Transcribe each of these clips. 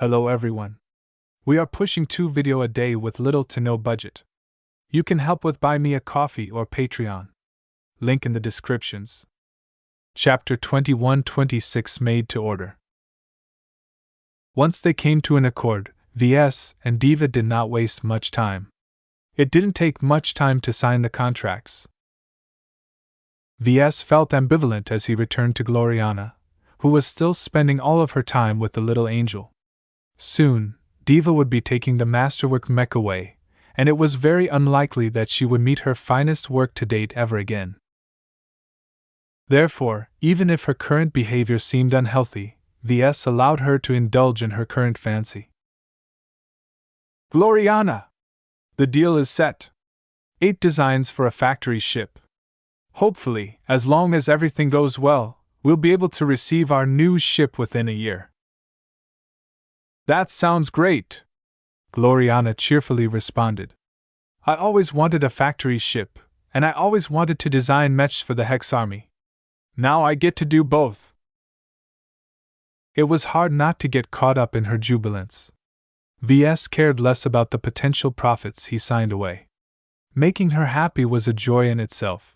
Hello everyone. We are pushing 2 videos a day with little to no budget. You can help with Buy Me a Coffee or Patreon. Link in the descriptions. Chapter 21-26 Made to Order. Once they came to an accord, Ves and Diva did not waste much time. It didn't take much time to sign the contracts. Ves felt ambivalent as he returned to Gloriana, who was still spending all of her time with the little angel. Soon, Diva would be taking the masterwork mech away, and it was very unlikely that she would meet her finest work to date ever again. Therefore, even if her current behavior seemed unhealthy, Ves allowed her to indulge in her current fancy. Gloriana! The deal is set. 8 designs for a factory ship. Hopefully, as long as everything goes well, we'll be able to receive our new ship within a year. That sounds great, Gloriana cheerfully responded. I always wanted a factory ship, and I always wanted to design mechs for the Hex army. Now I get to do both. It was hard not to get caught up in her jubilance. Ves cared less about the potential profits he signed away. Making her happy was a joy in itself.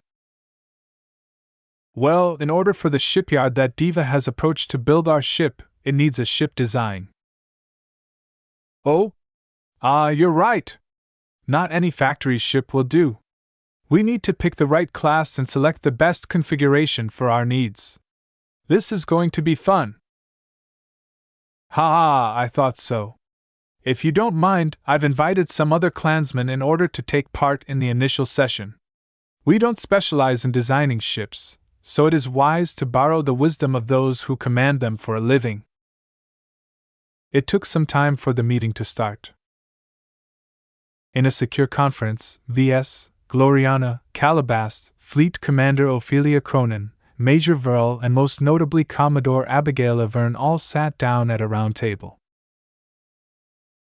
Well, in order for the shipyard that Diva has approached to build our ship, it needs a ship design. Oh? You're right. Not any factory ship will do. We need to pick the right class and select the best configuration for our needs. This is going to be fun. I thought so. If you don't mind, I've invited some other clansmen in order to take part in the initial session. We don't specialize in designing ships, so it is wise to borrow the wisdom of those who command them for a living. It took some time for the meeting to start. In a secure conference, Ves, Gloriana, Calabast, Fleet Commander Ophelia Cronin, Major Verl, and most notably Commodore Abigail Laverne all sat down at a round table.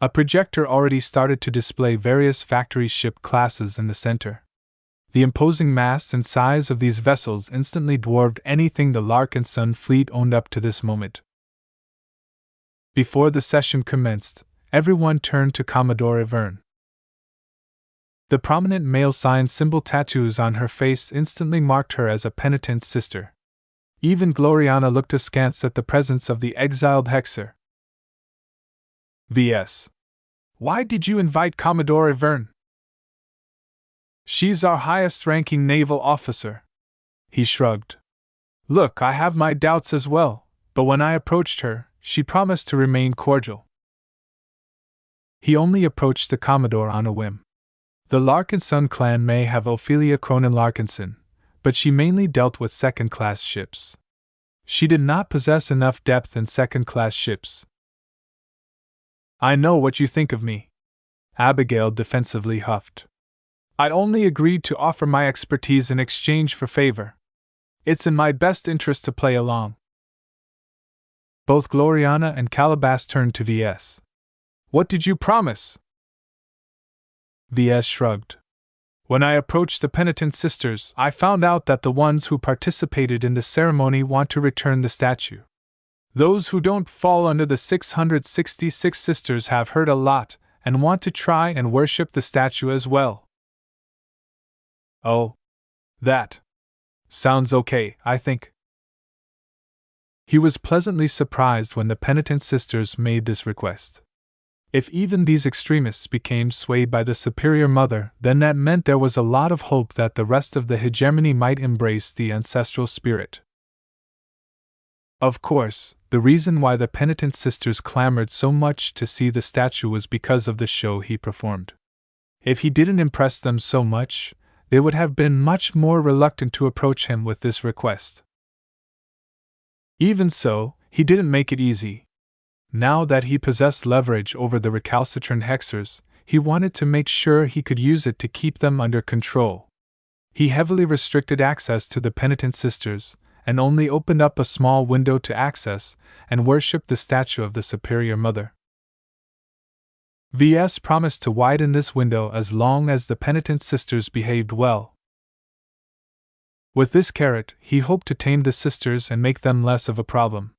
A projector already started to display various factory ship classes in the center. The imposing mass and size of these vessels instantly dwarfed anything the Larkinson fleet owned up to this moment. Before the session commenced, everyone turned to Commodore Laverne. The prominent male sign symbol tattoos on her face instantly marked her as a penitent sister. Even Gloriana looked askance at the presence of the exiled Hexer. Ves. Why did you invite Commodore Laverne? She's our highest-ranking naval officer. He shrugged. Look, I have my doubts as well, but when I approached her, she promised to remain cordial. He only approached the Commodore on a whim. The Larkinson clan may have Ophelia Cronin Larkinson, but she mainly dealt with second-class ships. She did not possess enough depth in second-class ships. I know what you think of me, Abigail defensively huffed. I only agreed to offer my expertise in exchange for favor. It's in my best interest to play along. Both Gloriana and Calabast turned to Ves. What did you promise? Ves shrugged. When I approached the penitent sisters, I found out that the ones who participated in the ceremony want to return the statue. Those who don't fall under the 666 sisters have heard a lot and want to try and worship the statue as well. Oh. That. Sounds okay, I think. He was pleasantly surprised when the penitent sisters made this request. If even these extremists became swayed by the superior mother, then that meant there was a lot of hope that the rest of the hegemony might embrace the ancestral spirit. Of course, the reason why the penitent sisters clamored so much to see the statue was because of the show he performed. If he didn't impress them so much, they would have been much more reluctant to approach him with this request. Even so, he didn't make it easy. Now that he possessed leverage over the recalcitrant Hexers, he wanted to make sure he could use it to keep them under control. He heavily restricted access to the penitent sisters, and only opened up a small window to access and worship the statue of the superior mother. Ves promised to widen this window as long as the penitent sisters behaved well. With this carrot, he hoped to tame the sisters and make them less of a problem.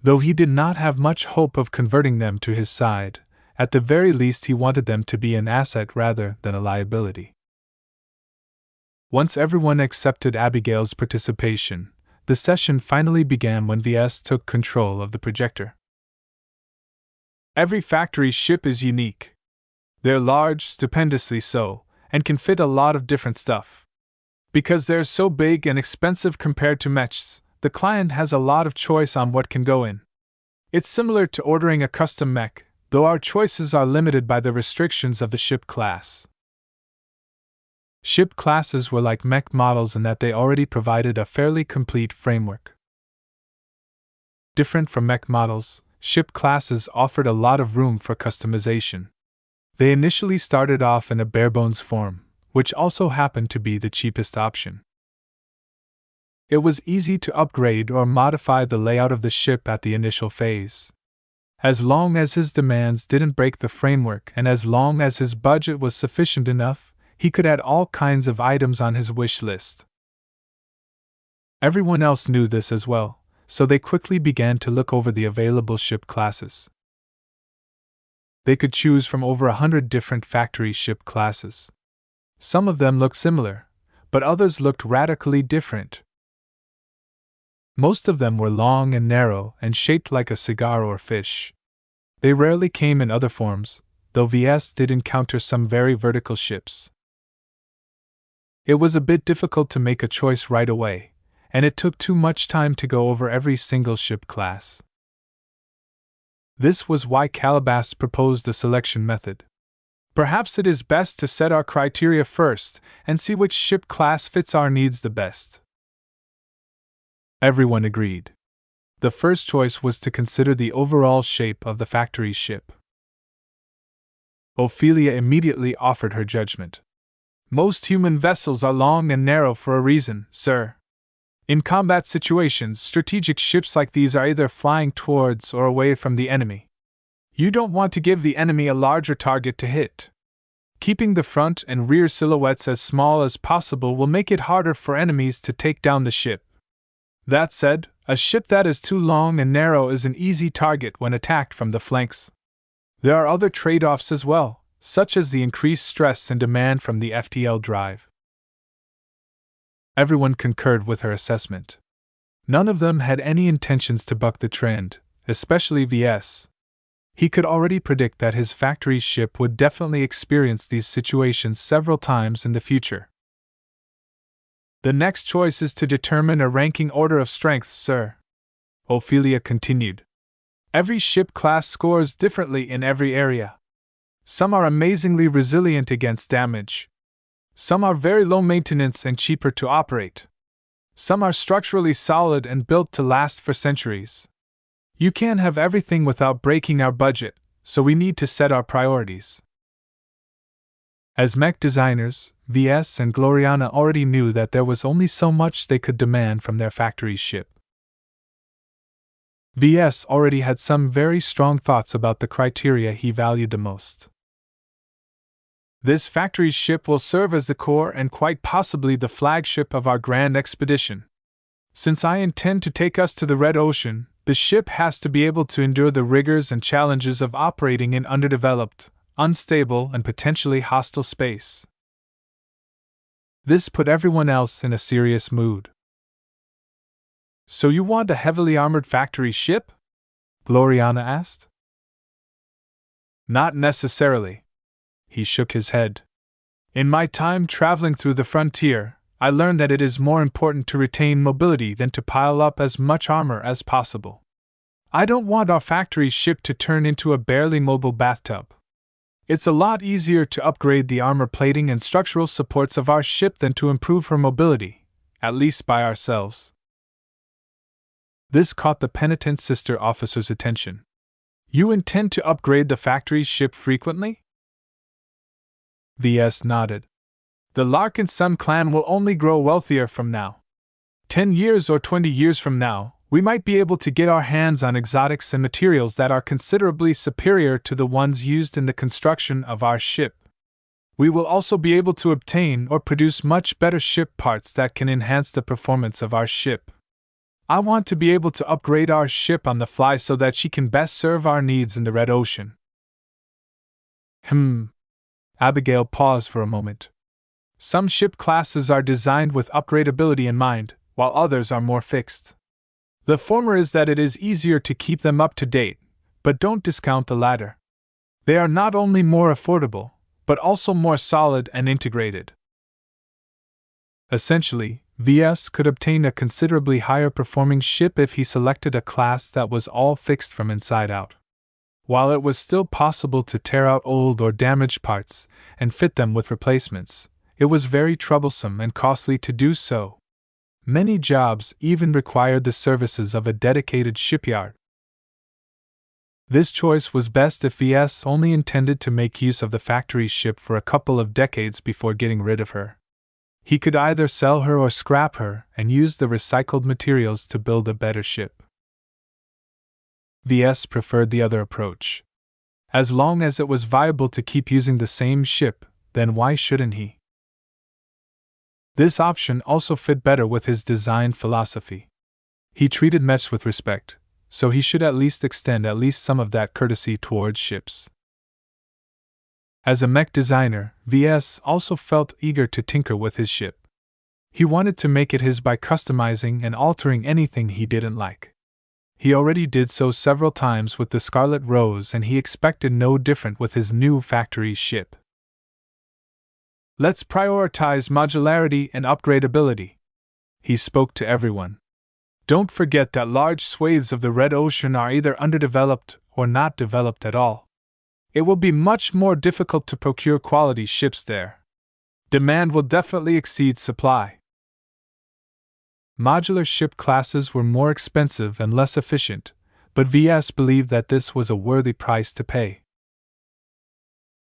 Though he did not have much hope of converting them to his side, at the very least he wanted them to be an asset rather than a liability. Once everyone accepted Abigail's participation, the session finally began when Ves took control of the projector. Every factory ship is unique. They're large, stupendously so, and can fit a lot of different stuff. Because they're so big and expensive compared to mechs, the client has a lot of choice on what can go in. It's similar to ordering a custom mech, though our choices are limited by the restrictions of the ship class. Ship classes were like mech models in that they already provided a fairly complete framework. Different from mech models, ship classes offered a lot of room for customization. They initially started off in a barebones form, which also happened to be the cheapest option. It was easy to upgrade or modify the layout of the ship at the initial phase. As long as his demands didn't break the framework and as long as his budget was sufficient enough, he could add all kinds of items on his wish list. Everyone else knew this as well, so they quickly began to look over the available ship classes. They could choose from over 100 different factory ship classes. Some of them looked similar, but others looked radically different. Most of them were long and narrow and shaped like a cigar or fish. They rarely came in other forms, though Ves did encounter some very vertical ships. It was a bit difficult to make a choice right away, and it took too much time to go over every single ship class. This was why Calabas proposed a selection method. Perhaps it is best to set our criteria first and see which ship class fits our needs the best. Everyone agreed. The first choice was to consider the overall shape of the factory ship. Ophelia immediately offered her judgment. Most human vessels are long and narrow for a reason, sir. In combat situations, strategic ships like these are either flying towards or away from the enemy. You don't want to give the enemy a larger target to hit. Keeping the front and rear silhouettes as small as possible will make it harder for enemies to take down the ship. That said, a ship that is too long and narrow is an easy target when attacked from the flanks. There are other trade-offs as well, such as the increased stress and demand from the FTL drive. Everyone concurred with her assessment. None of them had any intentions to buck the trend, especially Ves. He could already predict that his factory ship would definitely experience these situations several times in the future. The next choice is to determine a ranking order of strengths, sir. Ophelia continued. Every ship class scores differently in every area. Some are amazingly resilient against damage. Some are very low maintenance and cheaper to operate. Some are structurally solid and built to last for centuries. You can't have everything without breaking our budget, so we need to set our priorities. As mech designers, Ves and Gloriana already knew that there was only so much they could demand from their factory ship. Ves already had some very strong thoughts about the criteria he valued the most. This factory ship will serve as the core and quite possibly the flagship of our grand expedition. Since I intend to take us to the Red Ocean, the ship has to be able to endure the rigors and challenges of operating in underdeveloped, unstable, and potentially hostile space. This put everyone else in a serious mood. So you want a heavily armored factory ship? Gloriana asked. Not necessarily. He shook his head. In my time traveling through the frontier, I learned that it is more important to retain mobility than to pile up as much armor as possible. I don't want our factory ship to turn into a barely mobile bathtub. It's a lot easier to upgrade the armor plating and structural supports of our ship than to improve her mobility, at least by ourselves. This caught the penitent sister officer's attention. You intend to upgrade the factory ship frequently? Ves nodded. The Larkinson clan will only grow wealthier from now. 10 years or 20 years from now, we might be able to get our hands on exotics and materials that are considerably superior to the ones used in the construction of our ship. We will also be able to obtain or produce much better ship parts that can enhance the performance of our ship. I want to be able to upgrade our ship on the fly so that she can best serve our needs in the Red Ocean. Abigail paused for a moment. Some ship classes are designed with upgradability in mind, while others are more fixed. The former is that it is easier to keep them up to date, but don't discount the latter. They are not only more affordable, but also more solid and integrated. Essentially, VS could obtain a considerably higher performing ship if he selected a class that was all fixed from inside out. While it was still possible to tear out old or damaged parts and fit them with replacements, it was very troublesome and costly to do so. Many jobs even required the services of a dedicated shipyard. This choice was best if VS only intended to make use of the factory ship for a couple of decades before getting rid of her. He could either sell her or scrap her and use the recycled materials to build a better ship. VS preferred the other approach. As long as it was viable to keep using the same ship, then why shouldn't he? This option also fit better with his design philosophy. He treated mechs with respect, so he should at least extend at least some of that courtesy towards ships. As a mech designer, VS also felt eager to tinker with his ship. He wanted to make it his by customizing and altering anything he didn't like. He already did so several times with the Scarlet Rose, and he expected no different with his new factory ship. Let's prioritize modularity and upgradability. He spoke to everyone. Don't forget that large swathes of the Red Ocean are either underdeveloped or not developed at all. It will be much more difficult to procure quality ships there. Demand will definitely exceed supply. Modular ship classes were more expensive and less efficient, but VS believed that this was a worthy price to pay.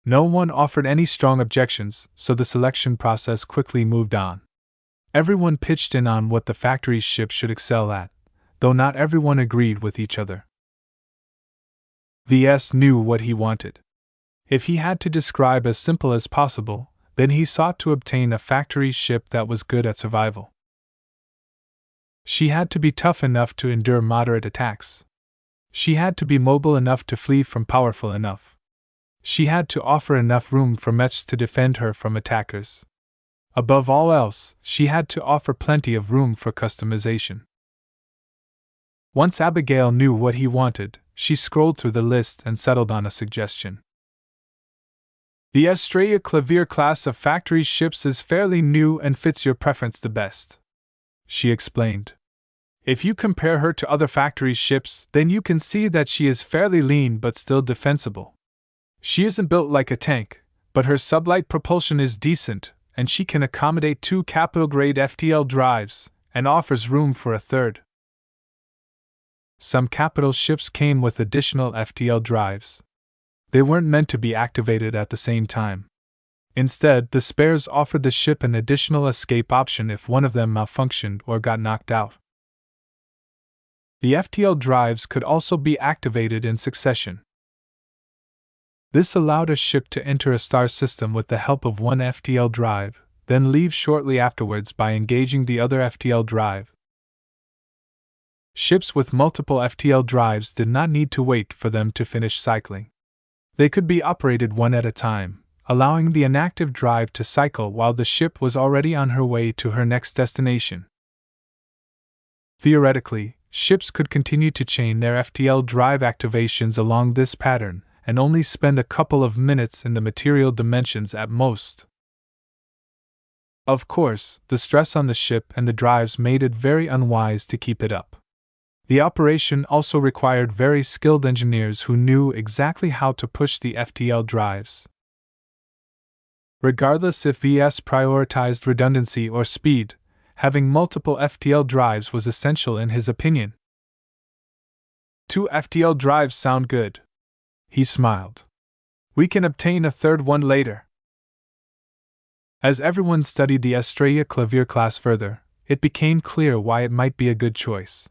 No one offered any strong objections, so the selection process quickly moved on. Everyone pitched in on what the factory's ship should excel at, though not everyone agreed with each other. VS knew what he wanted. If he had to describe as simple as possible, then he sought to obtain a factory ship that was good at survival. She had to be tough enough to endure moderate attacks. She had to be mobile enough to flee from powerful enough. She had to offer enough room for mechs to defend her from attackers. Above all else, she had to offer plenty of room for customization. Once Abigail knew what he wanted, she scrolled through the list and settled on a suggestion. The Estrella Clavier class of factory ships is fairly new and fits your preference the best, she explained. If you compare her to other factory ships, then you can see that she is fairly lean but still defensible. She isn't built like a tank, but her sublight propulsion is decent, and she can accommodate 2 capital-grade FTL drives, and offers room for a third. Some capital ships came with additional FTL drives. They weren't meant to be activated at the same time. Instead, the spares offered the ship an additional escape option if one of them malfunctioned or got knocked out. The FTL drives could also be activated in succession. This allowed a ship to enter a star system with the help of one FTL drive, then leave shortly afterwards by engaging the other FTL drive. Ships with multiple FTL drives did not need to wait for them to finish cycling. They could be operated one at a time, allowing the inactive drive to cycle while the ship was already on her way to her next destination. Theoretically, ships could continue to chain their FTL drive activations along this pattern, and only spend a couple of minutes in the material dimensions at most. Of course, the stress on the ship and the drives made it very unwise to keep it up. The operation also required very skilled engineers who knew exactly how to push the FTL drives. Regardless if VS prioritized redundancy or speed, having multiple FTL drives was essential in his opinion. 2 FTL drives sound good. He smiled. We can obtain a third one later. As everyone studied the Estrella Clavier class further, it became clear why it might be a good choice.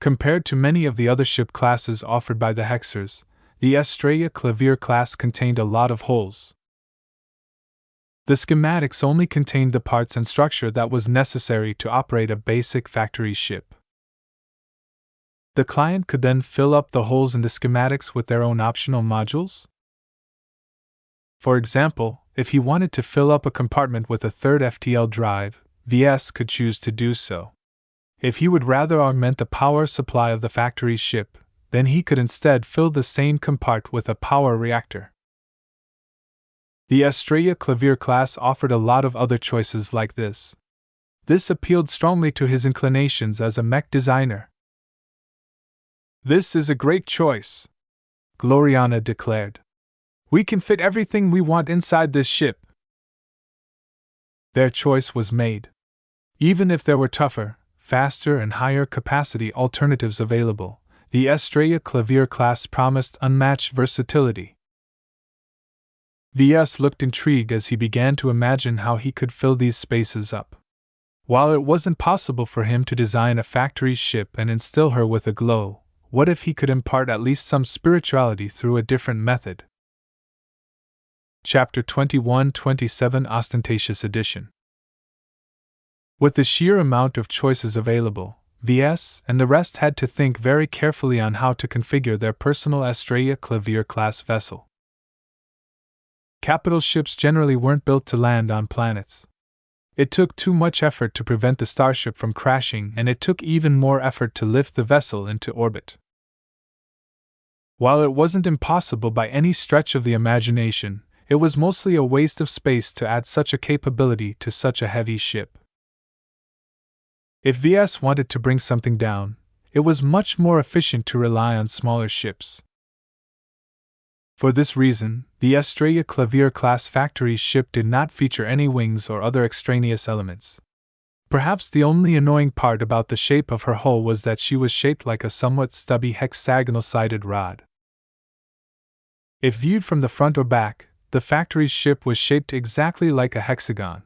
Compared to many of the other ship classes offered by the Hexers, the Estrella Clavier class contained a lot of holes. The schematics only contained the parts and structure that was necessary to operate a basic factory ship. The client could then fill up the holes in the schematics with their own optional modules. For example, if he wanted to fill up a compartment with a third FTL drive, Ves could choose to do so. If he would rather augment the power supply of the factory ship, then he could instead fill the same compartment with a power reactor. The Estrella Clavier class offered a lot of other choices like this. This appealed strongly to his inclinations as a mech designer. "This is a great choice," Gloriana declared. "We can fit everything we want inside this ship." Their choice was made. Even if there were tougher, faster, and higher capacity alternatives available, the Estrella Clavier class promised unmatched versatility. Ves looked intrigued as he began to imagine how he could fill these spaces up. While it wasn't possible for him to design a factory ship and instill her with a glow, what if he could impart at least some spirituality through a different method? Chapter 21-27 Ostentatious Edition. With the sheer amount of choices available, Ves and the rest had to think very carefully on how to configure their personal Estrella Clavier class vessel. Capital ships generally weren't built to land on planets. It took too much effort to prevent the starship from crashing, and it took even more effort to lift the vessel into orbit. While it wasn't impossible by any stretch of the imagination, it was mostly a waste of space to add such a capability to such a heavy ship. If Ves wanted to bring something down, it was much more efficient to rely on smaller ships. For this reason, the Estrella Clavier class factory ship did not feature any wings or other extraneous elements. Perhaps the only annoying part about the shape of her hull was that she was shaped like a somewhat stubby hexagonal-sided rod. If viewed from the front or back, the factory ship was shaped exactly like a hexagon.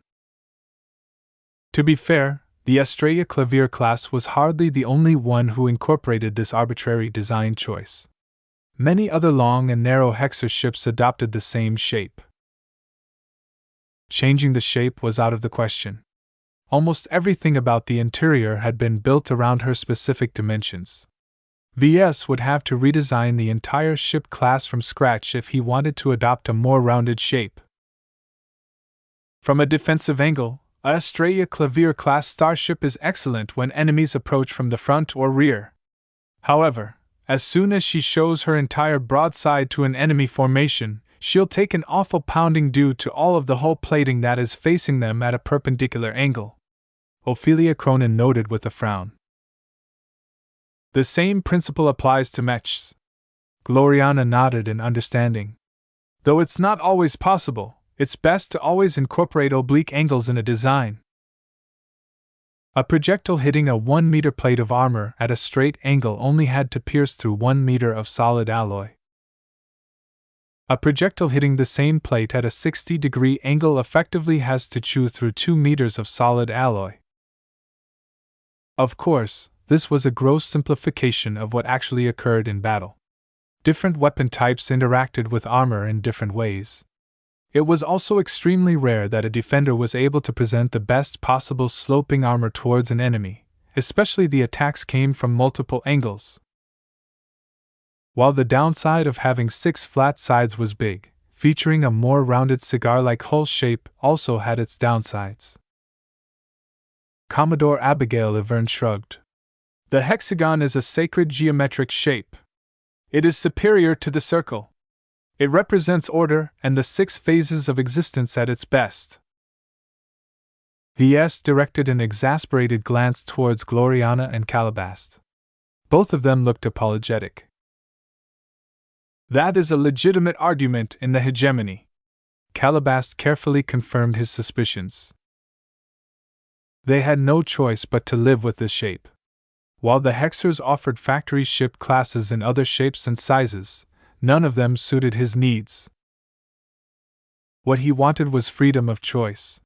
To be fair, the Estrella Clavier class was hardly the only one who incorporated this arbitrary design choice. Many other long and narrow hexer ships adopted the same shape. Changing the shape was out of the question. Almost everything about the interior had been built around her specific dimensions. Ves would have to redesign the entire ship class from scratch if he wanted to adopt a more rounded shape. From a defensive angle, a Estrella Clavier class starship is excellent when enemies approach from the front or rear. However, as soon as she shows her entire broadside to an enemy formation, she'll take an awful pounding due to all of the hull plating that is facing them at a perpendicular angle, Ophelia Cronin noted with a frown. The same principle applies to mechs. Gloriana nodded in understanding. Though it's not always possible, it's best to always incorporate oblique angles in a design. A projectile hitting a 1-meter plate of armor at a straight angle only had to pierce through 1 meter of solid alloy. A projectile hitting the same plate at a 60-degree angle effectively has to chew through 2 meters of solid alloy. Of course, this was a gross simplification of what actually occurred in battle. Different weapon types interacted with armor in different ways. It was also extremely rare that a defender was able to present the best possible sloping armor towards an enemy, especially the attacks came from multiple angles. While the downside of having 6 flat sides was big, featuring a more rounded cigar-like hull shape also had its downsides. Commodore Abigail Laverne shrugged. The hexagon is a sacred geometric shape. It is superior to the circle. It represents order and the 6 phases of existence at its best. Ves directed an exasperated glance towards Gloriana and Calabast. Both of them looked apologetic. That is a legitimate argument in the hegemony. Calabast carefully confirmed his suspicions. They had no choice but to live with this shape. While the hexers offered factory ship classes in other shapes and sizes, none of them suited his needs. What he wanted was freedom of choice.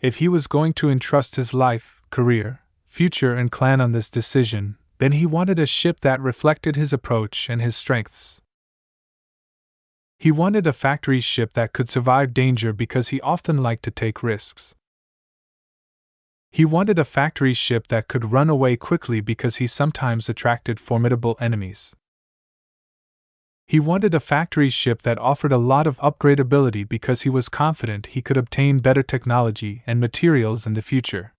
If he was going to entrust his life, career, future, and clan on this decision, then he wanted a ship that reflected his approach and his strengths. He wanted a factory ship that could survive danger because he often liked to take risks. He wanted a factory ship that could run away quickly because he sometimes attracted formidable enemies. He wanted a factory ship that offered a lot of upgradability because he was confident he could obtain better technology and materials in the future.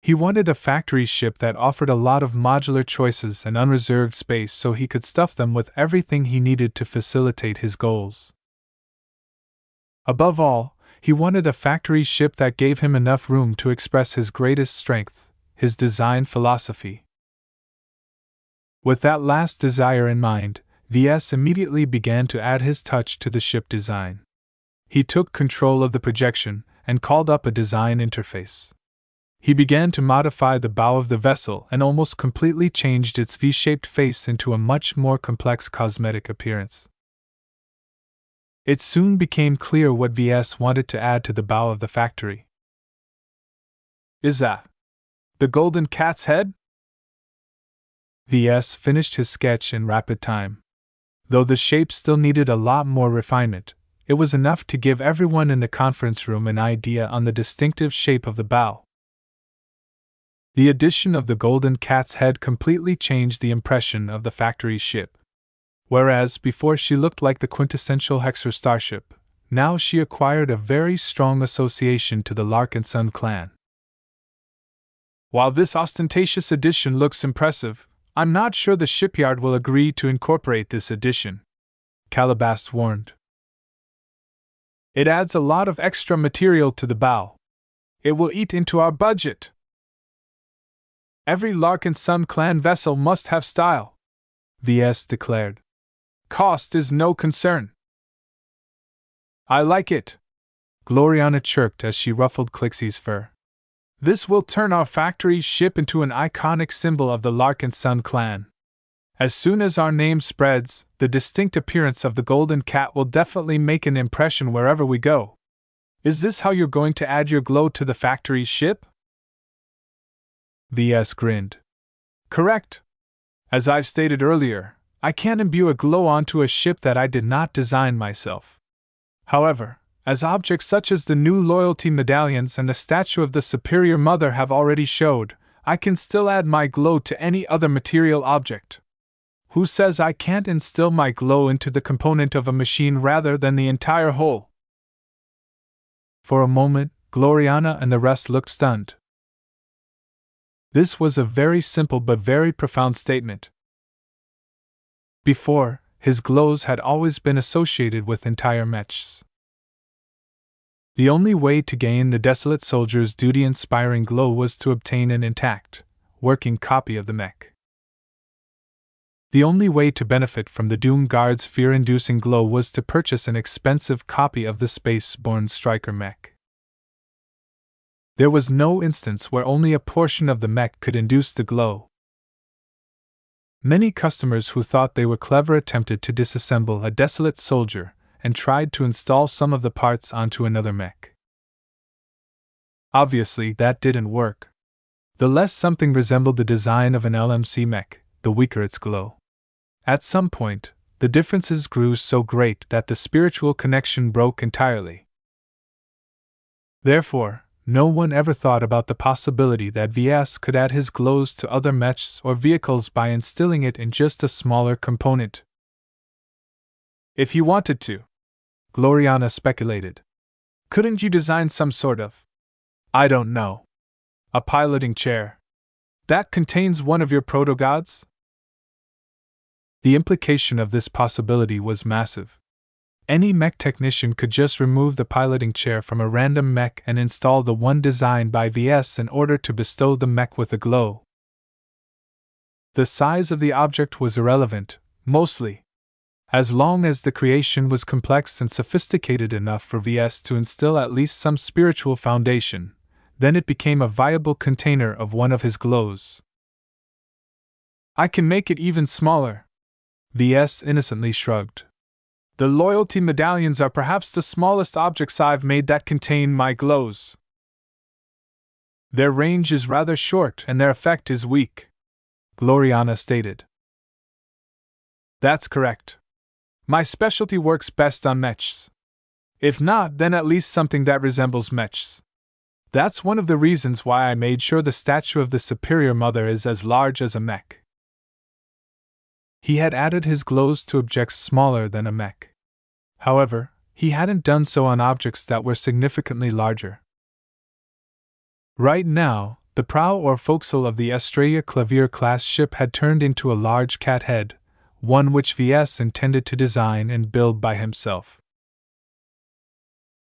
He wanted a factory ship that offered a lot of modular choices and unreserved space so he could stuff them with everything he needed to facilitate his goals. Above all, he wanted a factory ship that gave him enough room to express his greatest strength, his design philosophy. With that last desire in mind, Ves immediately began to add his touch to the ship design. He took control of the projection and called up a design interface. He began to modify the bow of the vessel and almost completely changed its V-shaped face into a much more complex cosmetic appearance. It soon became clear what Ves wanted to add to the bow of the factory. Is that the golden cat's head? Ves finished his sketch in rapid time. Though the shape still needed a lot more refinement, it was enough to give everyone in the conference room an idea on the distinctive shape of the bow. The addition of the golden cat's head completely changed the impression of the factory ship. Whereas before she looked like the quintessential Hexer starship, now she acquired a very strong association to the Larkinson clan. While this ostentatious addition looks impressive, I'm not sure the shipyard will agree to incorporate this addition, Calabast warned. It adds a lot of extra material to the bow. It will eat into our budget. Every Larkinson clan vessel must have style, Ves declared. Cost is no concern. I like it, Gloriana chirped as she ruffled Clixie's fur. This will turn our factory ship into an iconic symbol of the Larkinson clan. As soon as our name spreads, the distinct appearance of the golden cat will definitely make an impression wherever we go. Is this how you're going to add your glow to the factory ship? Ves grinned. Correct. As I've stated earlier, I can't imbue a glow onto a ship that I did not design myself. However, as objects such as the new loyalty medallions and the statue of the Superior Mother have already showed, I can still add my glow to any other material object. Who says I can't instill my glow into the component of a machine rather than the entire whole? For a moment, Gloriana and the rest looked stunned. This was a very simple but very profound statement. Before, his glows had always been associated with entire mechs. The only way to gain the desolate soldier's duty-inspiring glow was to obtain an intact, working copy of the mech. The only way to benefit from the Doom Guard's fear-inducing glow was to purchase an expensive copy of the space-borne Striker mech. There was no instance where only a portion of the mech could induce the glow. Many customers who thought they were clever attempted to disassemble a desolate soldier and tried to install some of the parts onto another mech. Obviously, that didn't work. The less something resembled the design of an LMC mech, the weaker its glow. At some point, the differences grew so great that the spiritual connection broke entirely. Therefore, no one ever thought about the possibility that Ves could add his glows to other mechs or vehicles by instilling it in just a smaller component. If you wanted to, Gloriana speculated. Couldn't you design some sort of, I don't know, a piloting chair that contains one of your proto-gods? The implication of this possibility was massive. Any mech technician could just remove the piloting chair from a random mech and install the one designed by Ves in order to bestow the mech with a glow. The size of the object was irrelevant, mostly. As long as the creation was complex and sophisticated enough for Ves to instill at least some spiritual foundation, then it became a viable container of one of his glows. I can make it even smaller. Ves innocently shrugged. The loyalty medallions are perhaps the smallest objects I've made that contain my glows. Their range is rather short and their effect is weak, Gloriana stated. That's correct. My specialty works best on mechs. If not, then at least something that resembles mechs. That's one of the reasons why I made sure the statue of the Superior Mother is as large as a mech. He had added his glows to objects smaller than a mech. However, he hadn't done so on objects that were significantly larger. Right now, the prow or forecastle of the Estrella Clavier-class ship had turned into a large cat head, one which Ves intended to design and build by himself.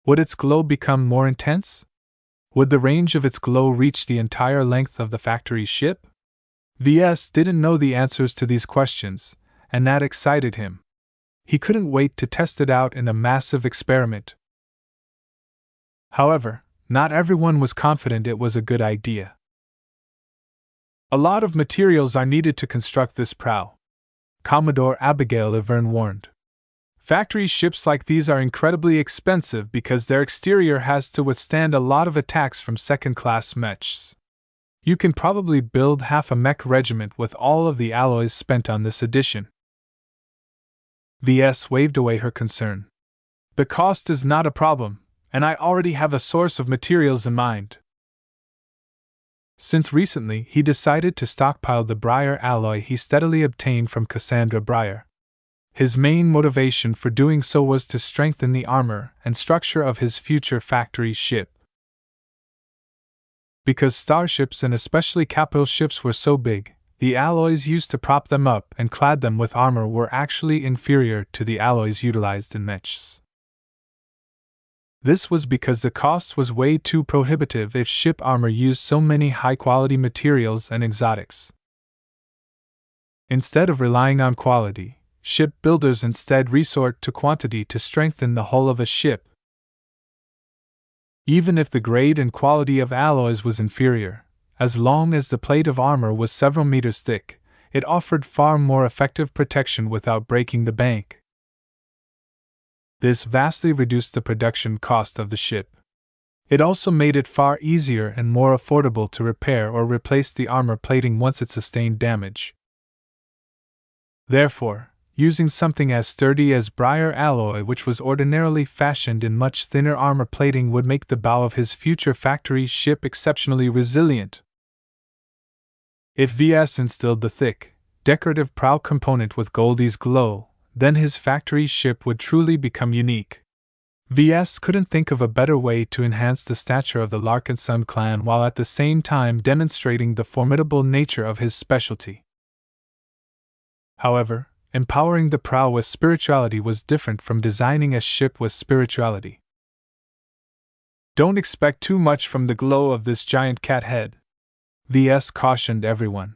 Would its glow become more intense? Would the range of its glow reach the entire length of the factory ship? Ves didn't know the answers to these questions, and that excited him. He couldn't wait to test it out in a massive experiment. However, not everyone was confident it was a good idea. A lot of materials are needed to construct this prow, Commodore Abigail Laverne warned. Factory ships like these are incredibly expensive because their exterior has to withstand a lot of attacks from second-class mechs. You can probably build half a mech regiment with all of the alloys spent on this edition. Ves waved away her concern. The cost is not a problem, and I already have a source of materials in mind. Since recently he decided to stockpile the Briar alloy he steadily obtained from Cassandra Briar. His main motivation for doing so was to strengthen the armor and structure of his future factory ship. Because starships and especially capital ships were so big, the alloys used to prop them up and clad them with armor were actually inferior to the alloys utilized in mechs. This was because the cost was way too prohibitive if ship armor used so many high-quality materials and exotics. Instead of relying on quality, ship builders instead resort to quantity to strengthen the hull of a ship. Even if the grade and quality of alloys was inferior, as long as the plate of armor was several meters thick, it offered far more effective protection without breaking the bank. This vastly reduced the production cost of the ship. It also made it far easier and more affordable to repair or replace the armor plating once it sustained damage. Therefore, using something as sturdy as Briar alloy, which was ordinarily fashioned in much thinner armor plating, would make the bow of his future factory ship exceptionally resilient. If Ves instilled the thick, decorative prow component with Goldie's glow, then his factory ship would truly become unique. Ves couldn't think of a better way to enhance the stature of the Larkinson clan while at the same time demonstrating the formidable nature of his specialty. However, empowering the prow with spirituality was different from designing a ship with spirituality. Don't expect too much from the glow of this giant cat head, Ves cautioned everyone.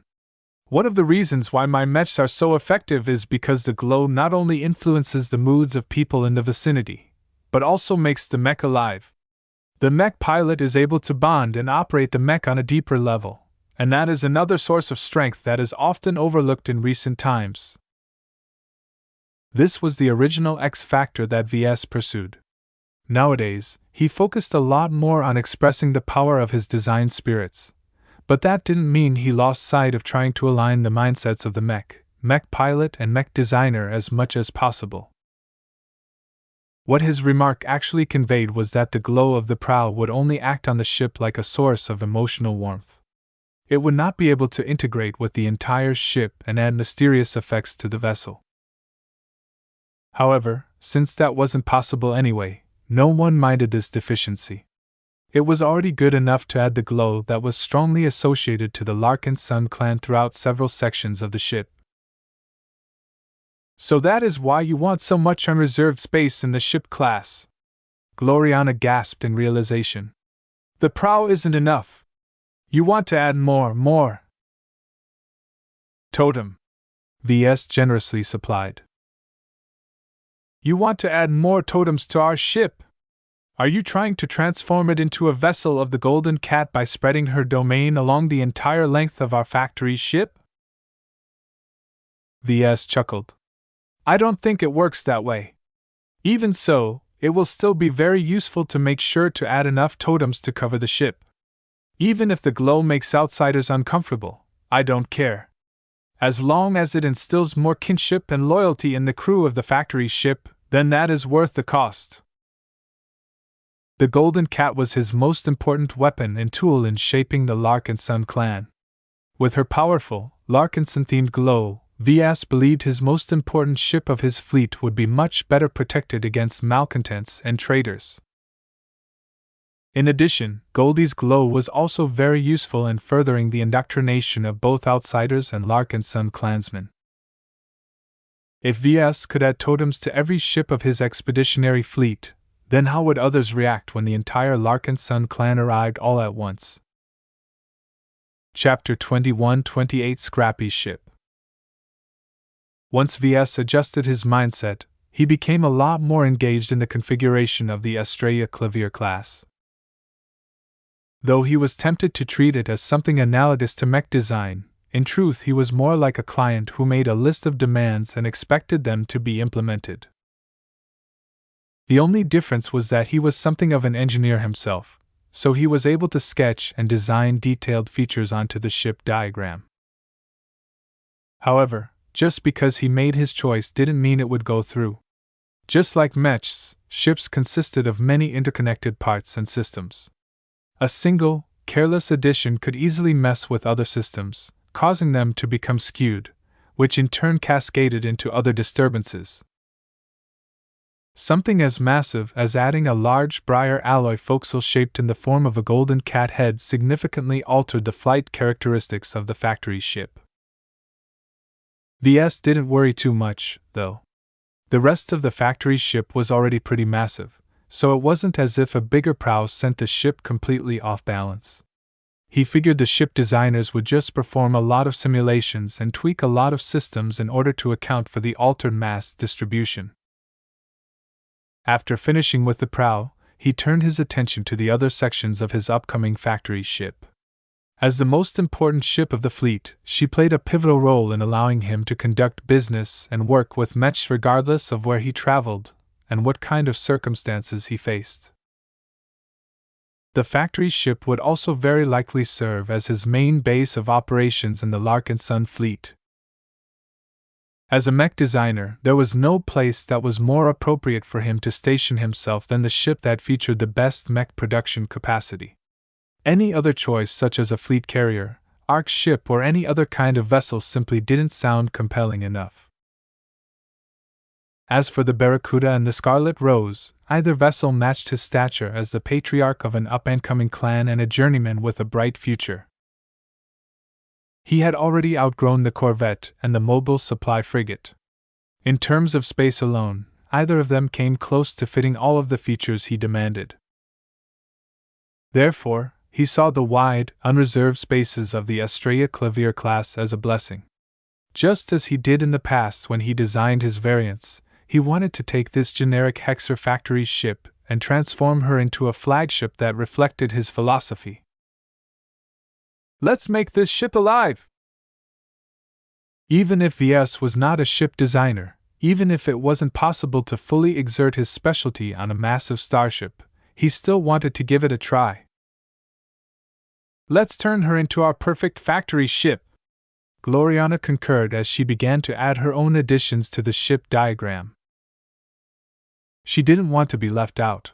One of the reasons why my mechs are so effective is because the glow not only influences the moods of people in the vicinity, but also makes the mech alive. The mech pilot is able to bond and operate the mech on a deeper level, and that is another source of strength that is often overlooked in recent times. This was the original X factor that Ves pursued. Nowadays, he focused a lot more on expressing the power of his design spirits. But that didn't mean he lost sight of trying to align the mindsets of the mech pilot and mech designer as much as possible. What his remark actually conveyed was that the glow of the prow would only act on the ship like a source of emotional warmth. It would not be able to integrate with the entire ship and add mysterious effects to the vessel. However, since that wasn't possible anyway, no one minded this deficiency. It was already good enough to add the glow that was strongly associated to the Larkinson clan throughout several sections of the ship. So that is why you want so much unreserved space in the ship class. Gloriana gasped in realization. The prow isn't enough. You want to add more. Totem. Ves generously supplied. You want to add more totems to our ship? Are you trying to transform it into a vessel of the Golden Cat by spreading her domain along the entire length of our factory ship? Ves chuckled. I don't think it works that way. Even so, it will still be very useful to make sure to add enough totems to cover the ship. Even if the glow makes outsiders uncomfortable, I don't care. As long as it instills more kinship and loyalty in the crew of the factory ship, then that is worth the cost. The golden cat was his most important weapon and tool in shaping the Larkinson clan. With her powerful, Larkinson-themed glow, Ves believed his most important ship of his fleet would be much better protected against malcontents and traitors. In addition, Goldie's glow was also very useful in furthering the indoctrination of both outsiders and Larkinson clansmen. If Ves could add totems to every ship of his expeditionary fleet, then how would others react when the entire Larkinson clan arrived all at once? Chapter 21-28 Scrappy Ship. Once Ves adjusted his mindset, he became a lot more engaged in the configuration of the Estrella Clavier class. Though he was tempted to treat it as something analogous to mech design, in truth he was more like a client who made a list of demands and expected them to be implemented. The only difference was that he was something of an engineer himself, so he was able to sketch and design detailed features onto the ship diagram. However, just because he made his choice didn't mean it would go through. Just like mechs, ships consisted of many interconnected parts and systems. A single, careless addition could easily mess with other systems, causing them to become skewed, which in turn cascaded into other disturbances. Something as massive as adding a large briar alloy forecastle shaped in the form of a golden cat head significantly altered the flight characteristics of the factory ship. Ves didn't worry too much, though. The rest of the factory ship was already pretty massive, so it wasn't as if a bigger prow sent the ship completely off balance. He figured the ship designers would just perform a lot of simulations and tweak a lot of systems in order to account for the altered mass distribution. After finishing with the prow, he turned his attention to the other sections of his upcoming factory ship. As the most important ship of the fleet, she played a pivotal role in allowing him to conduct business and work with mechs regardless of where he traveled and what kind of circumstances he faced. The factory ship would also very likely serve as his main base of operations in the Larkinson fleet. As a mech designer, there was no place that was more appropriate for him to station himself than the ship that featured the best mech production capacity. Any other choice, such as a fleet carrier, arc ship, or any other kind of vessel, simply didn't sound compelling enough. As for the Barracuda and the Scarlet Rose, either vessel matched his stature as the patriarch of an up-and-coming clan and a journeyman with a bright future. He had already outgrown the corvette and the mobile supply frigate. In terms of space alone, either of them came close to fitting all of the features he demanded. Therefore, he saw the wide, unreserved spaces of the Estrella Clavier class as a blessing. Just as he did in the past when he designed his variants, he wanted to take this generic Hexer factory ship and transform her into a flagship that reflected his philosophy. Let's make this ship alive! Even if Ves was not a ship designer, even if it wasn't possible to fully exert his specialty on a massive starship, he still wanted to give it a try. Let's turn her into our perfect factory ship, Gloriana concurred as she began to add her own additions to the ship diagram. She didn't want to be left out.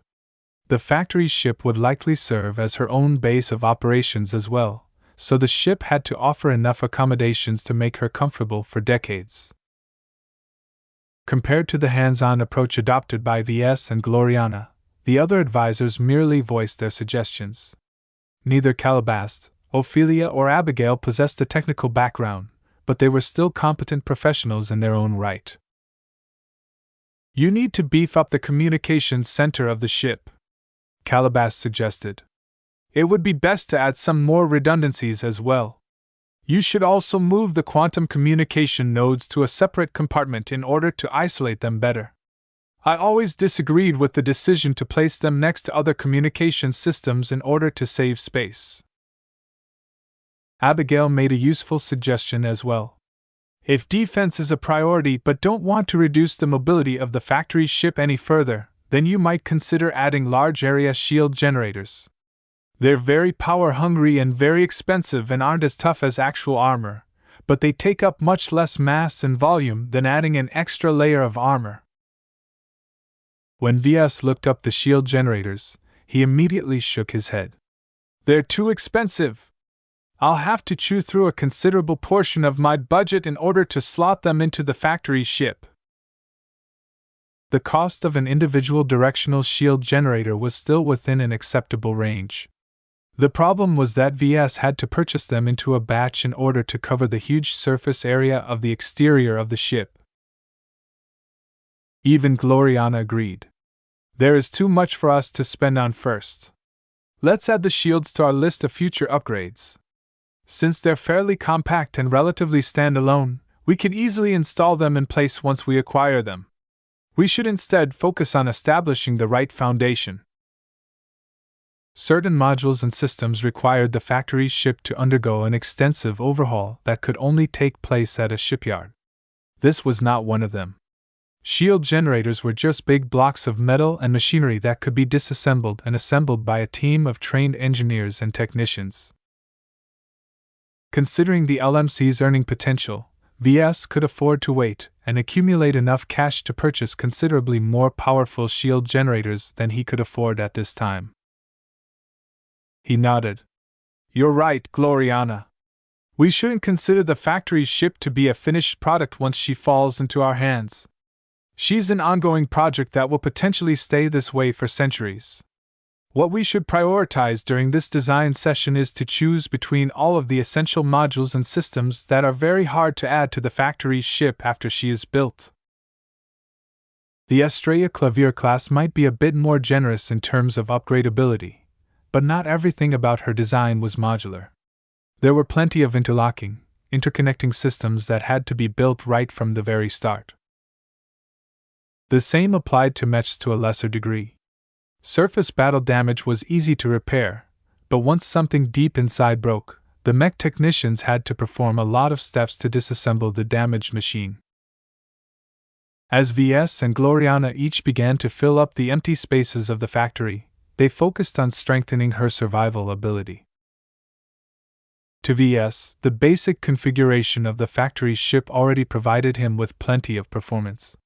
The factory ship would likely serve as her own base of operations as well, so the ship had to offer enough accommodations to make her comfortable for decades. Compared to the hands-on approach adopted by Ves and Gloriana, the other advisors merely voiced their suggestions. Neither Calabast, Ophelia, or Abigail possessed a technical background, but they were still competent professionals in their own right. You need to beef up the communications center of the ship, Calabast suggested. It would be best to add some more redundancies as well. You should also move the quantum communication nodes to a separate compartment in order to isolate them better. I always disagreed with the decision to place them next to other communication systems in order to save space. Abigail made a useful suggestion as well. If defense is a priority but don't want to reduce the mobility of the factory ship any further, then you might consider adding large area shield generators. They're very power-hungry and very expensive and aren't as tough as actual armor, but they take up much less mass and volume than adding an extra layer of armor. When Ves looked up the shield generators, he immediately shook his head. They're too expensive. I'll have to chew through a considerable portion of my budget in order to slot them into the factory ship. The cost of an individual directional shield generator was still within an acceptable range. The problem was that Ves had to purchase them into a batch in order to cover the huge surface area of the exterior of the ship. Even Gloriana agreed. There is too much for us to spend on first. Let's add the shields to our list of future upgrades. Since they're fairly compact and relatively standalone, we can easily install them in place once we acquire them. We should instead focus on establishing the right foundation. Certain modules and systems required the factory's ship to undergo an extensive overhaul that could only take place at a shipyard. This was not one of them. Shield generators were just big blocks of metal and machinery that could be disassembled and assembled by a team of trained engineers and technicians. Considering the LMC's earning potential, Ves could afford to wait and accumulate enough cash to purchase considerably more powerful shield generators than he could afford at this time. He nodded. You're right, Gloriana. We shouldn't consider the factory's ship to be a finished product once she falls into our hands. She's an ongoing project that will potentially stay this way for centuries. What we should prioritize during this design session is to choose between all of the essential modules and systems that are very hard to add to the factory's ship after she is built. The Estrella Clavier class might be a bit more generous in terms of upgradability, but not everything about her design was modular. There were plenty of interconnecting systems that had to be built right from the very start. The same applied to mechs to a lesser degree. Surface battle damage was easy to repair, but once something deep inside broke, the mech technicians had to perform a lot of steps to disassemble the damaged machine. As Ves and Gloriana each began to fill up the empty spaces of the factory, they focused on strengthening her survival ability. To Ves, the basic configuration of the factory's ship already provided him with plenty of performance.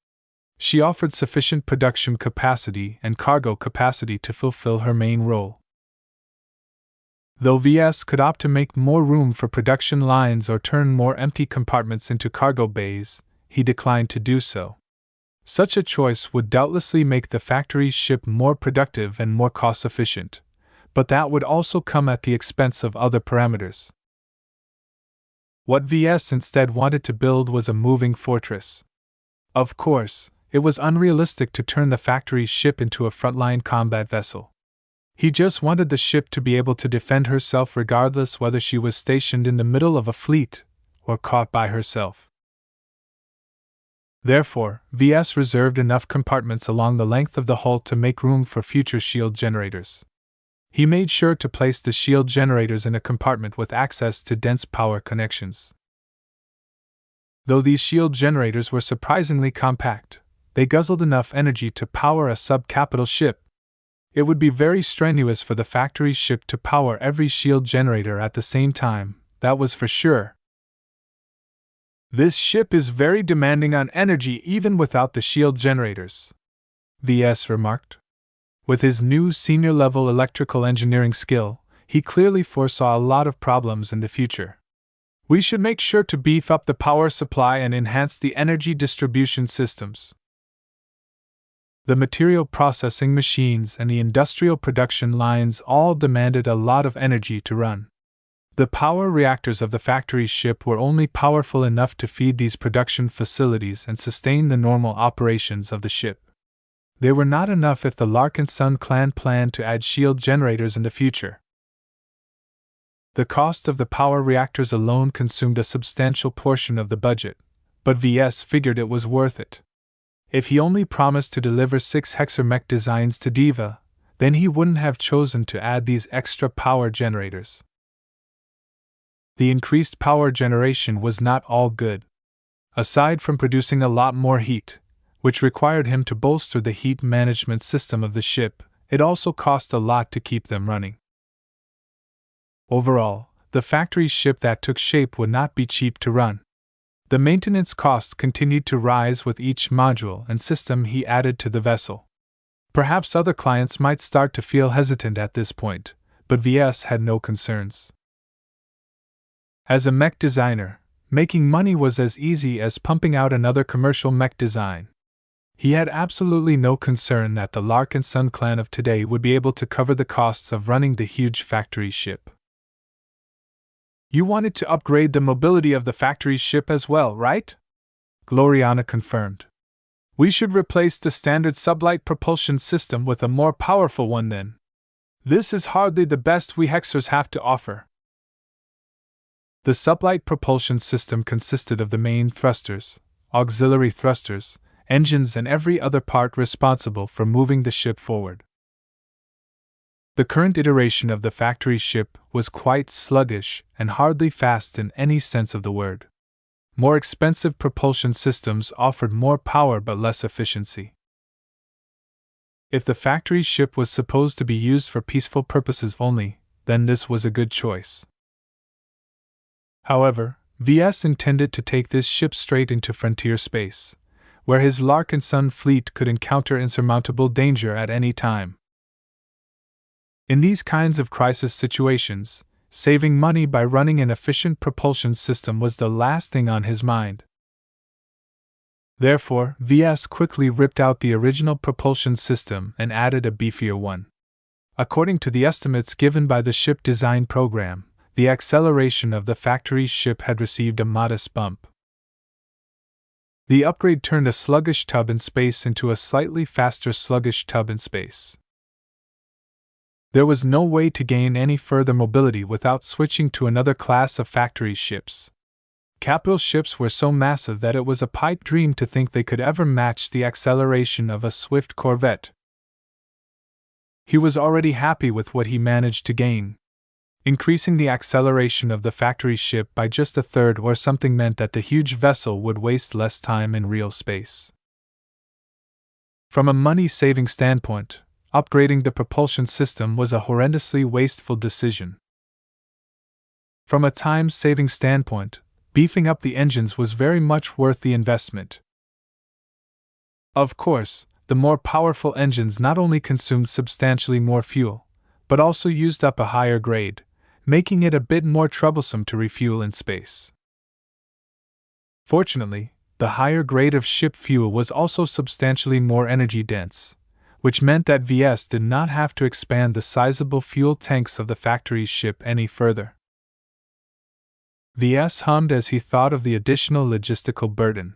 She offered sufficient production capacity and cargo capacity to fulfill her main role. Though Ves could opt to make more room for production lines or turn more empty compartments into cargo bays, he declined to do so. Such a choice would doubtlessly make the factory's ship more productive and more cost-efficient, but that would also come at the expense of other parameters. What Ves instead wanted to build was a moving fortress. Of course, it was unrealistic to turn the factory's ship into a frontline combat vessel. He just wanted the ship to be able to defend herself regardless whether she was stationed in the middle of a fleet or caught by herself. Therefore, Ves reserved enough compartments along the length of the hull to make room for future shield generators. He made sure to place the shield generators in a compartment with access to dense power connections. Though these shield generators were surprisingly compact, they guzzled enough energy to power a sub-capital ship. It would be very strenuous for the factory's ship to power every shield generator at the same time, that was for sure. This ship is very demanding on energy even without the shield generators, Ves remarked. With his new senior-level electrical engineering skill, he clearly foresaw a lot of problems in the future. We should make sure to beef up the power supply and enhance the energy distribution systems. The material processing machines and the industrial production lines all demanded a lot of energy to run. The power reactors of the factory's ship were only powerful enough to feed these production facilities and sustain the normal operations of the ship. They were not enough if the Larkinson clan planned to add shield generators in the future. The cost of the power reactors alone consumed a substantial portion of the budget, but Ves figured it was worth it. If he only promised to deliver 6 Mech designs to Diva, then he wouldn't have chosen to add these extra power generators. The increased power generation was not all good. Aside from producing a lot more heat, which required him to bolster the heat management system of the ship, it also cost a lot to keep them running. Overall, the factory ship that took shape would not be cheap to run. The maintenance costs continued to rise with each module and system he added to the vessel. Perhaps other clients might start to feel hesitant at this point, but Ves had no concerns. As a mech designer, making money was as easy as pumping out another commercial mech design. He had absolutely no concern that the Larkinson clan of today would be able to cover the costs of running the huge factory ship. You wanted to upgrade the mobility of the factory ship as well, right? Gloriana confirmed. We should replace the standard sublight propulsion system with a more powerful one then. This is hardly the best we Hexers have to offer. The sublight propulsion system consisted of the main thrusters, auxiliary thrusters, engines and every other part responsible for moving the ship forward. The current iteration of the factory ship was quite sluggish and hardly fast in any sense of the word. More expensive propulsion systems offered more power but less efficiency. If the factory ship was supposed to be used for peaceful purposes only, then this was a good choice. However, Ves intended to take this ship straight into frontier space, where his Larkinson fleet could encounter insurmountable danger at any time. In these kinds of crisis situations, saving money by running an efficient propulsion system was the last thing on his mind. Therefore, Ves quickly ripped out the original propulsion system and added a beefier one. According to the estimates given by the ship design program, the acceleration of the factory ship had received a modest bump. The upgrade turned a sluggish tub in space into a slightly faster sluggish tub in space. There was no way to gain any further mobility without switching to another class of factory ships. Capital ships were so massive that it was a pipe dream to think they could ever match the acceleration of a swift corvette. He was already happy with what he managed to gain. Increasing the acceleration of the factory ship by just a third or something meant that the huge vessel would waste less time in real space. From a money-saving standpoint, upgrading the propulsion system was a horrendously wasteful decision. From a time-saving standpoint, beefing up the engines was very much worth the investment. Of course, the more powerful engines not only consumed substantially more fuel, but also used up a higher grade, making it a bit more troublesome to refuel in space. Fortunately, the higher grade of ship fuel was also substantially more energy dense, which meant that Ves did not have to expand the sizable fuel tanks of the factory ship any further. Ves hummed as he thought of the additional logistical burden.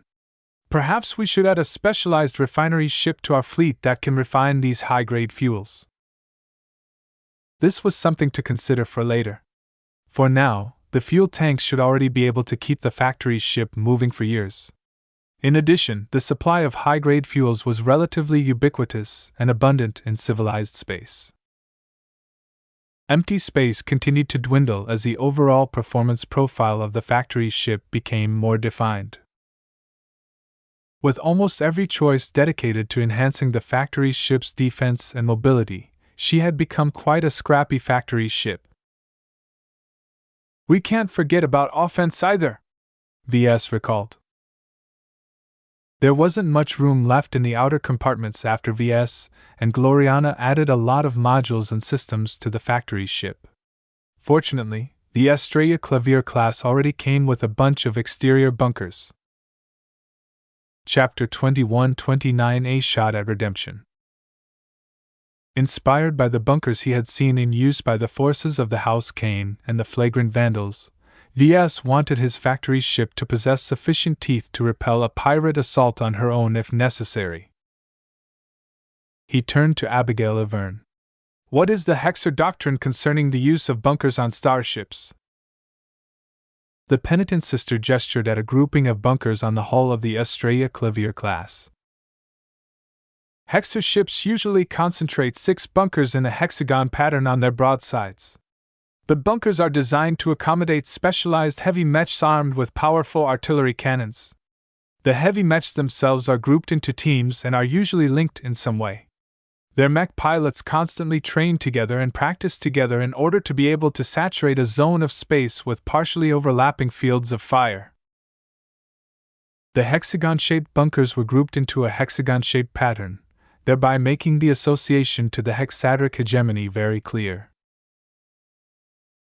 Perhaps we should add a specialized refinery ship to our fleet that can refine these high-grade fuels. This was something to consider for later. For now, the fuel tanks should already be able to keep the factory ship moving for years. In addition, the supply of high-grade fuels was relatively ubiquitous and abundant in civilized space. Empty space continued to dwindle as the overall performance profile of the factory ship became more defined. With almost every choice dedicated to enhancing the factory ship's defense and mobility, she had become quite a scrappy factory ship. We can't forget about offense either, Ves recalled. There wasn't much room left in the outer compartments after Ves and Gloriana added a lot of modules and systems to the factory ship. Fortunately, the Estrella Clavier class already came with a bunch of exterior bunkers. Chapter 21-29 A Shot at Redemption. Inspired by the bunkers he had seen in use by the forces of the House Kane and the flagrant vandals, Ves wanted his factory ship to possess sufficient teeth to repel a pirate assault on her own if necessary. He turned to Abigail Laverne. What is the Hexer doctrine concerning the use of bunkers on starships? The penitent sister gestured at a grouping of bunkers on the hull of the Estrella Clavier class. Hexer ships usually concentrate 6 bunkers in a hexagon pattern on their broadsides. The bunkers are designed to accommodate specialized heavy mechs armed with powerful artillery cannons. The heavy mechs themselves are grouped into teams and are usually linked in some way. Their mech pilots constantly trained together and practiced together in order to be able to saturate a zone of space with partially overlapping fields of fire. The hexagon-shaped bunkers were grouped into a hexagon-shaped pattern, thereby making the association to the hexaedric hegemony very clear.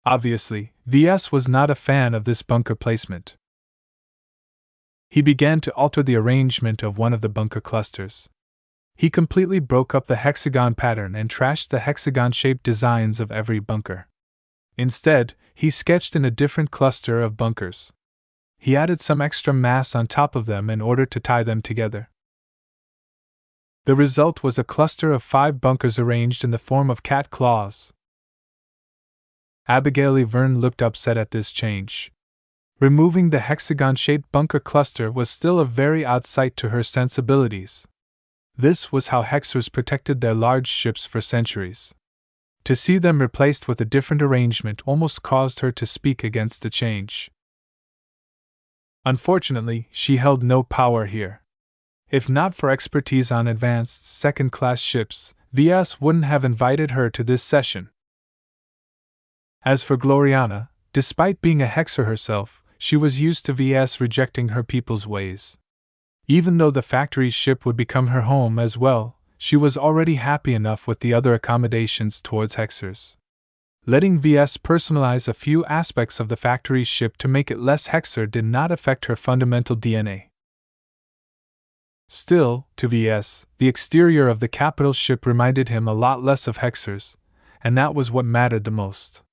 Obviously, VS was not a fan of this bunker placement. He began to alter the arrangement of one of the bunker clusters. He completely broke up the hexagon pattern and trashed the hexagon-shaped designs of every bunker. Instead, he sketched in a different cluster of bunkers. He added some extra mass on top of them in order to tie them together. The result was a cluster of 5 bunkers arranged in the form of cat claws. Abigail Laverne looked upset at this change. Removing the hexagon-shaped bunker cluster was still a very odd sight to her sensibilities. This was how hexers protected their large ships for centuries. To see them replaced with a different arrangement almost caused her to speak against the change. Unfortunately, she held no power here. If not for expertise on advanced second-class ships, VS wouldn't have invited her to this session. As for Gloriana, despite being a hexer herself, she was used to VS rejecting her people's ways. Even though the factory's ship would become her home as well, she was already happy enough with the other accommodations towards hexers. Letting VS personalize a few aspects of the factory's ship to make it less hexer did not affect her fundamental DNA. Still, to VS, the exterior of the capital ship reminded him a lot less of hexers, and that was what mattered the most.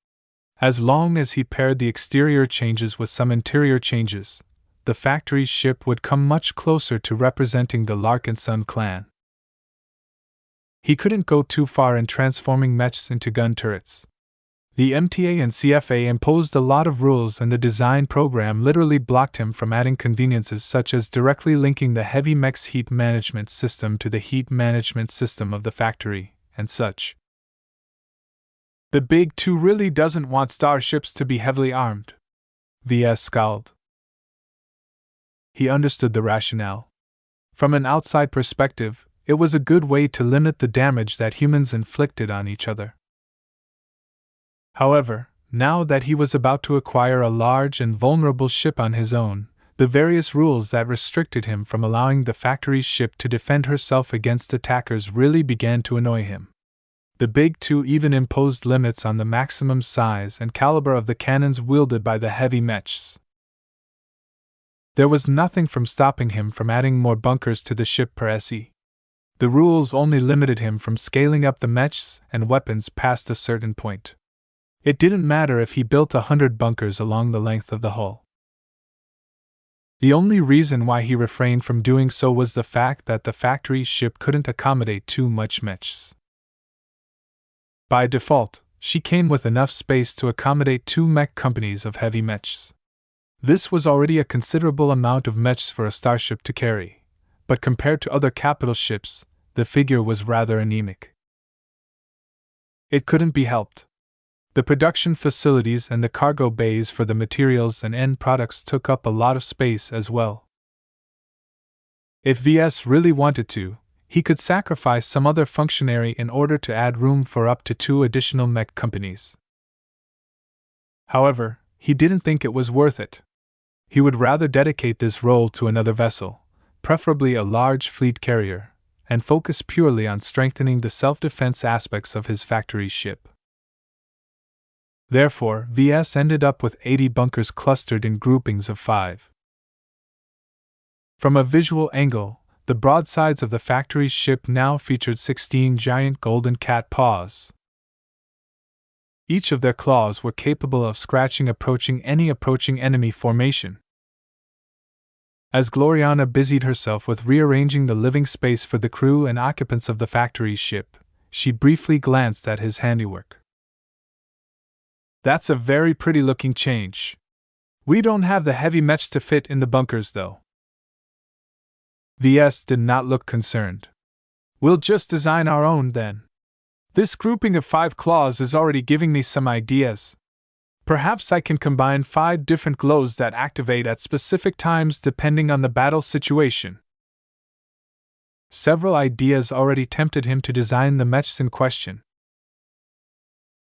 As long as he paired the exterior changes with some interior changes, the factory's ship would come much closer to representing the Larkinson clan. He couldn't go too far in transforming mechs into gun turrets. The MTA and CFA imposed a lot of rules, and the design program literally blocked him from adding conveniences such as directly linking the heavy mech's heat management system to the heat management system of the factory, and such. The Big Two really doesn't want starships to be heavily armed. VS scowled. He understood the rationale. From an outside perspective, it was a good way to limit the damage that humans inflicted on each other. However, now that he was about to acquire a large and vulnerable ship on his own, the various rules that restricted him from allowing the factory's ship to defend herself against attackers really began to annoy him. The Big Two even imposed limits on the maximum size and caliber of the cannons wielded by the heavy mechs. There was nothing from stopping him from adding more bunkers to the ship per SE. The rules only limited him from scaling up the mechs and weapons past a certain point. It didn't matter if he built 100 bunkers along the length of the hull. The only reason why he refrained from doing so was the fact that the factory ship couldn't accommodate too much mechs. By default, she came with enough space to accommodate 2 mech companies of heavy mechs. This was already a considerable amount of mechs for a starship to carry, but compared to other capital ships, the figure was rather anemic. It couldn't be helped. The production facilities and the cargo bays for the materials and end products took up a lot of space as well. If VS really wanted to, he could sacrifice some other functionary in order to add room for up to 2 additional mech companies. However, he didn't think it was worth it. He would rather dedicate this role to another vessel, preferably a large fleet carrier, and focus purely on strengthening the self-defense aspects of his factory ship. Therefore, VS ended up with 80 bunkers clustered in groupings of 5. From a visual angle, the broadsides of the factory's ship now featured 16 giant golden cat paws. Each of their claws were capable of scratching any approaching enemy formation. As Gloriana busied herself with rearranging the living space for the crew and occupants of the factory's ship, she briefly glanced at his handiwork. That's a very pretty-looking change. We don't have the heavy mechs to fit in the bunkers, though. VS did not look concerned. We'll just design our own, then. This grouping of 5 claws is already giving me some ideas. Perhaps I can combine 5 different glows that activate at specific times depending on the battle situation. Several ideas already tempted him to design the mechs in question.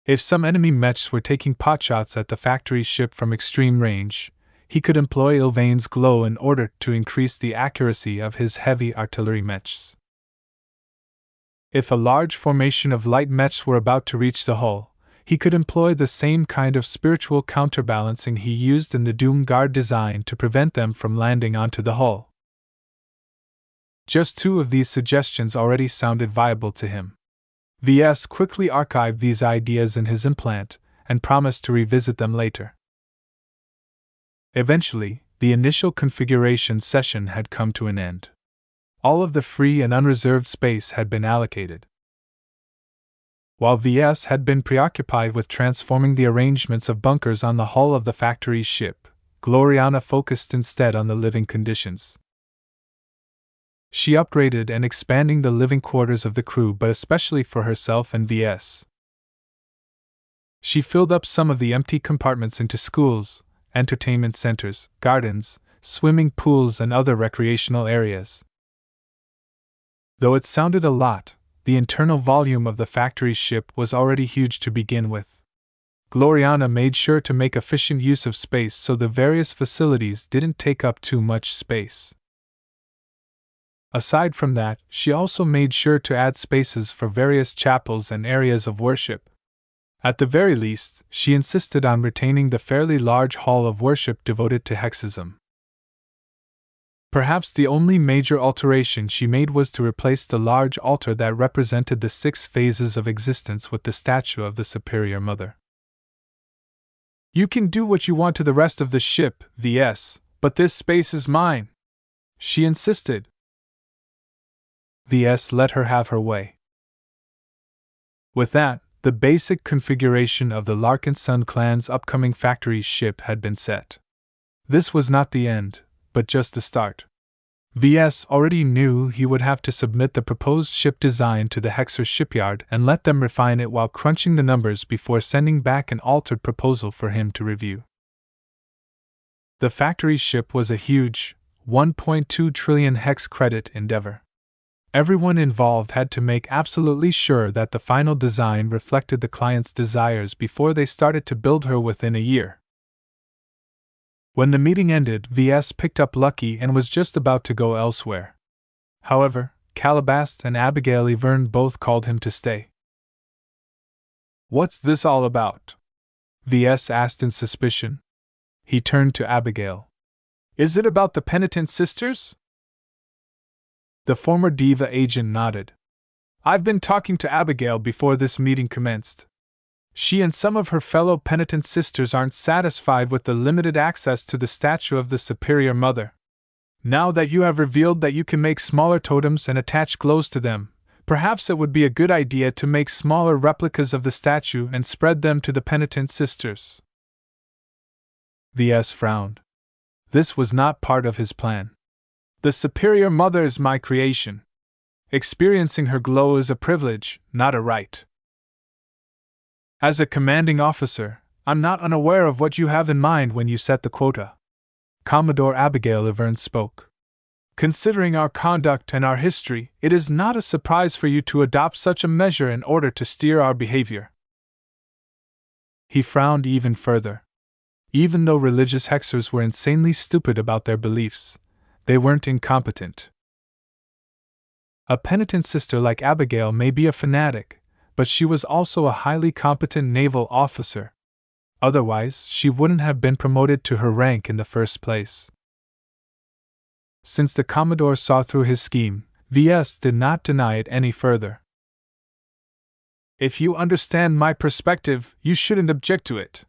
If some enemy mechs were taking potshots at the factory ship from extreme range, he could employ Ilvain's glow in order to increase the accuracy of his heavy artillery mechs. If a large formation of light mechs were about to reach the hull, he could employ the same kind of spiritual counterbalancing he used in the Doom Guard design to prevent them from landing onto the hull. Just 2 of these suggestions already sounded viable to him. Ves quickly archived these ideas in his implant and promised to revisit them later. Eventually, the initial configuration session had come to an end. All of the free and unreserved space had been allocated. While Ves had been preoccupied with transforming the arrangements of bunkers on the hull of the factory's ship, Gloriana focused instead on the living conditions. She upgraded and expanding the living quarters of the crew, but especially for herself and Ves. She filled up some of the empty compartments into schools, entertainment centers, gardens, swimming pools, and other recreational areas. Though it sounded a lot, the internal volume of the factory's ship was already huge to begin with. Gloriana made sure to make efficient use of space so the various facilities didn't take up too much space. Aside from that, she also made sure to add spaces for various chapels and areas of worship. At the very least, she insisted on retaining the fairly large hall of worship devoted to hexism. Perhaps the only major alteration she made was to replace the large altar that represented the 6 phases of existence with the statue of the Superior Mother. "You can do what you want to the rest of the ship, Ves, but this space is mine," she insisted. Ves let her have her way. With that, the basic configuration of the Larkinson clan's upcoming factory ship had been set. This was not the end, but just the start. Ves already knew he would have to submit the proposed ship design to the Hexer shipyard and let them refine it while crunching the numbers before sending back an altered proposal for him to review. The factory ship was a huge, 1.2 trillion hex credit endeavor. Everyone involved had to make absolutely sure that the final design reflected the client's desires before they started to build her within a year. When the meeting ended, Ves picked up Lucky and was just about to go elsewhere. However, Calabast and Abigail Ivern both called him to stay. "What's this all about?" Ves asked in suspicion. He turned to Abigail. "Is it about the penitent sisters?" The former Diva agent nodded. "I've been talking to Abigail before this meeting commenced. She and some of her fellow penitent sisters aren't satisfied with the limited access to the statue of the Superior Mother. Now that you have revealed that you can make smaller totems and attach glows to them, perhaps it would be a good idea to make smaller replicas of the statue and spread them to the penitent sisters." Ves frowned. This was not part of his plan. "The Superior Mother is my creation. Experiencing her glow is a privilege, not a right. As a commanding officer, I'm not unaware of what you have in mind when you set the quota." Commodore Abigail Ivern spoke. "Considering our conduct and our history, it is not a surprise for you to adopt such a measure in order to steer our behavior." He frowned even further. Even though religious hexers were insanely stupid about their beliefs, they weren't incompetent. A penitent sister like Abigail may be a fanatic, but she was also a highly competent naval officer. Otherwise, she wouldn't have been promoted to her rank in the first place. Since the Commodore saw through his scheme, Ves did not deny it any further. "If you understand my perspective, you shouldn't object to it,"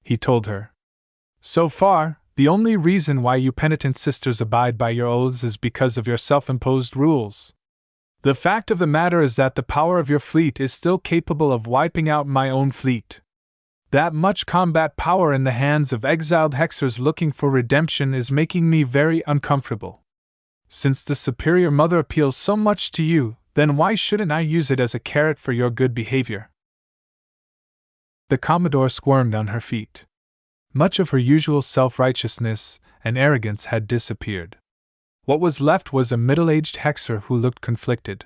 he told her. "So far, the only reason why you penitent sisters abide by your oaths is because of your self-imposed rules. The fact of the matter is that the power of your fleet is still capable of wiping out my own fleet. That much combat power in the hands of exiled hexers looking for redemption is making me very uncomfortable. Since the Superior Mother appeals so much to you, then why shouldn't I use it as a carrot for your good behavior?" The Commodore squirmed on her feet. Much of her usual self-righteousness and arrogance had disappeared. What was left was a middle-aged hexer who looked conflicted.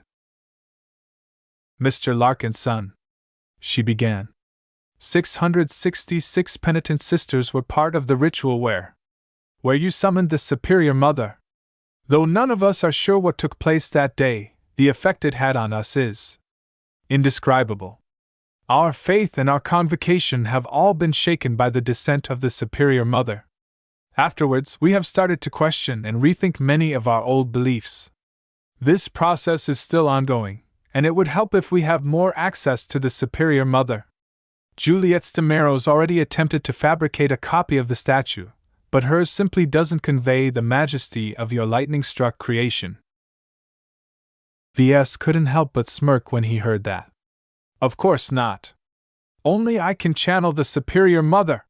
"Mr. Larkinson," she began. 666 penitent sisters were part of the ritual where you summoned the Superior Mother. Though none of us are sure what took place that day, the effect it had on us is indescribable. Our faith and our convocation have all been shaken by the descent of the Superior Mother. Afterwards, we have started to question and rethink many of our old beliefs. This process is still ongoing, and it would help if we have more access to the Superior Mother. Juliet Stamaro's already attempted to fabricate a copy of the statue, but hers simply doesn't convey the majesty of your lightning-struck creation. Ves couldn't help but smirk when he heard that. Of course not. Only I can channel the Superior Mother.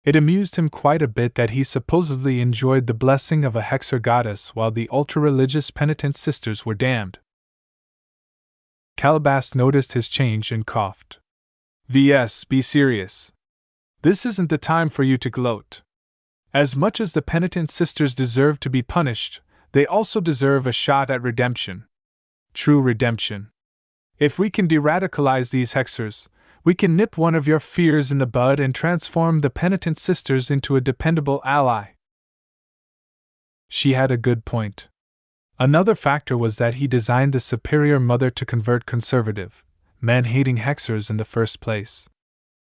It amused him quite a bit that he supposedly enjoyed the blessing of a hexer goddess while the ultra-religious penitent sisters were damned. Calabas noticed his change and coughed. "Ves, be serious. This isn't the time for you to gloat. As much as the penitent sisters deserve to be punished, they also deserve a shot at redemption. True redemption. If we can de-radicalize these hexers, we can nip one of your fears in the bud and transform the penitent sisters into a dependable ally." She had a good point. Another factor was that he designed the Superior Mother to convert conservative, man-hating hexers in the first place.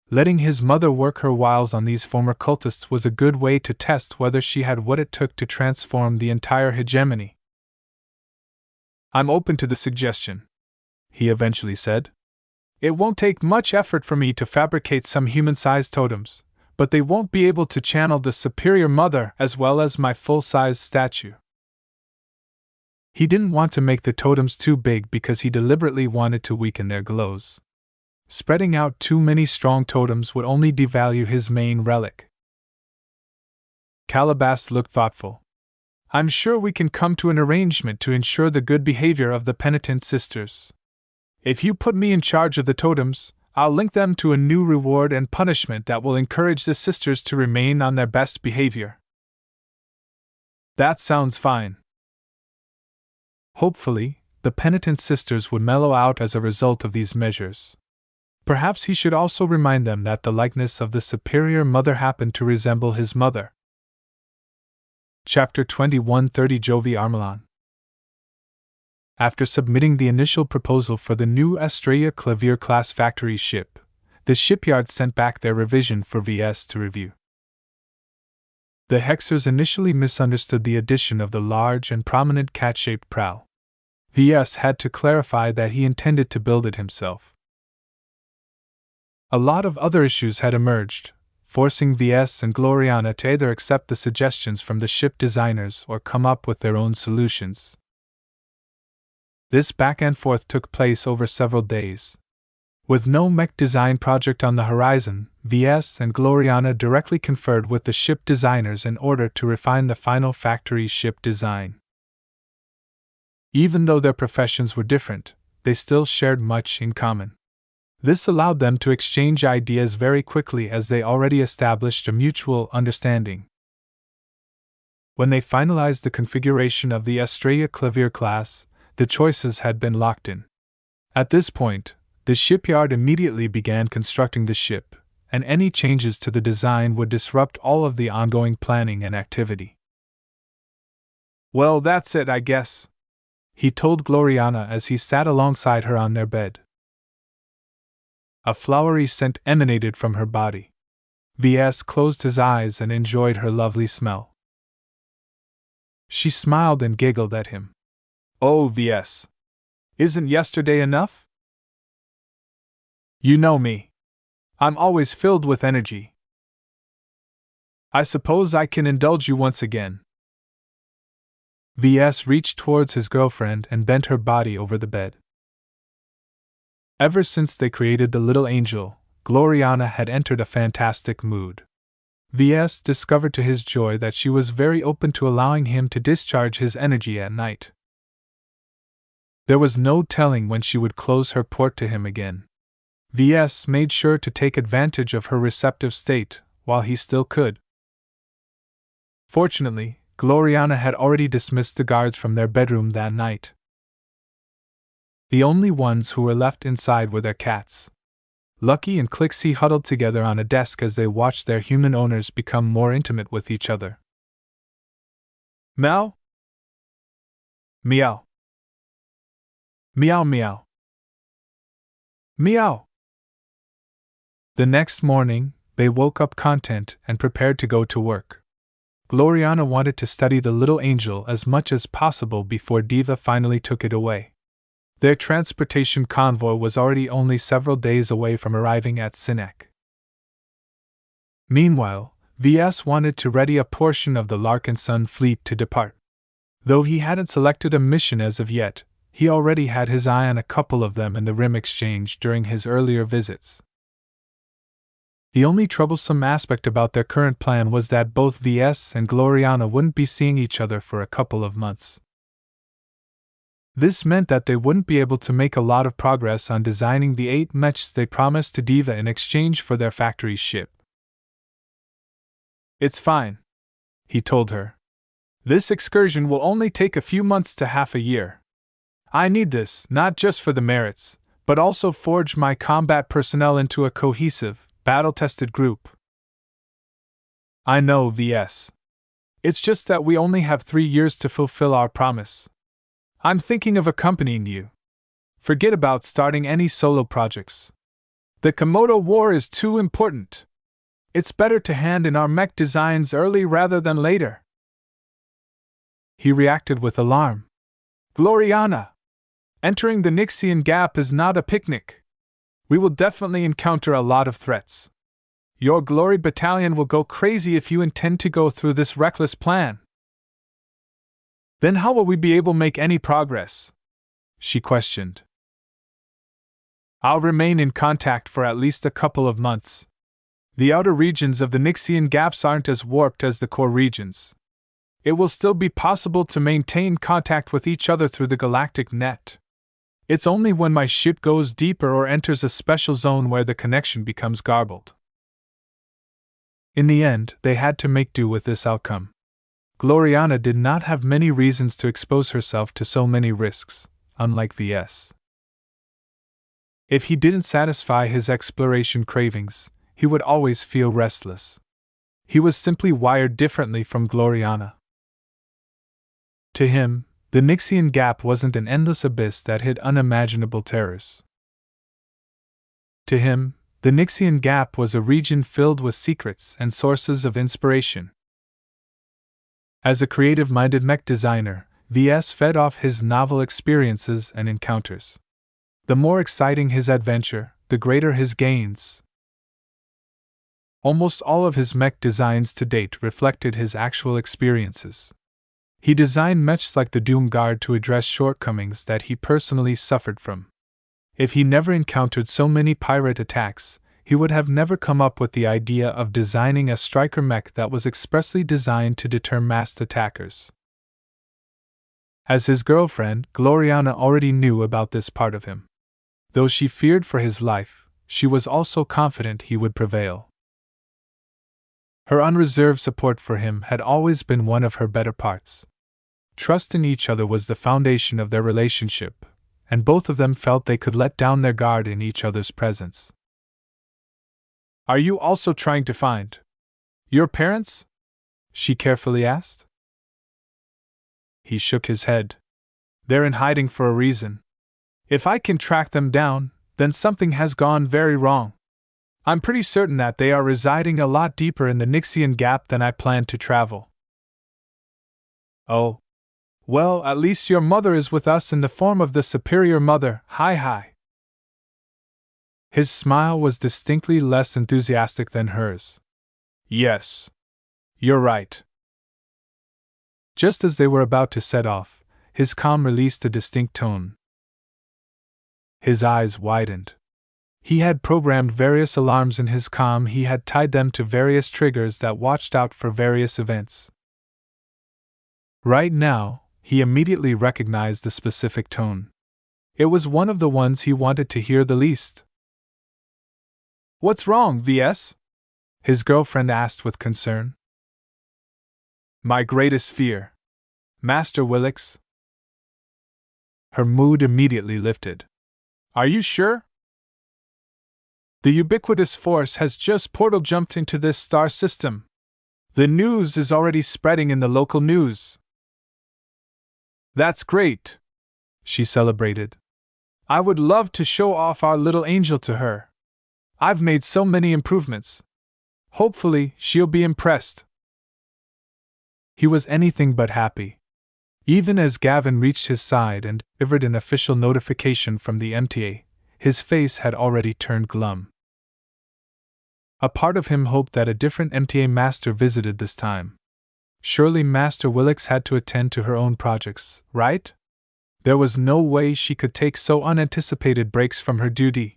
Letting his mother work her wiles on these former cultists was a good way to test whether she had what it took to transform the entire hegemony. "I'm open to the suggestion," he eventually said. "It won't take much effort for me to fabricate some human-sized totems, but they won't be able to channel the Superior Mother as well as my full-size statue." He didn't want to make the totems too big because he deliberately wanted to weaken their glows. Spreading out too many strong totems would only devalue his main relic. Calabas looked thoughtful. "I'm sure we can come to an arrangement to ensure the good behavior of the penitent sisters. If you put me in charge of the totems, I'll link them to a new reward and punishment that will encourage the sisters to remain on their best behavior." "That sounds fine." Hopefully, the penitent sisters would mellow out as a result of these measures. Perhaps he should also remind them that the likeness of the Superior Mother happened to resemble his mother. Chapter 21:30 Jovi Armelon. After submitting the initial proposal for the new Estrella Clavier-class factory ship, the shipyard sent back their revision for Ves to review. The hexers initially misunderstood the addition of the large and prominent cat-shaped prow. Ves had to clarify that he intended to build it himself. A lot of other issues had emerged, forcing Ves and Gloriana to either accept the suggestions from the ship designers or come up with their own solutions. This back and forth took place over several days. With no mech design project on the horizon, Ves and Gloriana directly conferred with the ship designers in order to refine the final factory ship design. Even though their professions were different, they still shared much in common. This allowed them to exchange ideas very quickly as they already established a mutual understanding. When they finalized the configuration of the Estrella Clavier class, the choices had been locked in. At this point, the shipyard immediately began constructing the ship, and any changes to the design would disrupt all of the ongoing planning and activity. "Well, that's it, I guess," he told Gloriana as he sat alongside her on their bed. A flowery scent emanated from her body. Ves closed his eyes and enjoyed her lovely smell. She smiled and giggled at him. "Oh, Ves. Isn't yesterday enough? You know me. I'm always filled with energy. I suppose I can indulge you once again." Ves reached towards his girlfriend and bent her body over the bed. Ever since they created the little angel, Gloriana had entered a fantastic mood. Ves discovered to his joy that she was very open to allowing him to discharge his energy at night. There was no telling when she would close her port to him again. Ves made sure to take advantage of her receptive state while he still could. Fortunately, Gloriana had already dismissed the guards from their bedroom that night. The only ones who were left inside were their cats. Lucky and Clixie huddled together on a desk as they watched their human owners become more intimate with each other. Meow? Meow. Meow meow. Meow. The next morning, they woke up content and prepared to go to work. Gloriana wanted to study the little angel as much as possible before Diva finally took it away. Their transportation convoy was already only several days away from arriving at Hisneck. Meanwhile, Ves wanted to ready a portion of the Larkinson fleet to depart. Though he hadn't selected a mission as of yet, he already had his eye on a couple of them in the Rim Exchange during his earlier visits. The only troublesome aspect about their current plan was that both Ves and Gloriana wouldn't be seeing each other for a couple of months. This meant that they wouldn't be able to make a lot of progress on designing the 8 mechs they promised to Diva in exchange for their factory ship. "It's fine," he told her. "This excursion will only take a few months to half a year. I need this, not just for the merits, but also forge my combat personnel into a cohesive, battle-tested group." "I know, Ves. It's just that we only have 3 years to fulfill our promise. I'm thinking of accompanying you. Forget about starting any solo projects. The Komodo War is too important. It's better to hand in our mech designs early rather than later." He reacted with alarm. "Gloriana! Entering the Nixian Gap is not a picnic. We will definitely encounter a lot of threats. Your Glory Battalion will go crazy if you intend to go through this reckless plan." "Then how will we be able to make any progress?" she questioned. "I'll remain in contact for at least a couple of months. The outer regions of the Nixian Gaps aren't as warped as the core regions. It will still be possible to maintain contact with each other through the galactic net. It's only when my ship goes deeper or enters a special zone where the connection becomes garbled." In the end, they had to make do with this outcome. Gloriana did not have many reasons to expose herself to so many risks, unlike Ves. If he didn't satisfy his exploration cravings, he would always feel restless. He was simply wired differently from Gloriana. To him, the Nixian Gap wasn't an endless abyss that hid unimaginable terrors. To him, the Nixian Gap was a region filled with secrets and sources of inspiration. As a creative-minded mech designer, Ves fed off his novel experiences and encounters. The more exciting his adventure, the greater his gains. Almost all of his mech designs to date reflected his actual experiences. He designed mechs like the Doom Guard to address shortcomings that he personally suffered from. If he never encountered so many pirate attacks, he would have never come up with the idea of designing a striker mech that was expressly designed to deter masked attackers. As his girlfriend, Gloriana already knew about this part of him. Though she feared for his life, she was also confident he would prevail. Her unreserved support for him had always been one of her better parts. Trust in each other was the foundation of their relationship, and both of them felt they could let down their guard in each other's presence. "Are you also trying to find your parents?" she carefully asked. He shook his head. "They're in hiding for a reason. If I can track them down, then something has gone very wrong. I'm pretty certain that they are residing a lot deeper in the Nixian Gap than I planned to travel." "Oh. Well, at least your mother is with us in the form of the Superior Mother, hi. His smile was distinctly less enthusiastic than hers. "Yes. You're right." Just as they were about to set off, his comm released a distinct tone. His eyes widened. He had programmed various alarms in his comm. He had tied them to various triggers that watched out for various events. Right now, he immediately recognized the specific tone. It was one of the ones he wanted to hear the least. "What's wrong, Ves?" his girlfriend asked with concern. My greatest fear. Master Willix. Her mood immediately lifted. Are you sure? The ubiquitous force has just portal jumped into this star system. The news is already spreading in the local news. That's great, she celebrated. I would love to show off our little angel to her. I've made so many improvements. Hopefully, she'll be impressed. He was anything but happy. Even as Gavin reached his side and delivered an official notification from the MTA, his face had already turned glum. A part of him hoped that a different MTA master visited this time. Surely Master Willix had to attend to her own projects, right? There was no way she could take so unanticipated breaks from her duty.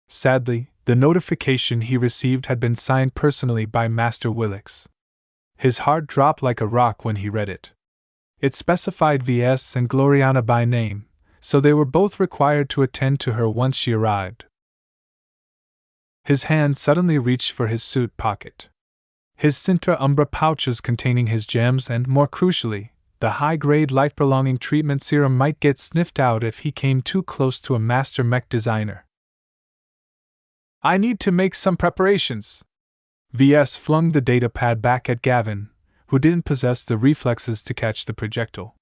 Sadly, the notification he received had been signed personally by Master Willix. His heart dropped like a rock when he read it. It specified Ves and Gloriana by name, so they were both required to attend to her once she arrived. His hand suddenly reached for his suit pocket. His Sintra Umbra pouches containing his gems and, more crucially, the high-grade life-prolonging treatment serum might get sniffed out if he came too close to a master mech designer. I need to make some preparations. Ves flung the datapad back at Gavin, who didn't possess the reflexes to catch the projectile.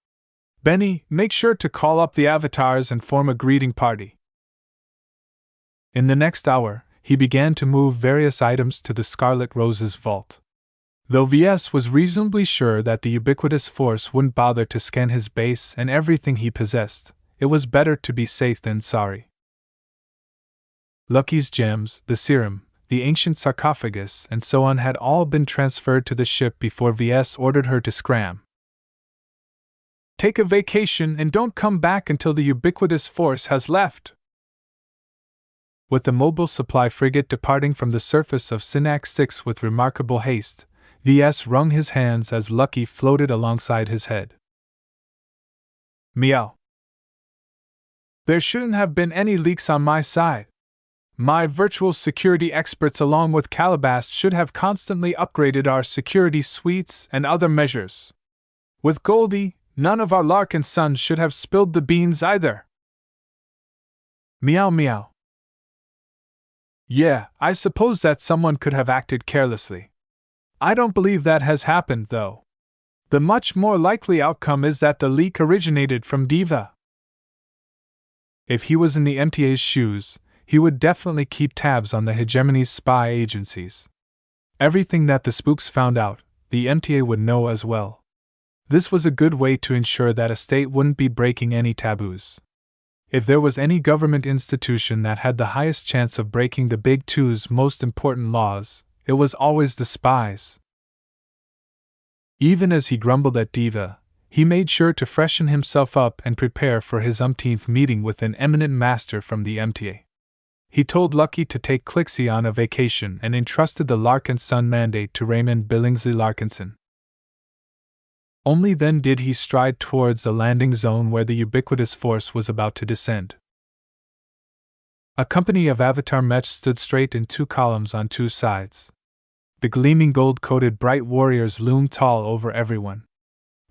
Benny, make sure to call up the avatars and form a greeting party. In the next hour, he began to move various items to the Scarlet Rose's vault. Though Ves was reasonably sure that the ubiquitous force wouldn't bother to scan his base and everything he possessed, it was better to be safe than sorry. Lucky's gems, the serum, the ancient sarcophagus, and so on had all been transferred to the ship before Ves ordered her to scram. Take a vacation and don't come back until the ubiquitous force has left. With the mobile supply frigate departing from the surface of Sinac 6 with remarkable haste, Ves wrung his hands as Lucky floated alongside his head. Meow. There shouldn't have been any leaks on my side. My virtual security experts along with Calabast should have constantly upgraded our security suites and other measures. With Goldie, none of our Larkin sons should have spilled the beans either. Meow meow. Yeah, I suppose that someone could have acted carelessly. I don't believe that has happened, though. The much more likely outcome is that the leak originated from Diva. If he was in the MTA's shoes, he would definitely keep tabs on the hegemony's spy agencies. Everything that the spooks found out, the MTA would know as well. This was a good way to ensure that a state wouldn't be breaking any taboos. If there was any government institution that had the highest chance of breaking the Big Two's most important laws, it was always the spies. Even as he grumbled at Diva, he made sure to freshen himself up and prepare for his umpteenth meeting with an eminent master from the MTA. He told Lucky to take Clixie on a vacation and entrusted the Larkinson mandate to Raymond Billingsley Larkinson. Only then did he stride towards the landing zone where the ubiquitous force was about to descend. A company of avatar mechs stood straight in two columns on two sides. The gleaming gold-coated bright warriors loomed tall over everyone.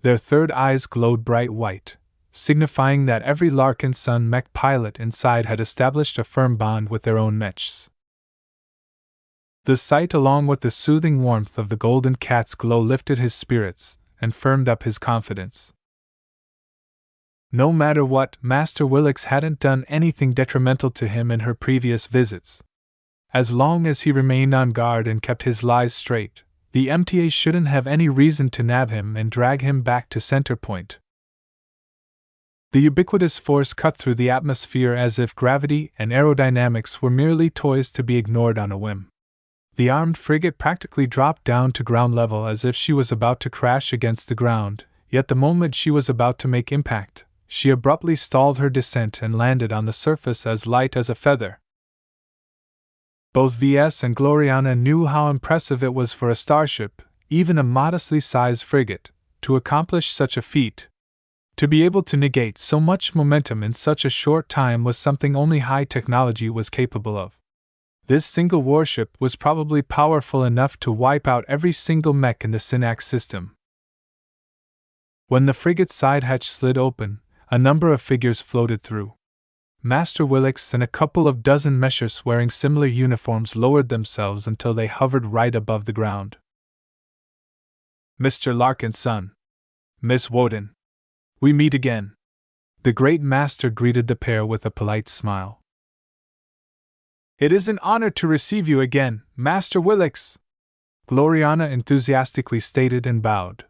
Their third eyes glowed bright white, signifying that every Larkinson mech pilot inside had established a firm bond with their own mechs. The sight, along with the soothing warmth of the golden cat's glow, lifted his spirits and firmed up his confidence. No matter what, Master Willix hadn't done anything detrimental to him in her previous visits. As long as he remained on guard and kept his lies straight, the MTA shouldn't have any reason to nab him and drag him back to center point. The ubiquitous force cut through the atmosphere as if gravity and aerodynamics were merely toys to be ignored on a whim. The armed frigate practically dropped down to ground level as if she was about to crash against the ground, yet the moment she was about to make impact, she abruptly stalled her descent and landed on the surface as light as a feather. Both Ves and Gloriana knew how impressive it was for a starship, even a modestly sized frigate, to accomplish such a feat. To be able to negate so much momentum in such a short time was something only high technology was capable of. This single warship was probably powerful enough to wipe out every single mech in the Synapse system. When the frigate's side hatch slid open, a number of figures floated through. Master Willix and a couple of dozen meshers wearing similar uniforms lowered themselves until they hovered right above the ground. Mr. Larkinson. Miss Woden. We meet again. The Great Master greeted the pair with a polite smile. It is an honor to receive you again, Master Willix, Gloriana enthusiastically stated and bowed.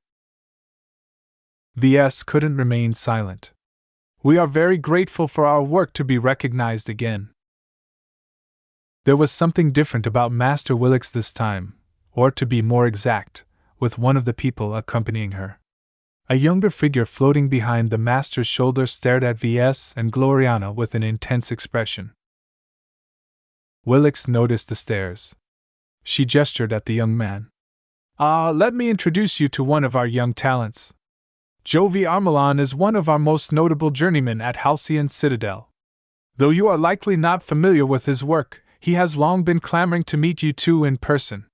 Ves couldn't remain silent. We are very grateful for our work to be recognized again. There was something different about Master Willix this time, or to be more exact, with one of the people accompanying her. A younger figure floating behind the Master's shoulder stared at Ves and Gloriana with an intense expression. Willix noticed the stares. She gestured at the young man. Let me introduce you to one of our young talents. Jovi Armelon is one of our most notable journeymen at Halcyon Citadel. Though you are likely not familiar with his work, he has long been clamoring to meet you two in person.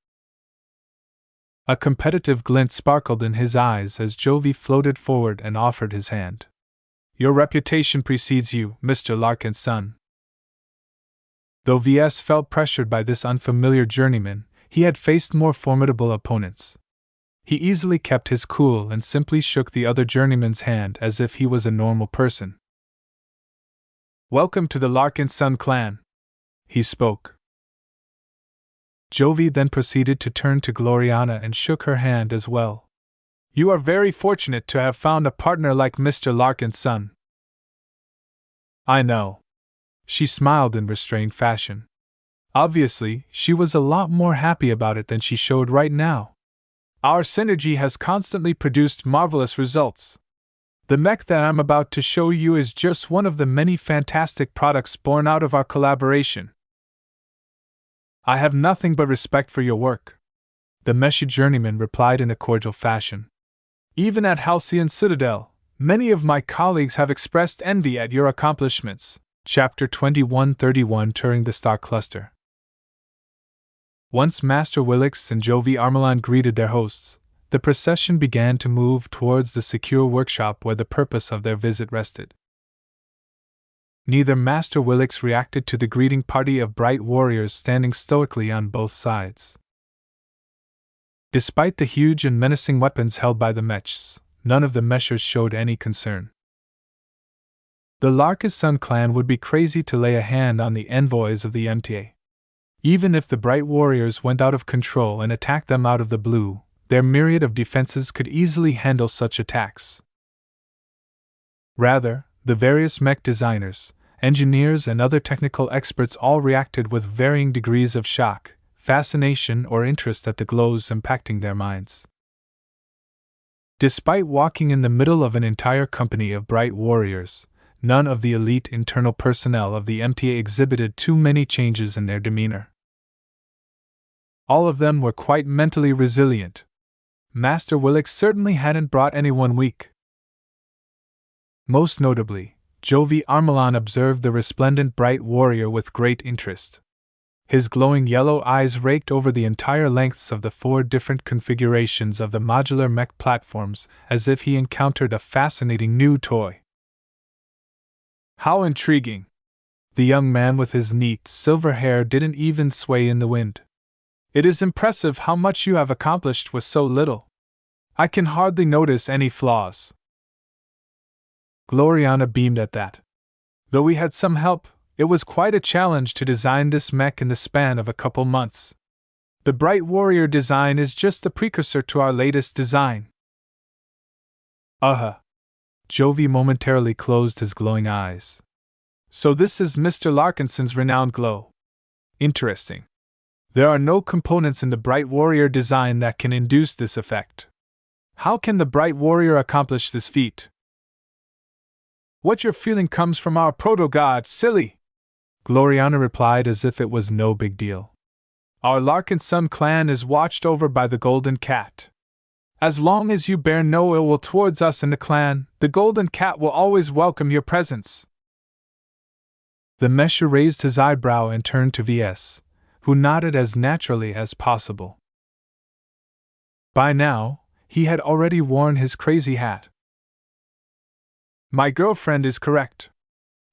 A competitive glint sparkled in his eyes as Jovi floated forward and offered his hand. Your reputation precedes you, Mr. Larkinson. Though Ves felt pressured by this unfamiliar journeyman, he had faced more formidable opponents. He easily kept his cool and simply shook the other journeyman's hand as if he was a normal person. Welcome to the Larkinson clan, he spoke. Jovi then proceeded to turn to Gloriana and shook her hand as well. You are very fortunate to have found a partner like Mr. Larkinson. I know. She smiled in restrained fashion. Obviously, she was a lot more happy about it than she showed right now. Our synergy has constantly produced marvelous results. The mech that I'm about to show you is just one of the many fantastic products born out of our collaboration. I have nothing but respect for your work, the Meshy journeyman replied in a cordial fashion. Even at Halcyon Citadel, many of my colleagues have expressed envy at your accomplishments. Chapter 2131 Touring the Star Cluster. Once Master Willix and Jovi Armelon greeted their hosts, the procession began to move towards the secure workshop where the purpose of their visit rested. Neither Master Willix reacted to the greeting party of bright warriors standing stoically on both sides. Despite the huge and menacing weapons held by the mechs, none of the meshers showed any concern. The Larkinson clan would be crazy to lay a hand on the envoys of the MTA. Even if the bright warriors went out of control and attacked them out of the blue, their myriad of defenses could easily handle such attacks. Rather, the various mech designers, engineers, and other technical experts all reacted with varying degrees of shock, fascination, or interest at the glows impacting their minds. Despite walking in the middle of an entire company of bright warriors, none of the elite internal personnel of the MTA exhibited too many changes in their demeanor. All of them were quite mentally resilient. Master Willix certainly hadn't brought anyone weak. Most notably, Jovi Armelon observed the resplendent bright warrior with great interest. His glowing yellow eyes raked over the entire lengths of the 4 different configurations of the modular mech platforms as if he encountered a fascinating new toy. How intriguing! The young man with his neat, silver hair didn't even sway in the wind. It is impressive how much you have accomplished with so little. I can hardly notice any flaws. Gloriana beamed at that. Though we had some help, it was quite a challenge to design this mech in the span of a couple months. The Bright Warrior design is just the precursor to our latest design. Jovi momentarily closed his glowing eyes. So this is Mr. Larkinson's renowned glow. Interesting. There are no components in the Bright Warrior design that can induce this effect. How can the Bright Warrior accomplish this feat? What you're feeling comes from our proto-god, silly! Gloriana replied as if it was no big deal. Our Larkinson clan is watched over by the Golden Cat. As long as you bear no ill will towards us in the clan, the Golden Cat will always welcome your presence. The Mesher raised his eyebrow and turned to Ves, who nodded as naturally as possible. By now, he had already worn his crazy hat. My girlfriend is correct.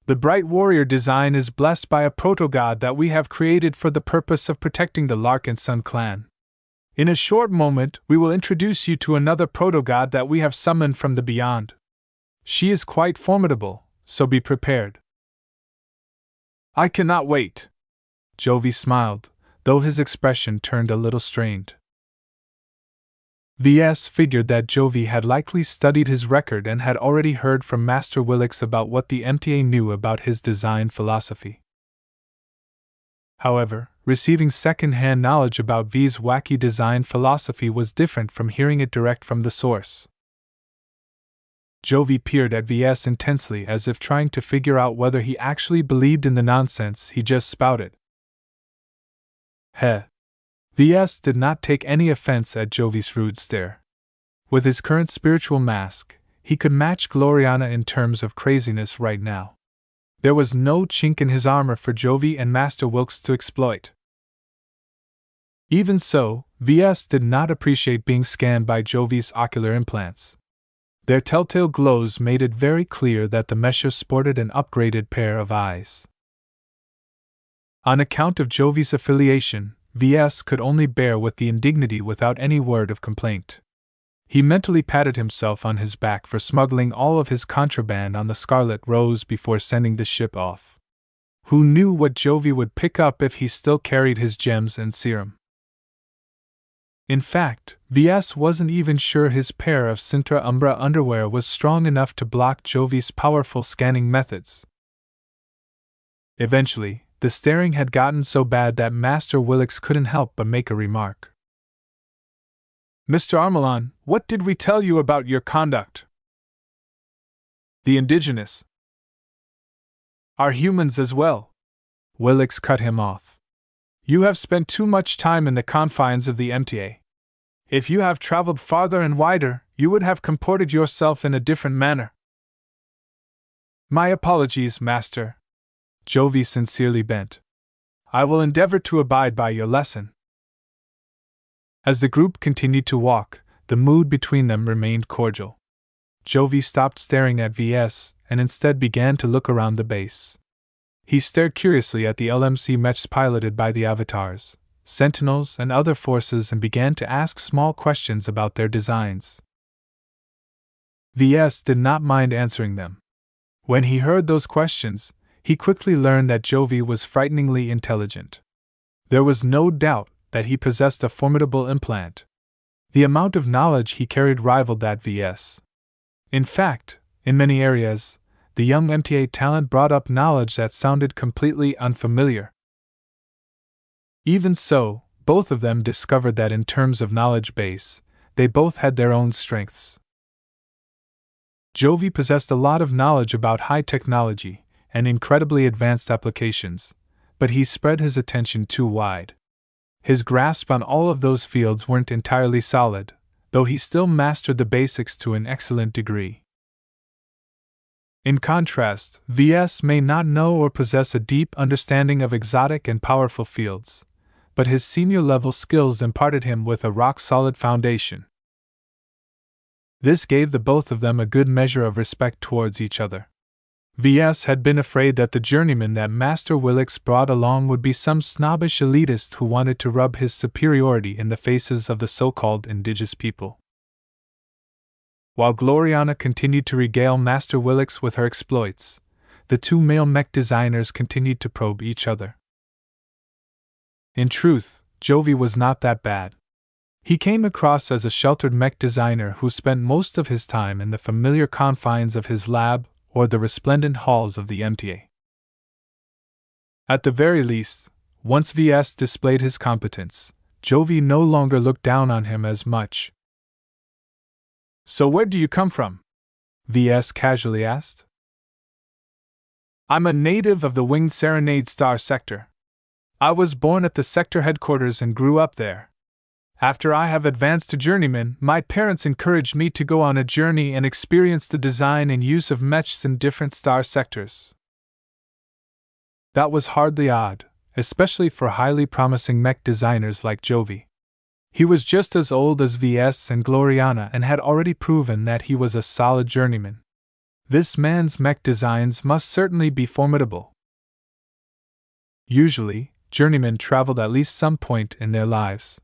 The Bright Warrior design is blessed by a proto-god that we have created for the purpose of protecting the Larkinson clan. In a short moment, we will introduce you to another proto-god that we have summoned from the beyond. She is quite formidable, so be prepared. I cannot wait. Jovi smiled, though his expression turned a little strained. Ves figured that Jovi had likely studied his record and had already heard from Master Willix about what the MTA knew about his design philosophy. However, receiving second-hand knowledge about V's wacky design philosophy was different from hearing it direct from the source. Jovi peered at Ves intensely as if trying to figure out whether he actually believed in the nonsense he just spouted. Heh. Ves did not take any offense at Jovi's rude stare. With his current spiritual mask, he could match Gloriana in terms of craziness right now. There was no chink in his armor for Jovi and Master Wilkes to exploit. Even so, Ves did not appreciate being scanned by Jovi's ocular implants. Their telltale glows made it very clear that the mesher sported an upgraded pair of eyes. On account of Jovi's affiliation, Ves could only bear with the indignity without any word of complaint. He mentally patted himself on his back for smuggling all of his contraband on the Scarlet Rose before sending the ship off. Who knew what Jovi would pick up if he still carried his gems and serum? In fact, Ves wasn't even sure his pair of Sintra Umbra underwear was strong enough to block Jovi's powerful scanning methods. Eventually, the staring had gotten so bad that Master Willix couldn't help but make a remark. Mr. Armelon, what did we tell you about your conduct? The indigenous are humans as well. Willix cut him off. You have spent too much time in the confines of the MTA. If you have traveled farther and wider, you would have comported yourself in a different manner. My apologies, Master. Jovi sincerely bent. I will endeavor to abide by your lesson. As the group continued to walk, the mood between them remained cordial. Jovi stopped staring at Ves and instead began to look around the base. He stared curiously at the LMC mechs piloted by the avatars, sentinels, and other forces and began to ask small questions about their designs. Ves did not mind answering them. When he heard those questions, he quickly learned that Jovi was frighteningly intelligent. There was no doubt that he possessed a formidable implant. The amount of knowledge he carried rivaled that Ves. In fact, in many areas, the young MTA talent brought up knowledge that sounded completely unfamiliar. Even so, both of them discovered that in terms of knowledge base, they both had their own strengths. Jovi possessed a lot of knowledge about high technology and incredibly advanced applications, but he spread his attention too wide. His grasp on all of those fields weren't entirely solid, though he still mastered the basics to an excellent degree. In contrast, Ves may not know or possess a deep understanding of exotic and powerful fields, but his senior-level skills imparted him with a rock-solid foundation. This gave the both of them a good measure of respect towards each other. Ves had been afraid that the journeyman that Master Willix brought along would be some snobbish elitist who wanted to rub his superiority in the faces of the so-called indigenous people. While Gloriana continued to regale Master Willix with her exploits, the two male mech designers continued to probe each other. In truth, Jovi was not that bad. He came across as a sheltered mech designer who spent most of his time in the familiar confines of his lab or the resplendent halls of the MTA. At the very least, once Ves displayed his competence, Jovi no longer looked down on him as much. So where do you come from? Ves casually asked. I'm a native of the Winged Serenade Star Sector. I was born at the sector headquarters and grew up there. After I have advanced to journeyman, my parents encouraged me to go on a journey and experience the design and use of mechs in different star sectors. That was hardly odd, especially for highly promising mech designers like Jovi. He was just as old as Ves and Gloriana and had already proven that he was a solid journeyman. This man's mech designs must certainly be formidable. Usually, journeymen traveled at least some point in their lives.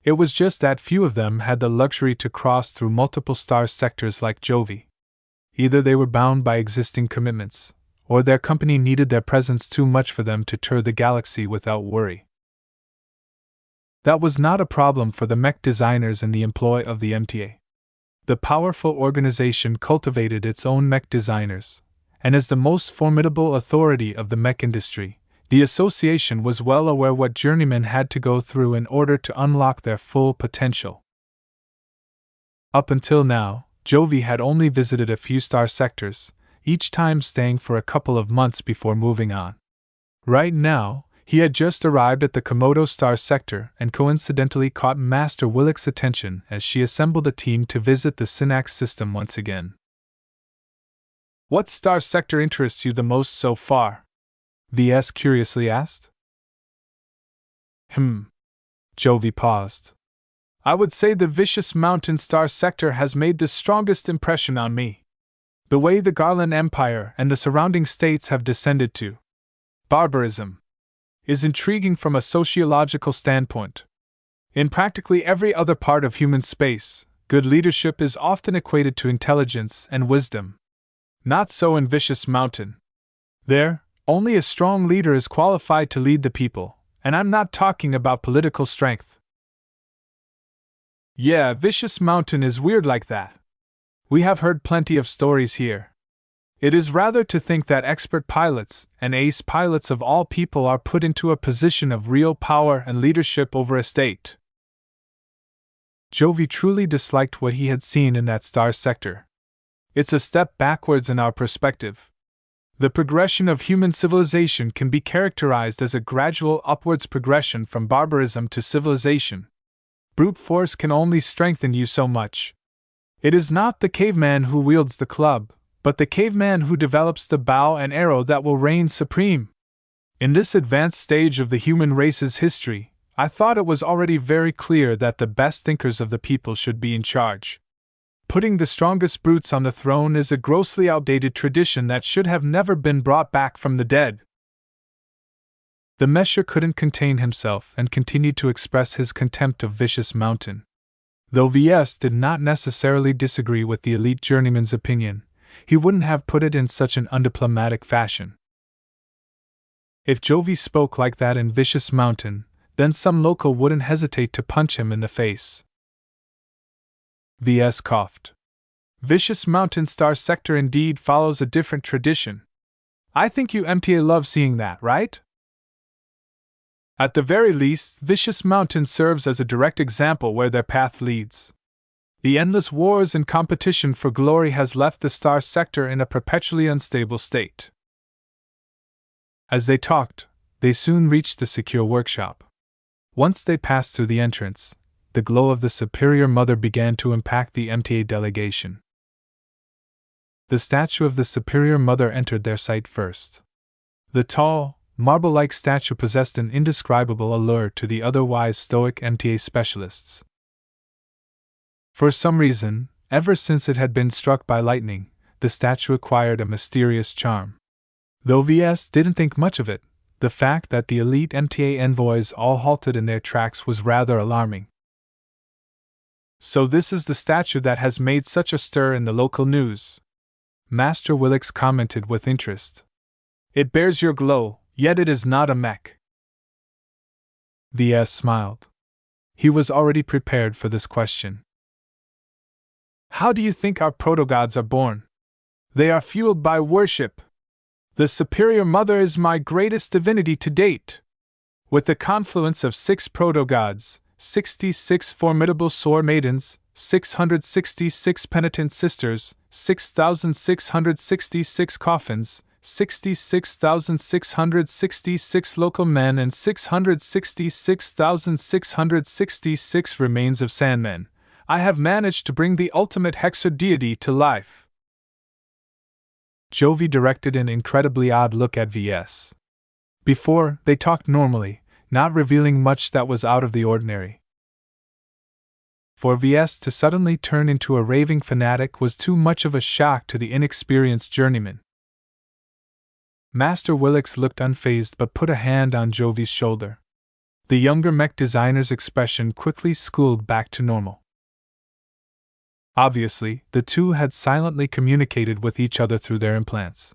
It was just that few of them had the luxury to cross through multiple star sectors like Jovi. Either they were bound by existing commitments, or their company needed their presence too much for them to tour the galaxy without worry. That was not a problem for the mech designers in the employ of the MTA. The powerful organization cultivated its own mech designers, and as the most formidable authority of the mech industry, the association was well aware what journeymen had to go through in order to unlock their full potential. Up until now, Jovi had only visited a few star sectors, each time staying for a couple of months before moving on. Right now, he had just arrived at the Komodo star sector and coincidentally caught Master Willick's attention as she assembled a team to visit the Synapse system once again. "What star sector interests you the most so far?" Ves curiously asked. Jovi paused. "I would say the Vicious Mountain star sector has made the strongest impression on me. The way the Garland Empire and the surrounding states have descended to barbarism is intriguing from a sociological standpoint. In practically every other part of human space, good leadership is often equated to intelligence and wisdom. Not so in Vicious Mountain. There, only a strong leader is qualified to lead the people, and I'm not talking about political strength." "Yeah, Vicious Mountain is weird like that. We have heard plenty of stories here. It is rather to think that expert pilots and ace pilots of all people are put into a position of real power and leadership over a state." Jovi truly disliked what he had seen in that star sector. It's a step backwards in our perspective. The progression of human civilization can be characterized as a gradual upwards progression from barbarism to civilization. Brute force can only strengthen you so much. It is not the caveman who wields the club, but the caveman who develops the bow and arrow that will reign supreme. In this advanced stage of the human race's history, I thought it was already very clear that the best thinkers of the people should be in charge. Putting the strongest brutes on the throne is a grossly outdated tradition that should have never been brought back from the dead. The Mesher couldn't contain himself and continued to express his contempt of Vicious Mountain. Though Ves did not necessarily disagree with the elite journeyman's opinion, he wouldn't have put it in such an undiplomatic fashion. If Jovi spoke like that in Vicious Mountain, then some local wouldn't hesitate to punch him in the face. Ves coughed. "Vicious Mountain star sector indeed follows a different tradition. I think you MTA love seeing that, right? At the very least, Vicious Mountain serves as a direct example where their path leads. The endless wars and competition for glory has left the star sector in a perpetually unstable state." As they talked, they soon reached the secure workshop. Once they passed through the entrance, the glow of the Superior Mother began to impact the MTA delegation. The statue of the Superior Mother entered their sight first. The tall, marble-like statue possessed an indescribable allure to the otherwise stoic MTA specialists. For some reason, ever since it had been struck by lightning, the statue acquired a mysterious charm. Though Ves didn't think much of it, the fact that the elite MTA envoys all halted in their tracks was rather alarming. "So this is the statue that has made such a stir in the local news," Master Willix commented with interest. "It bears your glow, yet it is not a mech." Ves smiled. He was already prepared for this question. "How do you think our protogods are born? They are fueled by worship. The Superior Mother is my greatest divinity to date. With the confluence of 6 protogods, 66 formidable sword maidens, 666 penitent sisters, 6,666 coffins, 66,666 local men, and 666,666 remains of sandmen, I have managed to bring the ultimate hexer deity to life." Jovi directed an incredibly odd look at Ves. Before, they talked normally, not revealing much that was out of the ordinary. For Ves to suddenly turn into a raving fanatic was too much of a shock to the inexperienced journeyman. Master Willix looked unfazed but put a hand on Jovi's shoulder. The younger mech designer's expression quickly schooled back to normal. Obviously, the two had silently communicated with each other through their implants.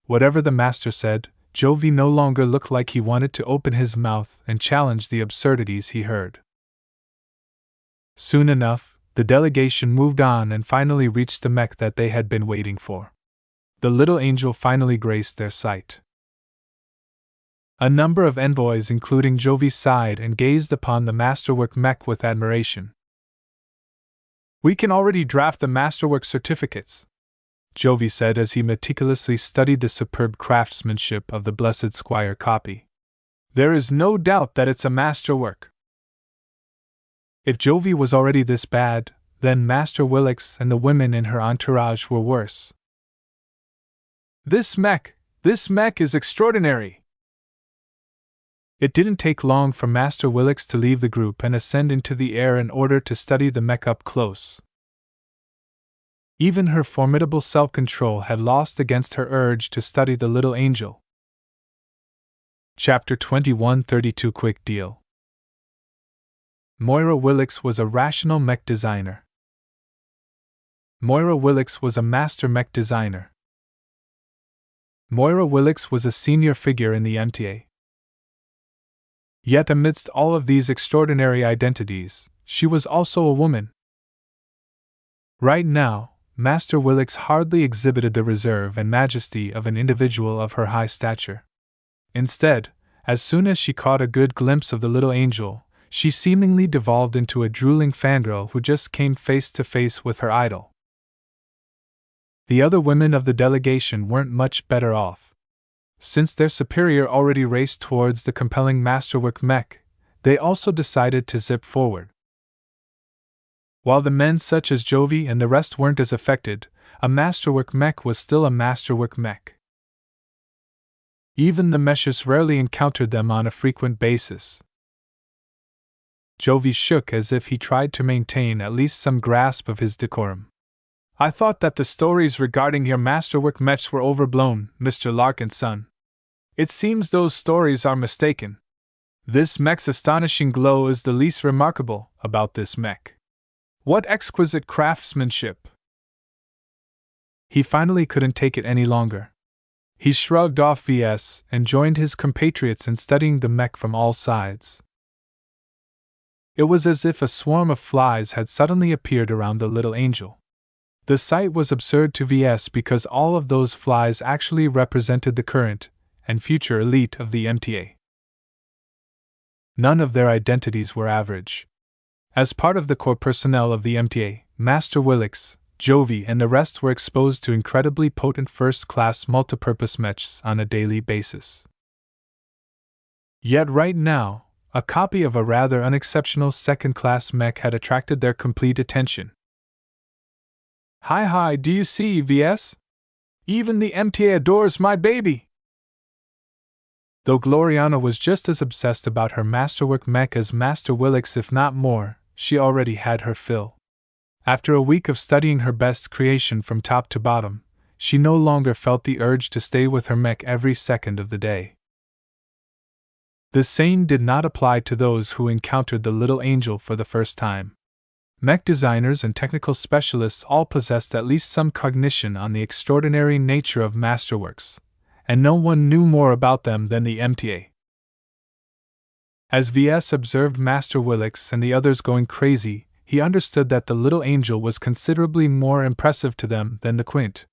Whatever the master said, Jovi no longer looked like he wanted to open his mouth and challenge the absurdities he heard. Soon enough, the delegation moved on and finally reached the mech that they had been waiting for. The little angel finally graced their sight. A number of envoys, including Jovi, sighed and gazed upon the masterwork mech with admiration. "We can already draft the masterwork certificates," Jovi said as he meticulously studied the superb craftsmanship of the Blessed Squire copy. "There is no doubt that it's a masterwork." If Jovi was already this bad, then Master Willix and the women in her entourage were worse. This mech is extraordinary!" It didn't take long for Master Willix to leave the group and ascend into the air in order to study the mech up close. Even her formidable self-control had lost against her urge to study the little angel. Chapter 21:32 Quick Deal. Moira Willix was a rational mech designer. Moira Willix was a master mech designer. Moira Willix was a senior figure in the MTA. Yet amidst all of these extraordinary identities, she was also a woman. Right now, Master Willix hardly exhibited the reserve and majesty of an individual of her high stature. Instead, as soon as she caught a good glimpse of the little angel, she seemingly devolved into a drooling fangirl who just came face to face with her idol. The other women of the delegation weren't much better off. Since their superior already raced towards the compelling masterwork mech, they also decided to zip forward. While the men such as Jovi and the rest weren't as affected, a masterwork mech was still a masterwork mech. Even the meshes rarely encountered them on a frequent basis. Jovi shook as if he tried to maintain at least some grasp of his decorum. "I thought that the stories regarding your masterwork mechs were overblown, Mr. Larkinson. It seems those stories are mistaken. This mech's astonishing glow is the least remarkable about this mech. What exquisite craftsmanship!" He finally couldn't take it any longer. He shrugged off Ves and joined his compatriots in studying the mech from all sides. It was as if a swarm of flies had suddenly appeared around the little angel. The sight was absurd to Ves because all of those flies actually represented the current and future elite of the MTA. None of their identities were average. As part of the core personnel of the MTA, Master Willix, Jovi, and the rest were exposed to incredibly potent first-class multipurpose mechs on a daily basis. Yet right now, a copy of a rather unexceptional second-class mech had attracted their complete attention. Hi, do you see, Ves? Even the MTA adores my baby! Though Gloriana was just as obsessed about her masterwork mech as Master Willix, if not more, she already had her fill. After a week of studying her best creation from top to bottom, she no longer felt the urge to stay with her mech every second of the day. The same did not apply to those who encountered the little angel for the first time. Mech designers and technical specialists all possessed at least some cognition on the extraordinary nature of masterworks, and no one knew more about them than the MTA. As Ves observed Master Willix and the others going crazy, he understood that the little angel was considerably more impressive to them than the Quint.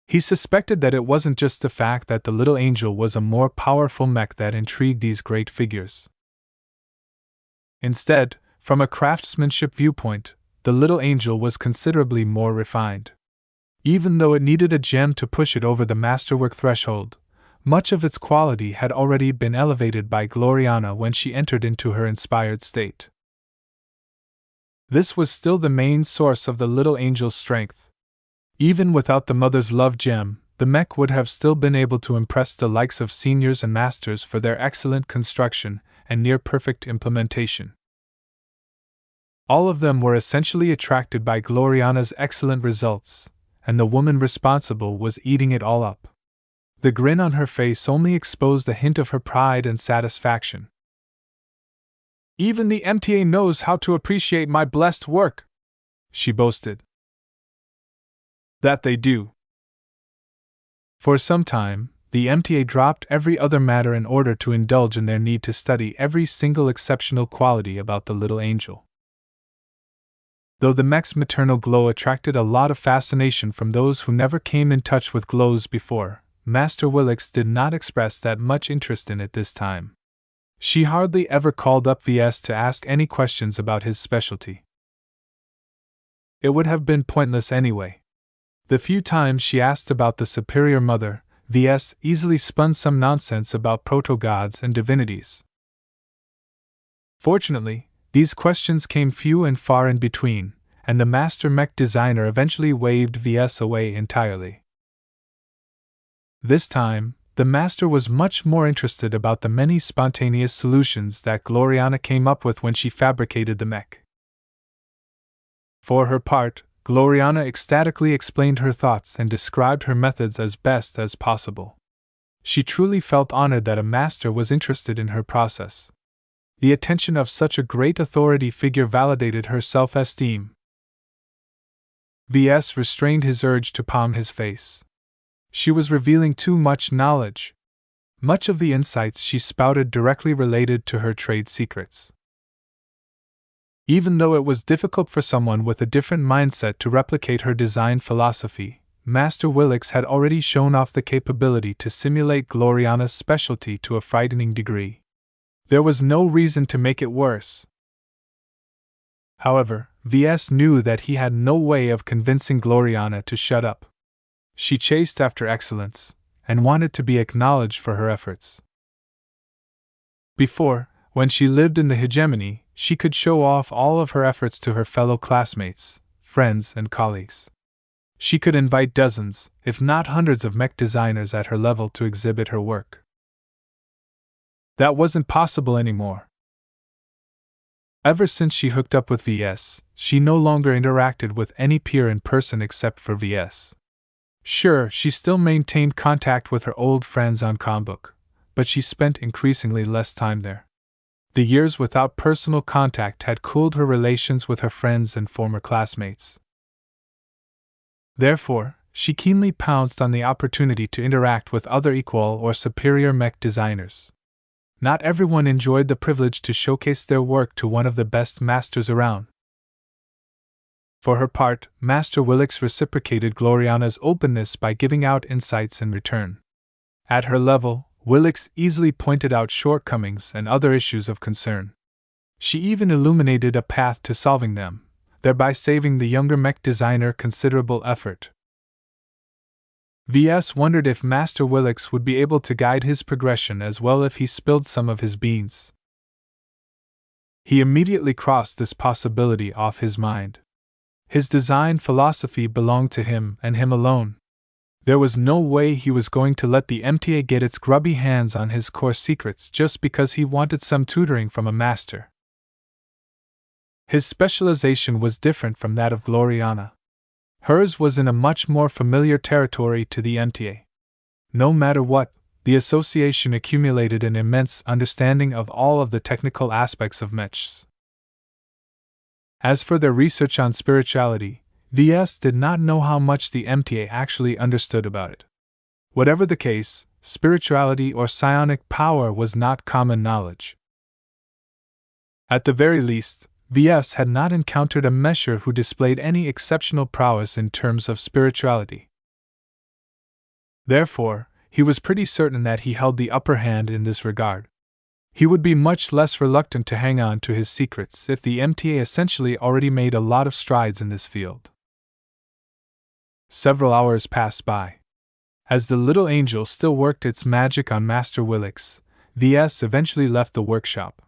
He suspected that it wasn't just the fact that the little angel was a more powerful mech that intrigued these great figures. Instead, from a craftsmanship viewpoint, the little angel was considerably more refined. Even though it needed a gem to push it over the masterwork threshold, much of its quality had already been elevated by Gloriana when she entered into her inspired state. This was still the main source of the little angel's strength. Even without the mother's love gem, the mech would have still been able to impress the likes of seniors and masters for their excellent construction and near-perfect implementation. All of them were essentially attracted by Gloriana's excellent results, and the woman responsible was eating it all up. The grin on her face only exposed a hint of her pride and satisfaction. "Even the MTA knows how to appreciate my blessed work," she boasted. "That they do." For some time, the MTA dropped every other matter in order to indulge in their need to study every single exceptional quality about the little angel. Though the mech's maternal glow attracted a lot of fascination from those who never came in touch with glows before, Master Willix did not express that much interest in it this time. She hardly ever called up Ves to ask any questions about his specialty. It would have been pointless anyway. The few times she asked about the superior mother, Ves easily spun some nonsense about proto-gods and divinities. Fortunately, these questions came few and far in between, and the master mech designer eventually waved Ves away entirely. This time, the master was much more interested about the many spontaneous solutions that Gloriana came up with when she fabricated the mech. For her part, Gloriana ecstatically explained her thoughts and described her methods as best as possible. She truly felt honored that a master was interested in her process. The attention of such a great authority figure validated her self-esteem. Ves restrained his urge to palm his face. She was revealing too much knowledge. Much of the insights she spouted directly related to her trade secrets. Even though it was difficult for someone with a different mindset to replicate her design philosophy, Master Willix had already shown off the capability to simulate Gloriana's specialty to a frightening degree. There was no reason to make it worse. However, Ves knew that he had no way of convincing Gloriana to shut up. She chased after excellence, and wanted to be acknowledged for her efforts. Before, when she lived in the hegemony, she could show off all of her efforts to her fellow classmates, friends, and colleagues. She could invite dozens, if not hundreds of mech designers at her level to exhibit her work. That wasn't possible anymore. Ever since she hooked up with Ves, she no longer interacted with any peer in person except for Ves. Sure, she still maintained contact with her old friends on Combook, but she spent increasingly less time there. The years without personal contact had cooled her relations with her friends and former classmates. Therefore, she keenly pounced on the opportunity to interact with other equal or superior mech designers. Not everyone enjoyed the privilege to showcase their work to one of the best masters around. For her part, Master Willix reciprocated Gloriana's openness by giving out insights in return. At her level, Willix easily pointed out shortcomings and other issues of concern. She even illuminated a path to solving them, thereby saving the younger mech designer considerable effort. Ves wondered if Master Willix would be able to guide his progression as well if he spilled some of his beans. He immediately crossed this possibility off his mind. His design philosophy belonged to him and him alone. There was no way he was going to let the MTA get its grubby hands on his core secrets just because he wanted some tutoring from a master. His specialization was different from that of Gloriana. Hers was in a much more familiar territory to the MTA. No matter what, the association accumulated an immense understanding of all of the technical aspects of mechs. As for their research on spirituality, Ves did not know how much the MTA actually understood about it. Whatever the case, spirituality or psionic power was not common knowledge. At the very least, Ves had not encountered a mesher who displayed any exceptional prowess in terms of spirituality. Therefore, he was pretty certain that he held the upper hand in this regard. He would be much less reluctant to hang on to his secrets if the MTA essentially already made a lot of strides in this field. Several hours passed by. As the little angel still worked its magic on Master Willix, Ves eventually left the workshop.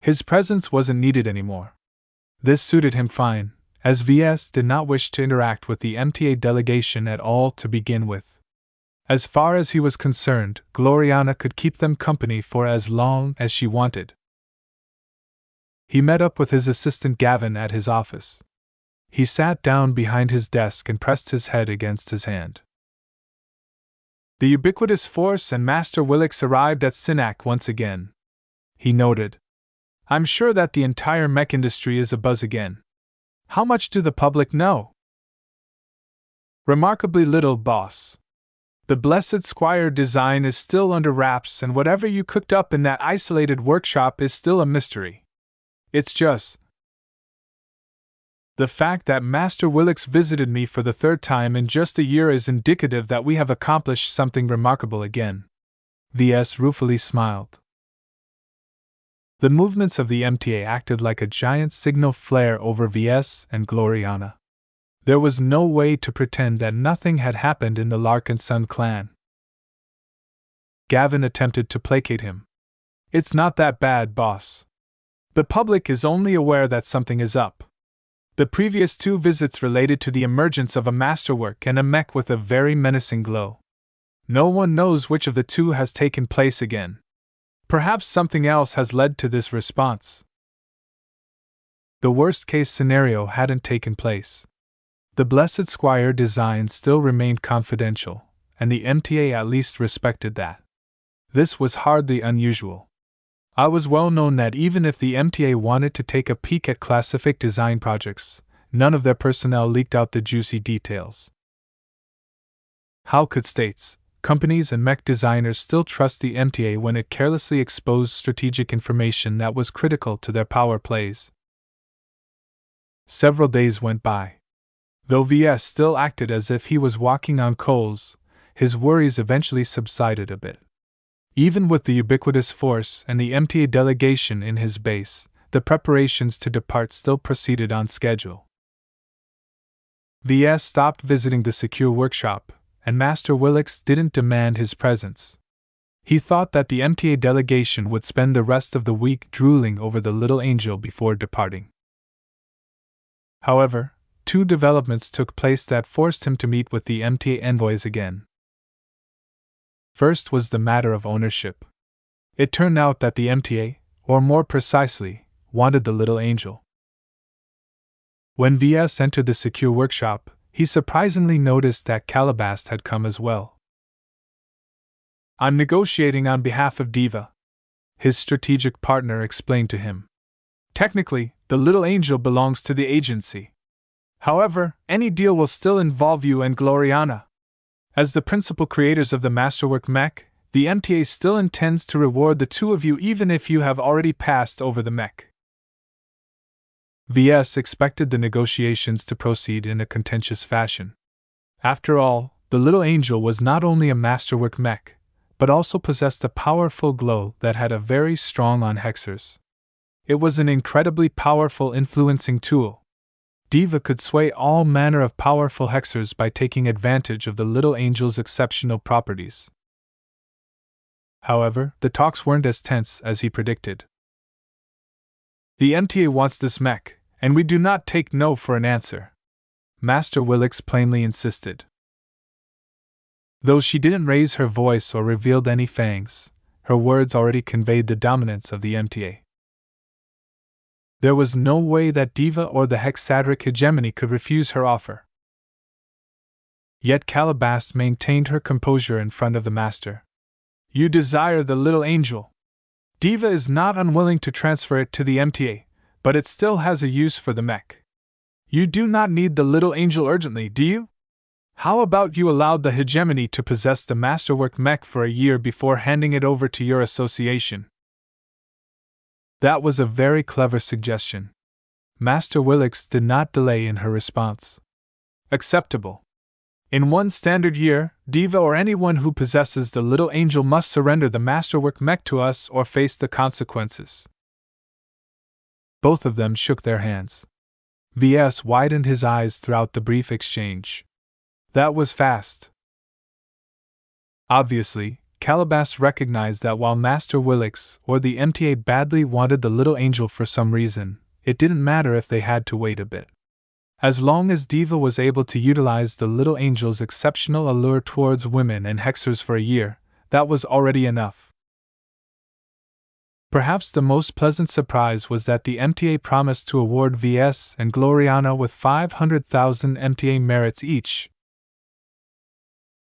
His presence wasn't needed anymore. This suited him fine, as Ves did not wish to interact with the MTA delegation at all to begin with. As far as he was concerned, Gloriana could keep them company for as long as she wanted. He met up with his assistant Gavin at his office. He sat down behind his desk and pressed his head against his hand. The ubiquitous Force and Master Willix arrived at Hisneck once again, he noted. I'm sure that the entire mech industry is abuzz again. How much do the public know? Remarkably little, boss. The blessed Squire design is still under wraps, and whatever you cooked up in that isolated workshop is still a mystery. It's just the fact that Master Willix visited me for the third time in just a year is indicative that we have accomplished something remarkable again. Ves ruefully smiled. The movements of the MTA acted like a giant signal flare over Ves and Gloriana. There was no way to pretend that nothing had happened in the Larkinson clan. Gavin attempted to placate him. It's not that bad, boss. The public is only aware that something is up. The previous 2 visits related to the emergence of a masterwork and a mech with a very menacing glow. No one knows which of the 2 has taken place again. Perhaps something else has led to this response. The worst-case scenario hadn't taken place. The blessed Squire design still remained confidential, and the MTA at least respected that. This was hardly unusual. It was well known that even if the MTA wanted to take a peek at classific design projects, none of their personnel leaked out the juicy details. How could states, companies and mech designers still trust the MTA when it carelessly exposed strategic information that was critical to their power plays? Several days went by. Though Ves still acted as if he was walking on coals, his worries eventually subsided a bit. Even with the ubiquitous Force and the MTA delegation in his base, the preparations to depart still proceeded on schedule. Ves stopped visiting the secure workshop, and Master Willix didn't demand his presence. He thought that the MTA delegation would spend the rest of the week drooling over the little angel before departing. However, 2 developments took place that forced him to meet with the MTA envoys again. First was the matter of ownership. It turned out that the MTA, or more precisely, wanted the little angel. When Ves entered the secure workshop, he surprisingly noticed that Calabast had come as well. I'm negotiating on behalf of Diva, his strategic partner explained to him. Technically, the little angel belongs to the agency. However, any deal will still involve you and Gloriana. As the principal creators of the Masterwork mech, the MTA still intends to reward the 2 of you even if you have already passed over the mech. Ves expected the negotiations to proceed in a contentious fashion. After all, the little angel was not only a Masterwork mech, but also possessed a powerful glow that had a very strong on-hexers. It was an incredibly powerful influencing tool. Diva could sway all manner of powerful hexers by taking advantage of the little angel's exceptional properties. However, the talks weren't as tense as he predicted. The MTA wants this mech, and we do not take no for an answer, Master Willix plainly insisted. Though she didn't raise her voice or revealed any fangs, her words already conveyed the dominance of the MTA. There was no way that Diva or the Hexadric hegemony could refuse her offer. Yet Calabast maintained her composure in front of the master. You desire the little angel. Diva is not unwilling to transfer it to the MTA, but it still has a use for the mech. You do not need the little angel urgently, do you? How about you allowed the hegemony to possess the Masterwork mech for a year before handing it over to your association? That was a very clever suggestion. Master Willix did not delay in her response. Acceptable. In 1 standard year, Diva or anyone who possesses the little angel must surrender the Masterwork mech to us or face the consequences. Both of them shook their hands. Ves widened his eyes throughout the brief exchange. That was fast. Obviously, Calabast recognized that while Master Willix or the MTA badly wanted the little angel for some reason, it didn't matter if they had to wait a bit. As long as Diva was able to utilize the little angel's exceptional allure towards women and hexers for a year, that was already enough. Perhaps the most pleasant surprise was that the MTA promised to award Ves and Gloriana with 500,000 MTA merits each.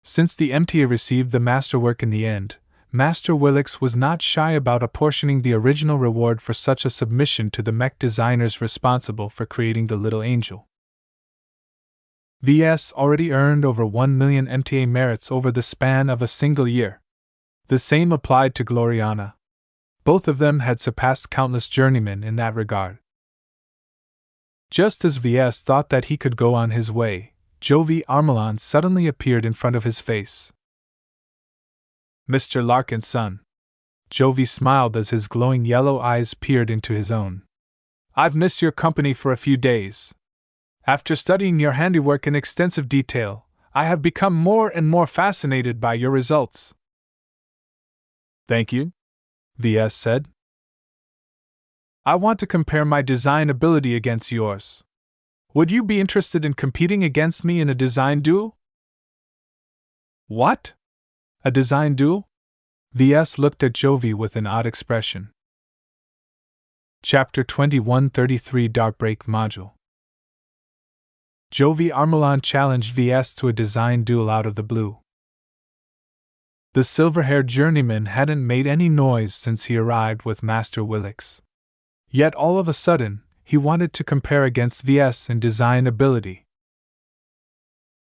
Since the MTA received the masterwork in the end, Master Willix was not shy about apportioning the original reward for such a submission to the mech designers responsible for creating the little angel. Ves already earned over 1 million MTA merits over the span of a single year. The same applied to Gloriana. Both of them had surpassed countless journeymen in that regard. Just as Ves thought that he could go on his way, Jovi Armelon suddenly appeared in front of his face. Mr. Larkinson. Jovi smiled as his glowing yellow eyes peered into his own. I've missed your company for a few days. After studying your handiwork in extensive detail, I have become more and more fascinated by your results. Thank you, Ves said. I want to compare my design ability against yours. Would you be interested in competing against me in a design duel? What? A design duel? Ves looked at Jovi with an odd expression. Chapter 2133 Darkbreak Module. Jovi Armelon challenged Ves to a design duel out of the blue. The silver-haired journeyman hadn't made any noise since he arrived with Master Willix. Yet all of a sudden, he wanted to compare against Ves in design ability.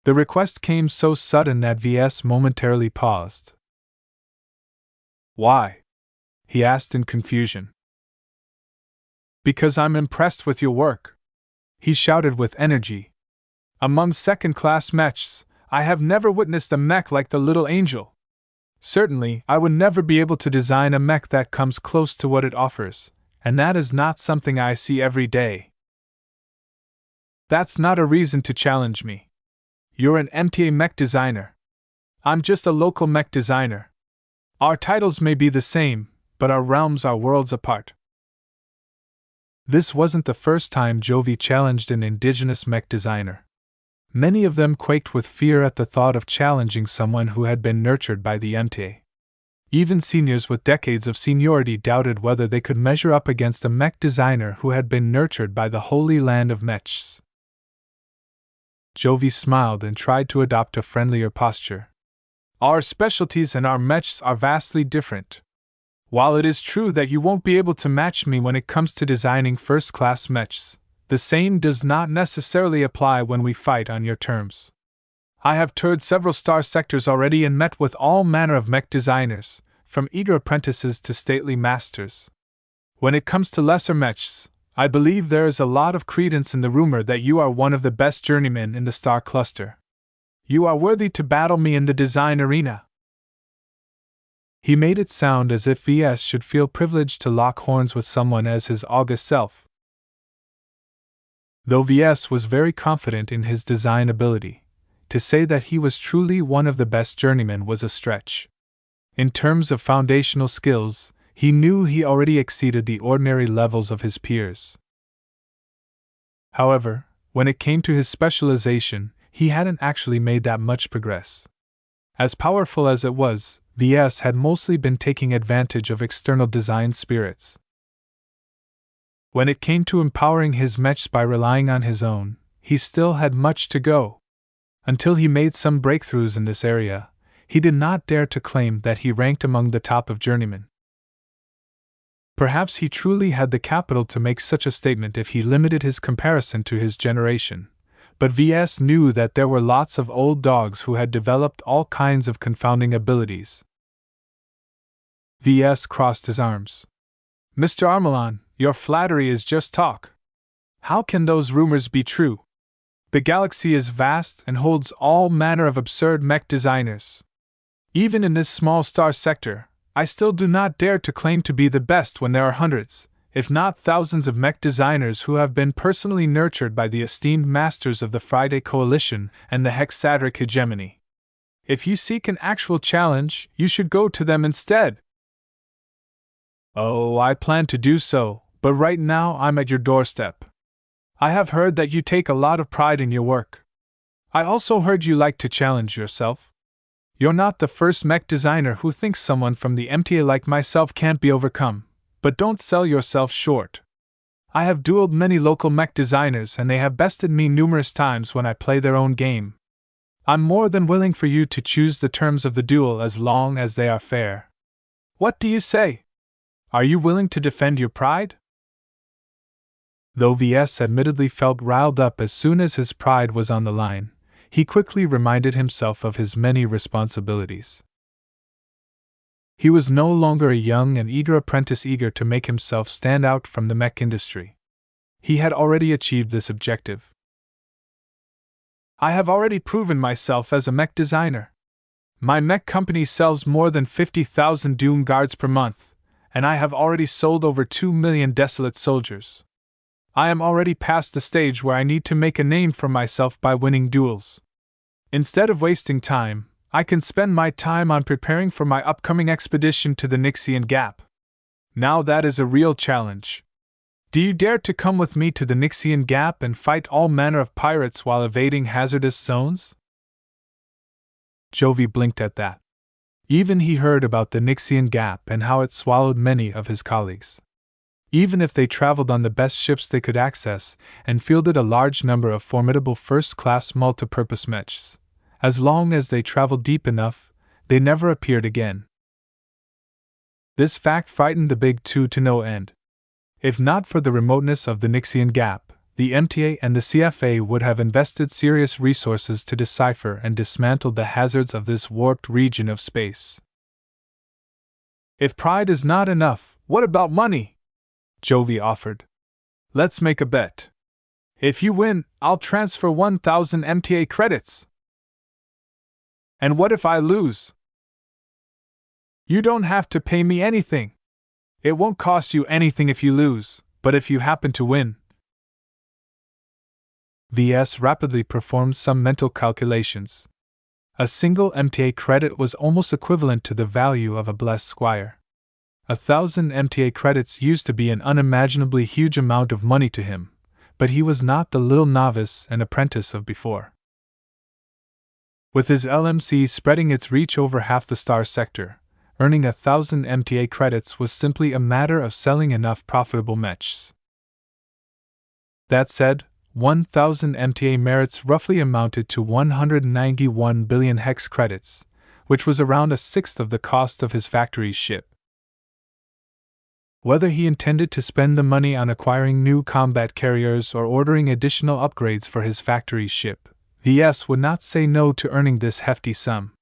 The request came so sudden that Ves momentarily paused. Why? He asked in confusion. Because I'm impressed with your work, he shouted with energy. Among second-class mechs, I have never witnessed a mech like the little angel. Certainly, I would never be able to design a mech that comes close to what it offers, and that is not something I see every day. That's not a reason to challenge me. You're an MTA mech designer. I'm just a local mech designer. Our titles may be the same, but our realms are worlds apart. This wasn't the first time Jovi challenged an indigenous mech designer. Many of them quaked with fear at the thought of challenging someone who had been nurtured by the MTA. Even seniors with decades of seniority doubted whether they could measure up against a mech designer who had been nurtured by the holy land of mechs. Jovi smiled and tried to adopt a friendlier posture. Our specialties and our mechs are vastly different. While it is true that you won't be able to match me when it comes to designing first-class mechs, the same does not necessarily apply when we fight on your terms. I have toured several star sectors already and met with all manner of mech designers, from eager apprentices to stately masters. When it comes to lesser mechs, I believe there is a lot of credence in the rumor that you are one of the best journeymen in the star cluster. You are worthy to battle me in the design arena. He made it sound as if Ves should feel privileged to lock horns with someone as his august self. Though Ves was very confident in his design ability, to say that he was truly one of the best journeymen was a stretch. In terms of foundational skills, he knew he already exceeded the ordinary levels of his peers. However, when it came to his specialization, he hadn't actually made that much progress. As powerful as it was, Ves had mostly been taking advantage of external design spirits. When it came to empowering his mechs by relying on his own, he still had much to go. Until he made some breakthroughs in this area, he did not dare to claim that he ranked among the top of journeymen. Perhaps he truly had the capital to make such a statement if he limited his comparison to his generation, but Ves knew that there were lots of old dogs who had developed all kinds of confounding abilities. Ves crossed his arms. Mr. Armelon, your flattery is just talk. How can those rumors be true? The galaxy is vast and holds all manner of absurd mech designers. Even in this small star sector, I still do not dare to claim to be the best when there are hundreds, if not thousands of mech designers who have been personally nurtured by the esteemed masters of the Friday Coalition and the Hexadric Hegemony. If you seek an actual challenge, you should go to them instead. Oh, I plan to do so, but right now I'm at your doorstep. I have heard that you take a lot of pride in your work. I also heard you like to challenge yourself. You're not the first mech designer who thinks someone from the MTA like myself can't be overcome, but don't sell yourself short. I have dueled many local mech designers and they have bested me numerous times when I play their own game. I'm more than willing for you to choose the terms of the duel as long as they are fair. What do you say? Are you willing to defend your pride? Though Ves admittedly felt riled up as soon as his pride was on the line, he quickly reminded himself of his many responsibilities. He was no longer a young and eager apprentice eager to make himself stand out from the mech industry. He had already achieved this objective. I have already proven myself as a mech designer. My mech company sells more than 50,000 Doom Guards per month, and I have already sold over 2 million Desolate Soldiers. I am already past the stage where I need to make a name for myself by winning duels. Instead of wasting time, I can spend my time on preparing for my upcoming expedition to the Nixian Gap. Now that is a real challenge. Do you dare to come with me to the Nixian Gap and fight all manner of pirates while evading hazardous zones? Jovi blinked at that. Even he heard about the Nixian Gap and how it swallowed many of his colleagues. Even if they traveled on the best ships they could access and fielded a large number of formidable first-class multipurpose mechs, as long as they traveled deep enough, they never appeared again. This fact frightened the Big Two to no end. If not for the remoteness of the Nixian Gap, the MTA and the CFA would have invested serious resources to decipher and dismantle the hazards of this warped region of space. If pride is not enough, what about money? Jovi offered. Let's make a bet. If you win, I'll transfer 1,000 MTA credits. And what if I lose? You don't have to pay me anything. It won't cost you anything if you lose, but if you happen to win. Ves rapidly performed some mental calculations. A single MTA credit was almost equivalent to the value of a blessed squire. 1,000 MTA credits used to be an unimaginably huge amount of money to him, but he was not the little novice and apprentice of before. With his LMC spreading its reach over half the star sector, earning 1,000 MTA credits was simply a matter of selling enough profitable mechs. That said, 1,000 MTA merits roughly amounted to 191 billion hex credits, which was around a sixth of the cost of his factory's ship. Whether he intended to spend the money on acquiring new combat carriers or ordering additional upgrades for his factory's ship, Ves would not say no to earning this hefty sum.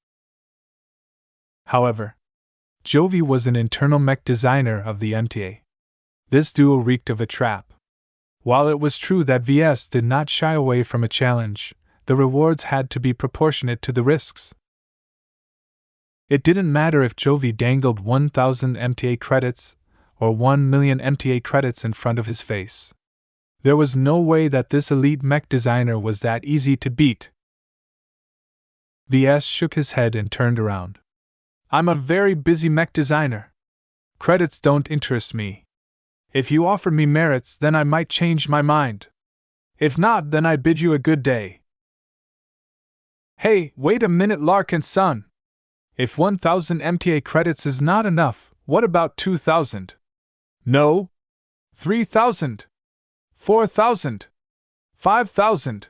However, Jovi was an internal mech designer of the MTA. This duel reeked of a trap. While it was true that Ves did not shy away from a challenge, the rewards had to be proportionate to the risks. It didn't matter if Jovi dangled 1,000 MTA credits or 1 million MTA credits in front of his face. There was no way that this elite mech designer was that easy to beat. Ves shook his head and turned around. I'm a very busy mech designer. Credits don't interest me. If you offer me merits, then I might change my mind. If not, then I bid you a good day. Hey, wait a minute, Larkinson. If 1,000 MTA credits is not enough, what about 2,000? No? 3,000? 4,000? 5,000?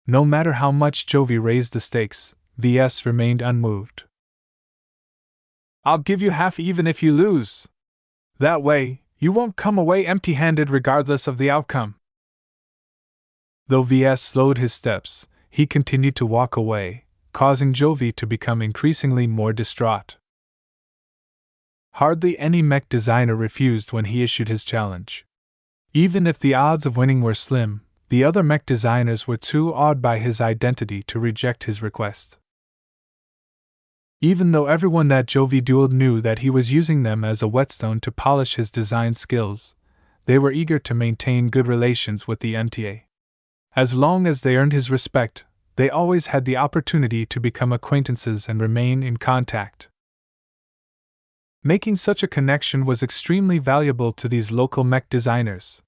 No matter how much Jovi raised the stakes, Ves remained unmoved. I'll give you half even if you lose. That way, you won't come away empty-handed regardless of the outcome. Though Ves slowed his steps, he continued to walk away, causing Jovi to become increasingly more distraught. Hardly any mech designer refused when he issued his challenge. Even if the odds of winning were slim, the other mech designers were too awed by his identity to reject his request. Even though everyone that Jovi dueled knew that he was using them as a whetstone to polish his design skills, they were eager to maintain good relations with the MTA. As long as they earned his respect, they always had the opportunity to become acquaintances and remain in contact. Making such a connection was extremely valuable to these local mech designers.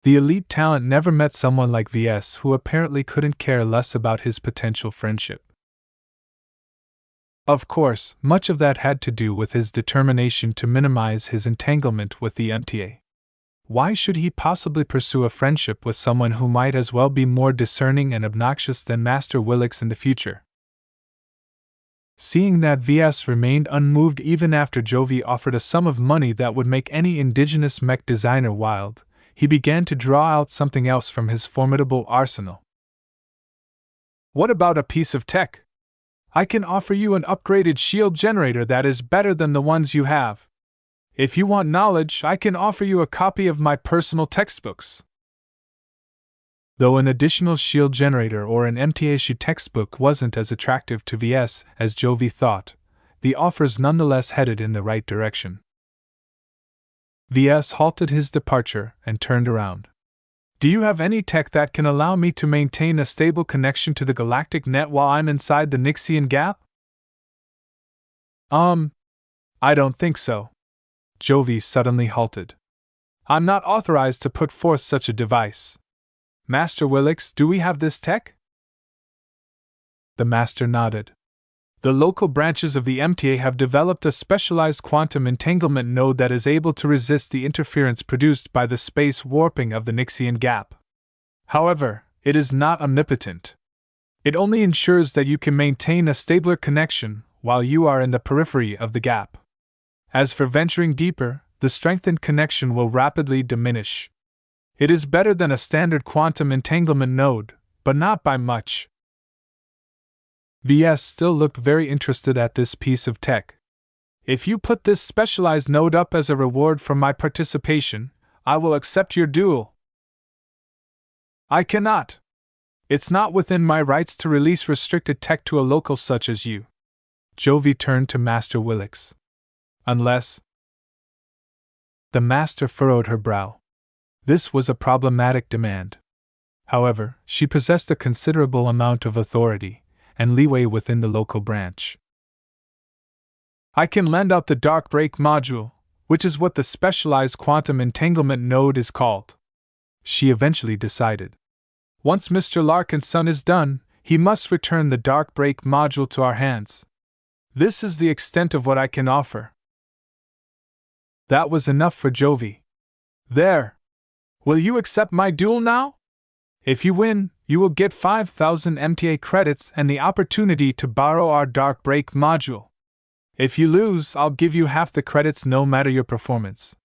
The elite talent never met someone like VS, who apparently couldn't care less about his potential friendship. Of course, much of that had to do with his determination to minimize his entanglement with the MTA. Why should he possibly pursue a friendship with someone who might as well be more discerning and obnoxious than Master Willix in the future? Seeing that VS remained unmoved even after Jovi offered a sum of money that would make any indigenous mech designer wild, he began to draw out something else from his formidable arsenal. What about a piece of tech? I can offer you an upgraded shield generator that is better than the ones you have. If you want knowledge, I can offer you a copy of my personal textbooks. Though an additional shield generator or an MTA textbook wasn't as attractive to VS as Jovi thought, the offers nonetheless headed in the right direction. VS halted his departure and turned around. Do you have any tech that can allow me to maintain a stable connection to the galactic net while I'm inside the Nixian gap? I don't think so. Jovi suddenly halted. I'm not authorized to put forth such a device. Master Willix, do we have this tech? The Master nodded. The local branches of the MTA have developed a specialized quantum entanglement node that is able to resist the interference produced by the space warping of the Nixian gap. However, it is not omnipotent. It only ensures that you can maintain a stabler connection while you are in the periphery of the gap. As for venturing deeper, the strengthened connection will rapidly diminish. It is better than a standard quantum entanglement node, but not by much. VS still looked very interested at this piece of tech. If you put this specialized node up as a reward for my participation, I will accept your duel. I cannot. It's not within my rights to release restricted tech to a local such as you. Jovi turned to Master Willix. Unless... The Master furrowed her brow. This was a problematic demand. However, she possessed a considerable amount of authority and leeway within the local branch. I can lend out the dark break module, which is what the specialized quantum entanglement node is called, she eventually decided. Once Mr. Larkinson is done, he must return the dark break module to our hands. This is the extent of what I can offer. That was enough for Jovi. There! Will you accept my duel now? If you win, you will get 5,000 MTA credits and the opportunity to borrow our dark break module. If you lose, I'll give you half the credits no matter your performance.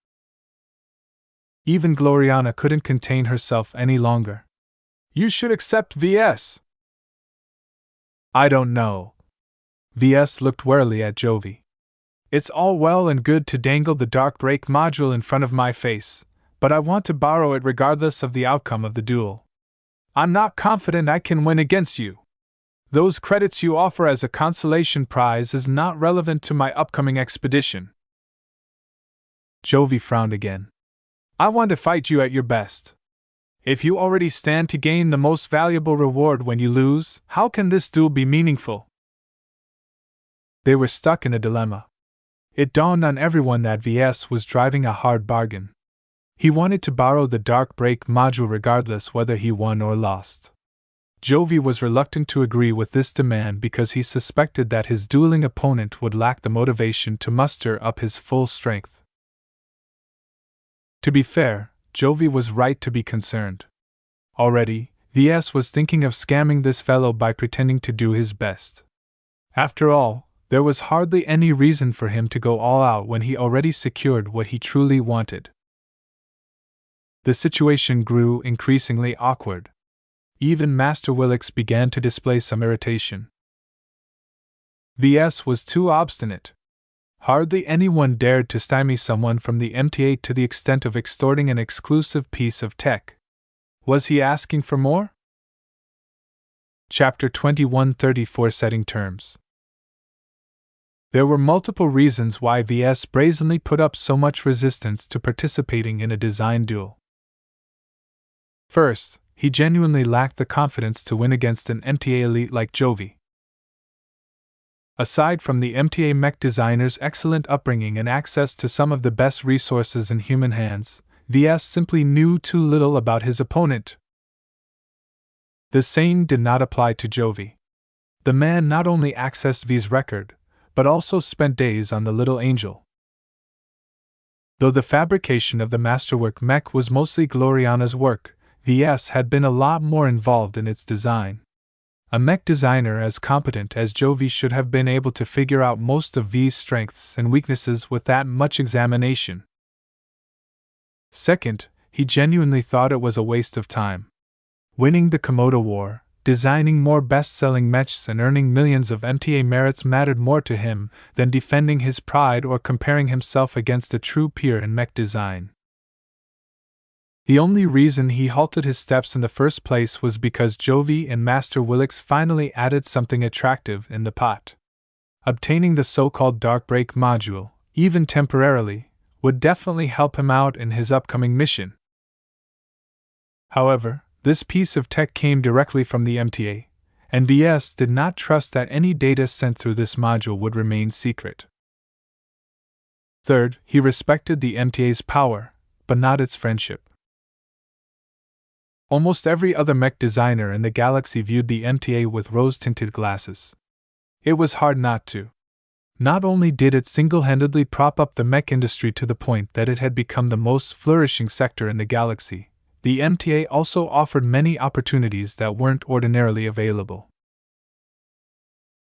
Even Gloriana couldn't contain herself any longer. You should accept VS. I don't know. VS looked warily at Jovi. It's all well and good to dangle the dark break module in front of my face, but I want to borrow it regardless of the outcome of the duel. I'm not confident I can win against you. Those credits you offer as a consolation prize is not relevant to my upcoming expedition. Jovi frowned again. I want to fight you at your best. If you already stand to gain the most valuable reward when you lose, how can this duel be meaningful? They were stuck in a dilemma. It dawned on everyone that VS was driving a hard bargain. He wanted to borrow the dark break module regardless whether he won or lost. Jovi was reluctant to agree with this demand because he suspected that his dueling opponent would lack the motivation to muster up his full strength. To be fair, Jovi was right to be concerned. Already, VS was thinking of scamming this fellow by pretending to do his best. After all, there was hardly any reason for him to go all out when he already secured what he truly wanted. The situation grew increasingly awkward. Even Master Willix began to display some irritation. VS was too obstinate. Hardly anyone dared to stymie someone from the MTA to the extent of extorting an exclusive piece of tech. Was he asking for more? Chapter 2134 Setting Terms. There were multiple reasons why VS brazenly put up so much resistance to participating in a design duel. First, he genuinely lacked the confidence to win against an MTA elite like Jovi. Aside from the MTA mech designer's excellent upbringing and access to some of the best resources in human hands, Ves simply knew too little about his opponent. The same did not apply to Jovi. The man not only accessed V's record, but also spent days on the little angel. Though the fabrication of the masterwork mech was mostly Gloriana's work, Ves had been a lot more involved in its design. A mech designer as competent as Jovi should have been able to figure out most of V's strengths and weaknesses with that much examination. Second, he genuinely thought it was a waste of time. Winning the Komodo War, designing more best-selling mechs and earning millions of MTA merits mattered more to him than defending his pride or comparing himself against a true peer in mech design. The only reason he halted his steps in the first place was because Jovi and Master Willix finally added something attractive in the pot. Obtaining the so-called Dark Break module, even temporarily, would definitely help him out in his upcoming mission. However, this piece of tech came directly from the MTA, and Ves did not trust that any data sent through this module would remain secret. Third, he respected the MTA's power, but not its friendship. Almost every other mech designer in the galaxy viewed the MTA with rose-tinted glasses. It was hard not to. Not only did it single-handedly prop up the mech industry to the point that it had become the most flourishing sector in the galaxy, the MTA also offered many opportunities that weren't ordinarily available.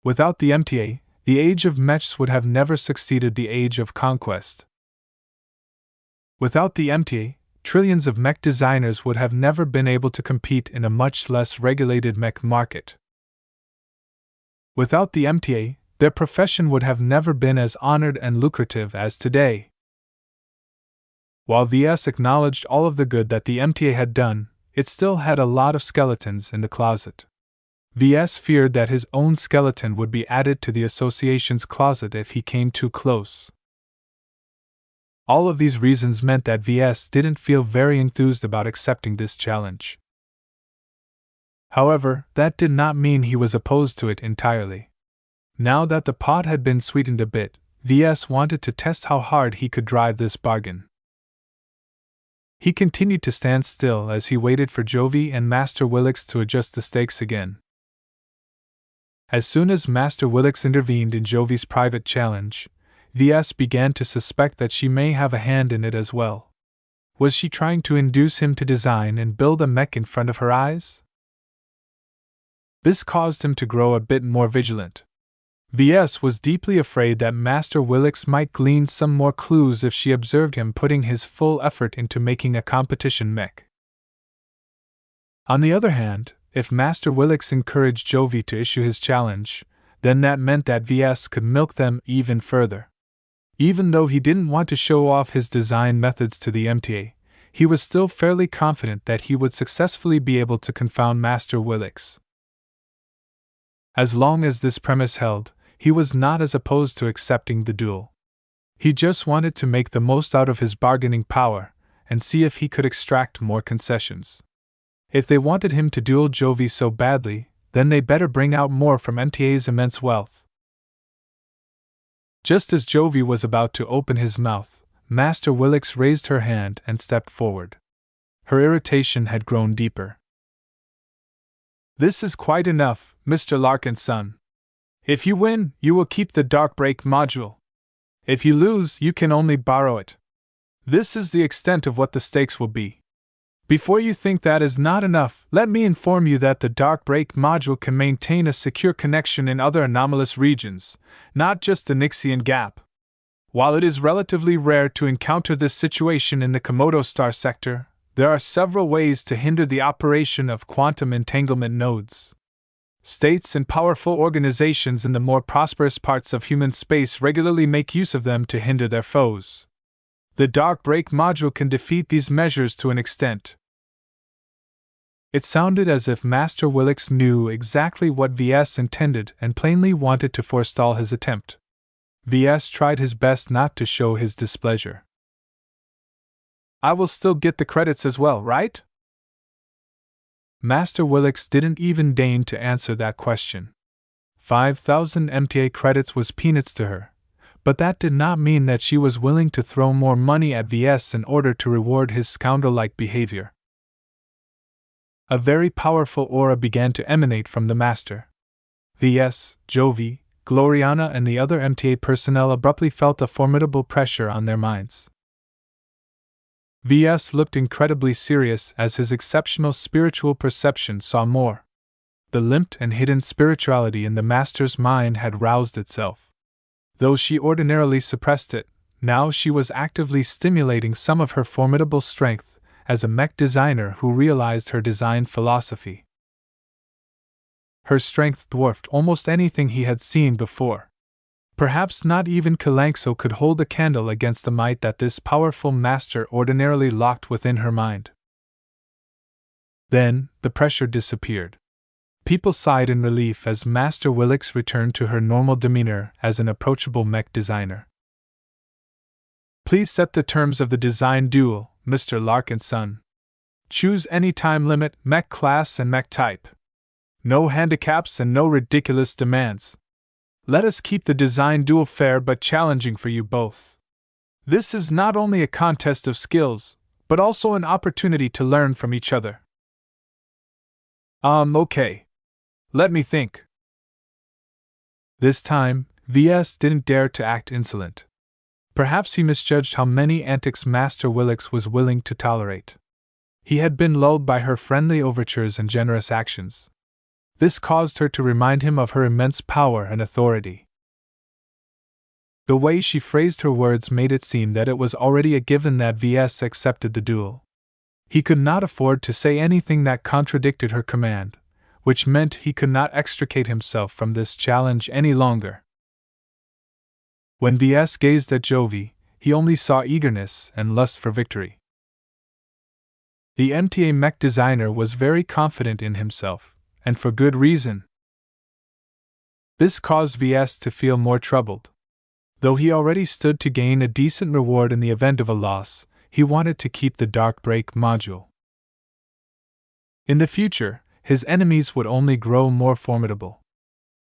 Without the MTA, the Age of Mechs would have never succeeded the Age of Conquest. Without the MTA, trillions of mech designers would have never been able to compete in a much less regulated mech market. Without the MTA, their profession would have never been as honored and lucrative as today. While Ves acknowledged all of the good that the MTA had done, it still had a lot of skeletons in the closet. Ves feared that his own skeleton would be added to the association's closet if he came too close. All of these reasons meant that Ves didn't feel very enthused about accepting this challenge. However, that did not mean he was opposed to it entirely. Now that the pot had been sweetened a bit, Ves wanted to test how hard he could drive this bargain. He continued to stand still as he waited for Jovi and Master Willix to adjust the stakes again. As soon as Master Willix intervened in Jovi's private challenge, Ves began to suspect that she may have a hand in it as well. Was she trying to induce him to design and build a mech in front of her eyes? This caused him to grow a bit more vigilant. Ves was deeply afraid that Master Willix might glean some more clues if she observed him putting his full effort into making a competition mech. On the other hand, if Master Willix encouraged Jovi to issue his challenge, then that meant that Ves could milk them even further. Even though he didn't want to show off his design methods to the MTA, he was still fairly confident that he would successfully be able to confound Master Willix. As long as this premise held, he was not as opposed to accepting the duel. He just wanted to make the most out of his bargaining power and see if he could extract more concessions. If they wanted him to duel Jovi so badly, then they better bring out more from MTA's immense wealth. Just as Jovi was about to open his mouth, Master Willix raised her hand and stepped forward. Her irritation had grown deeper. "This is quite enough, Mr. Larkinson. If you win, you will keep the Dark Break module. If you lose, you can only borrow it. This is the extent of what the stakes will be. Before you think that is not enough, let me inform you that the Dark Break module can maintain a secure connection in other anomalous regions, not just the Nixian Gap. While it is relatively rare to encounter this situation in the Komodo star sector, there are several ways to hinder the operation of quantum entanglement nodes. States and powerful organizations in the more prosperous parts of human space regularly make use of them to hinder their foes. The Dark Break module can defeat these measures to an extent." It sounded as if Master Willix knew exactly what Ves intended and plainly wanted to forestall his attempt. Ves tried his best not to show his displeasure. "I will still get the credits as well, right?" Master Willix didn't even deign to answer that question. 5,000 MTA credits was peanuts to her, but that did not mean that she was willing to throw more money at Ves in order to reward his scoundrel-like behavior. A very powerful aura began to emanate from the master. Ves, Jovi, Gloriana and the other MTA personnel abruptly felt a formidable pressure on their minds. Ves looked incredibly serious as his exceptional spiritual perception saw more. The limped and hidden spirituality in the master's mind had roused itself. Though she ordinarily suppressed it, now she was actively stimulating some of her formidable strength as a mech designer who realized her design philosophy. Her strength dwarfed almost anything he had seen before. Perhaps not even Kalanxo could hold a candle against the might that this powerful master ordinarily locked within her mind. Then, the pressure disappeared. People sighed in relief as Master Willix returned to her normal demeanor as an approachable mech designer. Please set the terms of the design duel, Mr. Larkinson. Choose any time limit, mech class and mech type. No handicaps and no ridiculous demands. Let us keep the design duel fair but challenging for you both. This is not only a contest of skills, but also an opportunity to learn from each other. Okay. Let me think. This time, Ves didn't dare to act insolent. Perhaps he misjudged how many antics Master Willix was willing to tolerate. He had been lulled by her friendly overtures and generous actions. This caused her to remind him of her immense power and authority. The way she phrased her words made it seem that it was already a given that Ves accepted the duel. He could not afford to say anything that contradicted her command, which meant he could not extricate himself from this challenge any longer. When Ves gazed at Jovi, he only saw eagerness and lust for victory. The MTA mech designer was very confident in himself, and for good reason. This caused Ves to feel more troubled. Though he already stood to gain a decent reward in the event of a loss, he wanted to keep the Dark Break module. In the future, his enemies would only grow more formidable.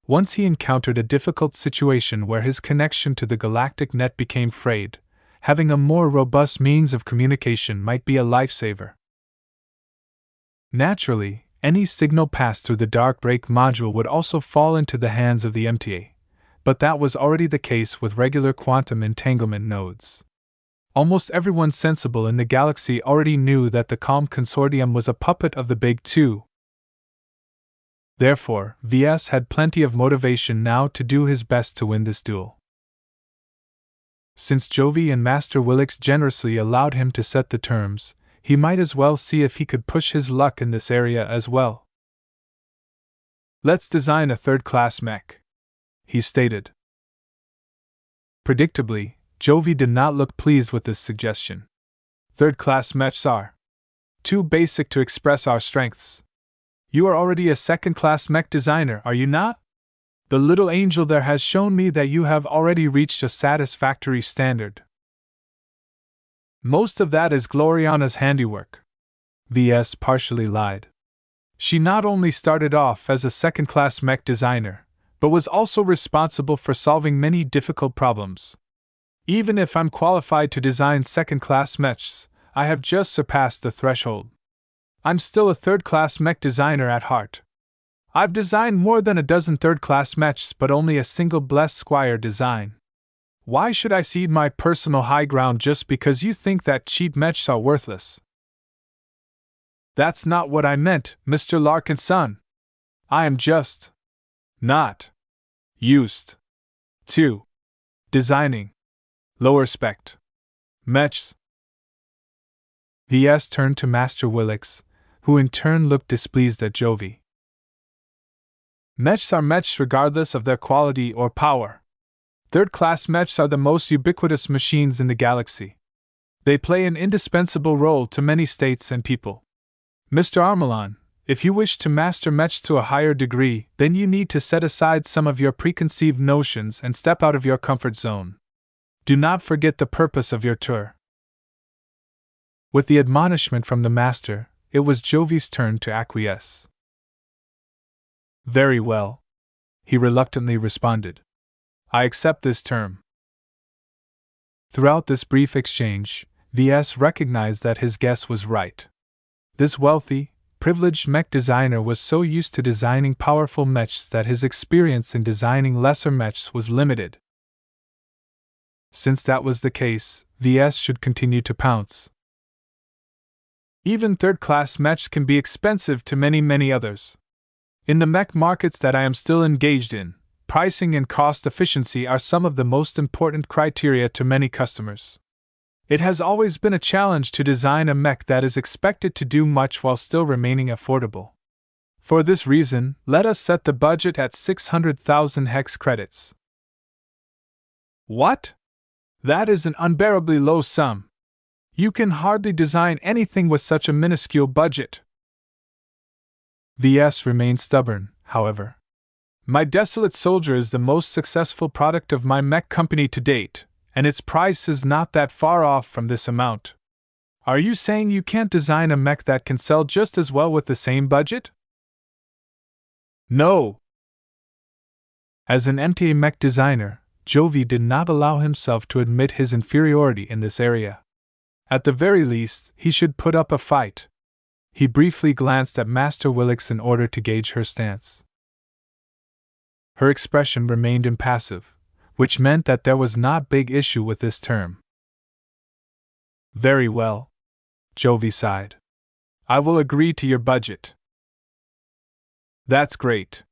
Once he encountered a difficult situation where his connection to the galactic net became frayed, having a more robust means of communication might be a lifesaver. Naturally, any signal passed through the Dark Break module would also fall into the hands of the MTA, but that was already the case with regular quantum entanglement nodes. Almost everyone sensible in the galaxy already knew that the Calm Consortium was a puppet of the Big Two. Therefore, Ves had plenty of motivation now to do his best to win this duel. Since Jovi and Master Willix generously allowed him to set the terms, he might as well see if he could push his luck in this area as well. Let's design a third-class mech, he stated. Predictably, Jovi did not look pleased with this suggestion. Third-class mechs are too basic to express our strengths. You are already a second-class mech designer, are you not? The little angel there has shown me that you have already reached a satisfactory standard. Most of that is Gloriana's handiwork. Ves partially lied. She not only started off as a second-class mech designer, but was also responsible for solving many difficult problems. Even if I'm qualified to design second-class mechs, I have just surpassed the threshold. I'm still a third-class mech designer at heart. I've designed more than a dozen third-class mechs but only a single Blessed Squire design. Why should I cede my personal high ground just because you think that cheap mechs are worthless? That's not what I meant, Mr. Larkinson. I am just not used to designing lower spec mechs. Ves turned to Master Willix, who in turn looked displeased at Jovi. Mechs are mechs regardless of their quality or power. Third-class mechs are the most ubiquitous machines in the galaxy. They play an indispensable role to many states and people. Mr. Armelon, if you wish to master mechs to a higher degree, then you need to set aside some of your preconceived notions and step out of your comfort zone. Do not forget the purpose of your tour. With the admonishment from the master, it was Jovi's turn to acquiesce. Very well, he reluctantly responded. I accept this term. Throughout this brief exchange, VS recognized that his guess was right. This wealthy, privileged mech designer was so used to designing powerful mechs that his experience in designing lesser mechs was limited. Since that was the case, VS should continue to pounce. Even third-class mechs can be expensive to many others. In the mech markets that I am still engaged in, pricing and cost efficiency are some of the most important criteria to many customers. It has always been a challenge to design a mech that is expected to do much while still remaining affordable. For this reason, let us set the budget at 600,000 hex credits. What? That is an unbearably low sum. You can hardly design anything with such a minuscule budget. VS remained stubborn, however. My Desolate Soldier is the most successful product of my mech company to date, and its price is not that far off from this amount. Are you saying you can't design a mech that can sell just as well with the same budget? No. As an MTA mech designer, Jovi did not allow himself to admit his inferiority in this area. At the very least, he should put up a fight. He briefly glanced at Master Willix in order to gauge her stance. Her expression remained impassive, which meant that there was not big issue with this term. Very well, Jovi sighed. I will agree to your budget. That's great.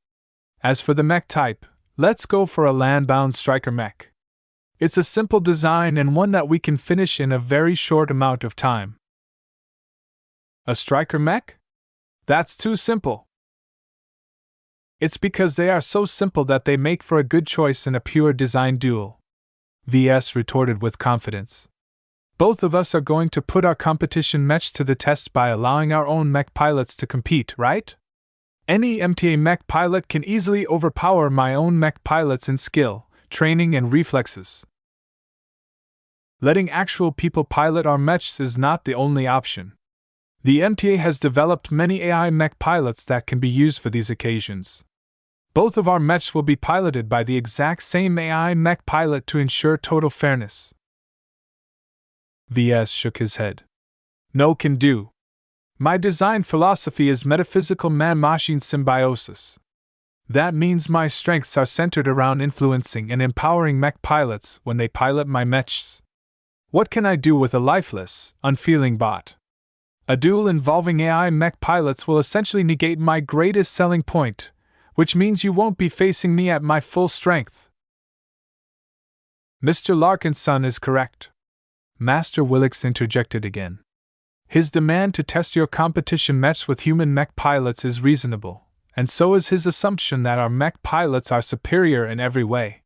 As for the mech type, let's go for a land-bound striker mech. It's a simple design and one that we can finish in a very short amount of time. A striker mech? That's too simple. It's because they are so simple that they make for a good choice in a pure design duel, VS retorted with confidence. Both of us are going to put our competition mechs to the test by allowing our own mech pilots to compete, right? Any MTA mech pilot can easily overpower my own mech pilots in skill, training, and reflexes. Letting actual people pilot our mechs is not the only option. The MTA has developed many AI mech pilots that can be used for these occasions. Both of our mechs will be piloted by the exact same AI mech pilot to ensure total fairness. VS shook his head. No can do. My design philosophy is metaphysical man-machine symbiosis. That means my strengths are centered around influencing and empowering mech pilots when they pilot my mechs. What can I do with a lifeless, unfeeling bot? A duel involving AI mech pilots will essentially negate my greatest selling point, which means you won't be facing me at my full strength. Mr. Larkinson is correct. Master Willix interjected again. His demand to test your competition mechs with human mech pilots is reasonable, and so is his assumption that our mech pilots are superior in every way.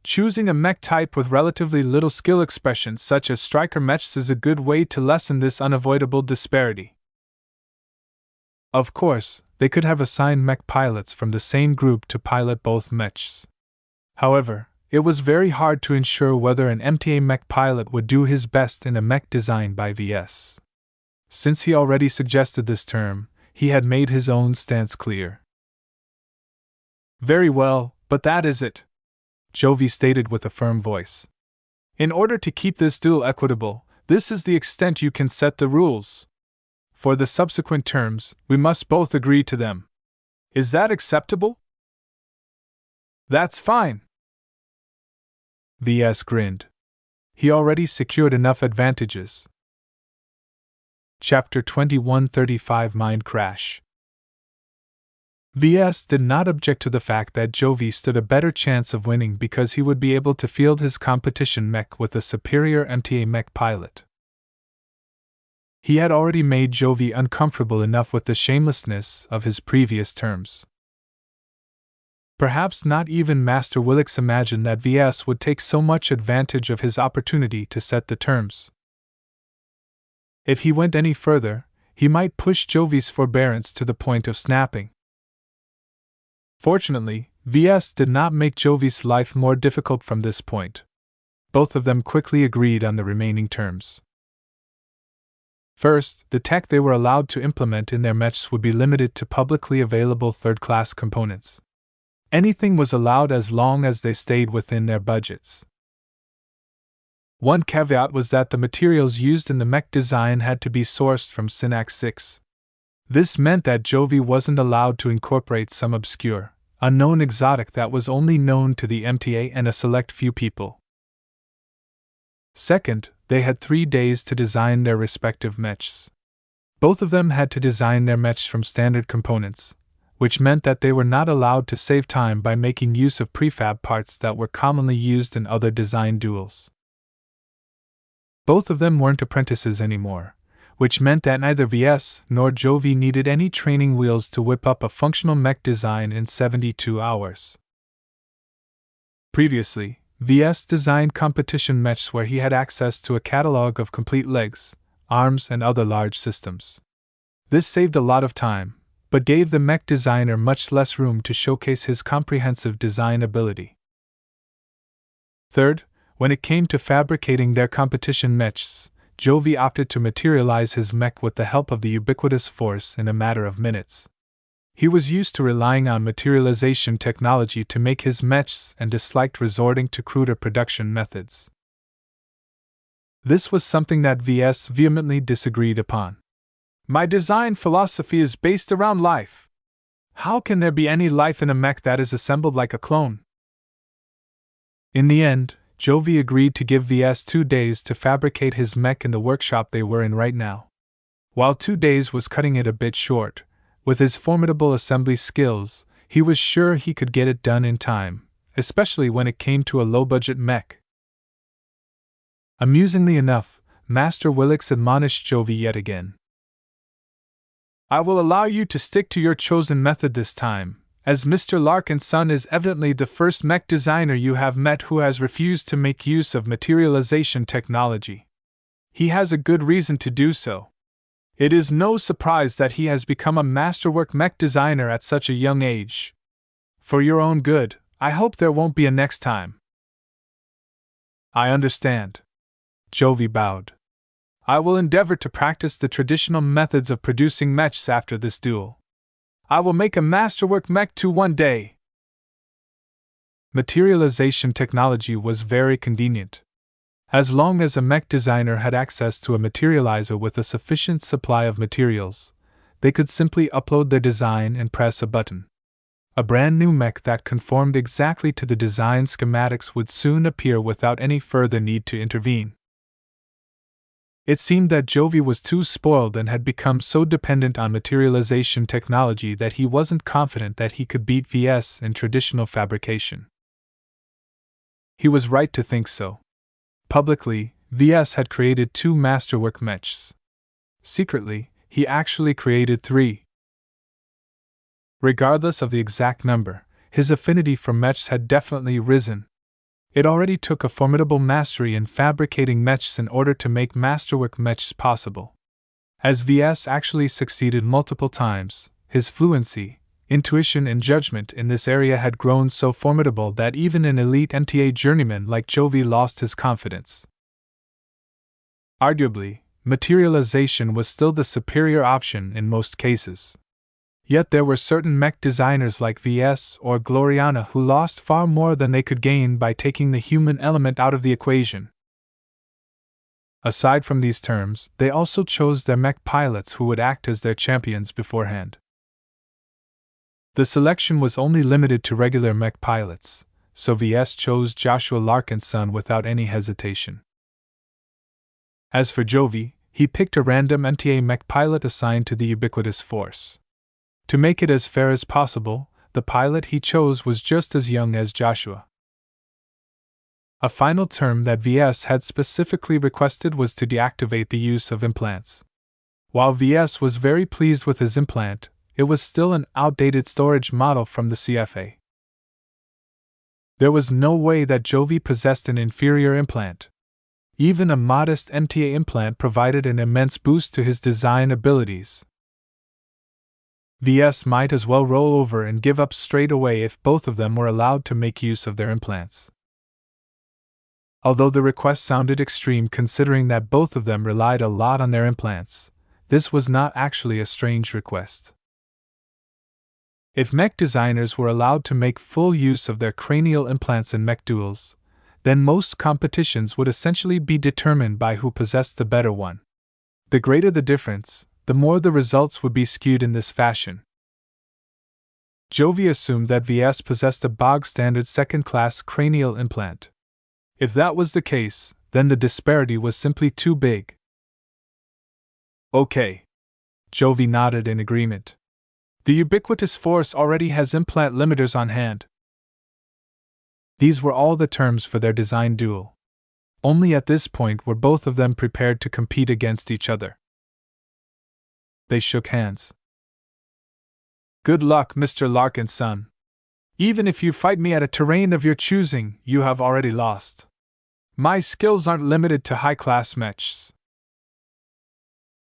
Choosing a mech type with relatively little skill expression such as striker mechs is a good way to lessen this unavoidable disparity. Of course, they could have assigned mech pilots from the same group to pilot both mechs. However, it was very hard to ensure whether an MTA mech pilot would do his best in a mech designed by VS. Since he already suggested this term, he had made his own stance clear. Very well, but that is it, Jovi stated with a firm voice. In order to keep this duel equitable, this is the extent you can set the rules. For the subsequent terms, we must both agree to them. Is that acceptable? That's fine. VS grinned. He already secured enough advantages. Chapter 2135 Mind Crash. VS did not object to the fact that Jovi stood a better chance of winning because he would be able to field his competition mech with a superior MTA mech pilot. He had already made Jovi uncomfortable enough with the shamelessness of his previous terms. Perhaps not even Master Willix imagined that VS would take so much advantage of his opportunity to set the terms. If he went any further, he might push Jovi's forbearance to the point of snapping. Fortunately, VS did not make Jovi's life more difficult from this point. Both of them quickly agreed on the remaining terms. First, the tech they were allowed to implement in their mechs would be limited to publicly available third-class components. Anything was allowed as long as they stayed within their budgets. One caveat was that the materials used in the mech design had to be sourced from Synax 6. This meant that Jovi wasn't allowed to incorporate some obscure, unknown exotic that was only known to the MTA and a select few people. Second, they had 3 days to design their respective mechs. Both of them had to design their mechs from standard components, which meant that they were not allowed to save time by making use of prefab parts that were commonly used in other design duels. Both of them weren't apprentices anymore, which meant that neither Ves nor Jovi needed any training wheels to whip up a functional mech design in 72 hours. Previously, Ves designed competition mechs where he had access to a catalog of complete legs, arms, and other large systems. This saved a lot of time, but gave the mech designer much less room to showcase his comprehensive design ability. Third, when it came to fabricating their competition mechs, Jovi opted to materialize his mech with the help of the ubiquitous force in a matter of minutes. He was used to relying on materialization technology to make his mechs and disliked resorting to cruder production methods. This was something that Ves vehemently disagreed upon. "My design philosophy is based around life. How can there be any life in a mech that is assembled like a clone?" In the end, Jovi agreed to give Ves 2 days to fabricate his mech in the workshop they were in right now. While 2 days was cutting it a bit short, with his formidable assembly skills, he was sure he could get it done in time, especially when it came to a low-budget mech. Amusingly enough, Master Willix admonished Jovi yet again. "I will allow you to stick to your chosen method this time, as Mr. Larkinson is evidently the first mech designer you have met who has refused to make use of materialization technology. He has a good reason to do so. It is no surprise that he has become a masterwork mech designer at such a young age. For your own good, I hope there won't be a next time." "I understand." Jovi bowed. "I will endeavor to practice the traditional methods of producing mechs after this duel. I will make a masterwork mech too one day." Materialization technology was very convenient. As long as a mech designer had access to a materializer with a sufficient supply of materials, they could simply upload their design and press a button. A brand new mech that conformed exactly to the design schematics would soon appear without any further need to intervene. It seemed that Jovi was too spoiled and had become so dependent on materialization technology that he wasn't confident that he could beat Ves in traditional fabrication. He was right to think so. Publicly, Ves had created 2 masterwork mechs. Secretly, he actually created 3. Regardless of the exact number, his affinity for mechs had definitely risen. It already took a formidable mastery in fabricating mechs in order to make masterwork mechs possible. As Ves actually succeeded multiple times, his fluency, intuition, and judgment in this area had grown so formidable that even an elite MTA journeyman like Jovi lost his confidence. Arguably, materialization was still the superior option in most cases. Yet there were certain mech designers like Ves or Gloriana who lost far more than they could gain by taking the human element out of the equation. Aside from these terms, they also chose their mech pilots who would act as their champions beforehand. The selection was only limited to regular mech pilots, so Ves chose Joshua Larkinson without any hesitation. As for Jovi, he picked a random MTA mech pilot assigned to the ubiquitous force. To make it as fair as possible, the pilot he chose was just as young as Joshua. A final term that Ves had specifically requested was to deactivate the use of implants. While Ves was very pleased with his implant, it was still an outdated storage model from the CFA. There was no way that Jovi possessed an inferior implant. Even a modest MTA implant provided an immense boost to his design abilities. Ves might as well roll over and give up straight away if both of them were allowed to make use of their implants. Although the request sounded extreme considering that both of them relied a lot on their implants, this was not actually a strange request. If mech designers were allowed to make full use of their cranial implants in mech duels, then most competitions would essentially be determined by who possessed the better one. The greater the difference, the more the results would be skewed in this fashion. Jovi assumed that Ves possessed a bog-standard second-class cranial implant. If that was the case, then the disparity was simply too big. Okay. Jovi nodded in agreement. The ubiquitous force already has implant limiters on hand. These were all the terms for their design duel. Only at this point were both of them prepared to compete against each other. They shook hands. Good luck, Mr. Larkinson. Even if you fight me at a terrain of your choosing, you have already lost. My skills aren't limited to high-class mechs.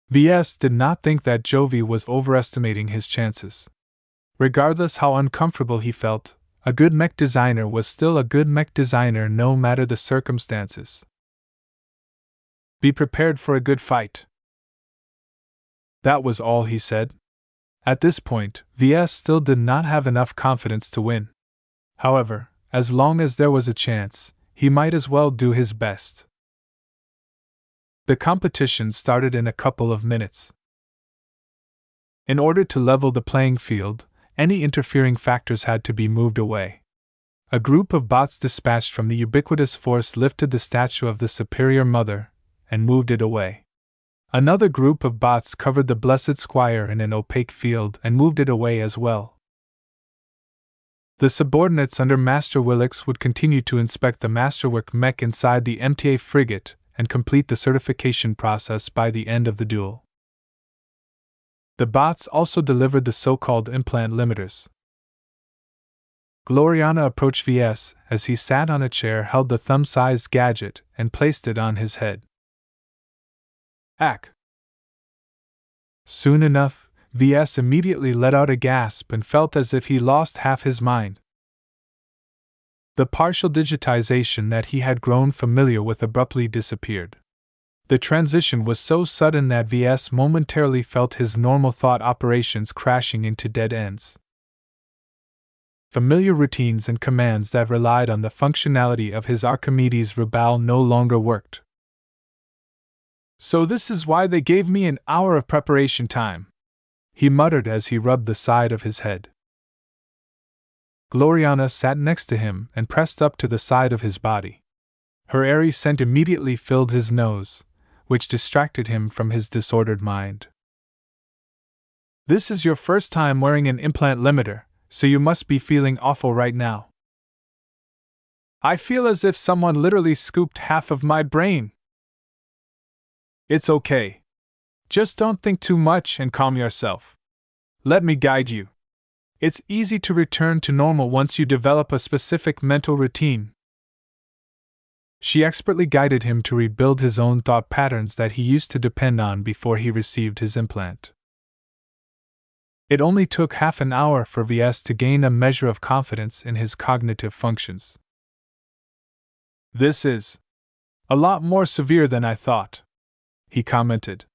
Ves did not think that Jovi was overestimating his chances. Regardless how uncomfortable he felt, a good mech designer was still a good mech designer no matter the circumstances. Be prepared for a good fight. That was all he said. At this point, Ves still did not have enough confidence to win. However, as long as there was a chance, he might as well do his best. The competition started in a couple of minutes. In order to level the playing field, any interfering factors had to be moved away. A group of bots dispatched from the ubiquitous force lifted the statue of the Superior Mother and moved it away. Another group of bots covered the Blessed Squire in an opaque field and moved it away as well. The subordinates under Master Willix would continue to inspect the masterwork mech inside the MTA frigate and complete the certification process by the end of the duel. The bots also delivered the so-called implant limiters. Gloriana approached Ves as he sat on a chair, held the thumb-sized gadget, and placed it on his head. Ack! Soon enough, Ves immediately let out a gasp and felt as if he lost half his mind. The partial digitization that he had grown familiar with abruptly disappeared. The transition was so sudden that Ves momentarily felt his normal thought operations crashing into dead ends. Familiar routines and commands that relied on the functionality of his Archimedes Rubal no longer worked. So this is why they gave me an hour of preparation time, he muttered as he rubbed the side of his head. Gloriana sat next to him and pressed up to the side of his body. Her airy scent immediately filled his nose, which distracted him from his disordered mind. This is your first time wearing an implant limiter, so you must be feeling awful right now. I feel as if someone literally scooped half of my brain. It's okay. Just don't think too much and calm yourself. Let me guide you. It's easy to return to normal once you develop a specific mental routine. She expertly guided him to rebuild his own thought patterns that he used to depend on before he received his implant. It only took half an hour for Ves to gain a measure of confidence in his cognitive functions. This is a lot more severe than I thought, he commented.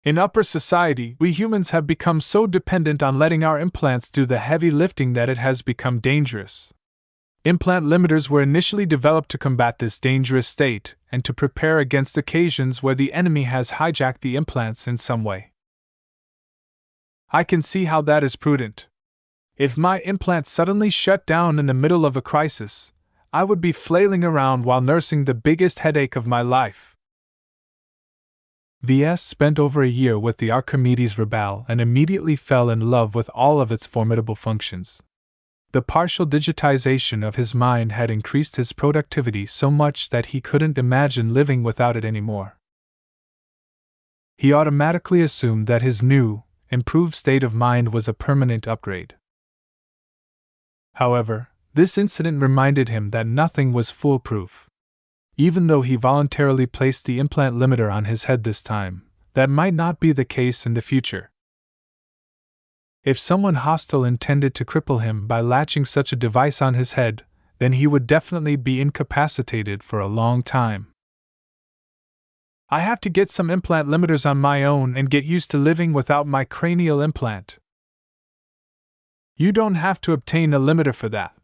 In upper society, we humans have become so dependent on letting our implants do the heavy lifting that it has become dangerous. Implant limiters were initially developed to combat this dangerous state and to prepare against occasions where the enemy has hijacked the implants in some way. I can see how that is prudent. If my implant suddenly shut down in the middle of a crisis, I would be flailing around while nursing the biggest headache of my life. Ves spent over a year with the Archimedes Rubal and immediately fell in love with all of its formidable functions. The partial digitization of his mind had increased his productivity so much that he couldn't imagine living without it anymore. He automatically assumed that his new, improved state of mind was a permanent upgrade. However, this incident reminded him that nothing was foolproof. Even though he voluntarily placed the implant limiter on his head this time, that might not be the case in the future. If someone hostile intended to cripple him by latching such a device on his head, then he would definitely be incapacitated for a long time. I have to get some implant limiters on my own and get used to living without my cranial implant. You don't have to obtain a limiter for that.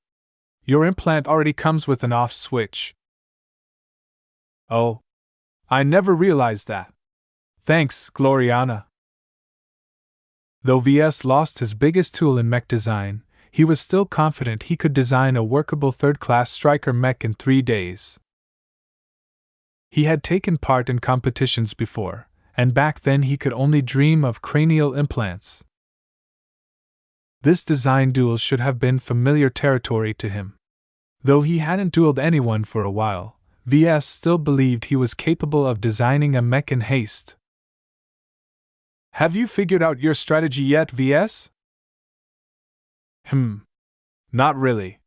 Your implant already comes with an off switch. Oh. I never realized that. Thanks, Gloriana. Though Ves lost his biggest tool in mech design, he was still confident he could design a workable third-class striker mech in 3 days. He had taken part in competitions before, and back then he could only dream of cranial implants. This design duel should have been familiar territory to him. Though he hadn't dueled anyone for a while, Ves still believed he was capable of designing a mech in haste. Have you figured out your strategy yet, Ves? Not really.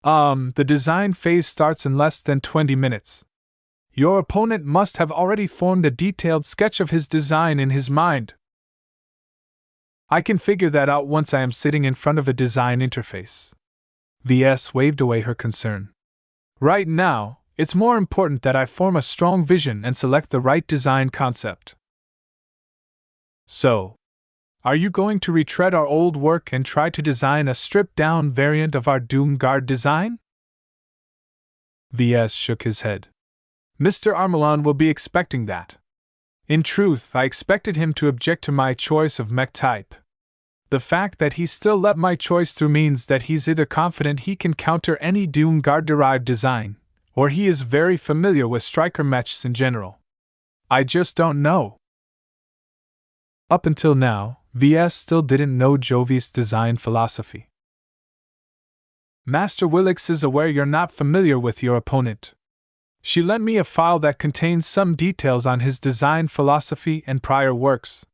The design phase starts in less than 20 minutes. Your opponent must have already formed a detailed sketch of his design in his mind. I can figure that out once I am sitting in front of a design interface. Ves waved away her concern. Right now, it's more important that I form a strong vision and select the right design concept. So, are you going to retread our old work and try to design a stripped-down variant of our Doom Guard design? Ves shook his head. Mr. Armelon will be expecting that. In truth, I expected him to object to my choice of mech type. The fact that he still let my choice through means that he's either confident he can counter any Doom Guard-derived design, or he is very familiar with striker mechs in general. I just don't know. Up until now, Ves still didn't know Jovi's design philosophy. Master Willix is aware you're not familiar with your opponent. She lent me a file that contains some details on his design philosophy and prior works.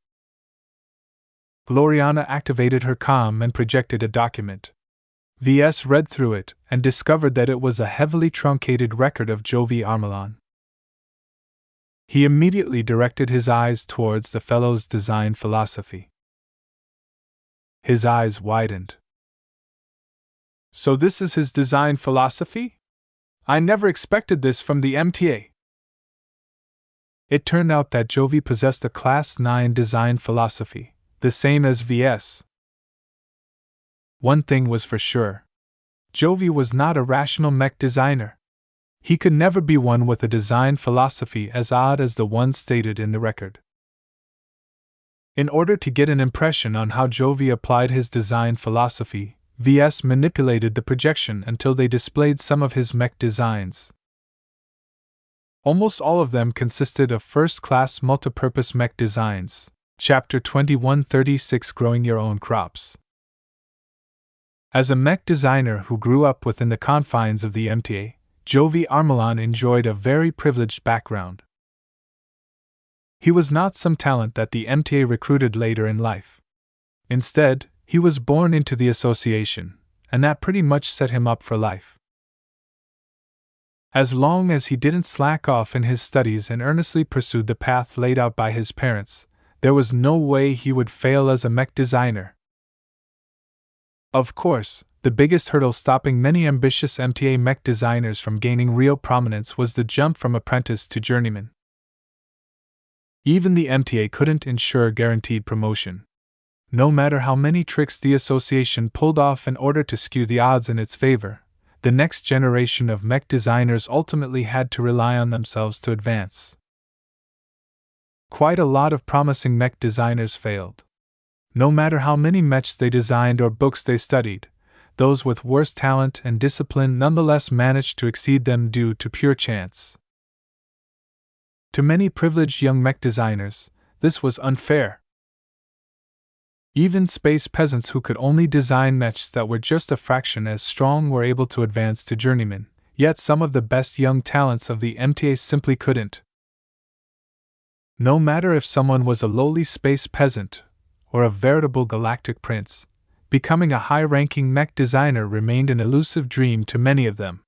Gloriana activated her comm and projected a document. Ves read through it and discovered that it was a heavily truncated record of Jovi Armelon. He immediately directed his eyes towards the fellow's design philosophy. His eyes widened. So this is his design philosophy? I never expected this from the MTA. It turned out that Jovi possessed a Class 9 design philosophy, the same as Ves. One thing was for sure. Jovi was not a rational mech designer. He could never be one with a design philosophy as odd as the one stated in the record. In order to get an impression on how Jovi applied his design philosophy, Ves manipulated the projection until they displayed some of his mech designs. Almost all of them consisted of first-class multipurpose mech designs. Chapter 2136 Growing Your Own Crops. As a mech designer who grew up within the confines of the MTA, Jovi Armelon enjoyed a very privileged background. He was not some talent that the MTA recruited later in life. Instead, he was born into the association, and that pretty much set him up for life. As long as he didn't slack off in his studies and earnestly pursued the path laid out by his parents, there was no way he would fail as a mech designer. Of course, the biggest hurdle stopping many ambitious MTA mech designers from gaining real prominence was the jump from apprentice to journeyman. Even the MTA couldn't ensure guaranteed promotion. No matter how many tricks the association pulled off in order to skew the odds in its favor, the next generation of mech designers ultimately had to rely on themselves to advance. Quite a lot of promising mech designers failed. No matter how many mechs they designed or books they studied, those with worse talent and discipline nonetheless managed to exceed them due to pure chance. To many privileged young mech designers, this was unfair. Even space peasants who could only design mechs that were just a fraction as strong were able to advance to journeyman, yet some of the best young talents of the MTA simply couldn't. No matter if someone was a lowly space peasant or a veritable galactic prince, becoming a high-ranking mech designer remained an elusive dream to many of them.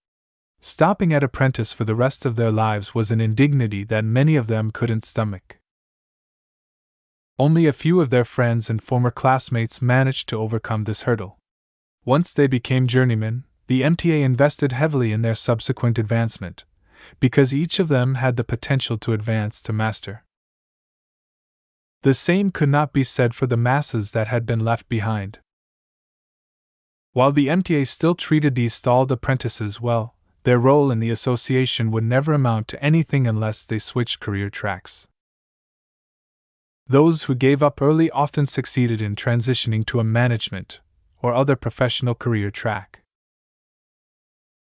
Stopping at apprentice for the rest of their lives was an indignity that many of them couldn't stomach. Only a few of their friends and former classmates managed to overcome this hurdle. Once they became journeymen, the MTA invested heavily in their subsequent advancement, because each of them had the potential to advance to master. The same could not be said for the masses that had been left behind. While the MTA still treated these stalled apprentices well, their role in the association would never amount to anything unless they switched career tracks. Those who gave up early often succeeded in transitioning to a management or other professional career track.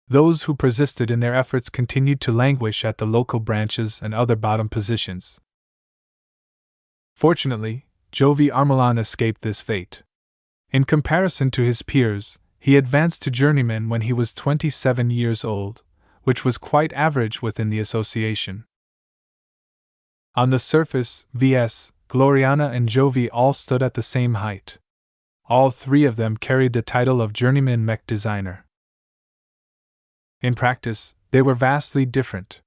Those who persisted in their efforts continued to languish at the local branches and other bottom positions. Fortunately, Jovi Armelan escaped this fate. In comparison to his peers, he advanced to journeyman when he was 27 years old, which was quite average within the association. On the surface, Ves, Gloriana and Jovi all stood at the same height. All three of them carried the title of journeyman mech designer. In practice, they were vastly different.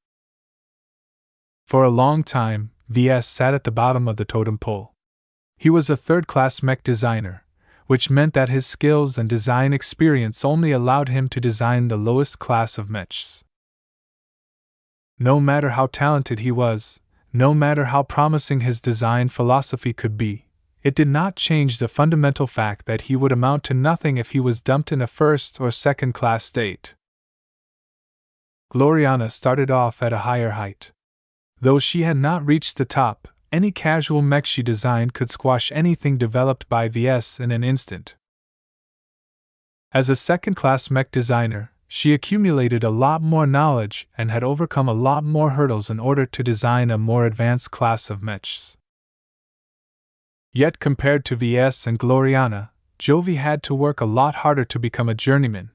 For a long time, Ves sat at the bottom of the totem pole. He was a third-class mech designer, which meant that his skills and design experience only allowed him to design the lowest class of mechs. No matter how talented he was, no matter how promising his design philosophy could be, it did not change the fundamental fact that he would amount to nothing if he was dumped in a first or second-class state. Gloriana started off at a higher height. Though she had not reached the top, any casual mech she designed could squash anything developed by Ves in an instant. As a second-class mech designer, she accumulated a lot more knowledge and had overcome a lot more hurdles in order to design a more advanced class of mechs. Yet compared to Ves and Gloriana, Jovi had to work a lot harder to become a journeyman.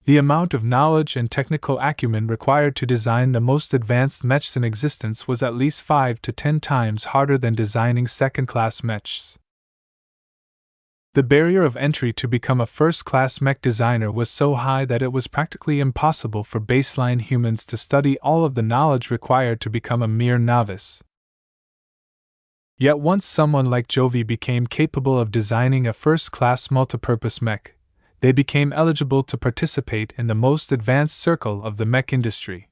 The amount of knowledge and technical acumen required to design the most advanced mechs in existence was at least 5 to 10 times harder than designing second-class mechs. The barrier of entry to become a first-class mech designer was so high that it was practically impossible for baseline humans to study all of the knowledge required to become a mere novice. Yet once someone like Jovi became capable of designing a first-class multipurpose mech, they became eligible to participate in the most advanced circle of the mech industry.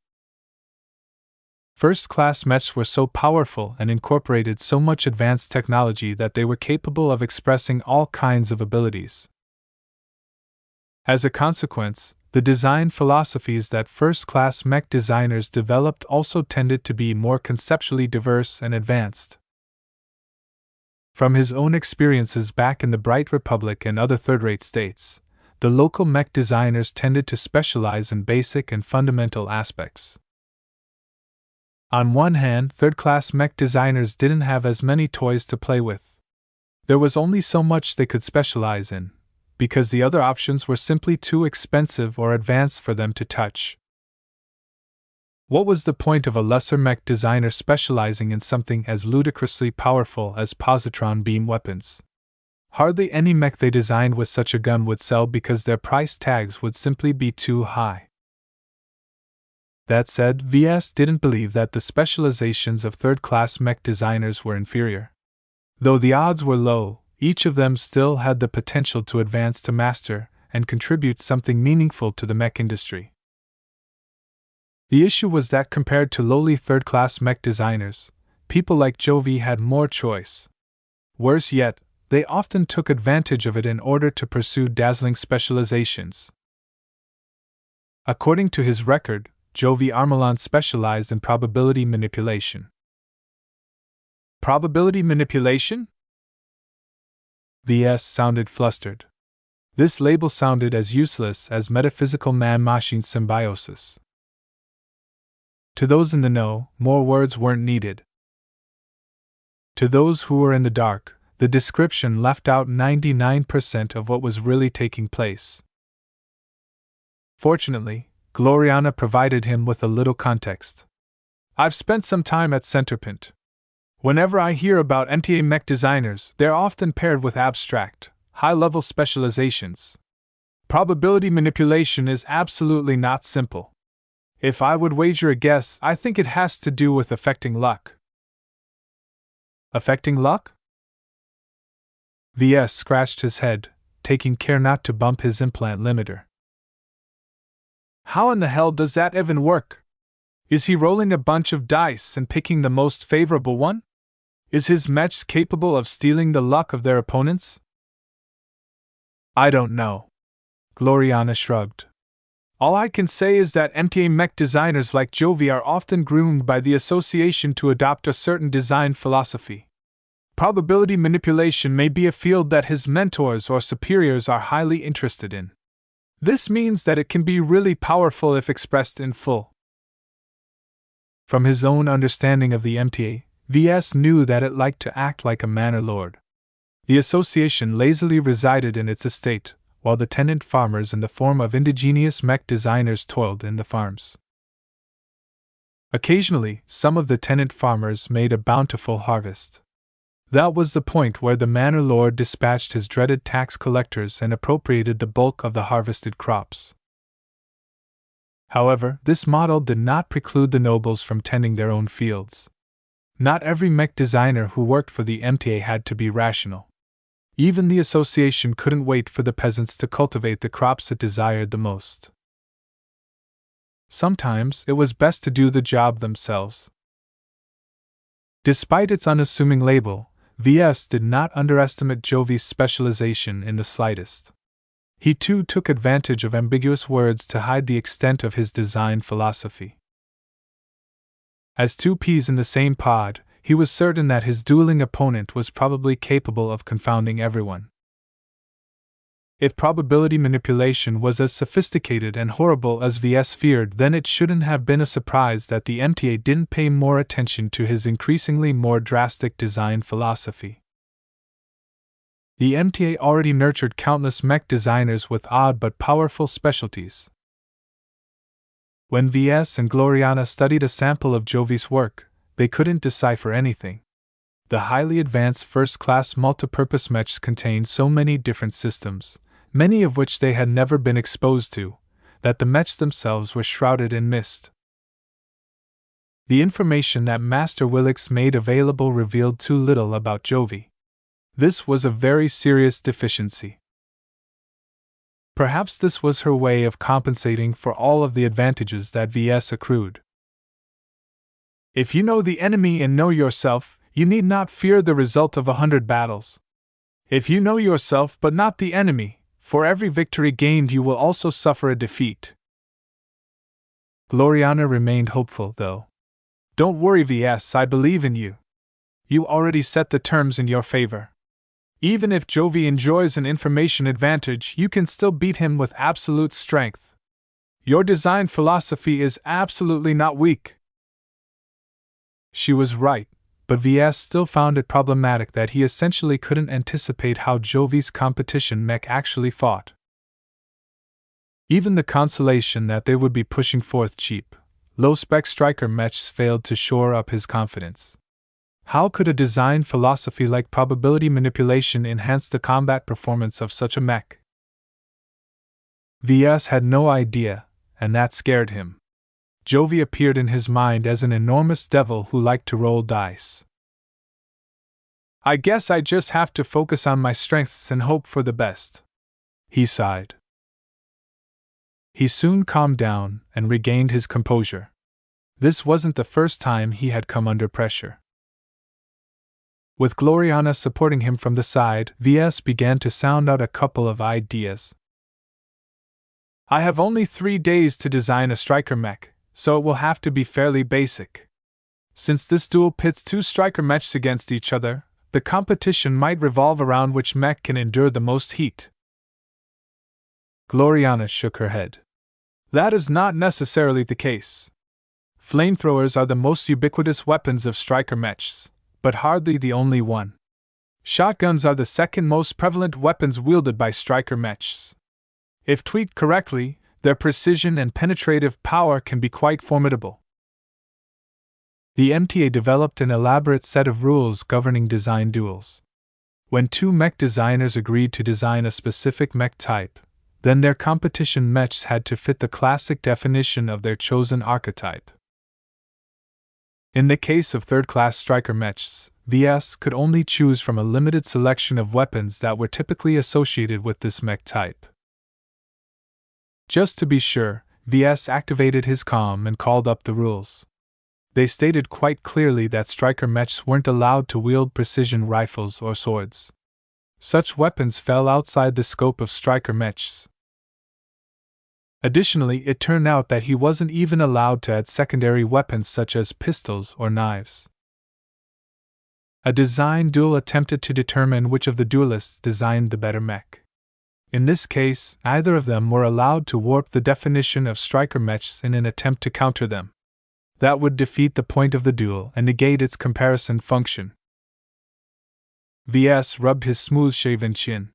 First-class mechs were so powerful and incorporated so much advanced technology that they were capable of expressing all kinds of abilities. As a consequence, the design philosophies that first-class mech designers developed also tended to be more conceptually diverse and advanced. From his own experiences back in the Bright Republic and other third-rate states, the local mech designers tended to specialize in basic and fundamental aspects. On one hand, third-class mech designers didn't have as many toys to play with. There was only so much they could specialize in, because the other options were simply too expensive or advanced for them to touch. What was the point of a lesser mech designer specializing in something as ludicrously powerful as positron beam weapons? Hardly any mech they designed with such a gun would sell because their price tags would simply be too high. That said, Ves didn't believe that the specializations of third-class mech designers were inferior. Though the odds were low, each of them still had the potential to advance to master and contribute something meaningful to the mech industry. The issue was that compared to lowly third-class mech designers, people like Jovi had more choice. Worse yet, they often took advantage of it in order to pursue dazzling specializations. According to his record, Jovi Armelan specialized in probability manipulation. Probability manipulation? Ves sounded flustered. This label sounded as useless as metaphysical man-machine symbiosis. To those in the know, more words weren't needed. To those who were in the dark, the description left out 99% of what was really taking place. Fortunately, Gloriana provided him with a little context. I've spent some time at Centerpint. Whenever I hear about MTA mech designers, they're often paired with abstract, high-level specializations. Probability manipulation is absolutely not simple. If I would wager a guess, I think it has to do with affecting luck. Affecting luck? Ves scratched his head, taking care not to bump his implant limiter. How in the hell does that even work? Is he rolling a bunch of dice and picking the most favorable one? Is his mechs capable of stealing the luck of their opponents? I don't know. Gloriana shrugged. All I can say is that MTA mech designers like Jovi are often groomed by the association to adopt a certain design philosophy. Probability manipulation may be a field that his mentors or superiors are highly interested in. This means that it can be really powerful if expressed in full. From his own understanding of the MTA, Ves knew that it liked to act like a manor lord. The association lazily resided in its estate, while the tenant farmers in the form of indigenous mech designers toiled in the farms. Occasionally, some of the tenant farmers made a bountiful harvest. That was the point where the manor lord dispatched his dreaded tax collectors and appropriated the bulk of the harvested crops. However, this model did not preclude the nobles from tending their own fields. Not every mech designer who worked for the MTA had to be rational. Even the association couldn't wait for the peasants to cultivate the crops it desired the most. Sometimes it was best to do the job themselves. Despite its unassuming label, Ves did not underestimate Jovi's specialization in the slightest. He too took advantage of ambiguous words to hide the extent of his design philosophy. As two peas in the same pod, he was certain that his dueling opponent was probably capable of confounding everyone. If probability manipulation was as sophisticated and horrible as Ves feared, then it shouldn't have been a surprise that the MTA didn't pay more attention to his increasingly more drastic design philosophy. The MTA already nurtured countless mech designers with odd but powerful specialties. When Ves and Gloriana studied a sample of Jovi's work, they couldn't decipher anything. The highly advanced first-class multipurpose mechs contained so many different systems, many of which they had never been exposed to, that the mechs themselves were shrouded in mist. The information that Master Willix made available revealed too little about Jovi. This was a very serious deficiency. Perhaps this was her way of compensating for all of the advantages that Ves accrued. If you know the enemy and know yourself, you need not fear the result of 100 battles. If you know yourself but not the enemy, for every victory gained you will also suffer a defeat. Gloriana remained hopeful, though. Don't worry, Ves, I believe in you. You already set the terms in your favor. Even if Jovi enjoys an information advantage, you can still beat him with absolute strength. Your design philosophy is absolutely not weak. She was right, but Ves still found it problematic that he essentially couldn't anticipate how Jovi's competition mech actually fought. Even the consolation that they would be pushing forth cheap, low-spec striker mechs failed to shore up his confidence. How could a design philosophy like probability manipulation enhance the combat performance of such a mech? Ves had no idea, and that scared him. Jovi appeared in his mind as an enormous devil who liked to roll dice. I guess I just have to focus on my strengths and hope for the best, he sighed. He soon calmed down and regained his composure. This wasn't the first time he had come under pressure. With Gloriana supporting him from the side, Ves began to sound out a couple of ideas. I have only 3 days to design a striker mech, so it will have to be fairly basic. Since this duel pits 2 striker mechs against each other, the competition might revolve around which mech can endure the most heat. Gloriana shook her head. That is not necessarily the case. Flamethrowers are the most ubiquitous weapons of striker mechs, but hardly the only one. Shotguns are the second most prevalent weapons wielded by striker mechs. If tweaked correctly, their precision and penetrative power can be quite formidable. The MTA developed an elaborate set of rules governing design duels. When 2 mech designers agreed to design a specific mech type, then their competition mechs had to fit the classic definition of their chosen archetype. In the case of third-class striker mechs, Ves could only choose from a limited selection of weapons that were typically associated with this mech type. Just to be sure, Ves activated his comm and called up the rules. They stated quite clearly that striker mechs weren't allowed to wield precision rifles or swords. Such weapons fell outside the scope of striker mechs. Additionally, it turned out that he wasn't even allowed to add secondary weapons such as pistols or knives. A design duel attempted to determine which of the duelists designed the better mech. In this case, neither of them were allowed to warp the definition of striker mechs in an attempt to counter them. That would defeat the point of the duel and negate its comparison function. Ves rubbed his smooth-shaven chin.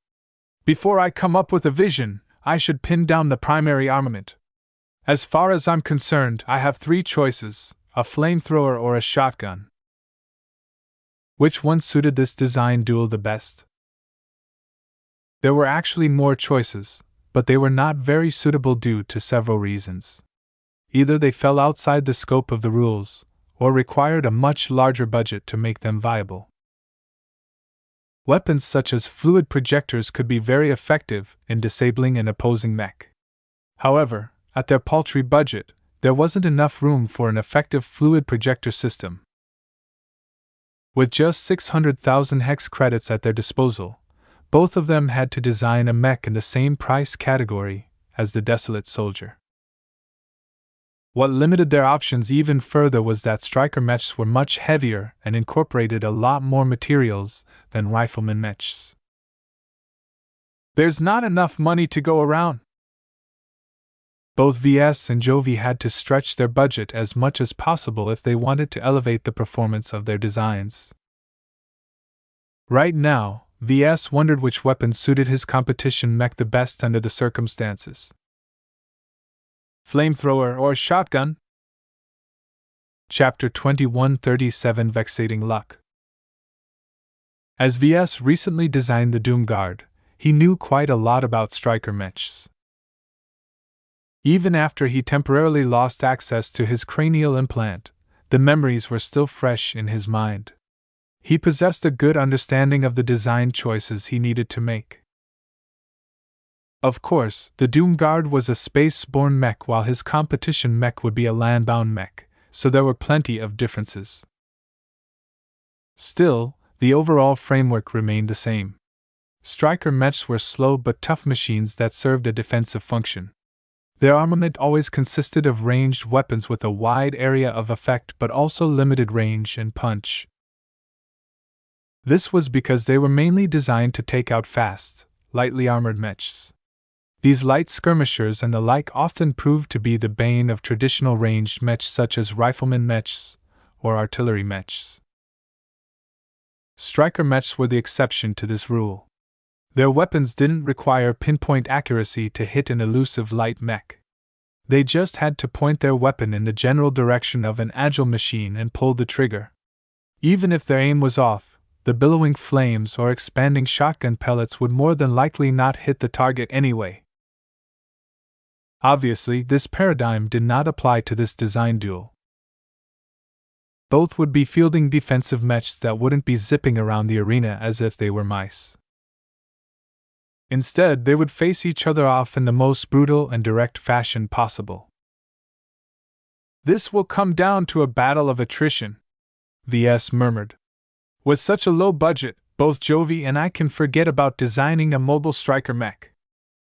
Before I come up with a vision, I should pin down the primary armament. As far as I'm concerned, I have 3 choices: a flamethrower or a shotgun. Which one suited this design duel the best? There were actually more choices, but they were not very suitable due to several reasons. Either they fell outside the scope of the rules, or required a much larger budget to make them viable. Weapons such as fluid projectors could be very effective in disabling an opposing mech. However, at their paltry budget, there wasn't enough room for an effective fluid projector system. With just 600,000 hex credits at their disposal, both of them had to design a mech in the same price category as the Desolate Soldier. What limited their options even further was that striker mechs were much heavier and incorporated a lot more materials than rifleman mechs. There's not enough money to go around. Both Ves and Jovi had to stretch their budget as much as possible if they wanted to elevate the performance of their designs. Right now, Ves wondered which weapon suited his competition mech the best under the circumstances. Flamethrower or shotgun? Chapter 2137 Vexating Luck. As Ves recently designed the Doom Guard, he knew quite a lot about striker mechs. Even after he temporarily lost access to his cranial implant, the memories were still fresh in his mind. He possessed a good understanding of the design choices he needed to make. Of course, the Doom Guard was a space-borne mech while his competition mech would be a land-bound mech, so there were plenty of differences. Still, the overall framework remained the same. Striker mechs were slow but tough machines that served a defensive function. Their armament always consisted of ranged weapons with a wide area of effect but also limited range and punch. This was because they were mainly designed to take out fast, lightly armored mechs. These light skirmishers and the like often proved to be the bane of traditional ranged mechs such as rifleman mechs or artillery mechs. Striker mechs were the exception to this rule. Their weapons didn't require pinpoint accuracy to hit an elusive light mech. They just had to point their weapon in the general direction of an agile machine and pull the trigger. Even if their aim was off, the billowing flames or expanding shotgun pellets would more than likely not hit the target anyway. Obviously, this paradigm did not apply to this design duel. Both would be fielding defensive mechs that wouldn't be zipping around the arena as if they were mice. Instead, they would face each other off in the most brutal and direct fashion possible. This will come down to a battle of attrition, Ves murmured. With such a low budget, both Jovi and I can forget about designing a mobile striker mech.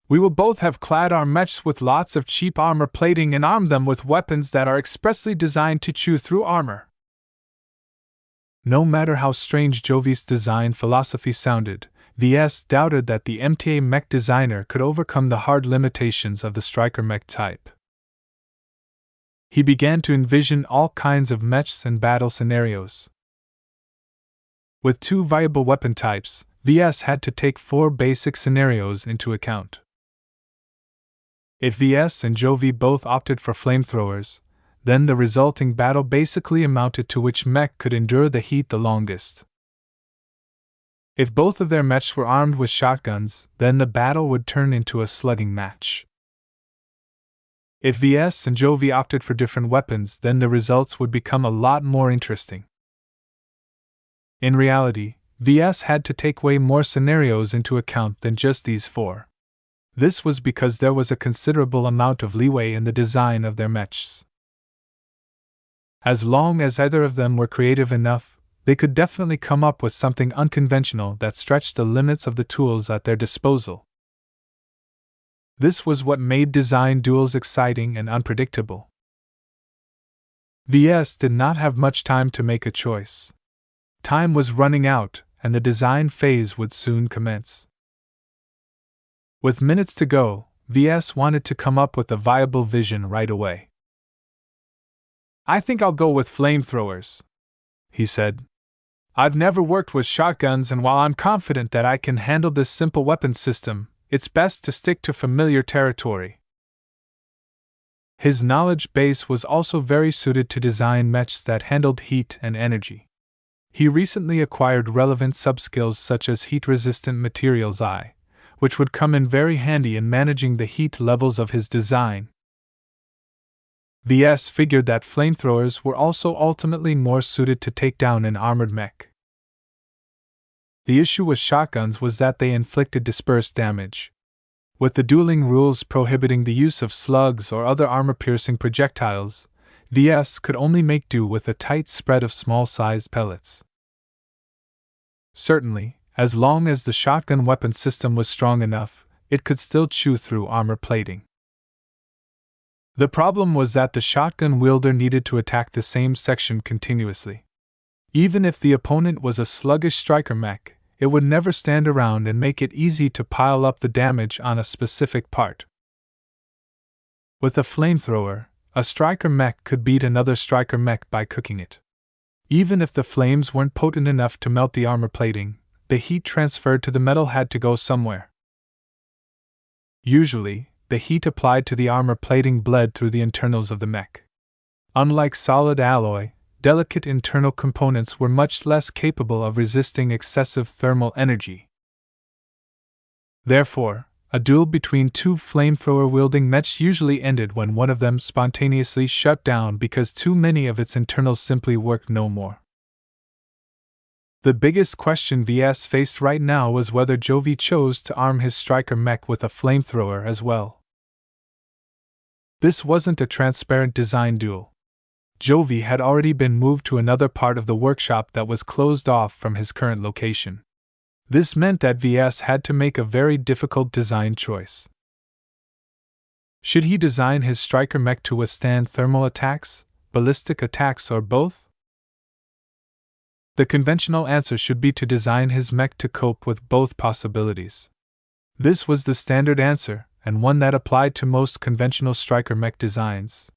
We will both have clad our mechs with lots of cheap armor plating and arm them with weapons that are expressly designed to chew through armor. No matter how strange Jovi's design philosophy sounded, Ves doubted that the Mech Designer could overcome the hard limitations of the striker mech type. He began to envision all kinds of mechs and battle scenarios. With 2 viable weapon types, Ves had to take 4 basic scenarios into account. If Ves and Jovi both opted for flamethrowers, then the resulting battle basically amounted to which mech could endure the heat the longest. If both of their mechs were armed with shotguns, then the battle would turn into a slugging match. If Ves and Jovi opted for different weapons, then the results would become a lot more interesting. In reality, Ves had to take way more scenarios into account than just these 4. This was because there was a considerable amount of leeway in the design of their mechs. As long as either of them were creative enough, they could definitely come up with something unconventional that stretched the limits of the tools at their disposal. This was what made design duels exciting and unpredictable. Ves did not have much time to make a choice. Time was running out, and the design phase would soon commence. With minutes to go, Ves wanted to come up with a viable vision right away. "I think I'll go with flamethrowers," he said. "I've never worked with shotguns, and while I'm confident that I can handle this simple weapon system, it's best to stick to familiar territory." His knowledge base was also very suited to design mechs that handled heat and energy. He recently acquired relevant subskills such as heat-resistant materials which would come in very handy in managing the heat levels of his design. Ves figured that flamethrowers were also ultimately more suited to take down an armored mech. The issue with shotguns was that they inflicted dispersed damage. With the dueling rules prohibiting the use of slugs or other armor-piercing projectiles, Ves could only make do with a tight spread of small-sized pellets. Certainly, as long as the shotgun weapon system was strong enough, it could still chew through armor plating. The problem was that the shotgun wielder needed to attack the same section continuously. Even if the opponent was a sluggish striker mech, it would never stand around and make it easy to pile up the damage on a specific part. With a flamethrower, a striker mech could beat another striker mech by cooking it. Even if the flames weren't potent enough to melt the armor plating, the heat transferred to the metal had to go somewhere. Usually, the heat applied to the armor plating bled through the internals of the mech. Unlike solid alloy, delicate internal components were much less capable of resisting excessive thermal energy. Therefore, a duel between two flamethrower-wielding mechs usually ended when one of them spontaneously shut down because too many of its internals simply worked no more. The biggest question Ves faced right now was whether Jovi chose to arm his striker mech with a flamethrower as well. This wasn't a transparent design duel. Jovi had already been moved to another part of the workshop that was closed off from his current location. This meant that Ves had to make a very difficult design choice. Should he design his striker mech to withstand thermal attacks, ballistic attacks, or both? The conventional answer should be to design his mech to cope with both possibilities. This was the standard answer, and one that applied to most conventional striker mech designs.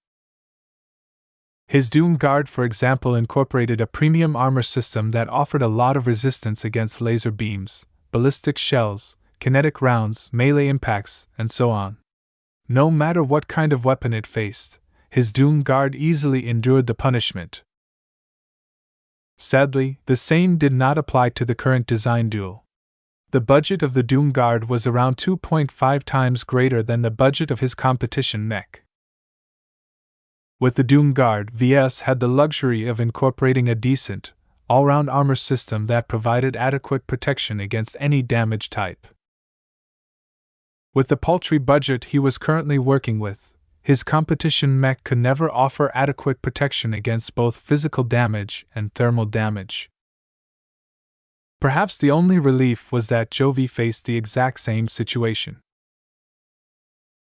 His Doom Guard, for example, incorporated a premium armor system that offered a lot of resistance against laser beams, ballistic shells, kinetic rounds, melee impacts, and so on. No matter what kind of weapon it faced, his Doom Guard easily endured the punishment. Sadly, the same did not apply to the current design duel. The budget of the Doom Guard was around 2.5 times greater than the budget of his competition mech. With the Doom Guard, Ves had the luxury of incorporating a decent, all-round armor system that provided adequate protection against any damage type. With the paltry budget he was currently working with, his competition mech could never offer adequate protection against both physical damage and thermal damage. Perhaps the only relief was that Jovi faced the exact same situation.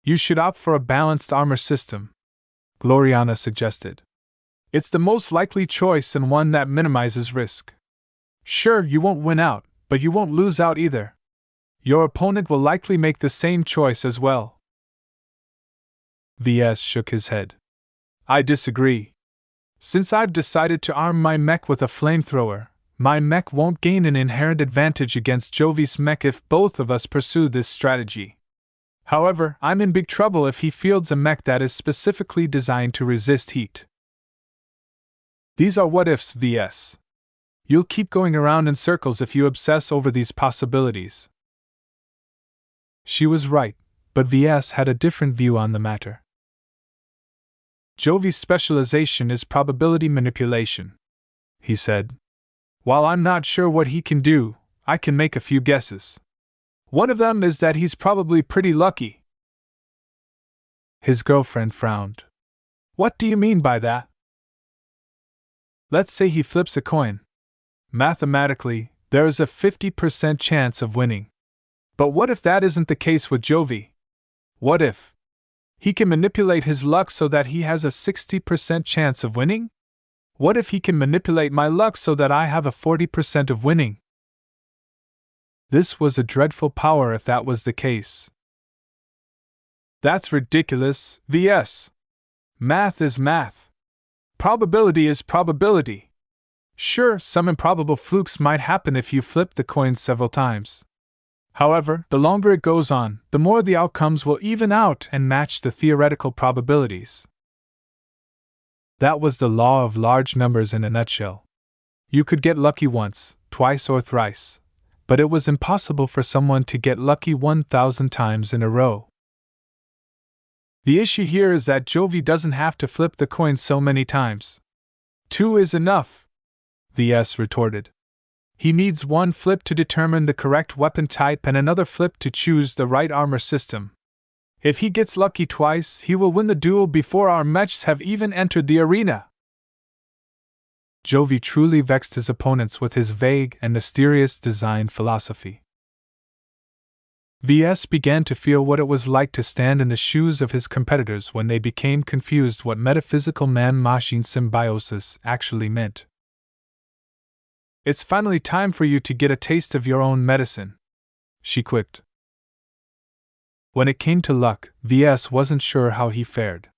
"You should opt for a balanced armor system," Gloriana suggested. "It's the most likely choice and one that minimizes risk. Sure, you won't win out, but you won't lose out either. Your opponent will likely make the same choice as well." Ves shook his head. "I disagree. Since I've decided to arm my mech with a flamethrower, my mech won't gain an inherent advantage against Jovi's mech if both of us pursue this strategy. However, I'm in big trouble if he fields a mech that is specifically designed to resist heat." These are what-ifs, Ves. You'll keep going around in circles if you obsess over these possibilities. She was right, but Ves had a different view on the matter. "Jovi's specialization is probability manipulation," he said. "While I'm not sure what he can do, I can make a few guesses. One of them is that he's probably pretty lucky." His girlfriend frowned. "What do you mean by that?" "Let's say he flips a coin. Mathematically, there is a 50% chance of winning. But what if that isn't the case with Jovi? What if he can manipulate his luck so that he has a 60% chance of winning? What if he can manipulate my luck so that I have a 40% of winning? This was a dreadful power if that was the case. That's ridiculous, Ves. Math is math. Probability is probability. Sure, some improbable flukes might happen if you flip the coins several times. However, the longer it goes on, the more the outcomes will even out and match the theoretical probabilities. That was the law of large numbers in a nutshell. You could get lucky once, twice, or thrice, but it was impossible for someone to get lucky 1,000 times in a row. The issue here is that Jovi doesn't have to flip the coin so many times. 2 is enough, Ves retorted. He needs one flip to determine the correct weapon type and another flip to choose the right armor system. If he gets lucky twice, he will win the duel before our mechs have even entered the arena. Jovi truly vexed his opponents with his vague and mysterious design philosophy. Ves began to feel what it was like to stand in the shoes of his competitors when they became confused what metaphysical man-machine symbiosis actually meant. It's finally time for you to get a taste of your own medicine, she quipped. When it came to luck, Ves wasn't sure how he fared.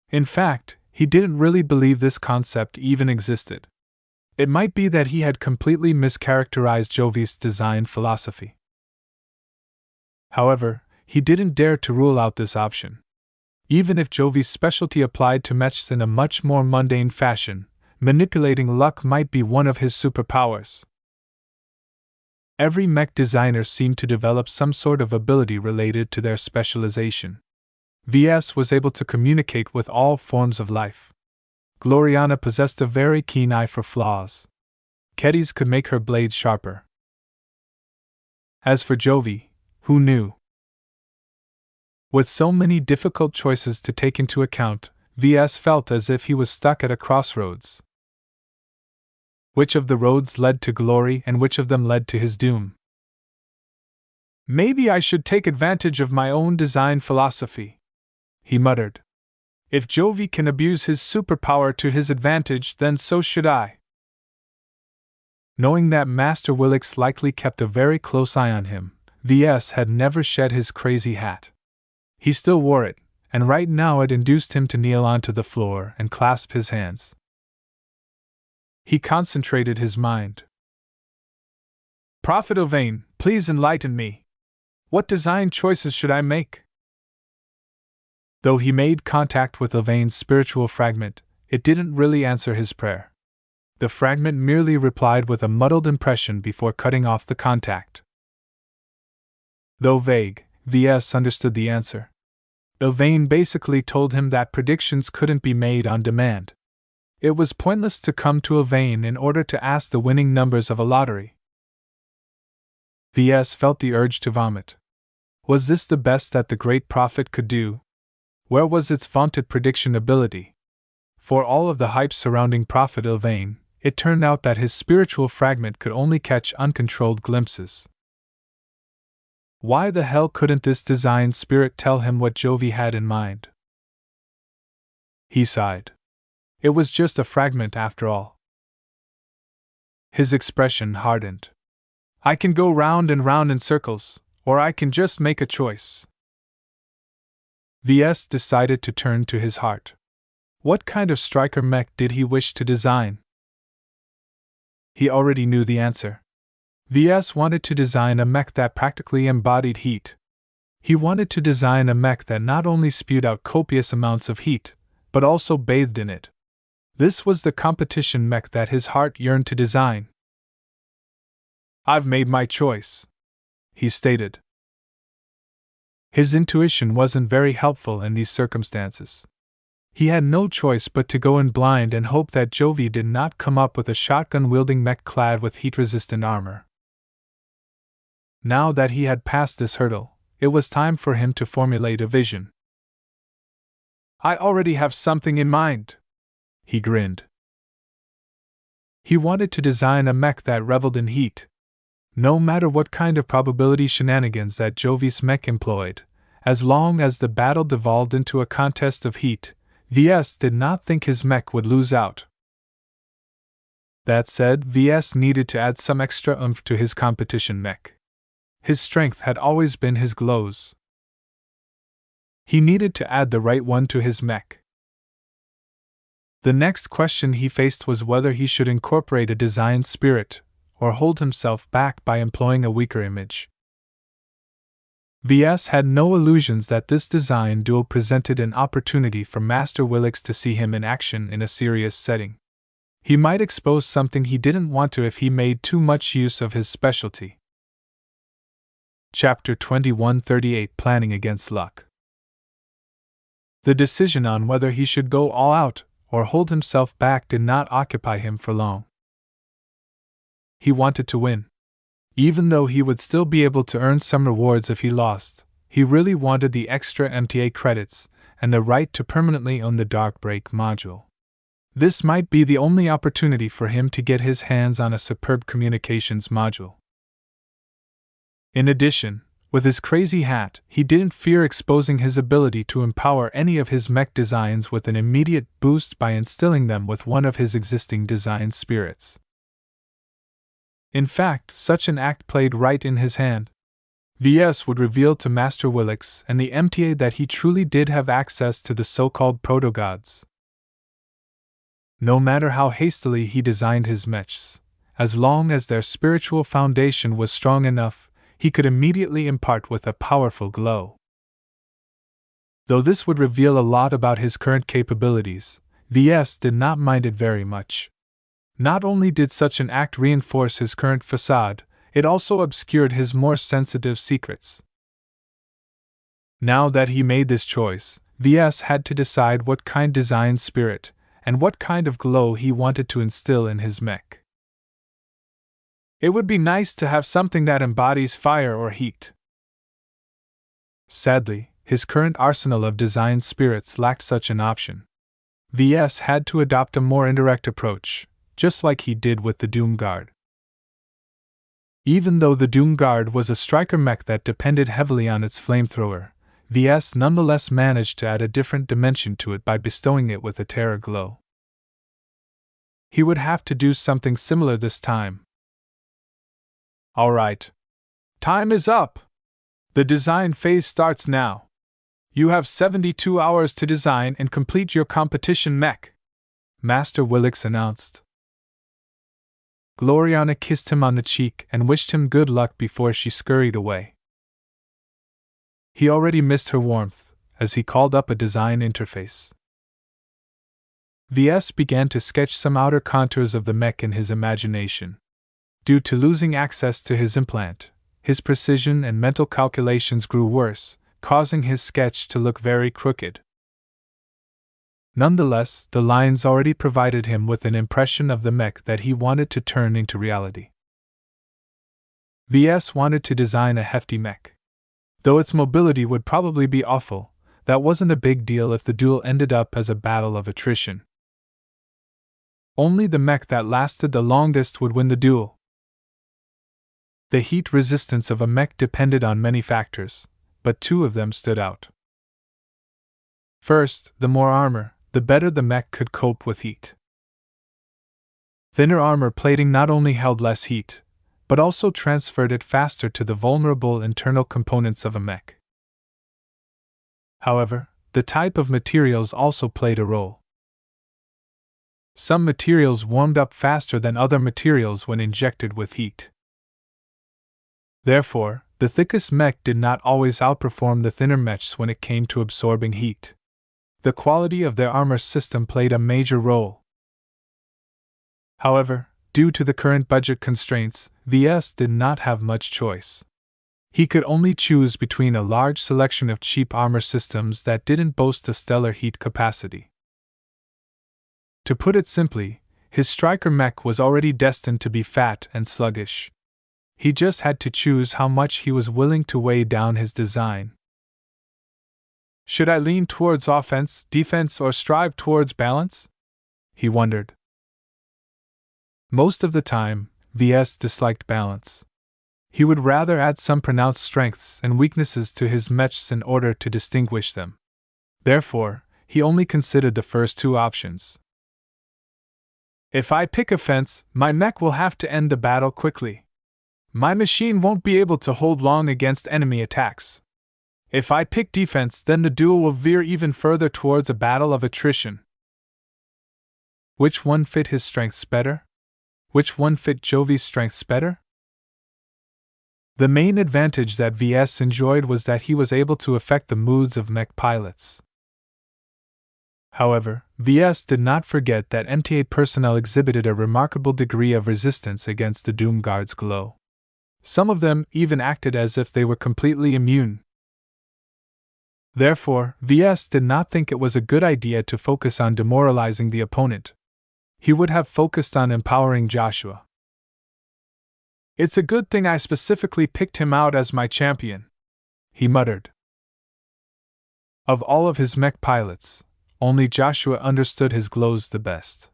In fact, he didn't really believe this concept even existed. It might be that he had completely mischaracterized Jovi's design philosophy. However, he didn't dare to rule out this option. Even if Jovi's specialty applied to mechs in a much more mundane fashion, manipulating luck might be one of his superpowers. Every mech designer seemed to develop some sort of ability related to their specialization. Ves was able to communicate with all forms of life. Gloriana possessed a very keen eye for flaws. Kedis could make her blades sharper. As for Jovi, who knew? With so many difficult choices to take into account, Ves felt as if he was stuck at a crossroads. Which of the roads led to glory and which of them led to his doom? Maybe I should take advantage of my own design philosophy, he muttered. If Jovi can abuse his superpower to his advantage, then so should I. Knowing that Master Willix likely kept a very close eye on him, Ves had never shed his crazy hat. He still wore it, and right now it induced him to kneel onto the floor and clasp his hands. He concentrated his mind. Prophet Ylvain, please enlighten me. What design choices should I make? Though he made contact with Ylvain's spiritual fragment, it didn't really answer his prayer. The fragment merely replied with a muddled impression before cutting off the contact. Though vague, Ves understood the answer. Ylvain basically told him that predictions couldn't be made on demand. It was pointless to come to Ylvain in order to ask the winning numbers of a lottery. Ves felt the urge to vomit. Was this the best that the great prophet could do? Where was its vaunted prediction ability? For all of the hype surrounding Prophet Ylvain, it turned out that his spiritual fragment could only catch uncontrolled glimpses. Why the hell couldn't this design spirit tell him what Jovi had in mind? He sighed. It was just a fragment after all. His expression hardened. I can go round and round in circles, or I can just make a choice. Ves decided to turn to his heart. What kind of striker mech did he wish to design? He already knew the answer. Ves wanted to design a mech that practically embodied heat. He wanted to design a mech that not only spewed out copious amounts of heat, but also bathed in it. This was the competition mech that his heart yearned to design. I've made my choice, he stated. His intuition wasn't very helpful in these circumstances. He had no choice but to go in blind and hope that Jovi did not come up with a shotgun-wielding mech clad with heat-resistant armor. Now that he had passed this hurdle, it was time for him to formulate a vision. I already have something in mind, he grinned. He wanted to design a mech that reveled in heat. No matter what kind of probability shenanigans that Jovi's mech employed, As long as the battle devolved into a contest of heat, Ves did not think his mech would lose out. That said, Ves needed to add some extra oomph to his competition mech. His strength had always been his glows. He needed to add the right one to his mech. The next question he faced was whether he should incorporate a design spirit, or hold himself back by employing a weaker image. Ves had no illusions that this design duel presented an opportunity for Master Willix to see him in action in a serious setting. He might expose something he didn't want to if he made too much use of his specialty. Chapter 2138 Planning Against Luck. The decision on whether he should go all out or hold himself back did not occupy him for long. He wanted to win. Even though he would still be able to earn some rewards if he lost, he really wanted the extra MTA credits and the right to permanently own the Darkbreak module. This might be the only opportunity for him to get his hands on a superb communications module. In addition, with his crazy hat, he didn't fear exposing his ability to empower any of his mech designs with an immediate boost by instilling them with one of his existing design spirits. In fact, such an act played right in his hand. Ves would reveal to Master Willix and the MTA that he truly did have access to the so-called proto-gods. No matter how hastily he designed his mechs, as long as their spiritual foundation was strong enough, he could immediately impart with a powerful glow. Though this would reveal a lot about his current capabilities, Ves did not mind it very much. Not only did such an act reinforce his current facade, it also obscured his more sensitive secrets. Now that he made this choice, Ves had to decide what kind design spirit and what kind of glow he wanted to instill in his mech. It would be nice to have something that embodies fire or heat. Sadly, his current arsenal of design spirits lacked such an option. Ves had to adopt a more indirect approach, just like he did with the Doom Guard. Even though the Doom Guard was a striker mech that depended heavily on its flamethrower, Ves nonetheless managed to add a different dimension to it by bestowing it with a terror glow. He would have to do something similar this time. Alright. Time is up! The design phase starts now. You have 72 hours to design and complete your competition mech, Master Willix announced. Gloriana kissed him on the cheek and wished him good luck before she scurried away. He already missed her warmth as he called up a design interface. Ves began to sketch some outer contours of the mech in his imagination. Due to losing access to his implant, his precision and mental calculations grew worse, causing his sketch to look very crooked. Nonetheless, the lines already provided him with an impression of the mech that he wanted to turn into reality. Ves wanted to design a hefty mech. Though its mobility would probably be awful, that wasn't a big deal if the duel ended up as a battle of attrition. Only the mech that lasted the longest would win the duel. The heat resistance of a mech depended on many factors, but two of them stood out. First, the more armor, the better the mech could cope with heat. Thinner armor plating not only held less heat, but also transferred it faster to the vulnerable internal components of a mech. However, the type of materials also played a role. Some materials warmed up faster than other materials when injected with heat. Therefore, the thickest mech did not always outperform the thinner mechs when it came to absorbing heat. The quality of their armor system played a major role. However, due to the current budget constraints, Ves did not have much choice. He could only choose between a large selection of cheap armor systems that didn't boast a stellar heat capacity. To put it simply, his striker mech was already destined to be fat and sluggish. He just had to choose how much he was willing to weigh down his design. Should I lean towards offense, defense, or strive towards balance? He wondered. Most of the time, Ves disliked balance. He would rather add some pronounced strengths and weaknesses to his mechs in order to distinguish them. Therefore, he only considered the first two options. If I pick offense, my mech will have to end the battle quickly. My machine won't be able to hold long against enemy attacks. If I pick defense, then the duel will veer even further towards a battle of attrition. Which one fit his strengths better? Which one fit Jovi's strengths better? The main advantage that Ves enjoyed was that he was able to affect the moods of mech pilots. However, Ves did not forget that MT8 personnel exhibited a remarkable degree of resistance against the Doom Guard's glow. Some of them even acted as if they were completely immune. Therefore, Ves did not think it was a good idea to focus on demoralizing the opponent. He would have focused on empowering Joshua. "It's a good thing I specifically picked him out as my champion," he muttered. Of all of his mech pilots, only Joshua understood his glows the best.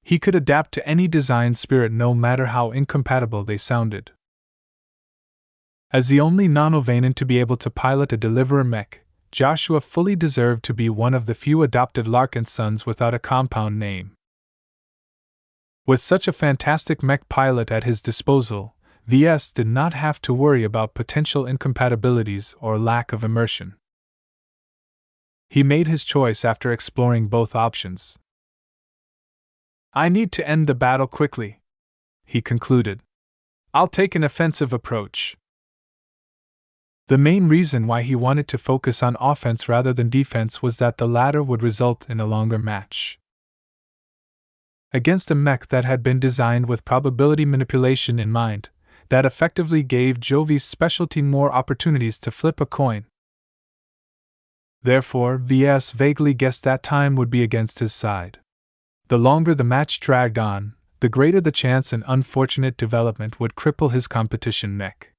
He could adapt to any design spirit no matter how incompatible they sounded. As the only non-Ovanan to be able to pilot a deliverer mech, Joshua fully deserved to be one of the few adopted Larkinsons without a compound name. With such a fantastic mech pilot at his disposal, Ves did not have to worry about potential incompatibilities or lack of immersion. He made his choice after exploring both options. "I need to end the battle quickly," he concluded. "I'll take an offensive approach." The main reason why he wanted to focus on offense rather than defense was that the latter would result in a longer match. Against a mech that had been designed with probability manipulation in mind, that effectively gave Jovi's specialty more opportunities to flip a coin. Therefore, Ves vaguely guessed that time would be against his side. The longer the match dragged on, the greater the chance an unfortunate development would cripple his competition mech.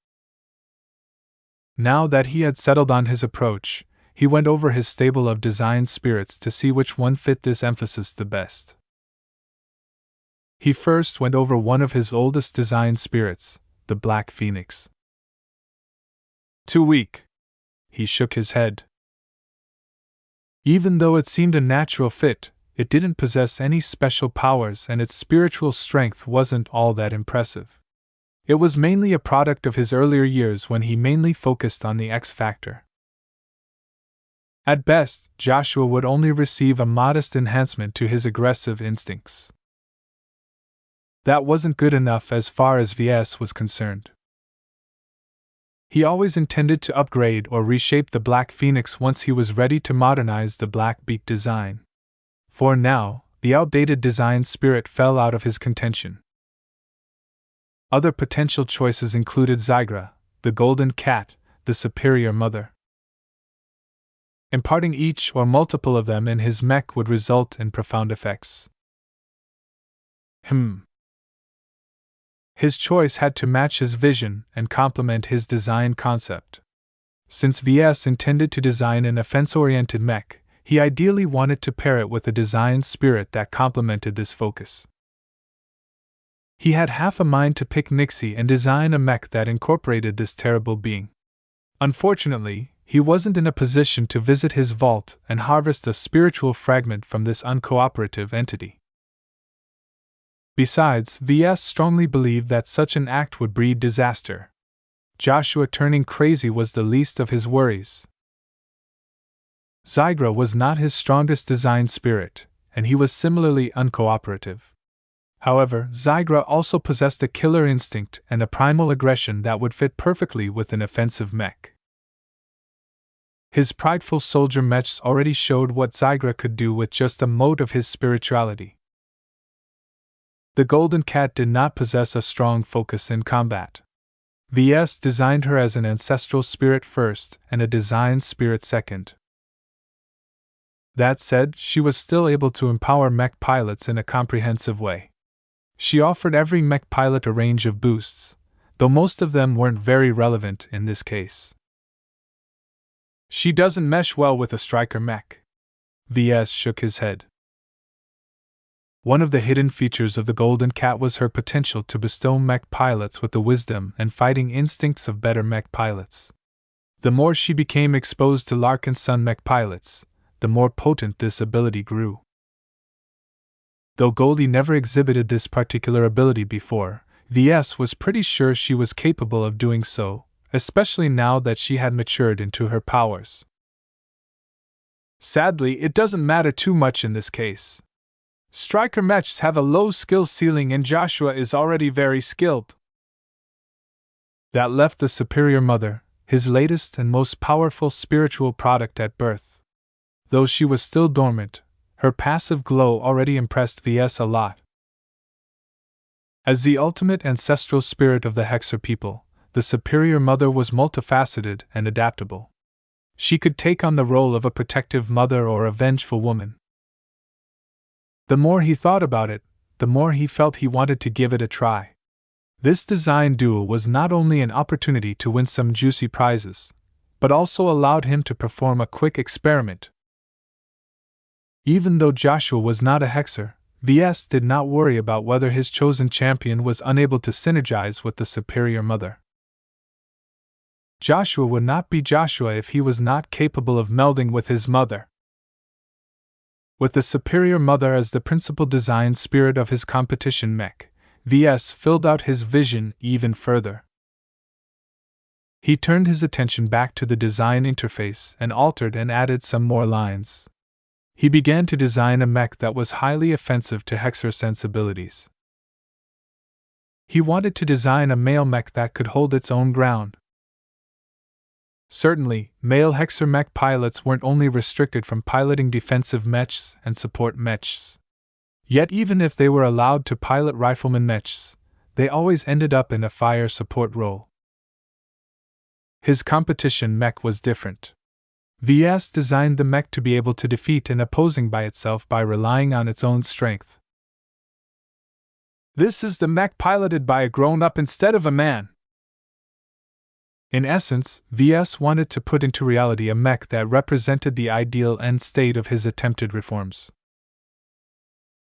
Now that he had settled on his approach, he went over his stable of design spirits to see which one fit this emphasis the best. He first went over one of his oldest design spirits, the Black Phoenix. "Too weak." He shook his head. Even though it seemed a natural fit, it didn't possess any special powers and its spiritual strength wasn't all that impressive. It was mainly a product of his earlier years when he mainly focused on the X factor. At best, Joshua would only receive a modest enhancement to his aggressive instincts. That wasn't good enough as far as Ves was concerned. He always intended to upgrade or reshape the Black Phoenix once he was ready to modernize the Black Beak design. For now, the outdated design spirit fell out of his contention. Other potential choices included Zygra, the Golden Cat, the Superior Mother. Imparting each or multiple of them in his mech would result in profound effects. His choice had to match his vision and complement his design concept. Since Ves intended to design an offense-oriented mech, he ideally wanted to pair it with a design spirit that complemented this focus. He had half a mind to pick Nixie and design a mech that incorporated this terrible being. Unfortunately, he wasn't in a position to visit his vault and harvest a spiritual fragment from this uncooperative entity. Besides, Ves strongly believed that such an act would breed disaster. Joshua turning crazy was the least of his worries. Zygra was not his strongest design spirit, and he was similarly uncooperative. However, Zygra also possessed a killer instinct and a primal aggression that would fit perfectly with an offensive mech. His prideful soldier mechs already showed what Zygra could do with just a mote of his spirituality. The Golden Cat did not possess a strong focus in combat. Ves designed her as an ancestral spirit first and a design spirit second. That said, she was still able to empower mech pilots in a comprehensive way. She offered every mech pilot a range of boosts, though most of them weren't very relevant in this case. "She doesn't mesh well with a striker mech." Ves shook his head. One of the hidden features of the Golden Cat was her potential to bestow mech pilots with the wisdom and fighting instincts of better mech pilots. The more she became exposed to Larkinson mech pilots, the more potent this ability grew. Though Goldie never exhibited this particular ability before, Ves was pretty sure she was capable of doing so, especially now that she had matured into her powers. Sadly, it doesn't matter too much in this case. Striker mechs have a low skill ceiling and Joshua is already very skilled. That left the Superior Mother, his latest and most powerful spiritual product at birth. Though she was still dormant, her passive glow already impressed Ves a lot. As the ultimate ancestral spirit of the Hexer people, the Superior Mother was multifaceted and adaptable. She could take on the role of a protective mother or a vengeful woman. The more he thought about it, the more he felt he wanted to give it a try. This design duel was not only an opportunity to win some juicy prizes, but also allowed him to perform a quick experiment. Even though Joshua was not a Hexer, Ves did not worry about whether his chosen champion was unable to synergize with the Superior Mother. Joshua would not be Joshua if he was not capable of melding with his mother. With the Superior Mother as the principal design spirit of his competition mech, Ves filled out his vision even further. He turned his attention back to the design interface and altered and added some more lines. He began to design a mech that was highly offensive to Hexer sensibilities. He wanted to design a male mech that could hold its own ground. Certainly, male Hexer mech pilots weren't only restricted from piloting defensive mechs and support mechs. Yet even if they were allowed to pilot rifleman mechs, they always ended up in a fire support role. His competition mech was different. Ves designed the mech to be able to defeat an opposing by itself by relying on its own strength. This is the mech piloted by a grown-up instead of a man. In essence, Ves wanted to put into reality a mech that represented the ideal end state of his attempted reforms.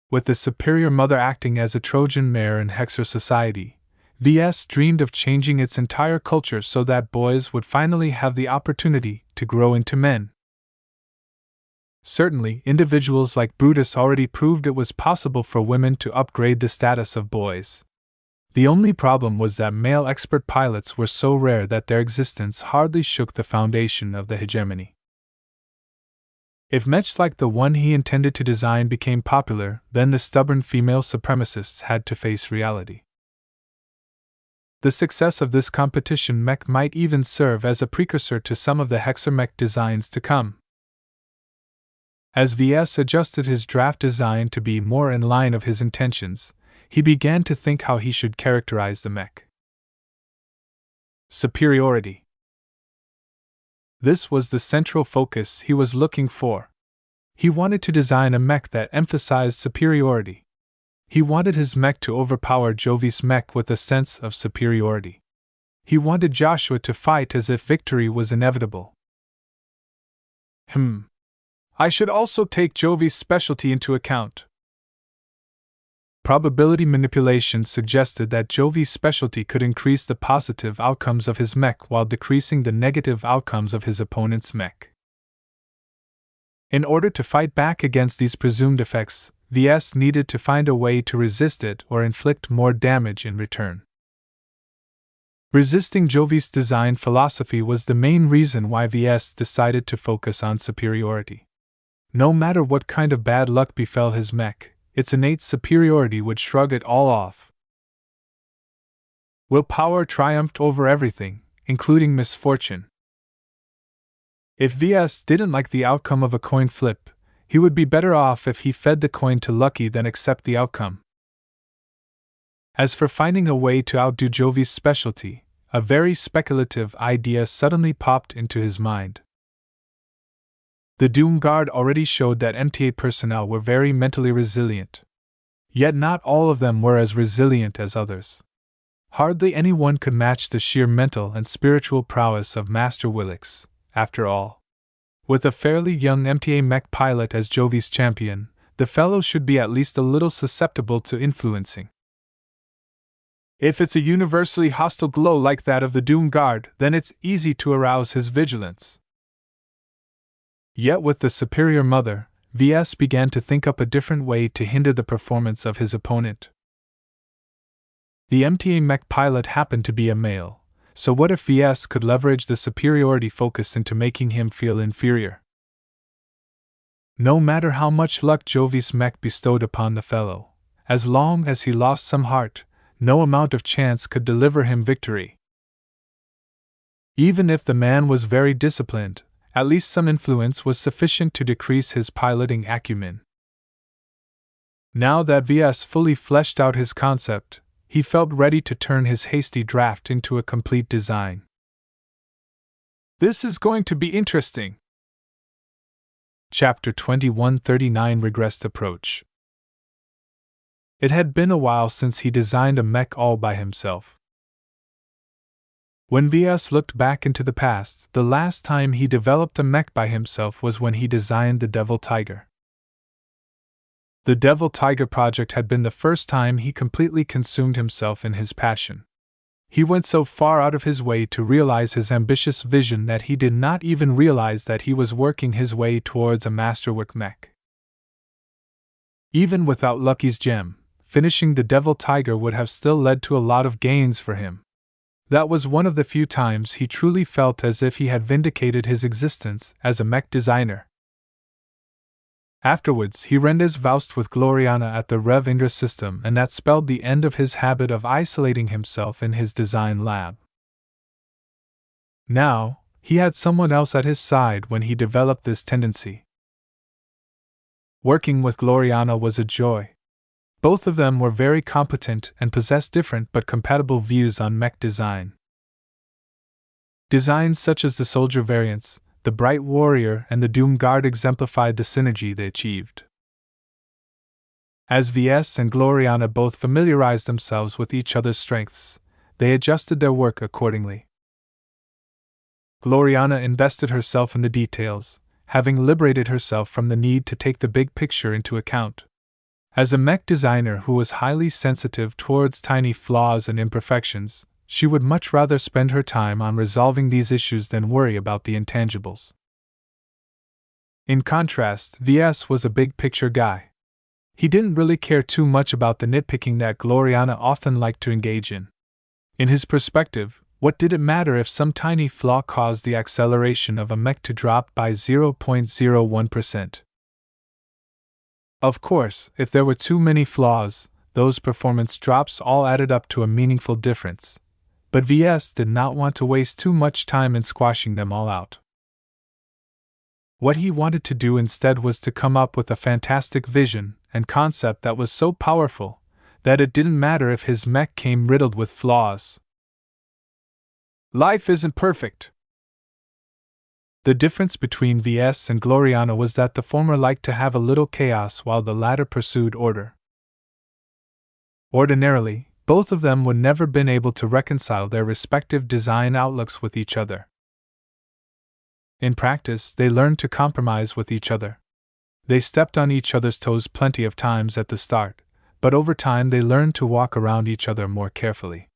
With the Superior Mother acting as a Trojan mare in Hexer society, Ves dreamed of changing its entire culture so that boys would finally have the opportunity to grow into men. Certainly, individuals like Brutus already proved it was possible for women to upgrade the status of boys. The only problem was that male expert pilots were so rare that their existence hardly shook the foundation of the hegemony. If mechs like the one he intended to design became popular, then the stubborn female supremacists had to face reality. The success of this competition mech might even serve as a precursor to some of the Hexer mech designs to come. As Ves adjusted his draft design to be more in line of his intentions, he began to think how he should characterize the mech. Superiority. This was the central focus he was looking for. He wanted to design a mech that emphasized superiority. He wanted his mech to overpower Jovi's mech with a sense of superiority. He wanted Joshua to fight as if victory was inevitable. I should also take Jovi's specialty into account. Probability manipulation suggested that Jovi's specialty could increase the positive outcomes of his mech while decreasing the negative outcomes of his opponent's mech. In order to fight back against these presumed effects, Ves needed to find a way to resist it or inflict more damage in return. Resisting Jovi's design philosophy was the main reason why Ves decided to focus on superiority. No matter what kind of bad luck befell his mech, its innate superiority would shrug it all off. Willpower triumphed over everything, including misfortune. If Ves didn't like the outcome of a coin flip, he would be better off if he fed the coin to Lucky than accept the outcome. As for finding a way to outdo Jovi's specialty, a very speculative idea suddenly popped into his mind. The Doom Guard already showed that MTA personnel were very mentally resilient. Yet not all of them were as resilient as others. Hardly anyone could match the sheer mental and spiritual prowess of Master Willix, after all. With a fairly young MTA mech pilot as Jovi's champion, the fellow should be at least a little susceptible to influencing. If it's a universally hostile glow like that of the Doom Guard, then it's easy to arouse his vigilance. Yet with the superior mother, Ves began to think up a different way to hinder the performance of his opponent. The mech pilot happened to be a male, so what if Ves could leverage the superiority focus into making him feel inferior? No matter how much luck Jovi's mech bestowed upon the fellow, as long as he lost some heart, no amount of chance could deliver him victory. Even if the man was very disciplined, at least some influence was sufficient to decrease his piloting acumen. Now that Ves fully fleshed out his concept, he felt ready to turn his hasty draft into a complete design. This is going to be interesting. Chapter 2139 Regressed Approach. It had been a while since he designed a mech all by himself. When Ves looked back into the past, the last time he developed a mech by himself was when he designed the Devil Tiger. The Devil Tiger project had been the first time he completely consumed himself in his passion. He went so far out of his way to realize his ambitious vision that he did not even realize that he was working his way towards a masterwork mech. Even without Lucky's gem, finishing the Devil Tiger would have still led to a lot of gains for him. That was one of the few times he truly felt as if he had vindicated his existence as a mech designer. Afterwards, he rendezvoused with Gloriana at the Ves Larkinson system, and that spelled the end of his habit of isolating himself in his design lab. Now, he had someone else at his side when he developed this tendency. Working with Gloriana was a joy. Both of them were very competent and possessed different but compatible views on mech design. Designs such as the Soldier variants, the Bright Warrior, and the Doom Guard exemplified the synergy they achieved. As Ves and Gloriana both familiarized themselves with each other's strengths, they adjusted their work accordingly. Gloriana invested herself in the details, having liberated herself from the need to take the big picture into account. As a mech designer who was highly sensitive towards tiny flaws and imperfections, she would much rather spend her time on resolving these issues than worry about the intangibles. In contrast, Ves was a big-picture guy. He didn't really care too much about the nitpicking that Gloriana often liked to engage in. In his perspective, what did it matter if some tiny flaw caused the acceleration of a mech to drop by 0.01%? Of course, if there were too many flaws, those performance drops all added up to a meaningful difference. But Ves did not want to waste too much time in squashing them all out. What he wanted to do instead was to come up with a fantastic vision and concept that was so powerful that it didn't matter if his mech came riddled with flaws. Life isn't perfect. The difference between Ves and Gloriana was that the former liked to have a little chaos while the latter pursued order. Ordinarily, both of them would never been able to reconcile their respective design outlooks with each other. In practice, they learned to compromise with each other. They stepped on each other's toes plenty of times at the start, but over time they learned to walk around each other more carefully.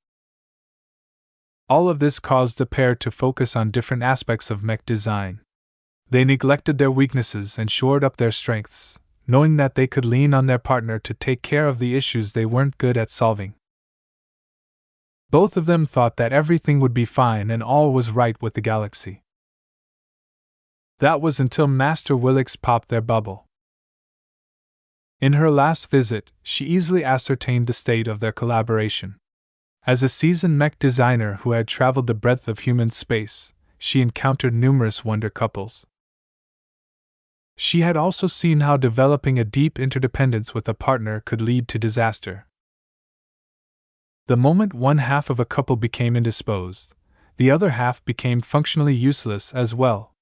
All of this caused the pair to focus on different aspects of mech design. They neglected their weaknesses and shored up their strengths, knowing that they could lean on their partner to take care of the issues they weren't good at solving. Both of them thought that everything would be fine and all was right with the galaxy. That was until Master Willix popped their bubble. In her last visit, she easily ascertained the state of their collaboration. As a seasoned mech designer who had traveled the breadth of human space, she encountered numerous wonder couples. She had also seen how developing a deep interdependence with a partner could lead to disaster. The moment one half of a couple became indisposed, the other half became functionally useless as well.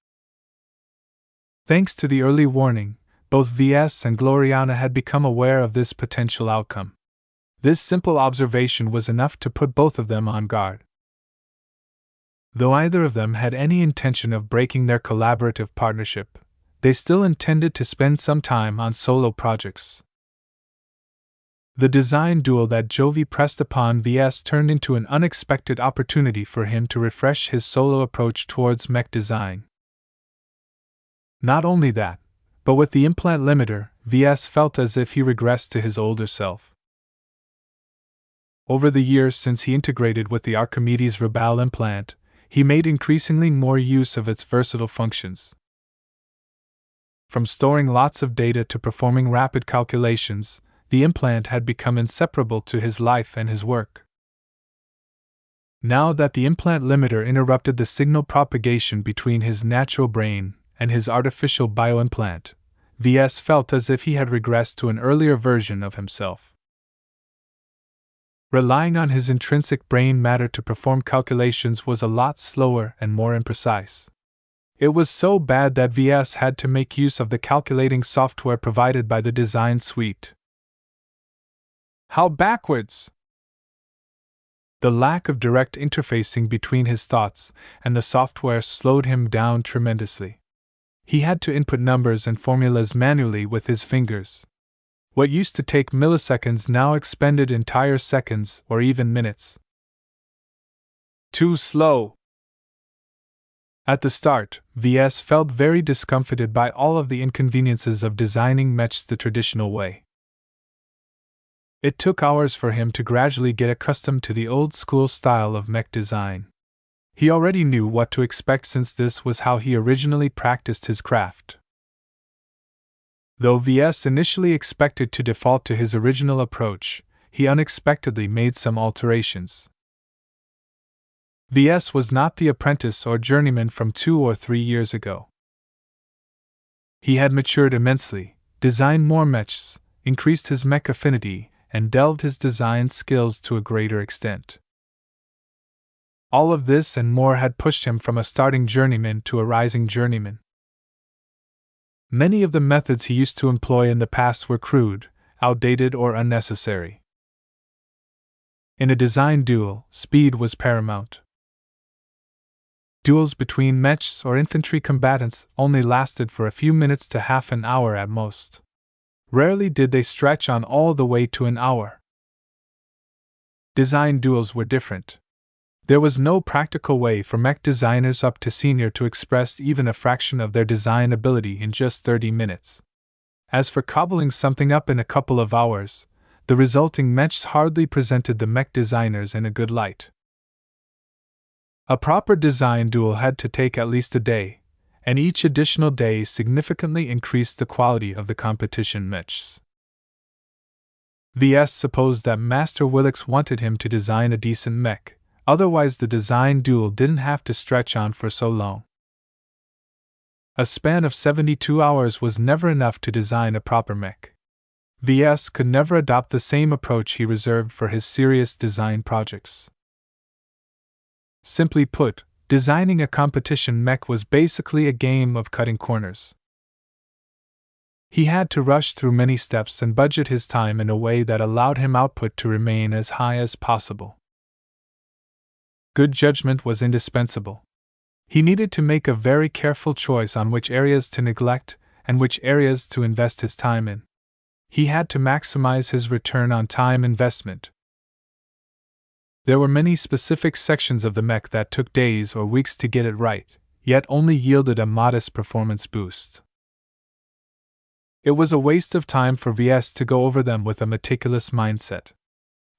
Thanks to the early warning, both Ves and Gloriana had become aware of this potential outcome. This simple observation was enough to put both of them on guard. Though either of them had any intention of breaking their collaborative partnership, they still intended to spend some time on solo projects. The design duel that Jovi pressed upon Ves turned into an unexpected opportunity for him to refresh his solo approach towards mech design. Not only that, but with the implant limiter, Ves felt as if he regressed to his older self. Over the years since he integrated with the Archimedes Rabal implant, he made increasingly more use of its versatile functions. From storing lots of data to performing rapid calculations, the implant had become inseparable to his life and his work. Now that the implant limiter interrupted the signal propagation between his natural brain and his artificial bioimplant, Ves felt as if he had regressed to an earlier version of himself. Relying on his intrinsic brain matter to perform calculations was a lot slower and more imprecise. It was so bad that Ves had to make use of the calculating software provided by the design suite. How backwards! The lack of direct interfacing between his thoughts and the software slowed him down tremendously. He had to input numbers and formulas manually with his fingers. What used to take milliseconds now expended entire seconds or even minutes. Too slow. At the start, Ves felt very discomfited by all of the inconveniences of designing mechs the traditional way. It took hours for him to gradually get accustomed to the old-school style of mech design. He already knew what to expect since this was how he originally practiced his craft. Though Ves initially expected to default to his original approach, he unexpectedly made some alterations. Ves was not the apprentice or journeyman from 2 or 3 years ago. He had matured immensely, designed more mechs, increased his mech affinity, and delved his design skills to a greater extent. All of this and more had pushed him from a starting journeyman to a rising journeyman. Many of the methods he used to employ in the past were crude, outdated, or unnecessary. In a design duel, speed was paramount. Duels between mechs or infantry combatants only lasted for a few minutes to half an hour at most. Rarely did they stretch on all the way to an hour. Design duels were different. There was no practical way for mech designers up to senior to express even a fraction of their design ability in just 30 minutes. As for cobbling something up in a couple of hours, the resulting mechs hardly presented the mech designers in a good light. A proper design duel had to take at least a day, and each additional day significantly increased the quality of the competition mechs. Ves supposed that Master Willix wanted him to design a decent mech, otherwise the design duel didn't have to stretch on for so long. A span of 72 hours was never enough to design a proper mech. Ves could never adopt the same approach he reserved for his serious design projects. Simply put, designing a competition mech was basically a game of cutting corners. He had to rush through many steps and budget his time in a way that allowed him output to remain as high as possible. Good judgment was indispensable. He needed to make a very careful choice on which areas to neglect and which areas to invest his time in. He had to maximize his return on time investment. There were many specific sections of the mech that took days or weeks to get it right, yet only yielded a modest performance boost. It was a waste of time for Ves to go over them with a meticulous mindset.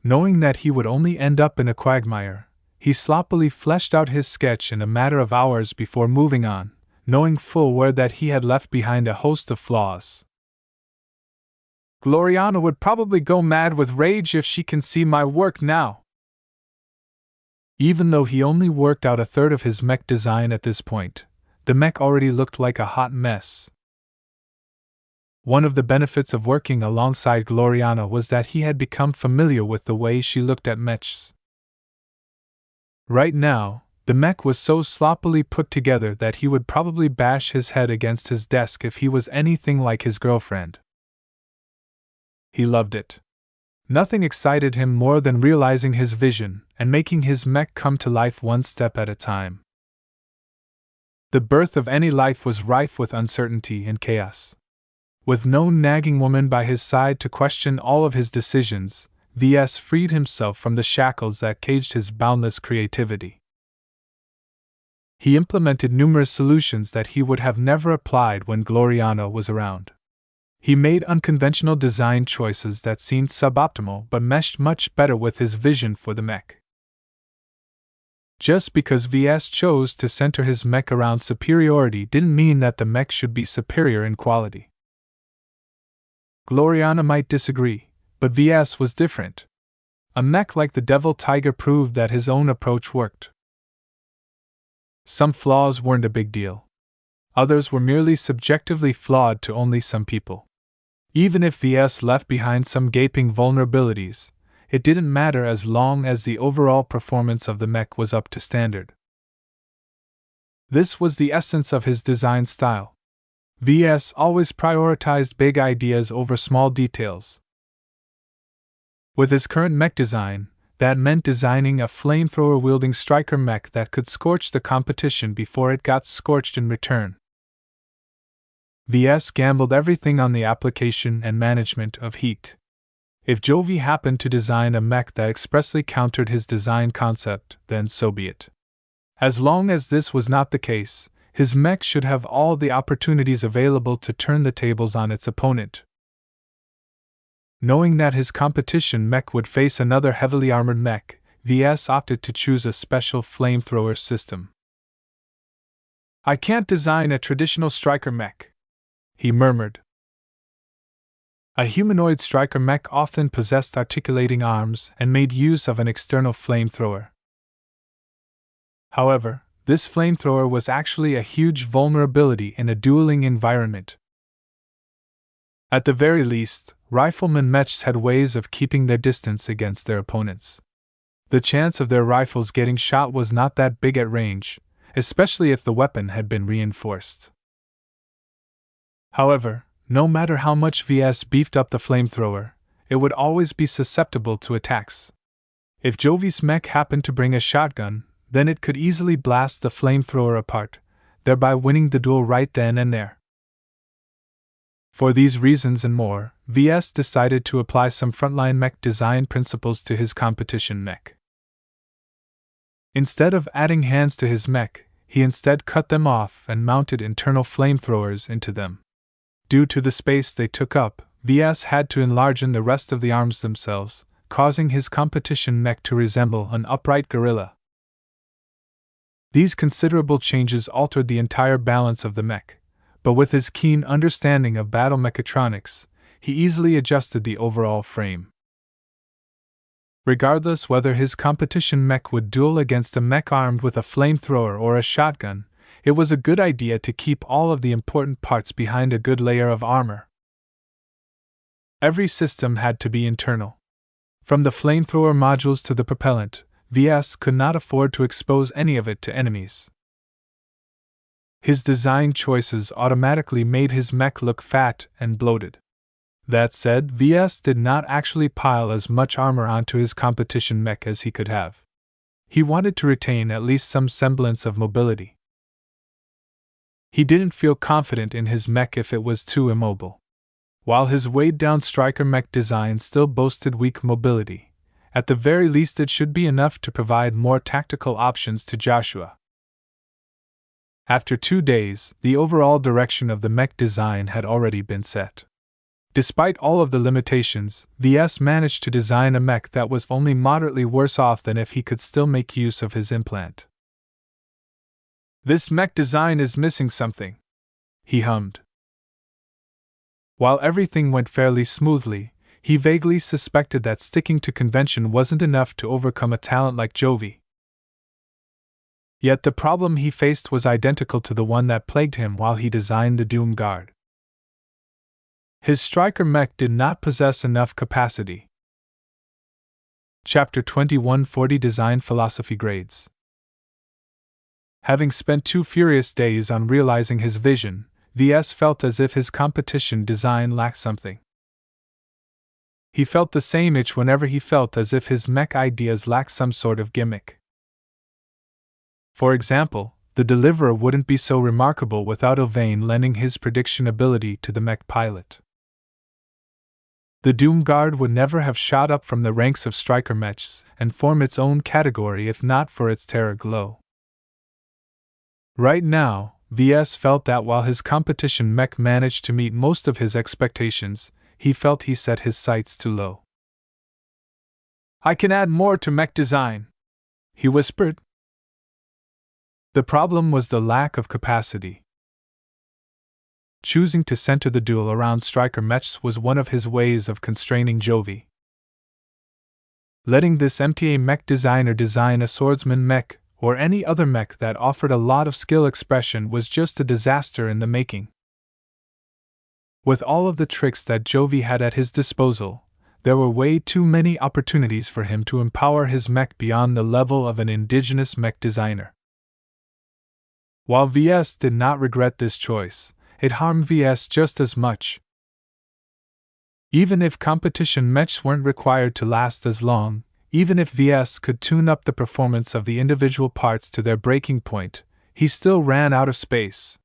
Knowing that he would only end up in a quagmire, he sloppily fleshed out his sketch in a matter of hours before moving on, knowing full well that he had left behind a host of flaws. Gloriana would probably go mad with rage if she can see my work now. Even though he only worked out a third of his mech design at this point, the mech already looked like a hot mess. One of the benefits of working alongside Gloriana was that he had become familiar with the way she looked at mechs. Right now, the mech was so sloppily put together that he would probably bash his head against his desk if he was anything like his girlfriend. He loved it. Nothing excited him more than realizing his vision and making his mech come to life one step at a time. The birth of any life was rife with uncertainty and chaos. With no nagging woman by his side to question all of his decisions, Ves freed himself from the shackles that caged his boundless creativity. He implemented numerous solutions that he would have never applied when Gloriana was around. He made unconventional design choices that seemed suboptimal but meshed much better with his vision for the mech. Just because Ves chose to center his mech around superiority didn't mean that the mech should be superior in quality. Gloriana might disagree, but Ves was different. A mech like the Devil Tiger proved that his own approach worked. Some flaws weren't a big deal. Others were merely subjectively flawed to only some people. Even if Ves left behind some gaping vulnerabilities, it didn't matter as long as the overall performance of the mech was up to standard. This was the essence of his design style. Ves always prioritized big ideas over small details. With his current mech design, that meant designing a flamethrower-wielding striker mech that could scorch the competition before it got scorched in return. Ves gambled everything on the application and management of heat. If Jovi happened to design a mech that expressly countered his design concept, then so be it. As long as this was not the case, his mech should have all the opportunities available to turn the tables on its opponent. Knowing that his competition mech would face another heavily armored mech, Ves opted to choose a special flamethrower system. "I can't design a traditional striker mech," he murmured. A humanoid striker mech often possessed articulating arms and made use of an external flamethrower. However, this flamethrower was actually a huge vulnerability in a dueling environment. At the very least, riflemen mechs had ways of keeping their distance against their opponents. The chance of their rifles getting shot was not that big at range, especially if the weapon had been reinforced. However, no matter how much Ves beefed up the flamethrower, it would always be susceptible to attacks. If Jovi's mech happened to bring a shotgun, then it could easily blast the flamethrower apart, thereby winning the duel right then and there. For these reasons and more, Ves decided to apply some frontline mech design principles to his competition mech. Instead of adding hands to his mech, he instead cut them off and mounted internal flamethrowers into them. Due to the space they took up, Ves had to enlarge the rest of the arms themselves, causing his competition mech to resemble an upright gorilla. These considerable changes altered the entire balance of the mech, but with his keen understanding of battle mechatronics, he easily adjusted the overall frame. Regardless whether his competition mech would duel against a mech armed with a flamethrower or a shotgun, it was a good idea to keep all of the important parts behind a good layer of armor. Every system had to be internal. From the flamethrower modules to the propellant, Ves could not afford to expose any of it to enemies. His design choices automatically made his mech look fat and bloated. That said, Ves did not actually pile as much armor onto his competition mech as he could have. He wanted to retain at least some semblance of mobility. He didn't feel confident in his mech if it was too immobile. While his weighed-down striker mech design still boasted weak mobility, at the very least it should be enough to provide more tactical options to Joshua. After 2 days, the overall direction of the mech design had already been set. Despite all of the limitations, Ves managed to design a mech that was only moderately worse off than if he could still make use of his implant. "This mech design is missing something," he hummed. While everything went fairly smoothly, he vaguely suspected that sticking to convention wasn't enough to overcome a talent like Jovi. Yet the problem he faced was identical to the one that plagued him while he designed the Doom Guard. His striker mech did not possess enough capacity. Chapter 2140 Design Philosophy Grades. Having spent 2 furious days on realizing his vision, Ves felt as if his competition design lacked something. He felt the same itch whenever he felt as if his mech ideas lacked some sort of gimmick. For example, the deliverer wouldn't be so remarkable without Ylvain lending his prediction ability to the mech pilot. The Doom Guard would never have shot up from the ranks of striker mechs and form its own category if not for its terror glow. Right now, Ves felt that while his competition mech managed to meet most of his expectations, he felt he set his sights too low. "I can add more to mech design," he whispered. The problem was the lack of capacity. Choosing to center the duel around striker mechs was one of his ways of constraining Jovi. Letting this MTA mech designer design a swordsman mech or any other mech that offered a lot of skill expression was just a disaster in the making. With all of the tricks that Jovi had at his disposal, there were way too many opportunities for him to empower his mech beyond the level of an indigenous mech designer. While Ves did not regret this choice, it harmed Ves just as much. Even if competition mechs weren't required to last as long, even if Ves could tune up the performance of the individual parts to their breaking point, he still ran out of space.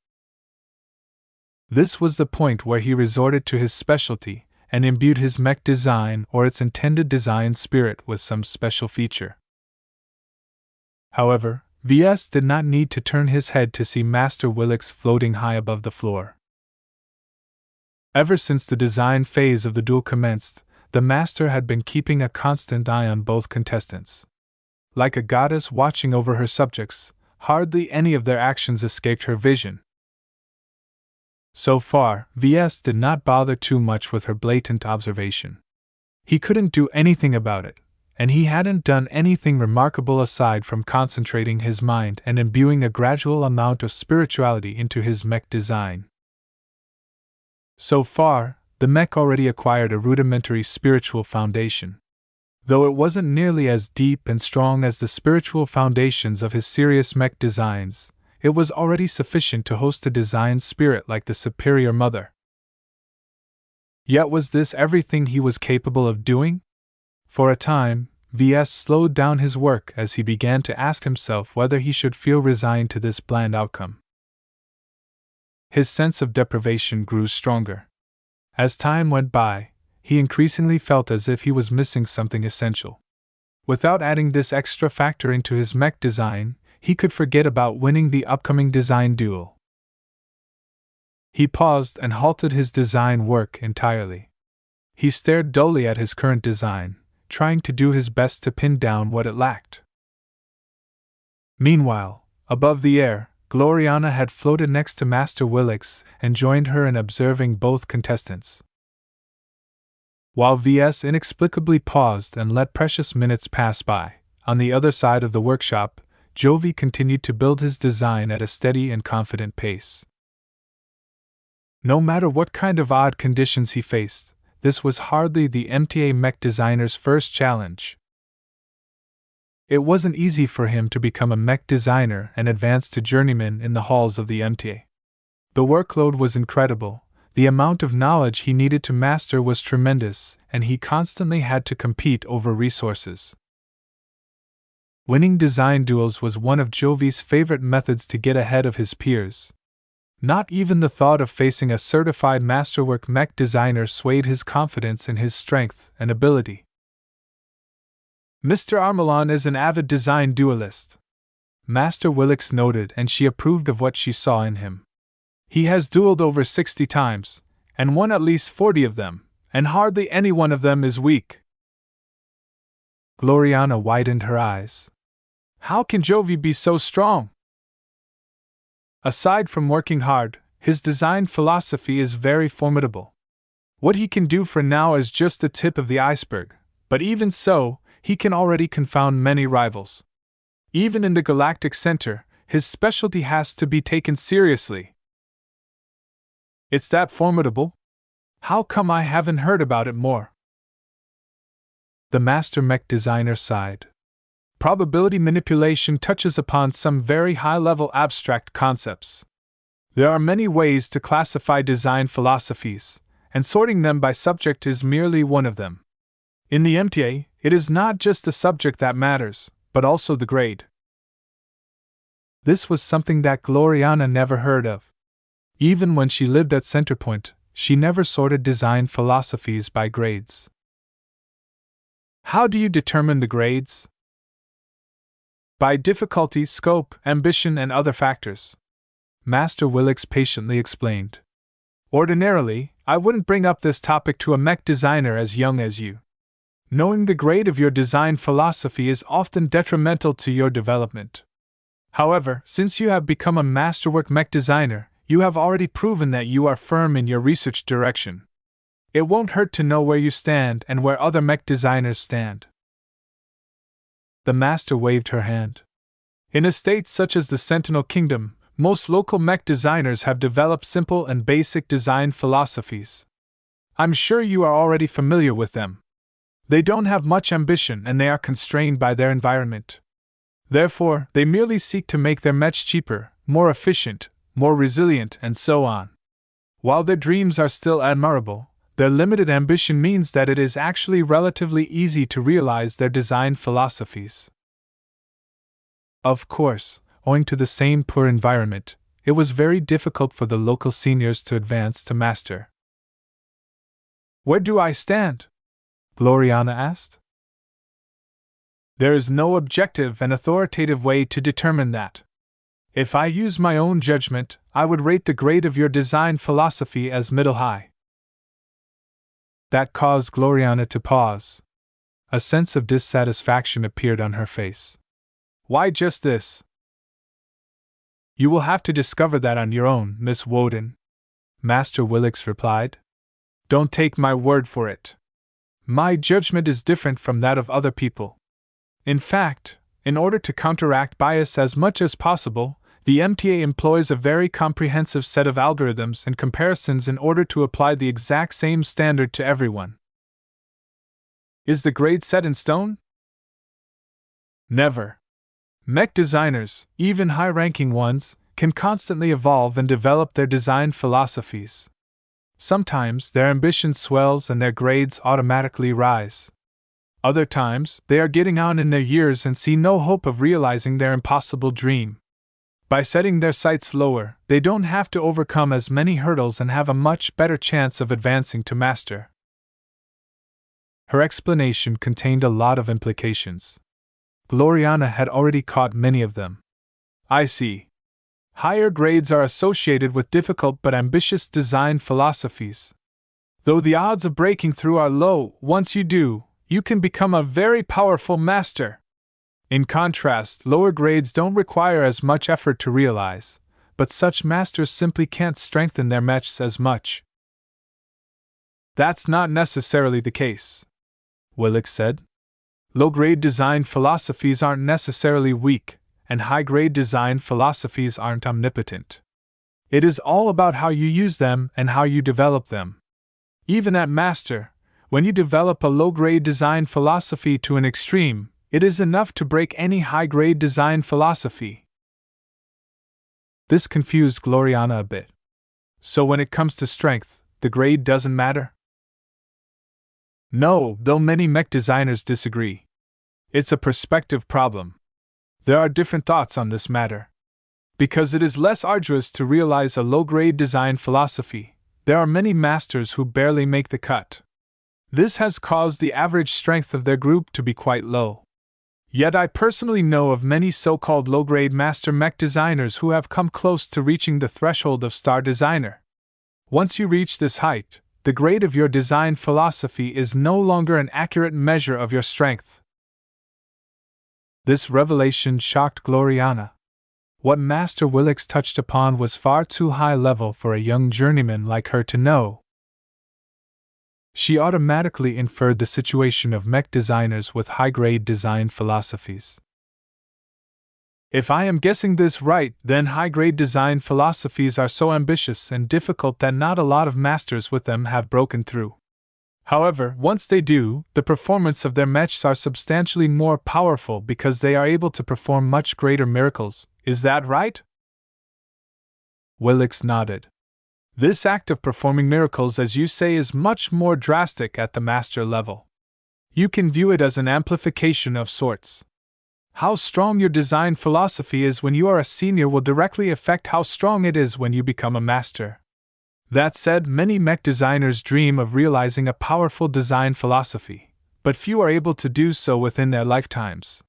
This was the point where he resorted to his specialty and imbued his mech design or its intended design spirit with some special feature. However, Ves did not need to turn his head to see Master Willix floating high above the floor. Ever since the design phase of the duel commenced, the Master had been keeping a constant eye on both contestants. Like a goddess watching over her subjects, hardly any of their actions escaped her vision. So far, Ves did not bother too much with her blatant observation. He couldn't do anything about it, and he hadn't done anything remarkable aside from concentrating his mind and imbuing a gradual amount of spirituality into his mech design. So far, the mech already acquired a rudimentary spiritual foundation. Though it wasn't nearly as deep and strong as the spiritual foundations of his serious mech designs, it was already sufficient to host a design spirit like the Superior Mother. Yet was this everything he was capable of doing? For a time, Ves slowed down his work as he began to ask himself whether he should feel resigned to this bland outcome. His sense of deprivation grew stronger. As time went by, he increasingly felt as if he was missing something essential. Without adding this extra factor into his mech design, he could forget about winning the upcoming design duel. He paused and halted his design work entirely. He stared dully at his current design, trying to do his best to pin down what it lacked. Meanwhile, above the air, Gloriana had floated next to Master Willix and joined her in observing both contestants. While Ves inexplicably paused and let precious minutes pass by, on the other side of the workshop, Jovi continued to build his design at a steady and confident pace. No matter what kind of odd conditions he faced, this was hardly the MTA mech designer's first challenge. It wasn't easy for him to become a mech designer and advance to journeyman in the halls of the MTA. The workload was incredible, the amount of knowledge he needed to master was tremendous, and he constantly had to compete over resources. Winning design duels was one of Jovi's favorite methods to get ahead of his peers. Not even the thought of facing a certified masterwork mech designer swayed his confidence in his strength and ability. "Mr. Armelon is an avid design duelist," Master Willix noted, and she approved of what she saw in him. "He has dueled over 60 times, and won at least 40 of them, and hardly any one of them is weak." Gloriana widened her eyes. "How can Jovi be so strong?" "Aside from working hard, his design philosophy is very formidable. What he can do for now is just the tip of the iceberg, but even so, he can already confound many rivals. Even in the Galactic Center, his specialty has to be taken seriously." "It's that formidable? How come I haven't heard about it more?" The master mech designer sighed. "Probability manipulation touches upon some very high-level abstract concepts. There are many ways to classify design philosophies, and sorting them by subject is merely one of them. In the MTA, it is not just the subject that matters, but also the grade." This was something that Gloriana never heard of. Even when she lived at Centerpoint, she never sorted design philosophies by grades. How do you determine the grades? By difficulty, scope, ambition, and other factors. Master Willix patiently explained. Ordinarily, I wouldn't bring up this topic to a mech designer as young as you. Knowing the grade of your design philosophy is often detrimental to your development. However, since you have become a masterwork mech designer, you have already proven that you are firm in your research direction. It won't hurt to know where you stand and where other mech designers stand. The master waved her hand. In a state such as the Sentinel Kingdom, most local mech designers have developed simple and basic design philosophies. I'm sure you are already familiar with them. They don't have much ambition and they are constrained by their environment. Therefore, they merely seek to make their mech cheaper, more efficient, more resilient, and so on. While their dreams are still admirable, their limited ambition means that it is actually relatively easy to realize their design philosophies. Of course, owing to the same poor environment, it was very difficult for the local seniors to advance to master. Where do I stand? Gloriana asked. There is no objective and authoritative way to determine that. If I use my own judgment, I would rate the grade of your design philosophy as middle-high. That caused Gloriana to pause. A sense of dissatisfaction appeared on her face. Why just this? You will have to discover that on your own, Miss Woden, Master Willix replied. Don't take my word for it. My judgment is different from that of other people. In fact, in order to counteract bias as much as possible, the MTA employs a very comprehensive set of algorithms and comparisons in order to apply the exact same standard to everyone. Is the grade set in stone? Never. Mech designers, even high-ranking ones, can constantly evolve and develop their design philosophies. Sometimes their ambition swells and their grades automatically rise. Other times, they are getting on in their years and see no hope of realizing their impossible dream. By setting their sights lower, they don't have to overcome as many hurdles and have a much better chance of advancing to master. Her explanation contained a lot of implications. Gloriana had already caught many of them. I see. Higher grades are associated with difficult but ambitious design philosophies. Though the odds of breaking through are low, once you do, you can become a very powerful master. In contrast, lower grades don't require as much effort to realize, but such masters simply can't strengthen their mechs as much. That's not necessarily the case, Willix said. Low-grade design philosophies aren't necessarily weak, and high-grade design philosophies aren't omnipotent. It is all about how you use them and how you develop them. Even at master, when you develop a low-grade design philosophy to an extreme, it is enough to break any high-grade design philosophy. This confused Gloriana a bit. So when it comes to strength, the grade doesn't matter? No, though many mech designers disagree. It's a perspective problem. There are different thoughts on this matter. Because it is less arduous to realize a low-grade design philosophy, there are many masters who barely make the cut. This has caused the average strength of their group to be quite low. Yet I personally know of many so-called low-grade master mech designers who have come close to reaching the threshold of star designer. Once you reach this height, the grade of your design philosophy is no longer an accurate measure of your strength. This revelation shocked Gloriana. What Master Willix touched upon was far too high level for a young journeyman like her to know. She automatically inferred the situation of mech designers with high-grade design philosophies. If I am guessing this right, then high-grade design philosophies are so ambitious and difficult that not a lot of masters with them have broken through. However, once they do, the performance of their mechs are substantially more powerful because they are able to perform much greater miracles. Is that right? Willix nodded. This act of performing miracles, as you say, is much more drastic at the master level. You can view it as an amplification of sorts. How strong your design philosophy is when you are a senior will directly affect how strong it is when you become a master. That said, many mech designers dream of realizing a powerful design philosophy, but few are able to do so within their lifetimes.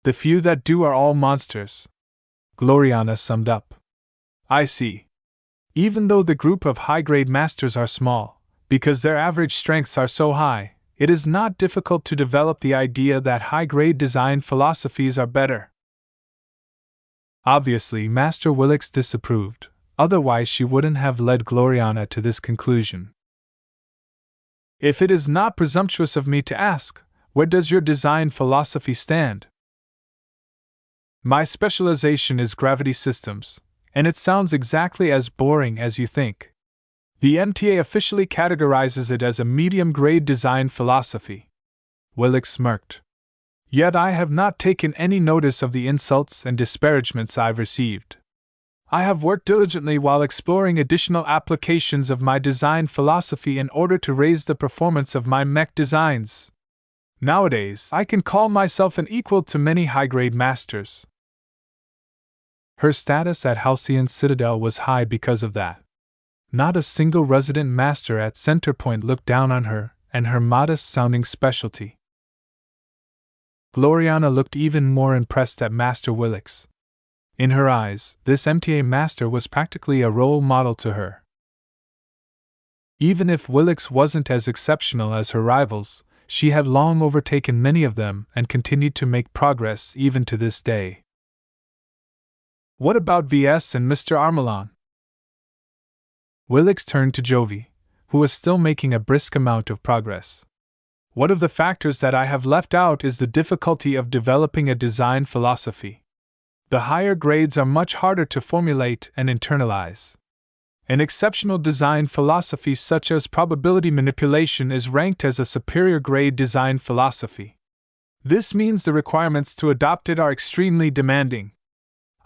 The few that do are all monsters, Gloriana summed up. I see. Even though the group of high-grade masters are small, because their average strengths are so high, it is not difficult to develop the idea that high-grade design philosophies are better. Obviously, Master Willix disapproved, otherwise she wouldn't have led Gloriana to this conclusion. If it is not presumptuous of me to ask, where does your design philosophy stand? My specialization is gravity systems, and it sounds exactly as boring as you think. The MTA officially categorizes it as a medium-grade design philosophy. Willix smirked. Yet I have not taken any notice of the insults and disparagements I've received. I have worked diligently while exploring additional applications of my design philosophy in order to raise the performance of my mech designs. Nowadays, I can call myself an equal to many high-grade masters. Her status at Halcyon Citadel was high because of that. Not a single resident master at Centerpoint looked down on her and her modest-sounding specialty. Gloriana looked even more impressed at Master Willix. In her eyes, this MTA master was practically a role model to her. Even if Willix wasn't as exceptional as her rivals, she had long overtaken many of them and continued to make progress even to this day. What about Ves and Mr. Armelon? Willix turned to Jovi, who was still making a brisk amount of progress. One of the factors that I have left out is the difficulty of developing a design philosophy. The higher grades are much harder to formulate and internalize. An exceptional design philosophy such as probability manipulation is ranked as a superior grade design philosophy. This means the requirements to adopt it are extremely demanding.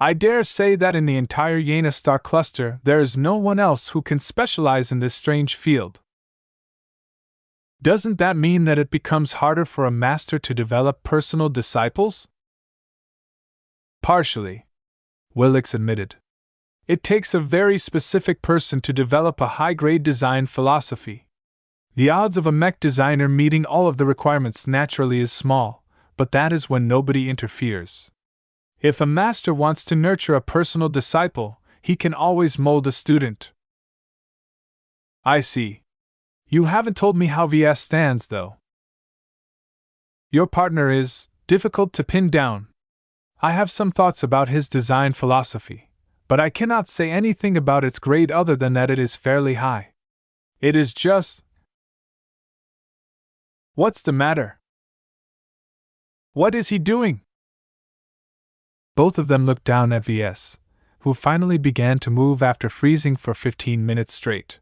I dare say that in the entire Yena star cluster there is no one else who can specialize in this strange field. Doesn't that mean that it becomes harder for a master to develop personal disciples? Partially, Willix admitted. It takes a very specific person to develop a high-grade design philosophy. The odds of a mech designer meeting all of the requirements naturally is small, but that is when nobody interferes. If a master wants to nurture a personal disciple, he can always mold a student. I see. You haven't told me how Ves stands, though. Your partner is difficult to pin down. I have some thoughts about his design philosophy, but I cannot say anything about its grade other than that it is fairly high. It is just... What's the matter? What is he doing? Both of them looked down at Ves, who finally began to move after freezing for 15 minutes straight.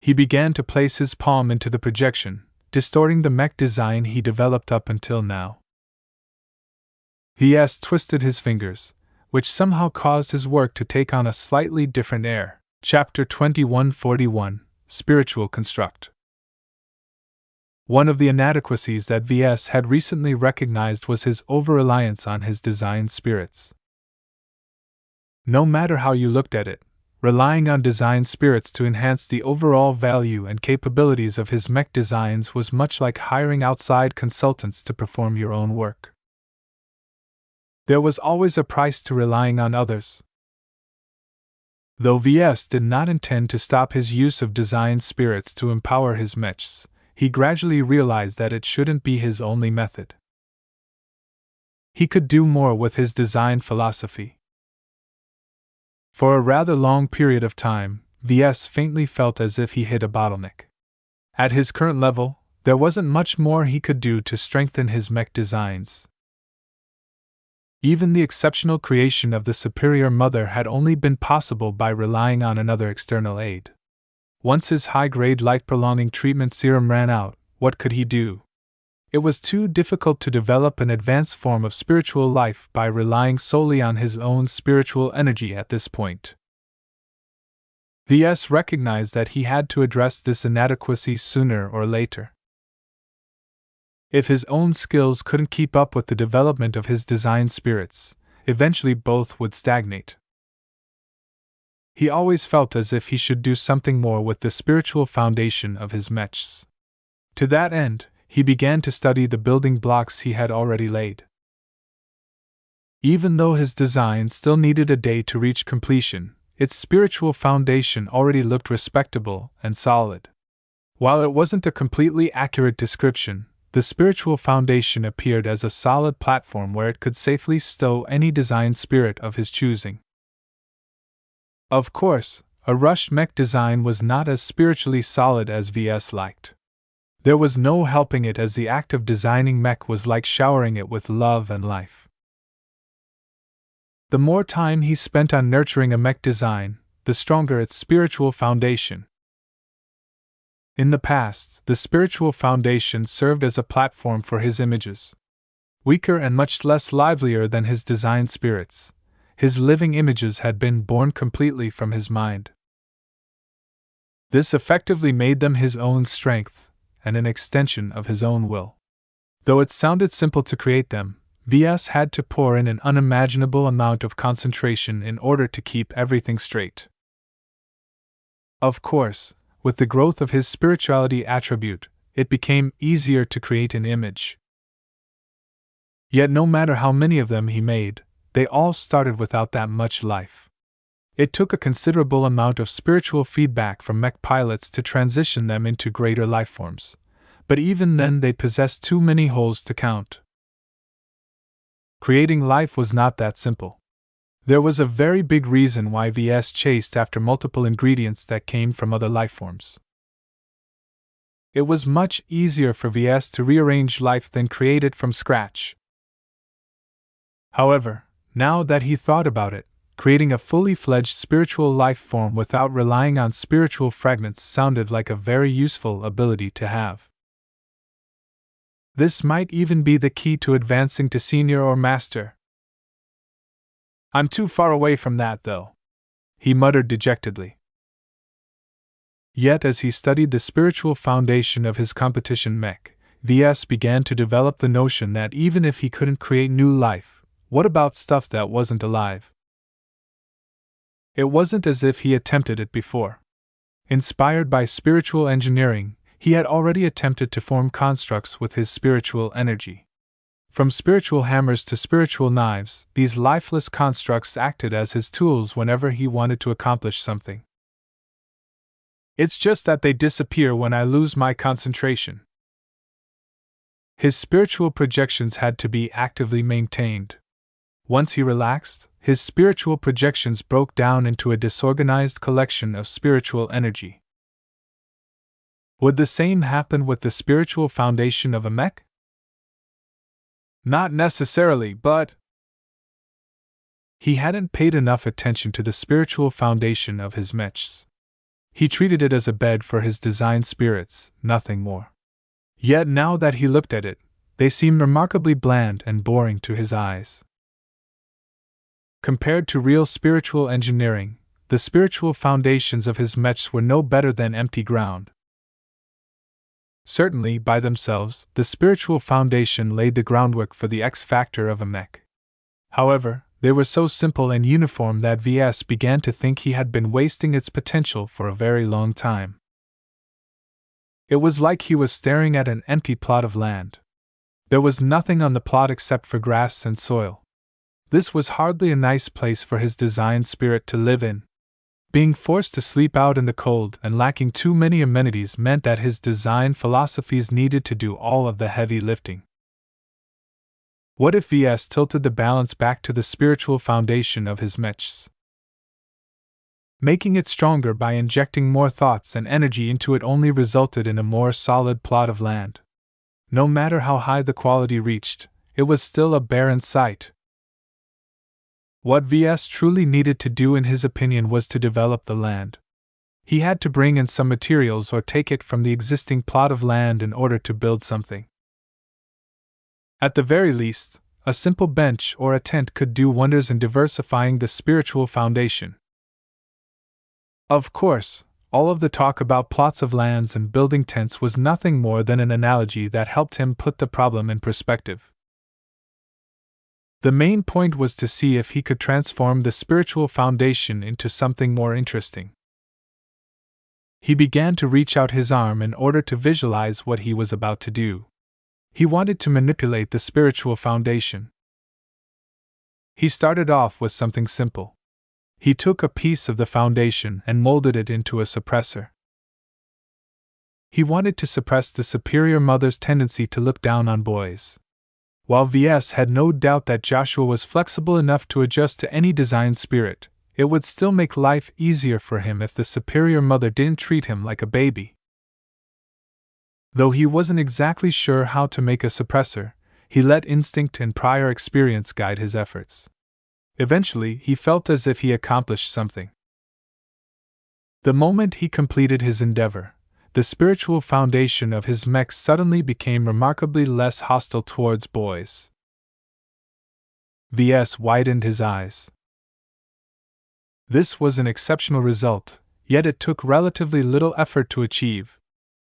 He began to place his palm into the projection, distorting the mech design he developed up until now. Ves twisted his fingers, which somehow caused his work to take on a slightly different air. Chapter 2141, Spiritual Construct. One of the inadequacies that Ves had recently recognized was his over-reliance on his design spirits. No matter how you looked at it, relying on design spirits to enhance the overall value and capabilities of his mech designs was much like hiring outside consultants to perform your own work. There was always a price to relying on others. Though Ves did not intend to stop his use of design spirits to empower his mechs, he gradually realized that it shouldn't be his only method. He could do more with his design philosophy. For a rather long period of time, Ves faintly felt as if he hit a bottleneck. At his current level, there wasn't much more he could do to strengthen his mech designs. Even the exceptional creation of the Superior Mother had only been possible by relying on another external aid. Once his high-grade light-prolonging treatment serum ran out, what could he do? It was too difficult to develop an advanced form of spiritual life by relying solely on his own spiritual energy at this point. Ves recognized that he had to address this inadequacy sooner or later. If his own skills couldn't keep up with the development of his design spirits, eventually both would stagnate. He always felt as if he should do something more with the spiritual foundation of his mechs. To that end, he began to study the building blocks he had already laid. Even though his design still needed a day to reach completion, its spiritual foundation already looked respectable and solid. While it wasn't a completely accurate description, the spiritual foundation appeared as a solid platform where it could safely stow any design spirit of his choosing. Of course, a rushed mech design was not as spiritually solid as Ves liked. There was no helping it, as the act of designing mech was like showering it with love and life. The more time he spent on nurturing a mech design, the stronger its spiritual foundation. In the past, the spiritual foundation served as a platform for his images. Weaker and much less livelier than his design spirits, his living images had been born completely from his mind. This effectively made them his own strength, and an extension of his own will. Though it sounded simple to create them, Ves had to pour in an unimaginable amount of concentration in order to keep everything straight. Of course, with the growth of his spirituality attribute, it became easier to create an image. Yet no matter how many of them he made, they all started without that much life. It took a considerable amount of spiritual feedback from mech pilots to transition them into greater lifeforms, but even then they possessed too many holes to count. Creating life was not that simple. There was a very big reason why Ves chased after multiple ingredients that came from other lifeforms. It was much easier for Ves to rearrange life than create it from scratch. However, now that he thought about it, creating a fully fledged spiritual life form without relying on spiritual fragments sounded like a very useful ability to have. This might even be the key to advancing to senior or master. "I'm too far away from that, though," he muttered dejectedly. Yet as he studied the spiritual foundation of his competition mech, Ves began to develop the notion that even if he couldn't create new life, what about stuff that wasn't alive? It wasn't as if he attempted it before. Inspired by spiritual engineering, he had already attempted to form constructs with his spiritual energy. From spiritual hammers to spiritual knives, these lifeless constructs acted as his tools whenever he wanted to accomplish something. "It's just that they disappear when I lose my concentration." His spiritual projections had to be actively maintained. Once he relaxed, his spiritual projections broke down into a disorganized collection of spiritual energy. Would the same happen with the spiritual foundation of a mech? Not necessarily, but he hadn't paid enough attention to the spiritual foundation of his mechs. He treated it as a bed for his design spirits, nothing more. Yet now that he looked at it, they seemed remarkably bland and boring to his eyes. Compared to real spiritual engineering, the spiritual foundations of his mechs were no better than empty ground. Certainly, by themselves, the spiritual foundation laid the groundwork for the X factor of a mech. However, they were so simple and uniform that Ves began to think he had been wasting its potential for a very long time. It was like he was staring at an empty plot of land. There was nothing on the plot except for grass and soil. This was hardly a nice place for his design spirit to live in. Being forced to sleep out in the cold and lacking too many amenities meant that his design philosophies needed to do all of the heavy lifting. What if Ves tilted the balance back to the spiritual foundation of his mechs? Making it stronger by injecting more thoughts and energy into it only resulted in a more solid plot of land. No matter how high the quality reached, it was still a barren sight. What Ves truly needed to do in his opinion was to develop the land. He had to bring in some materials or take it from the existing plot of land in order to build something. At the very least, a simple bench or a tent could do wonders in diversifying the spiritual foundation. Of course, All of the talk about plots of lands and building tents was nothing more than an analogy that helped him put the problem in perspective. The main point was to see if he could transform the spiritual foundation into something more interesting. He began to reach out his arm in order to visualize what he was about to do. He wanted to manipulate the spiritual foundation. He started off with something simple. He took a piece of the foundation and molded it into a suppressor. He wanted to suppress the superior mother's tendency to look down on boys. While Ves had no doubt that Joshua was flexible enough to adjust to any design spirit, it would still make life easier for him if the superior mother didn't treat him like a baby. Though he wasn't exactly sure how to make a suppressor, he let instinct and prior experience guide his efforts. Eventually, he felt as if he accomplished something. The moment he completed his endeavor, the spiritual foundation of his mech suddenly became remarkably less hostile towards boys. Ves widened his eyes. This was an exceptional result, yet it took relatively little effort to achieve.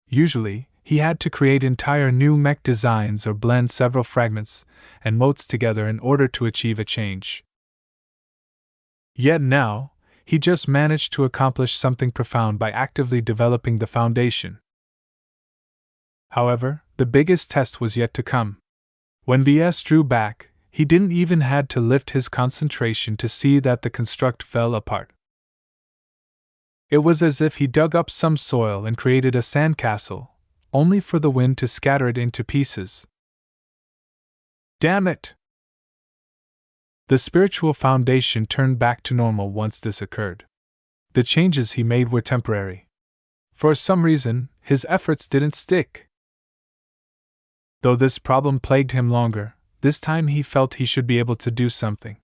Usually, he had to create entire new mech designs or blend several fragments and motes together in order to achieve a change. Yet now, he just managed to accomplish something profound by actively developing the foundation. However, the biggest test was yet to come. When Ves drew back, he didn't even had to lift his concentration to see that the construct fell apart. It was as if he dug up some soil and created a sandcastle, only for the wind to scatter it into pieces. Damn it! The spiritual foundation turned back to normal once this occurred. The changes he made were temporary. For some reason, his efforts didn't stick. Though this problem plagued him longer, this time he felt he should be able to do something.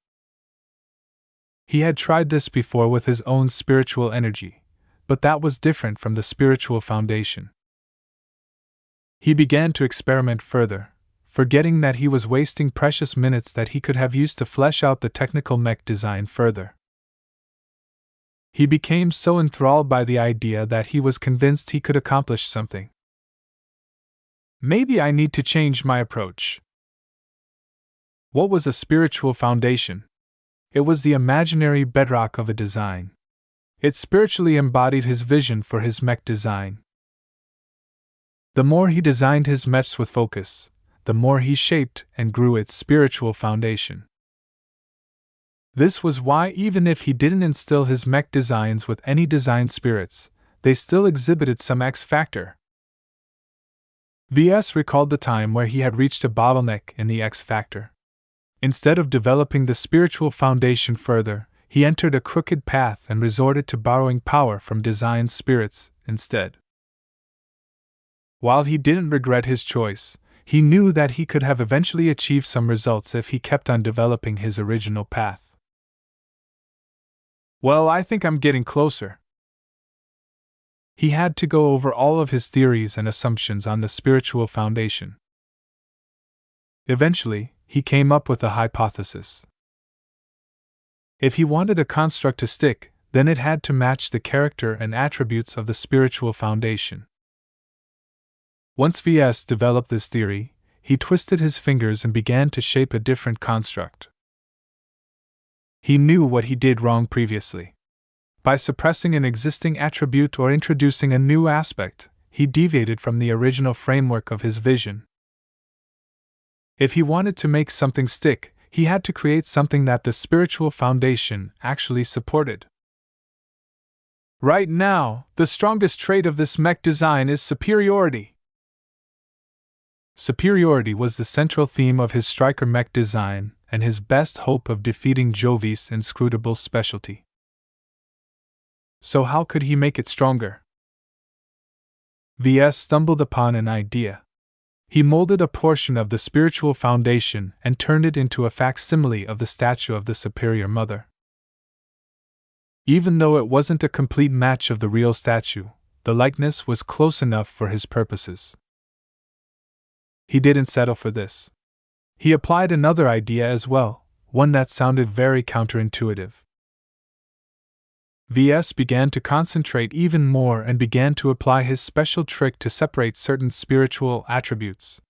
He had tried this before with his own spiritual energy, but that was different from the spiritual foundation. He began to experiment further, forgetting that he was wasting precious minutes that he could have used to flesh out the technical mech design further. He became so enthralled by the idea that he was convinced he could accomplish something. Maybe I need to change my approach. What was a spiritual foundation? It was the imaginary bedrock of a design. It spiritually embodied his vision for his mech design. The more he designed his mechs with focus, the more he shaped and grew its spiritual foundation. This was why even if he didn't instill his mech designs with any design spirits, they still exhibited some X factor. Ves recalled the time where he had reached a bottleneck in the X factor. Instead of developing the spiritual foundation further, he entered a crooked path and resorted to borrowing power from design spirits instead. While he didn't regret his choice, he knew that he could have eventually achieved some results if he kept on developing his original path. Well, I think I'm getting closer. He had to go over all of his theories and assumptions on the spiritual foundation. Eventually, he came up with a hypothesis. If he wanted a construct to stick, then it had to match the character and attributes of the spiritual foundation. Once Ves developed this theory, he twisted his fingers and began to shape a different construct. He knew what he did wrong previously. By suppressing an existing attribute or introducing a new aspect, he deviated from the original framework of his vision. If he wanted to make something stick, he had to create something that the spiritual foundation actually supported. Right now, the strongest trait of this mech design is superiority. Superiority was the central theme of his striker mech design and his best hope of defeating Jovi's inscrutable specialty. So how could he make it stronger? Ves stumbled upon an idea. He molded a portion of the spiritual foundation and turned it into a facsimile of the statue of the superior mother. Even though it wasn't a complete match of the real statue, the likeness was close enough for his purposes. He didn't settle for this. He applied another idea as well, one that sounded very counterintuitive. Ves began to concentrate even more and began to apply his special trick to separate certain spiritual attributes.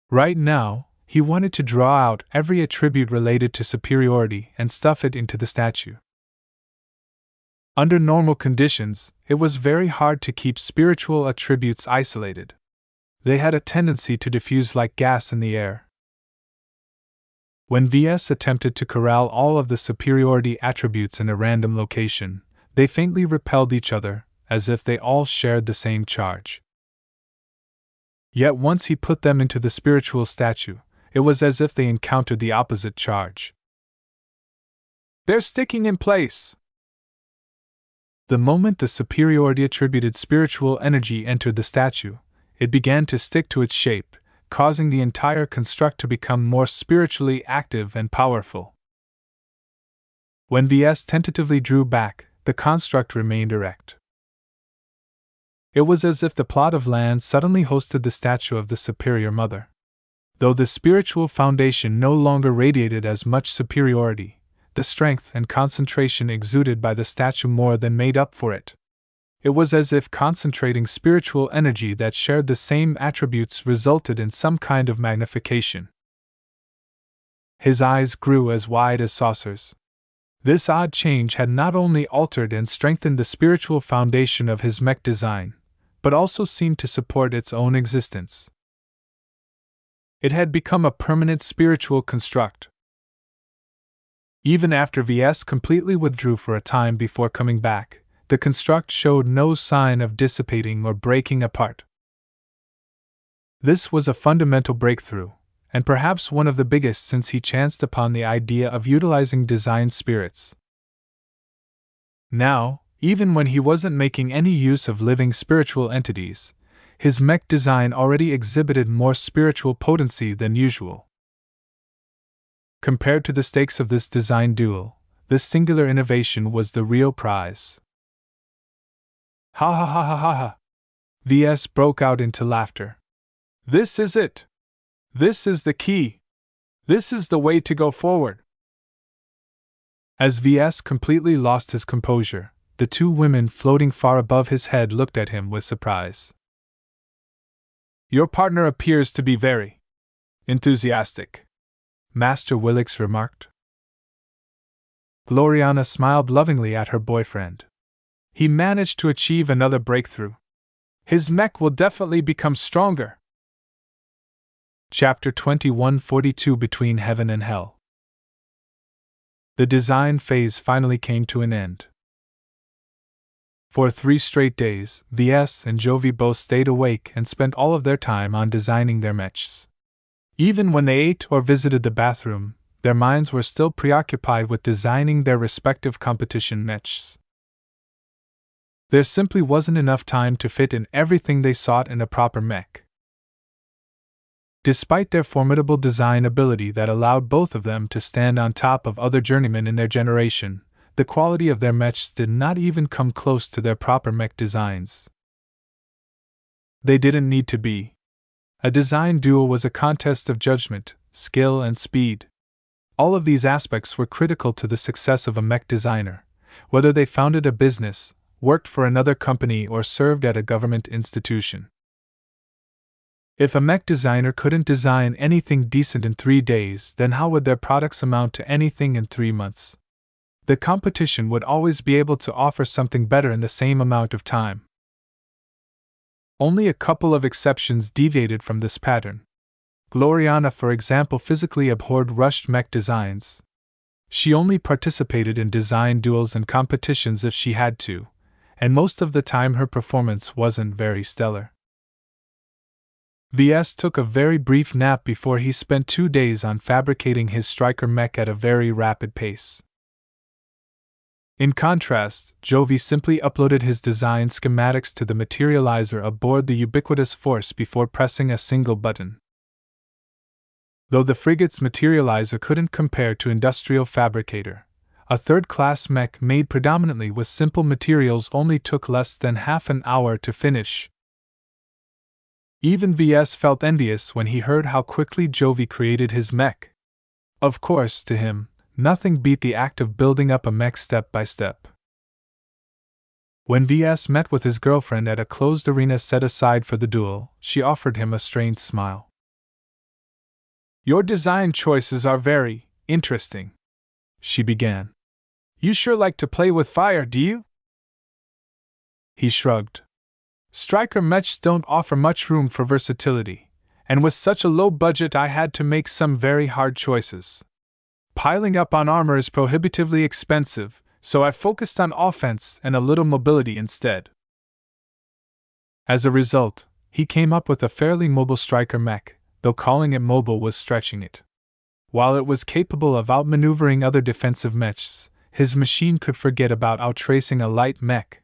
Right now, he wanted to draw out every attribute related to superiority and stuff it into the statue. Under normal conditions, it was very hard to keep spiritual attributes isolated. They had a tendency to diffuse like gas in the air. When Ves attempted to corral all of the superiority attributes in a random location, they faintly repelled each other, as if they all shared the same charge. Yet once he put them into the spiritual statue, it was as if they encountered the opposite charge. They're sticking in place! The moment the superiority attributed spiritual energy entered the statue, it began to stick to its shape, causing the entire construct to become more spiritually active and powerful. When Ves tentatively drew back, the construct remained erect. It was as if the plot of land suddenly hosted the statue of the superior mother. Though the spiritual foundation no longer radiated as much superiority, the strength and concentration exuded by the statue more than made up for it. It was as if concentrating spiritual energy that shared the same attributes resulted in some kind of magnification. His eyes grew as wide as saucers. This odd change had not only altered and strengthened the spiritual foundation of his mech design, but also seemed to support its own existence. It had become a permanent spiritual construct. Even after Ves completely withdrew for a time before coming back, the construct showed no sign of dissipating or breaking apart. This was a fundamental breakthrough, and perhaps one of the biggest since he chanced upon the idea of utilizing design spirits. Now, even when he wasn't making any use of living spiritual entities, his mech design already exhibited more spiritual potency than usual. Compared to the stakes of this design duel, this singular innovation was the real prize. Ha ha ha ha ha ha! Ves broke out into laughter. This is it! This is the key! This is the way to go forward! As Ves completely lost his composure, the two women floating far above his head looked at him with surprise. Your partner appears to be very enthusiastic, Master Willix remarked. Gloriana smiled lovingly at her boyfriend. He managed to achieve another breakthrough. His mech will definitely become stronger. Chapter 2142 Between Heaven and Hell. The design phase finally came to an end. For 3 straight days, Ves and Jovi both stayed awake and spent all of their time on designing their mechs. Even when they ate or visited the bathroom, their minds were still preoccupied with designing their respective competition mechs. There simply wasn't enough time to fit in everything they sought in a proper mech. Despite their formidable design ability that allowed both of them to stand on top of other journeymen in their generation, the quality of their mechs did not even come close to their proper mech designs. They didn't need to be. A design duel was a contest of judgment, skill, and speed. All of these aspects were critical to the success of a mech designer, whether they founded a business, worked for another company, or served at a government institution. If a mech designer couldn't design anything decent in 3 days, then how would their products amount to anything in 3 months? The competition would always be able to offer something better in the same amount of time. Only a couple of exceptions deviated from this pattern. Gloriana, for example, physically abhorred rushed mech designs. She only participated in design duels and competitions if she had to, and most of the time her performance wasn't very stellar. Ves took a very brief nap before he spent 2 days on fabricating his striker mech at a very rapid pace. In contrast, Jovi simply uploaded his design schematics to the materializer aboard the ubiquitous Force before pressing a single button. Though the frigate's materializer couldn't compare to Industrial Fabricator, a third-class mech made predominantly with simple materials only took less than half an hour to finish. Even Ves felt envious when he heard how quickly Jovi created his mech. Of course, to him, nothing beat the act of building up a mech step by step. When Ves met with his girlfriend at a closed arena set aside for the duel, she offered him a strained smile. "Your design choices are very interesting," she began. "You sure like to play with fire, do you?" He shrugged. "Striker mechs don't offer much room for versatility, and with such a low budget I had to make some very hard choices. Piling up on armor is prohibitively expensive, so I focused on offense and a little mobility instead." As a result, he came up with a fairly mobile striker mech, though calling it mobile was stretching it. While it was capable of outmaneuvering other defensive mechs, his machine could forget about outracing a light mech.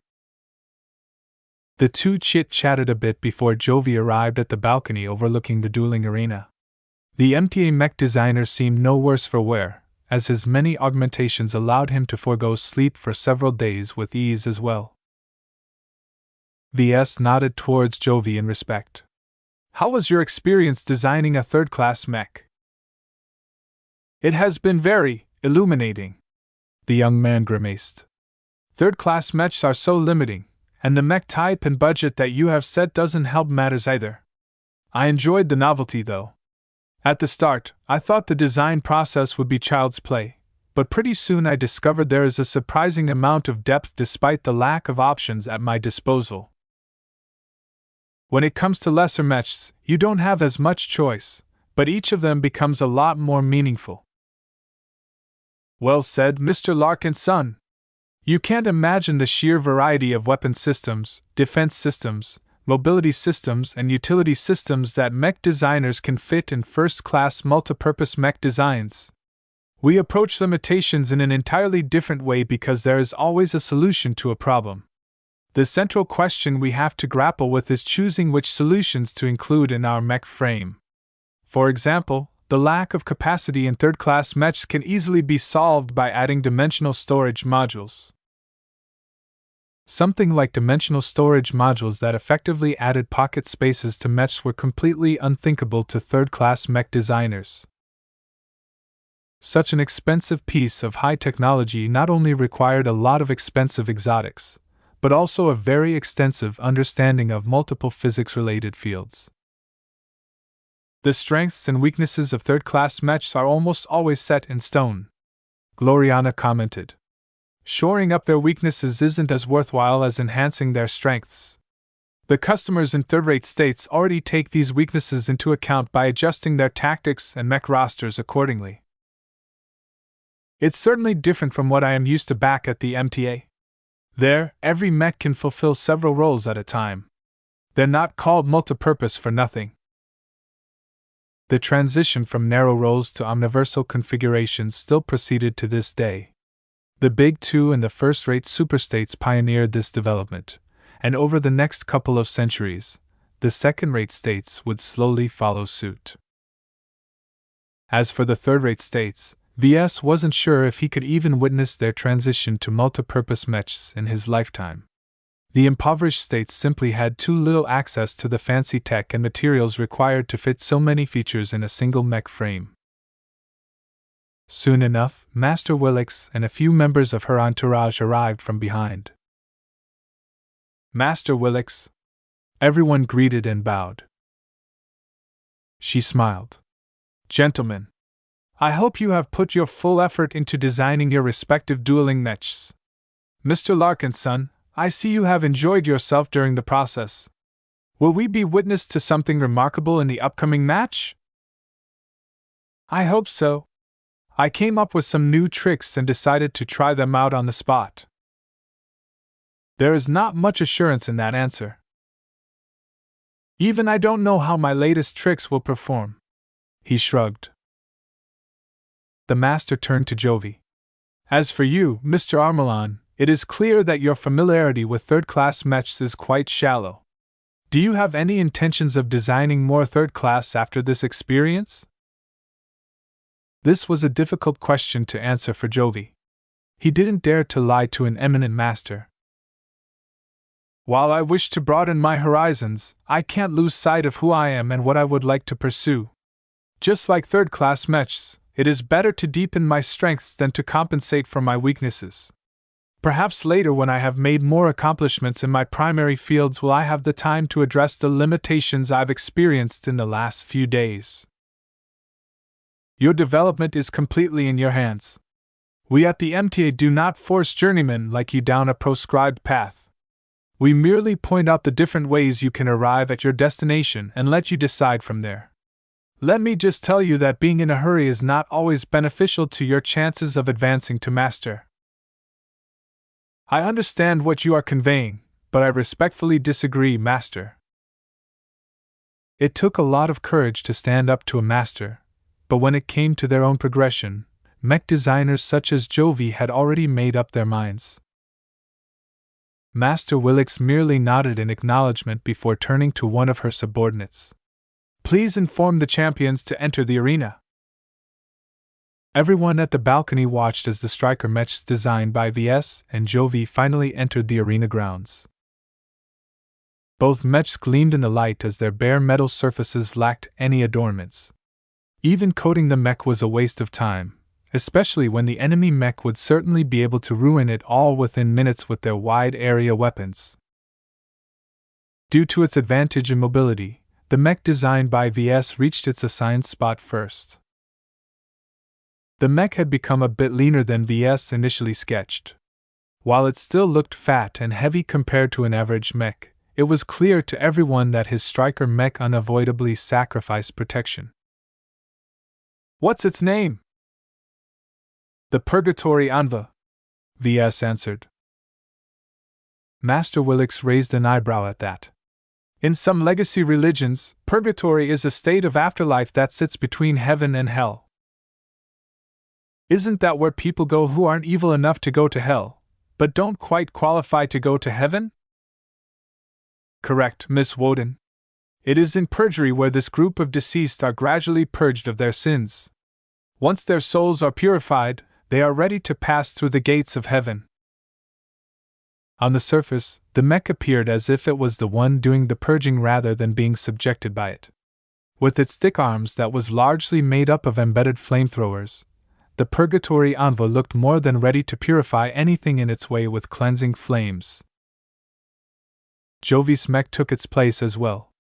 The two chit-chatted a bit before Jovi arrived at the balcony overlooking the dueling arena. The MTA Mech Designer seemed no worse for wear, as his many augmentations allowed him to forego sleep for several days with ease as well. Ves nodded towards Jovi in respect. "How was your experience designing a third-class mech?" "It has been very illuminating," the young man grimaced. "Third-class mechs are so limiting, and the mech type and budget that you have set doesn't help matters either. I enjoyed the novelty, though. At the start, I thought the design process would be child's play, but pretty soon I discovered there is a surprising amount of depth despite the lack of options at my disposal. When it comes to lesser mechs, you don't have as much choice, but each of them becomes a lot more meaningful." "Well said, Mr. Larkinson. You can't imagine the sheer variety of weapon systems, defense systems, mobility systems, and utility systems that mech designers can fit in first-class multipurpose mech designs. We approach limitations in an entirely different way because there is always a solution to a problem. The central question we have to grapple with is choosing which solutions to include in our mech frame. For example, the lack of capacity in third-class mechs can easily be solved by adding dimensional storage modules. Something like dimensional storage modules that effectively added pocket spaces to mechs were completely unthinkable to third-class mech designers. Such an expensive piece of high technology not only required a lot of expensive exotics, but also a very extensive understanding of multiple physics-related fields. The strengths and weaknesses of third-class mechs are almost always set in stone," Gloriana commented. "Shoring up their weaknesses isn't as worthwhile as enhancing their strengths. The customers in third-rate states already take these weaknesses into account by adjusting their tactics and mech rosters accordingly. It's certainly different from what I am used to back at the MTA. There, every mech can fulfill several roles at a time. They're not called multipurpose for nothing." The transition from narrow roles to omniversal configurations still proceeded to this day. The Big Two and the first-rate superstates pioneered this development, and over the next couple of centuries, the second-rate states would slowly follow suit. As for the third-rate states, Ves wasn't sure if he could even witness their transition to multipurpose mechs in his lifetime. The impoverished states simply had too little access to the fancy tech and materials required to fit so many features in a single mech frame. Soon enough, Master Willix and a few members of her entourage arrived from behind. "Master Willix!" Everyone greeted and bowed. She smiled. "Gentlemen, I hope you have put your full effort into designing your respective dueling mechs. Mr. Larkinson, I see you have enjoyed yourself during the process. Will we be witness to something remarkable in the upcoming match?" "I hope so. I came up with some new tricks and decided to try them out on the spot." There is not much assurance in that answer. "Even I don't know how my latest tricks will perform." He shrugged. The master turned to Jovi. "As for you, Mr. Armelon, it is clear that your familiarity with third-class mechs is quite shallow. Do you have any intentions of designing more third-class after this experience?" This was a difficult question to answer for Jovi. He didn't dare to lie to an eminent master. "While I wish to broaden my horizons, I can't lose sight of who I am and what I would like to pursue. Just like third-class mechs, It is better to deepen my strengths than to compensate for my weaknesses. Perhaps later, when I have made more accomplishments in my primary fields, will I have the time to address the limitations I've experienced in the last few days. Your development is completely in your hands. We at the MTA do not force journeymen like you down a proscribed path. We merely point out the different ways you can arrive at your destination and let you decide from there. Let me just tell you that being in a hurry is not always beneficial to your chances of advancing to master. I understand what you are conveying, but I respectfully disagree, Master. It took a lot of courage to stand up to a master, but when it came to their own progression, mech designers such as Jovi had already made up their minds. Master Willix merely nodded in acknowledgement before turning to one of her subordinates. Please inform the champions to enter the arena. Everyone at the balcony watched as the striker mechs designed by Ves and Jovi finally entered the arena grounds. Both mechs gleamed in the light as their bare metal surfaces lacked any adornments. Even coating the mech was a waste of time, especially when the enemy mech would certainly be able to ruin it all within minutes with their wide-area weapons. Due to its advantage in mobility, the mech designed by Ves reached its assigned spot first. The mech had become a bit leaner than Ves initially sketched. While it still looked fat and heavy compared to an average mech, it was clear to everyone that his striker mech unavoidably sacrificed protection. What's its name? The Purgatory Anva, Ves answered. Master Willix raised an eyebrow at that. In some legacy religions, purgatory is a state of afterlife that sits between heaven and hell. Isn't that where people go who aren't evil enough to go to hell, but don't quite qualify to go to heaven? Correct, Miss Woden. It is in purgatory where this group of deceased are gradually purged of their sins. Once their souls are purified, they are ready to pass through the gates of heaven. On the surface, the mech appeared as if it was the one doing the purging rather than being subjected by it. With its thick arms that was largely made up of embedded flamethrowers, the Purgatory Anva looked more than ready to purify anything in its way with cleansing flames. Jovi's mech took its place as well.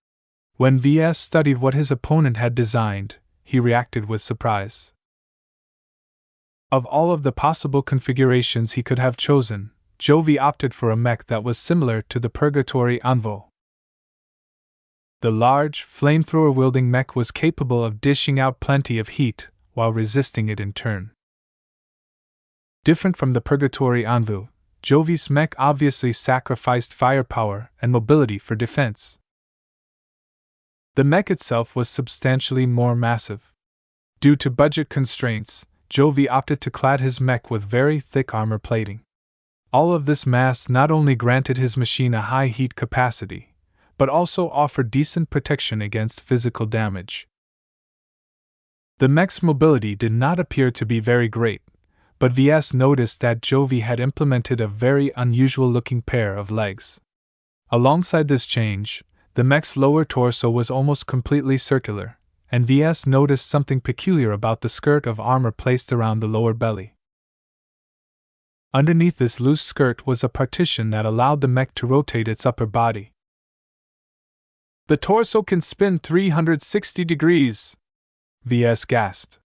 When Ves studied what his opponent had designed, he reacted with surprise. Of all of the possible configurations he could have chosen, Jovi opted for a mech that was similar to the Purgatory Anva. The large, flamethrower-wielding mech was capable of dishing out plenty of heat, while resisting it in turn. Different from the Purgatory Anvu, Jovi's mech obviously sacrificed firepower and mobility for defense. The mech itself was substantially more massive. Due to budget constraints, Jovi opted to clad his mech with very thick armor plating. All of this mass not only granted his machine a high heat capacity, but also offered decent protection against physical damage. The mech's mobility did not appear to be very great, but Ves noticed that Jovi had implemented a very unusual-looking pair of legs. Alongside this change, the mech's lower torso was almost completely circular, and Ves noticed something peculiar about the skirt of armor placed around the lower belly. Underneath this loose skirt was a partition that allowed the mech to rotate its upper body. The torso can spin 360 degrees, Ves gasped.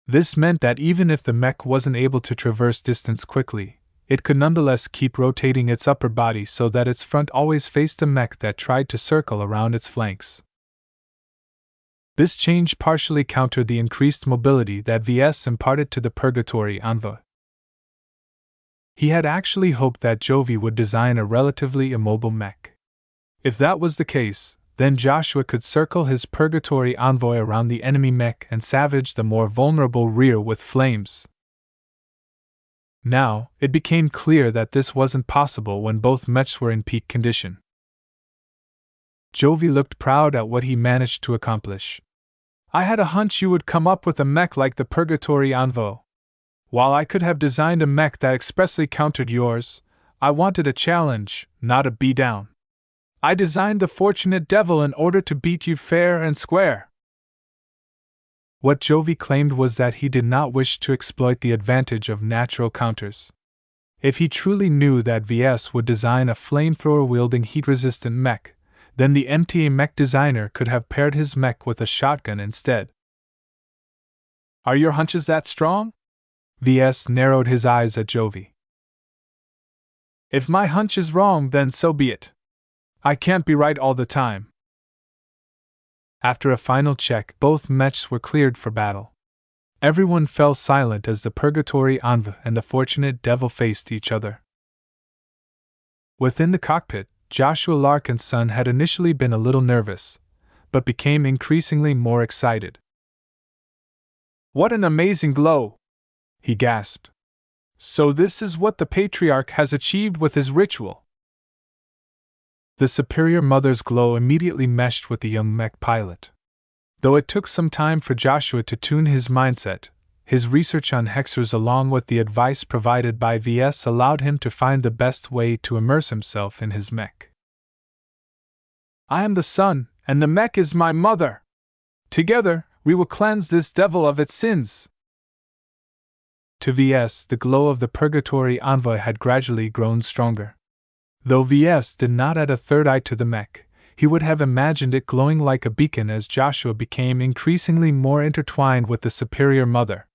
This meant that even if the mech wasn't able to traverse distance quickly, it could nonetheless keep rotating its upper body so that its front always faced a mech that tried to circle around its flanks. This change partially countered the increased mobility that Ves imparted to the Purgatory Anva. He had actually hoped that Jovi would design a relatively immobile mech. If that was the case, then Joshua could circle his Purgatory Envoy around the enemy mech and savage the more vulnerable rear with flames. Now, it became clear that this wasn't possible when both mechs were in peak condition. Jovi looked proud at what he managed to accomplish. I had a hunch you would come up with a mech like the Purgatory Envoy. While I could have designed a mech that expressly countered yours, I wanted a challenge, not a beatdown. I designed the Fortunate Devil in order to beat you fair and square. What Jovi claimed was that he did not wish to exploit the advantage of natural counters. If he truly knew that Ves would design a flamethrower-wielding heat-resistant mech, then the Mech Designer could have paired his mech with a shotgun instead. Are your hunches that strong? Ves narrowed his eyes at Jovi. If my hunch is wrong, then so be it. I can't be right all the time. After a final check, both mechs were cleared for battle. Everyone fell silent as the Purgatory Envoy and the Fortunate Devil faced each other. Within the cockpit, Joshua Larkinson had initially been a little nervous, but became increasingly more excited. What an amazing glow! He gasped. So this is what the Patriarch has achieved with his ritual. The Superior Mother's glow immediately meshed with the young mech pilot. Though it took some time for Joshua to tune his mindset, his research on hexers along with the advice provided by Ves allowed him to find the best way to immerse himself in his mech. I am the sun, and the mech is my mother. Together, we will cleanse this devil of its sins. To Ves, the glow of the Purgatory Envoy had gradually grown stronger. Though Ves did not add a third eye to the mech, he would have imagined it glowing like a beacon as Joshua became increasingly more intertwined with the Superior Mother.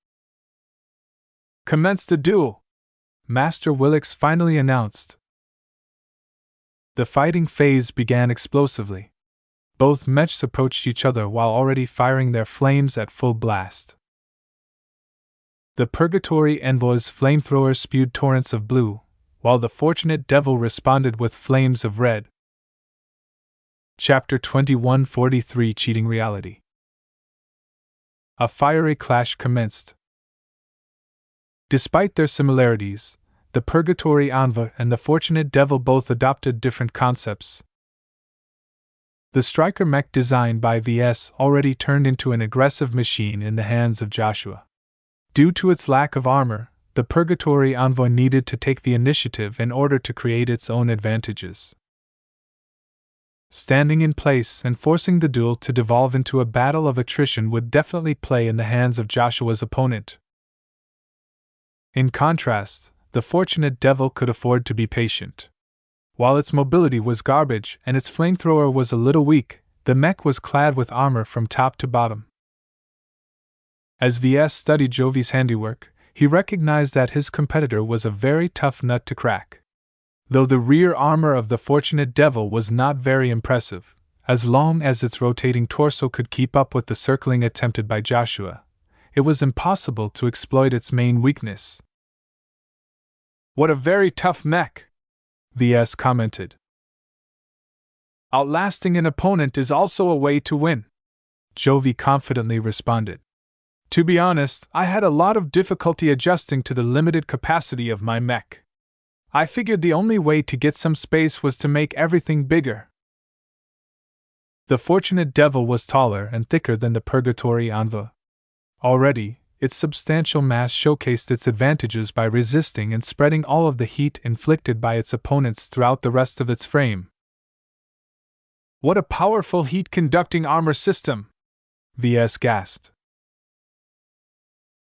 Commence the duel! Master Willix finally announced. The fighting phase began explosively. Both mechs approached each other while already firing their flames at full blast. The Purgatory Envoy's flamethrowers spewed torrents of blue, while the Fortunate Devil responded with flames of red. Chapter 2143 Cheating Reality. A fiery clash commenced. Despite their similarities, the Purgatory Envoy and the Fortunate Devil both adopted different concepts. The striker mech designed by Ves already turned into an aggressive machine in the hands of Joshua. Due to its lack of armor, the Purgatory Envoy needed to take the initiative in order to create its own advantages. Standing in place and forcing the duel to devolve into a battle of attrition would definitely play in the hands of Joshua's opponent. In contrast, the Fortunate Devil could afford to be patient. While its mobility was garbage and its flamethrower was a little weak, the mech was clad with armor from top to bottom. As Ves studied Jovi's handiwork, he recognized that his competitor was a very tough nut to crack. Though the rear armor of the Fortunate Devil was not very impressive, as long as its rotating torso could keep up with the circling attempted by Joshua, it was impossible to exploit its main weakness. What a very tough mech! Ves commented. Outlasting an opponent is also a way to win, Jovi confidently responded. To be honest, I had a lot of difficulty adjusting to the limited capacity of my mech. I figured the only way to get some space was to make everything bigger. The Fortunate Devil was taller and thicker than the Purgatory Envoy. Already, its substantial mass showcased its advantages by resisting and spreading all of the heat inflicted by its opponents throughout the rest of its frame. What a powerful heat-conducting armor system! Ves gasped.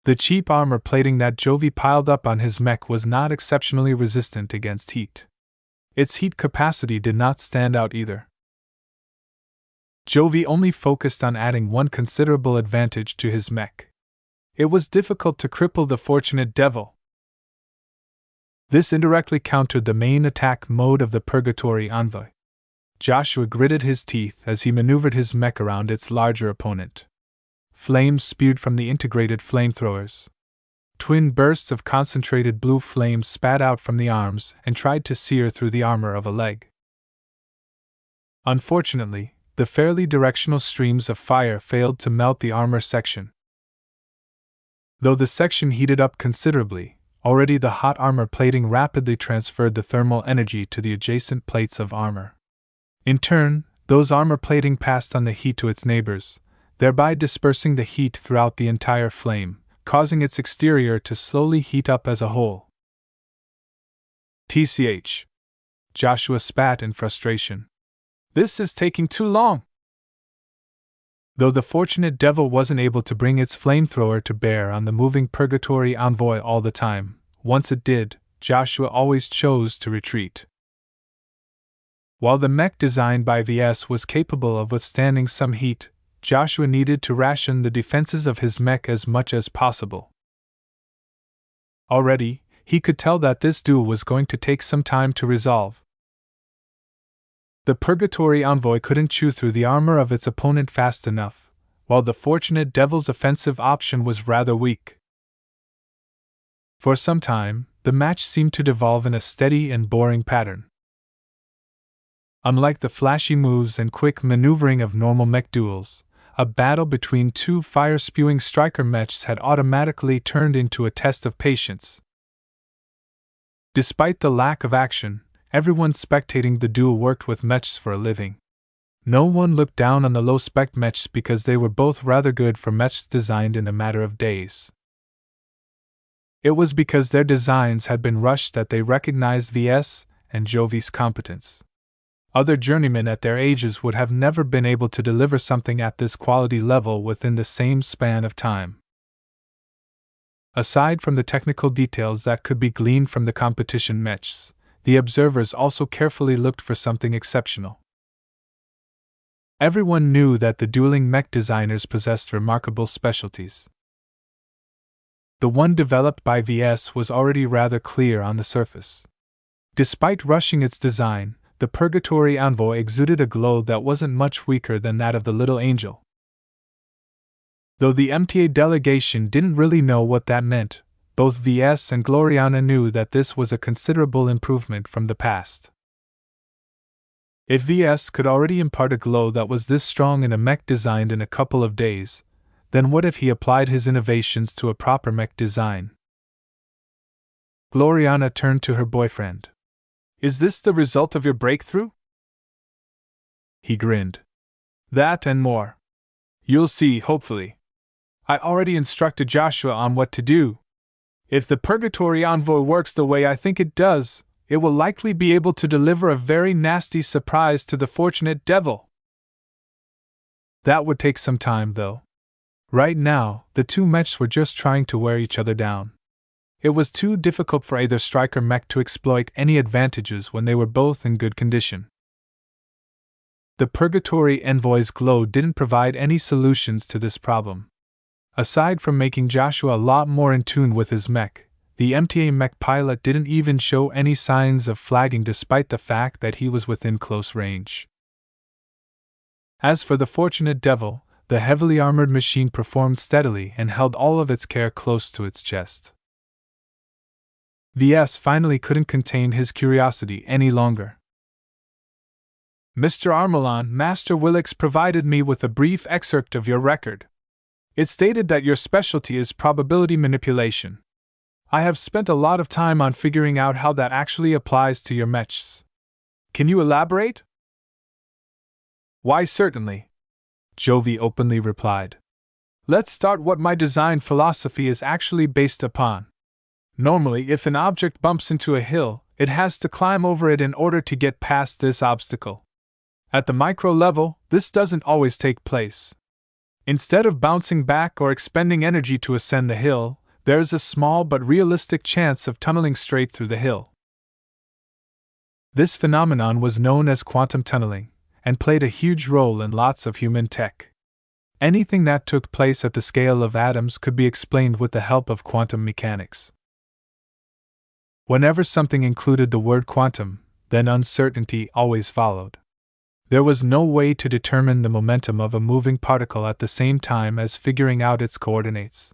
The cheap armor plating that Jovi piled up on his mech was not exceptionally resistant against heat. Its heat capacity did not stand out either. Jovi only focused on adding one considerable advantage to his mech. It was difficult to cripple the Fortunate Devil. This indirectly countered the main attack mode of the Purgatory Envoy. Joshua gritted his teeth as he maneuvered his mech around its larger opponent. Flames spewed from the integrated flamethrowers. Twin bursts of concentrated blue flames spat out from the arms and tried to sear through the armor of a leg. Unfortunately, the fairly directional streams of fire failed to melt the armor section. Though the section heated up considerably, already the hot armor plating rapidly transferred the thermal energy to the adjacent plates of armor. In turn, those armor plating passed on the heat to its neighbors, thereby dispersing the heat throughout the entire flame, causing its exterior to slowly heat up as a whole. TCH. Joshua spat in frustration. This is taking too long. Though the fortunate devil wasn't able to bring its flamethrower to bear on the moving purgatory envoy all the time, once it did, Joshua always chose to retreat. While the mech designed by Ves was capable of withstanding some heat, Joshua needed to ration the defenses of his mech as much as possible. Already, he could tell that this duel was going to take some time to resolve. The Purgatory Envoy couldn't chew through the armor of its opponent fast enough, while the Fortunate Devil's offensive option was rather weak. For some time, the match seemed to devolve in a steady and boring pattern. Unlike the flashy moves and quick maneuvering of normal mech duels, a battle between two fire-spewing striker mechs had automatically turned into a test of patience. Despite the lack of action, everyone spectating the duel worked with mechs for a living. No one looked down on the low-spec mechs because they were both rather good for mechs designed in a matter of days. It was because their designs had been rushed that they recognized Ves and Jovi's competence. Other journeymen at their ages would have never been able to deliver something at this quality level within the same span of time. Aside from the technical details that could be gleaned from the competition mechs, the observers also carefully looked for something exceptional. Everyone knew that the dueling mech designers possessed remarkable specialties. The one developed by Ves was already rather clear on the surface. Despite rushing its design, the Purgatory Envoy exuded a glow that wasn't much weaker than that of the little angel. Though the MTA delegation didn't really know what that meant, both Ves and Gloriana knew that this was a considerable improvement from the past. If Ves could already impart a glow that was this strong in a mech designed in a couple of days, then what if he applied his innovations to a proper mech design? Gloriana turned to her boyfriend. "Is this the result of your breakthrough?" He grinned. "That and more. You'll see, hopefully. I already instructed Joshua on what to do. If the Purgatory Envoy works the way I think it does, it will likely be able to deliver a very nasty surprise to the Fortunate Devil." That would take some time, though. Right now, the two mechs were just trying to wear each other down. It was too difficult for either striker mech to exploit any advantages when they were both in good condition. The Purgatory Envoy's glow didn't provide any solutions to this problem. Aside from making Joshua a lot more in tune with his mech, the MTA mech pilot didn't even show any signs of flagging despite the fact that he was within close range. As for the Fortunate Devil, the heavily armored machine performed steadily and held all of its care close to its chest. Ves finally couldn't contain his curiosity any longer. "Mr. Armelon, Master Willix provided me with a brief excerpt of your record. It stated that your specialty is probability manipulation. I have spent a lot of time on figuring out how that actually applies to your mechs. Can you elaborate?" "Why, certainly," Jovi openly replied. "Let's start what my design philosophy is actually based upon. Normally, if an object bumps into a hill, it has to climb over it in order to get past this obstacle. At the micro level, this doesn't always take place. Instead of bouncing back or expending energy to ascend the hill, there's a small but realistic chance of tunneling straight through the hill. This phenomenon was known as quantum tunneling, and played a huge role in lots of human tech. Anything that took place at the scale of atoms could be explained with the help of quantum mechanics. Whenever something included the word quantum, then uncertainty always followed. There was no way to determine the momentum of a moving particle at the same time as figuring out its coordinates.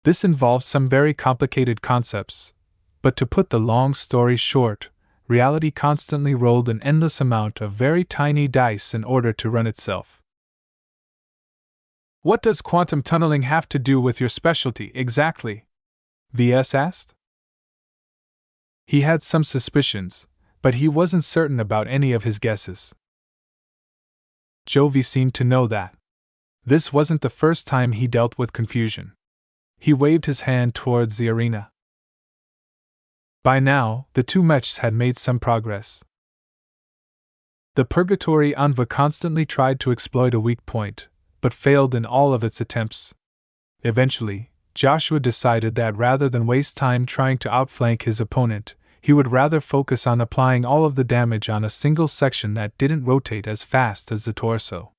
This involved some very complicated concepts, but to put the long story short, reality constantly rolled an endless amount of very tiny dice in order to run itself. "What does quantum tunneling have to do with your specialty exactly?" Ves asked. He had some suspicions, but he wasn't certain about any of his guesses. Jovi seemed to know that. This wasn't the first time he dealt with confusion. He waved his hand towards the arena. By now, the two mechs had made some progress. The Purgatory Envoy constantly tried to exploit a weak point, but failed in all of its attempts. Eventually, Joshua decided that rather than waste time trying to outflank his opponent, he would rather focus on applying all of the damage on a single section that didn't rotate as fast as the torso.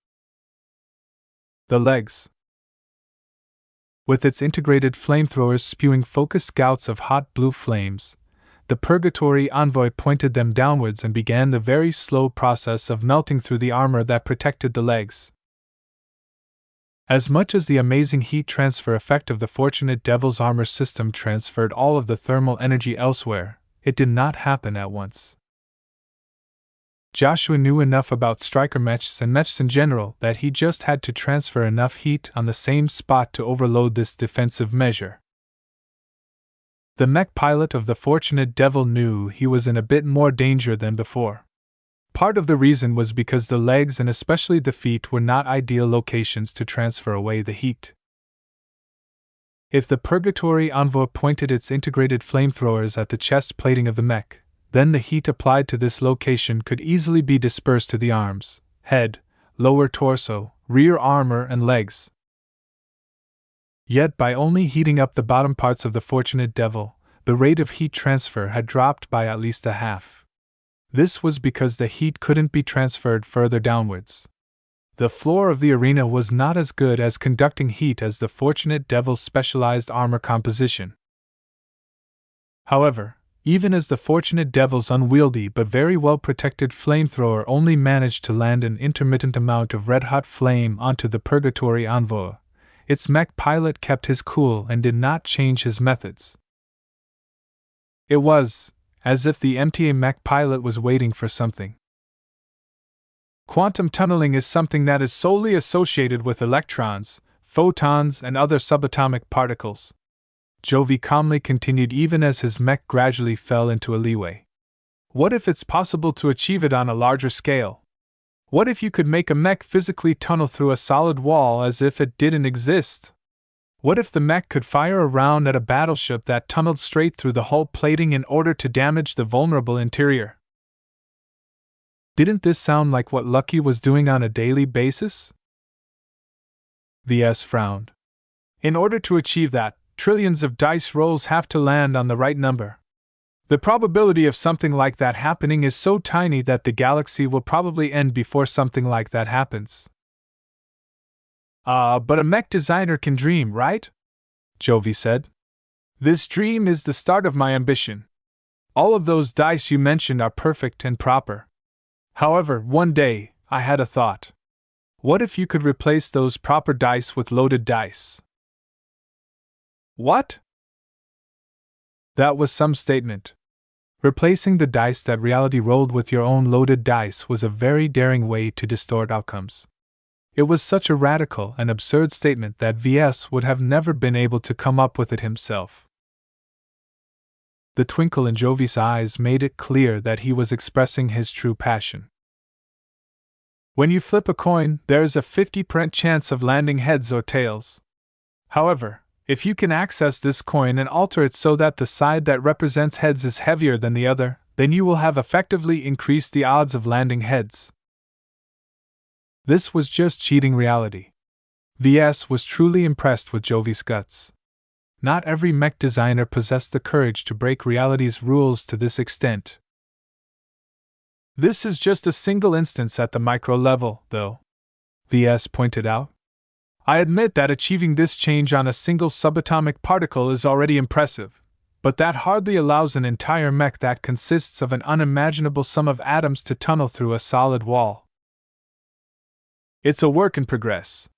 The legs. With its integrated flamethrowers spewing focused gouts of hot blue flames, the Purgatory Envoy pointed them downwards and began the very slow process of melting through the armor that protected the legs. As much as the amazing heat transfer effect of the Fortunate Devil's armor system transferred all of the thermal energy elsewhere, it did not happen at once. Joshua knew enough about striker mechs and mechs in general that he just had to transfer enough heat on the same spot to overload this defensive measure. The mech pilot of the Fortunate Devil knew he was in a bit more danger than before. Part of the reason was because the legs and especially the feet were not ideal locations to transfer away the heat. If the Purgatory Envoy pointed its integrated flamethrowers at the chest plating of the mech, then the heat applied to this location could easily be dispersed to the arms, head, lower torso, rear armor, and legs. Yet by only heating up the bottom parts of the Fortunate Devil, the rate of heat transfer had dropped by at least a half. This was because the heat couldn't be transferred further downwards. The floor of the arena was not as good as conducting heat as the Fortunate Devil's specialized armor composition. However, even as the Fortunate Devil's unwieldy but very well protected flamethrower only managed to land an intermittent amount of red-hot flame onto the Purgatory Envoy, its mech pilot kept his cool and did not change his methods. It was as if the MTA mech pilot was waiting for something. Quantum tunneling is something that is solely associated with electrons, photons, and other subatomic particles. Jovi calmly continued even as his mech gradually fell into a leeway. What if it's possible to achieve it on a larger scale? What if you could make a mech physically tunnel through a solid wall as if it didn't exist? What if the mech could fire a round at a battleship that tunneled straight through the hull plating in order to damage the vulnerable interior? Didn't this sound like what Lucky was doing on a daily basis? Ves frowned. In order to achieve that, trillions of dice rolls have to land on the right number. The probability of something like that happening is so tiny that the galaxy will probably end before something like that happens. But a mech designer can dream, right? Jovi said. This dream is the start of my ambition. All of those dice you mentioned are perfect and proper. However, one day, I had a thought. What if you could replace those proper dice with loaded dice? What? That was some statement. Replacing the dice that reality rolled with your own loaded dice was a very daring way to distort outcomes. It was such a radical and absurd statement that Ves would have never been able to come up with it himself. The twinkle in Jovi's eyes made it clear that he was expressing his true passion. When you flip a coin, there is a 50% chance of landing heads or tails. However, if you can access this coin and alter it so that the side that represents heads is heavier than the other, then you will have effectively increased the odds of landing heads. This was just cheating reality. Ves was truly impressed with Jovi's guts. Not every mech designer possessed the courage to break reality's rules to this extent. This is just a single instance at the micro level, though, Ves pointed out. I admit that achieving this change on a single subatomic particle is already impressive, but that hardly allows an entire mech that consists of an unimaginable sum of atoms to tunnel through a solid wall. It's a work in progress,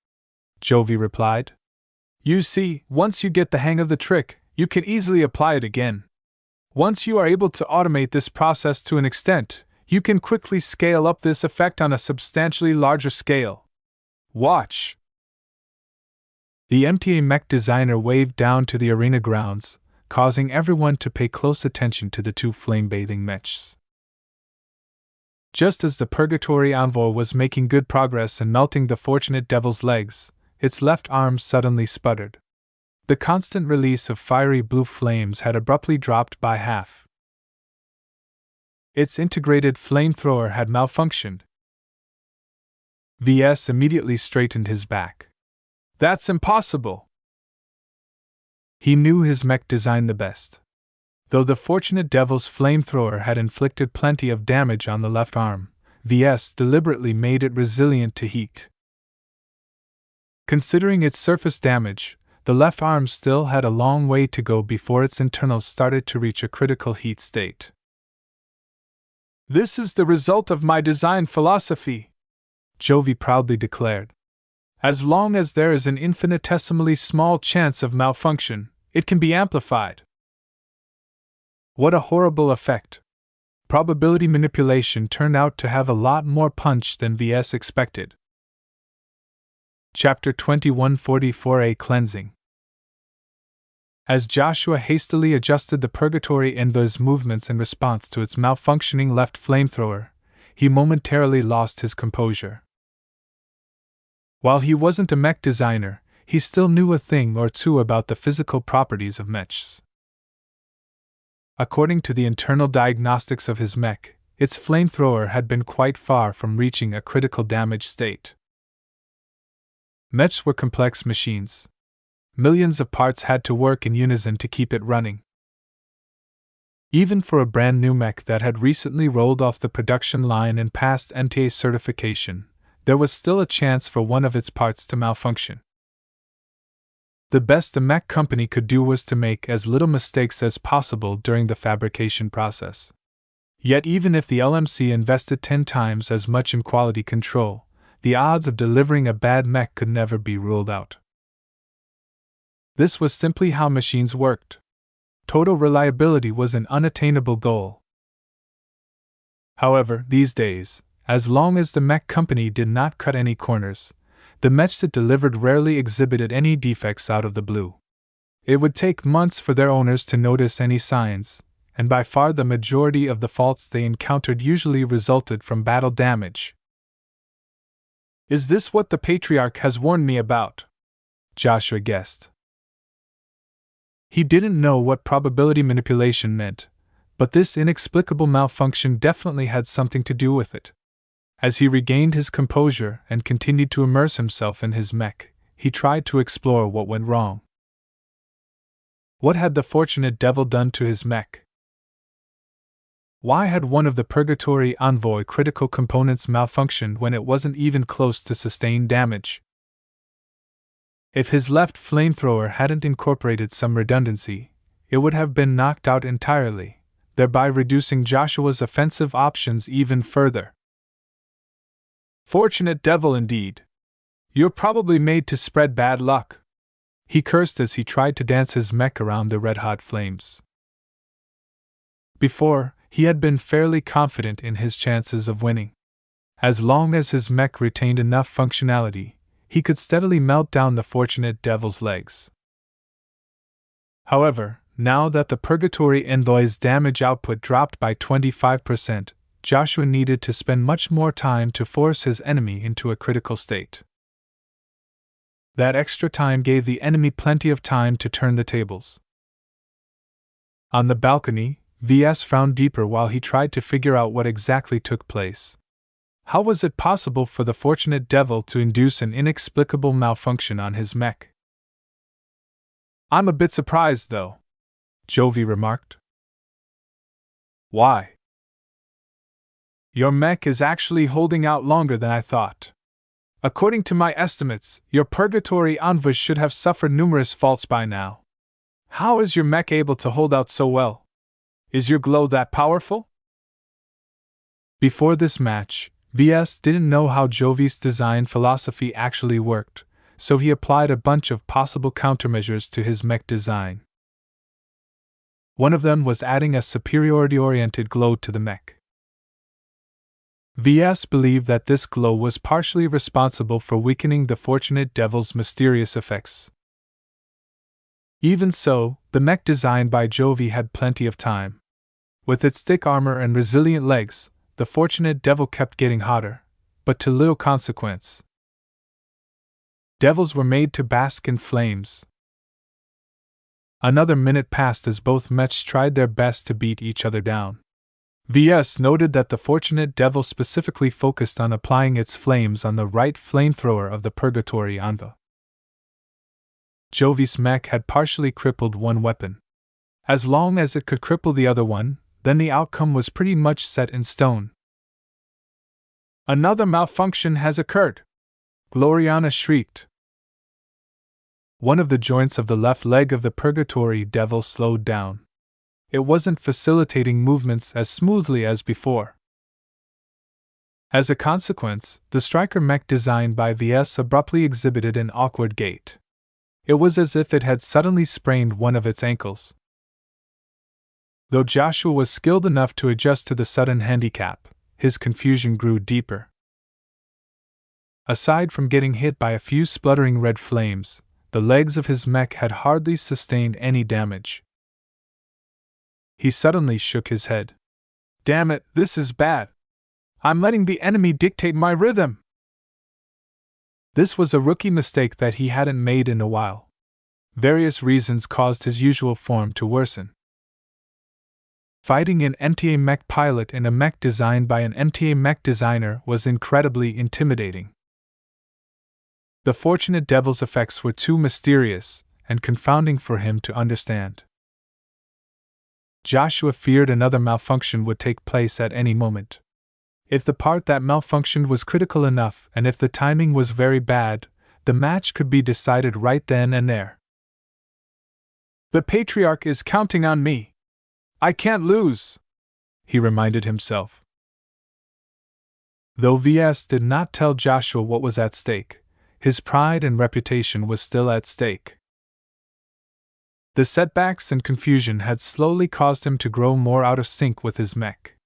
Jovi replied. You see, once you get the hang of the trick, you can easily apply it again. Once you are able to automate this process to an extent, you can quickly scale up this effect on a substantially larger scale. Watch. The MTA mech designer waved down to the arena grounds, causing everyone to pay close attention to the two flame-bathing mechs. Just as the Purgatory Envoy was making good progress in melting the Fortunate Devil's legs, its left arm suddenly sputtered. The constant release of fiery blue flames had abruptly dropped by half. Its integrated flamethrower had malfunctioned, Ves immediately straightened his back. That's impossible! He knew his mech design the best. Though the fortunate devil's flamethrower had inflicted plenty of damage on the left arm, Ves deliberately made it resilient to heat. Considering its surface damage, the left arm still had a long way to go before its internals started to reach a critical heat state. This is the result of my design philosophy, Jovi proudly declared. As long as there is an infinitesimally small chance of malfunction, it can be amplified. What a horrible effect! Probability manipulation turned out to have a lot more punch than Ves expected. Chapter 2144A Cleansing. As Joshua hastily adjusted the purgatory envoy's movements in response to its malfunctioning left flamethrower, he momentarily lost his composure. While he wasn't a mech designer, he still knew a thing or two about the physical properties of mechs. According to the internal diagnostics of his mech, its flamethrower had been quite far from reaching a critical damage state. Mechs were complex machines. Millions of parts had to work in unison to keep it running. Even for a brand new mech that had recently rolled off the production line and passed NTA certification, there was still a chance for one of its parts to malfunction. The best a mech company could do was to make as little mistakes as possible during the fabrication process. Yet even if the LMC invested 10 times as much in quality control, the odds of delivering a bad mech could never be ruled out. This was simply how machines worked. Total reliability was an unattainable goal. However, these days, as long as the mech company did not cut any corners, the mechs it delivered rarely exhibited any defects out of the blue. It would take months for their owners to notice any signs, and by far the majority of the faults they encountered usually resulted from battle damage. Is this what the Patriarch has warned me about? Joshua guessed. He didn't know what probability manipulation meant, but this inexplicable malfunction definitely had something to do with it. As he regained his composure and continued to immerse himself in his mech, he tried to explore what went wrong. What had the fortunate devil done to his mech? Why had one of the Purgatory Envoy critical components malfunctioned when it wasn't even close to sustained damage? If his left flamethrower hadn't incorporated some redundancy, it would have been knocked out entirely, thereby reducing Joshua's offensive options even further. Fortunate devil indeed. You're probably made to spread bad luck, he cursed as he tried to dance his mech around the red-hot flames. Before, he had been fairly confident in his chances of winning. As long as his mech retained enough functionality, he could steadily melt down the fortunate devil's legs. However, now that the Purgatory Envoy's damage output dropped by 25%, Joshua needed to spend much more time to force his enemy into a critical state. That extra time gave the enemy plenty of time to turn the tables. On the balcony, Ves frowned deeper while he tried to figure out what exactly took place. How was it possible for the fortunate devil to induce an inexplicable malfunction on his mech? I'm a bit surprised, though, Jovi remarked. Why? Your mech is actually holding out longer than I thought. According to my estimates, your Purgatory Envoy should have suffered numerous faults by now. How is your mech able to hold out so well? Is your glow that powerful? Before this match, Ves didn't know how Jovi's design philosophy actually worked, so he applied a bunch of possible countermeasures to his mech design. One of them was adding a superiority-oriented glow to the mech. Ves believed that this glow was partially responsible for weakening the fortunate devil's mysterious effects. Even so, the mech designed by Jovi had plenty of time. With its thick armor and resilient legs, the fortunate devil kept getting hotter, but to little consequence. Devils were made to bask in flames. Another minute passed as both mechs tried their best to beat each other down. VS noted that the fortunate devil specifically focused on applying its flames on the right flamethrower of the Purgatory Anva. Jovi's mech had partially crippled one weapon. As long as it could cripple the other one, then the outcome was pretty much set in stone. Another malfunction has occurred! Gloriana shrieked. One of the joints of the left leg of the Purgatory Devil slowed down. It wasn't facilitating movements as smoothly as before. As a consequence, the striker mech designed by VS abruptly exhibited an awkward gait. It was as if it had suddenly sprained one of its ankles. Though Joshua was skilled enough to adjust to the sudden handicap, his confusion grew deeper. Aside from getting hit by a few spluttering red flames, the legs of his mech had hardly sustained any damage. He suddenly shook his head. Damn it, this is bad. I'm letting the enemy dictate my rhythm. This was a rookie mistake that he hadn't made in a while. Various reasons caused his usual form to worsen. Fighting an MTA mech pilot in a mech designed by an MTA mech designer was incredibly intimidating. The fortunate devil's effects were too mysterious and confounding for him to understand. Joshua feared another malfunction would take place at any moment. If the part that malfunctioned was critical enough and if the timing was very bad, the match could be decided right then and there. The Patriarch is counting on me. I can't lose, he reminded himself. Though VS did not tell Joshua what was at stake, his pride and reputation was still at stake. The setbacks and confusion had slowly caused him to grow more out of sync with his mech.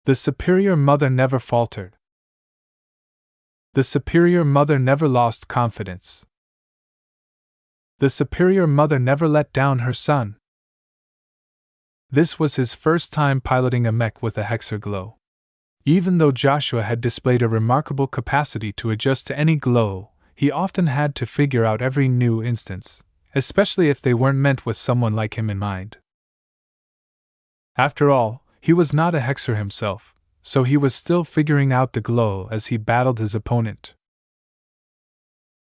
The Superior Mother never faltered. The Superior Mother never lost confidence. The Superior Mother never let down her son. This was his first time piloting a mech with a Hexer glow. Even though Joshua had displayed a remarkable capacity to adjust to any glow, he often had to figure out every new instance, especially if they weren't meant with someone like him in mind. After all, he was not a Hexer himself, so he was still figuring out the glow as he battled his opponent.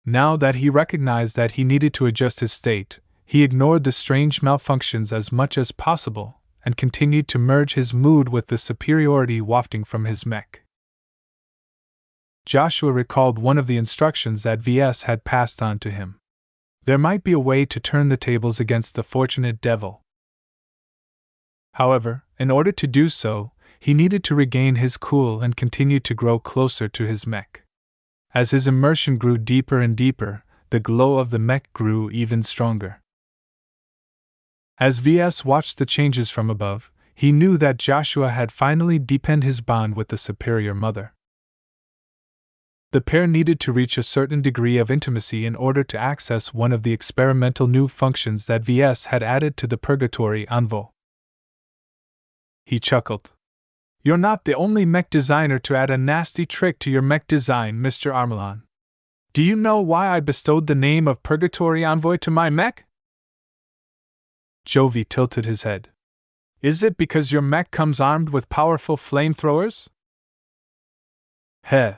Now that he recognized that he needed to adjust his state, he ignored the strange malfunctions as much as possible and continued to merge his mood with the superiority wafting from his mech. Joshua recalled one of the instructions that VS had passed on to him. There might be a way to turn the tables against the fortunate devil. However, in order to do so, he needed to regain his cool and continue to grow closer to his mech. As his immersion grew deeper and deeper, the glow of the mech grew even stronger. As VS watched the changes from above, he knew that Joshua had finally deepened his bond with the Superior Mother. The pair needed to reach a certain degree of intimacy in order to access one of the experimental new functions that VS had added to the Purgatory Envoy. He chuckled. You're not the only mech designer to add a nasty trick to your mech design, Mr. Armelon. Do you know why I bestowed the name of Purgatory Envoy to my mech? Jovi tilted his head. Is it because your mech comes armed with powerful flamethrowers? Heh.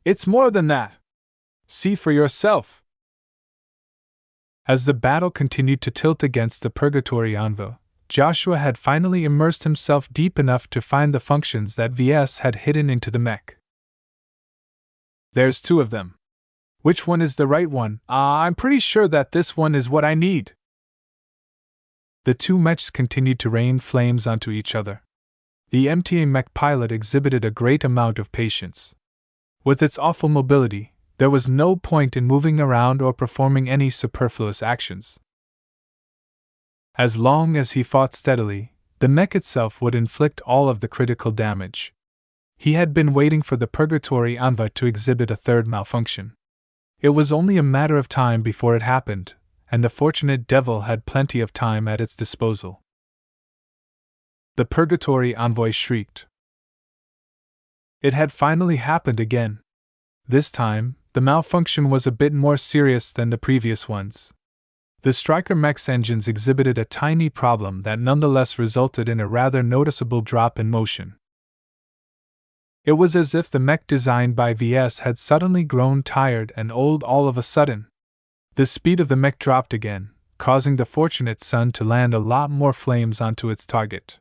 It's more than that. See for yourself. As the battle continued to tilt against the Purgatory Envoy, Joshua had finally immersed himself deep enough to find the functions that VS had hidden into the mech. There's two of them. Which one is the right one? I'm pretty sure that this one is what I need. The two mechs continued to rain flames onto each other. The MTA mech pilot exhibited a great amount of patience. With its awful mobility, there was no point in moving around or performing any superfluous actions. As long as he fought steadily, the mech itself would inflict all of the critical damage. He had been waiting for the Purgatory Envoy to exhibit a third malfunction. It was only a matter of time before it happened, and the fortunate devil had plenty of time at its disposal. The Purgatory Envoy shrieked. It had finally happened again. This time, the malfunction was a bit more serious than the previous ones. The Striker Mech's engines exhibited a tiny problem that nonetheless resulted in a rather noticeable drop in motion. It was as if the mech designed by VS had suddenly grown tired and old all of a sudden. The speed of the mech dropped again, causing the fortunate son to land a lot more flames onto its target.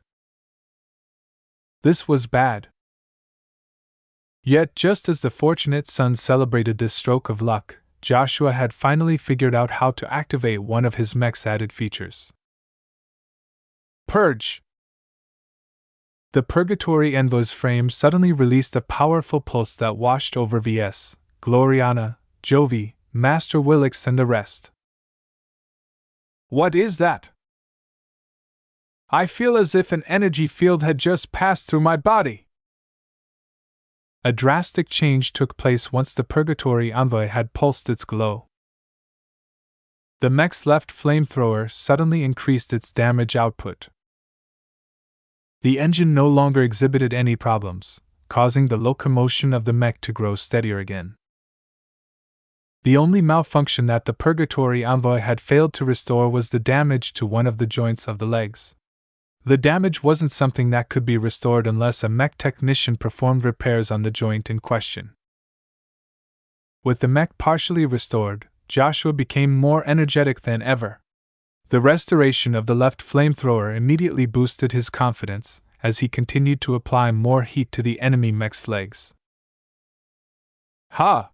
This was bad. Yet, just as the fortunate son celebrated this stroke of luck, Joshua had finally figured out how to activate one of his mech's added features. Purge! The Purgatory Envoy's frame suddenly released a powerful pulse that washed over VS, Gloriana, Jovi, Master Willix, and the rest. What is that? I feel as if an energy field had just passed through my body. A drastic change took place once the Purgatory Envoy had pulsed its glow. The mech's left flamethrower suddenly increased its damage output. The engine no longer exhibited any problems, causing the locomotion of the mech to grow steadier again. The only malfunction that the Purgatory Envoy had failed to restore was the damage to one of the joints of the legs. The damage wasn't something that could be restored unless a mech technician performed repairs on the joint in question. With the mech partially restored, Joshua became more energetic than ever. The restoration of the left flamethrower immediately boosted his confidence as he continued to apply more heat to the enemy mech's legs. Ha!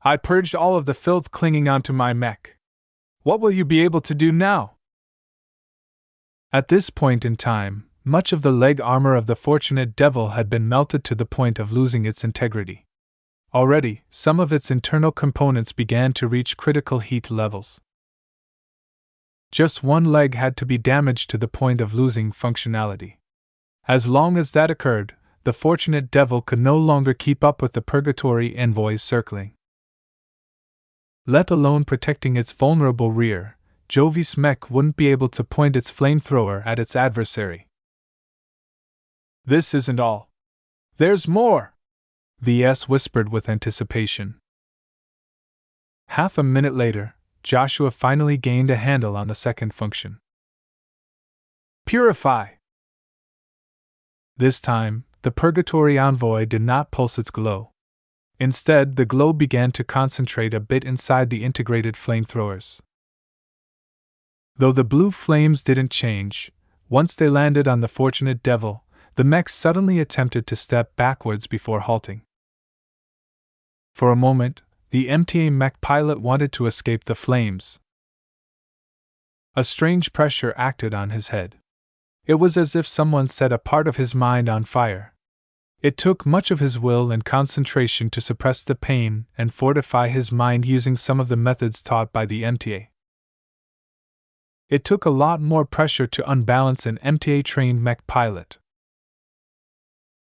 I purged all of the filth clinging onto my mech. What will you be able to do now? At this point in time, much of the leg armor of the fortunate devil had been melted to the point of losing its integrity. Already, some of its internal components began to reach critical heat levels. Just one leg had to be damaged to the point of losing functionality. As long as that occurred, the fortunate devil could no longer keep up with the Purgatory Envoy's circling. Let alone protecting its vulnerable rear, Jovi's mech wouldn't be able to point its flamethrower at its adversary. This isn't all. There's more! VS whispered with anticipation. Half a minute later, Joshua finally gained a handle on the second function. Purify! This time, the Purgatory Envoy did not pulse its glow. Instead, the glow began to concentrate a bit inside the integrated flamethrowers. Though the blue flames didn't change, once they landed on the fortunate devil, the mech suddenly attempted to step backwards before halting. For a moment, the MTA mech pilot wanted to escape the flames. A strange pressure acted on his head. It was as if someone set a part of his mind on fire. It took much of his will and concentration to suppress the pain and fortify his mind using some of the methods taught by the MTA. It took a lot more pressure to unbalance an MTA-trained mech pilot.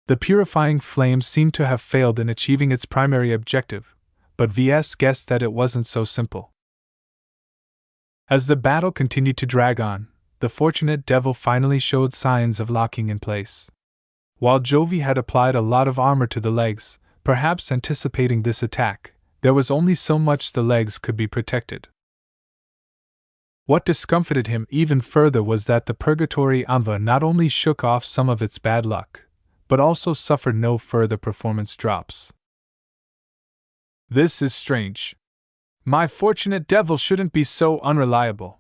The purifying flame seemed to have failed in achieving its primary objective, but VS guessed that it wasn't so simple. As the battle continued to drag on, the fortunate devil finally showed signs of locking in place. While Jovi had applied a lot of armor to the legs, perhaps anticipating this attack, there was only so much the legs could be protected. What discomfited him even further was that the Purgatory Envoy not only shook off some of its bad luck, but also suffered no further performance drops. This is strange. My fortunate devil shouldn't be so unreliable,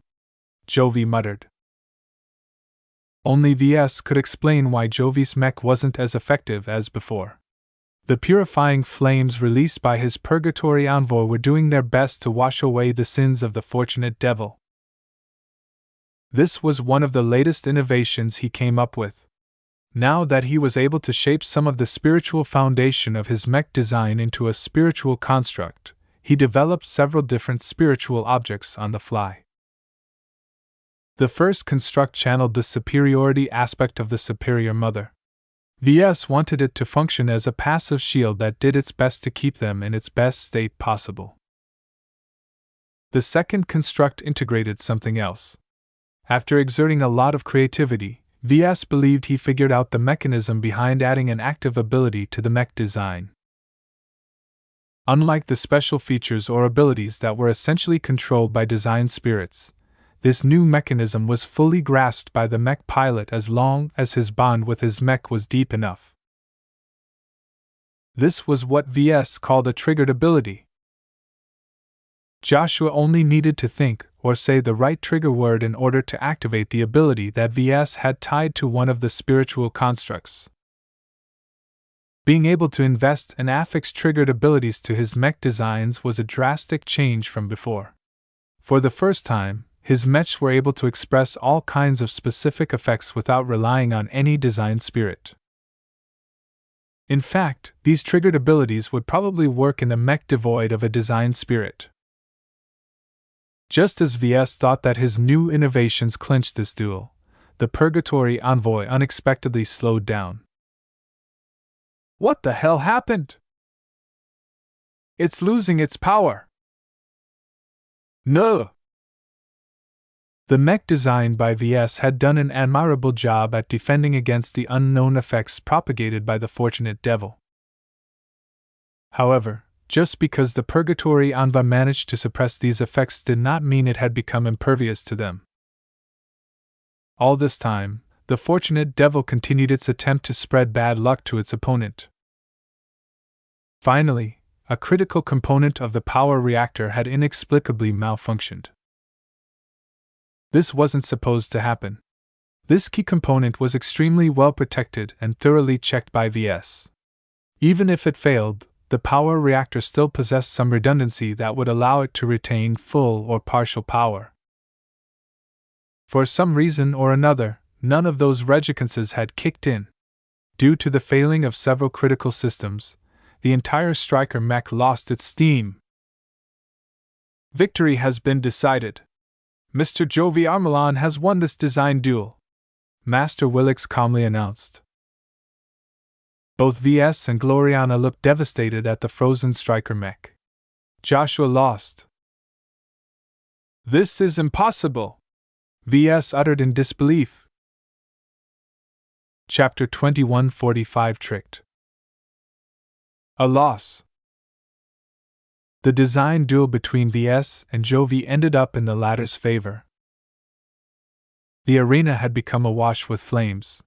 Jovi muttered. Only VS could explain why Jovi's mech wasn't as effective as before. The purifying flames released by his Purgatory Envoy were doing their best to wash away the sins of the fortunate devil. This was one of the latest innovations he came up with. Now that he was able to shape some of the spiritual foundation of his mech design into a spiritual construct, he developed several different spiritual objects on the fly. The first construct channeled the superiority aspect of the superior mother. VS wanted it to function as a passive shield that did its best to keep them in its best state possible. The second construct integrated something else. After exerting a lot of creativity, VS believed he figured out the mechanism behind adding an active ability to the mech design. Unlike the special features or abilities that were essentially controlled by design spirits, This new mechanism was fully grasped by the mech pilot as long as his bond with his mech was deep enough. This was what Ves called a triggered ability. Joshua only needed to think or say the right trigger word in order to activate the ability that Ves had tied to one of the spiritual constructs. Being able to invest and affix triggered abilities to his mech designs was a drastic change from before. For the first time, his mechs were able to express all kinds of specific effects without relying on any design spirit. In fact, these triggered abilities would probably work in a mech devoid of a design spirit. Just as Ves thought that his new innovations clinched this duel, the Purgatory Envoy unexpectedly slowed down. What the hell happened? It's losing its power. No! The mech designed by Ves had done an admirable job at defending against the unknown effects propagated by the Fortunate Devil. However, just because the Purgatory Envoy managed to suppress these effects did not mean it had become impervious to them. All this time, the Fortunate Devil continued its attempt to spread bad luck to its opponent. Finally, a critical component of the power reactor had inexplicably malfunctioned. This wasn't supposed to happen. This key component was extremely well protected and thoroughly checked by Ves. Even if it failed, the power reactor still possessed some redundancy that would allow it to retain full or partial power. For some reason or another, none of those reticences had kicked in. Due to the failing of several critical systems, the entire Striker mech lost its steam. Victory has been decided. Mr. Jovi Armelan has won this design duel, Master Willix calmly announced. Both Ves and Gloriana looked devastated at the frozen Striker mech. Joshua lost. This is impossible, Ves uttered in disbelief. Chapter 2145 Tricked. A loss. The design duel between Ves and Jovi ended up in the latter's favor. The arena had become awash with flames.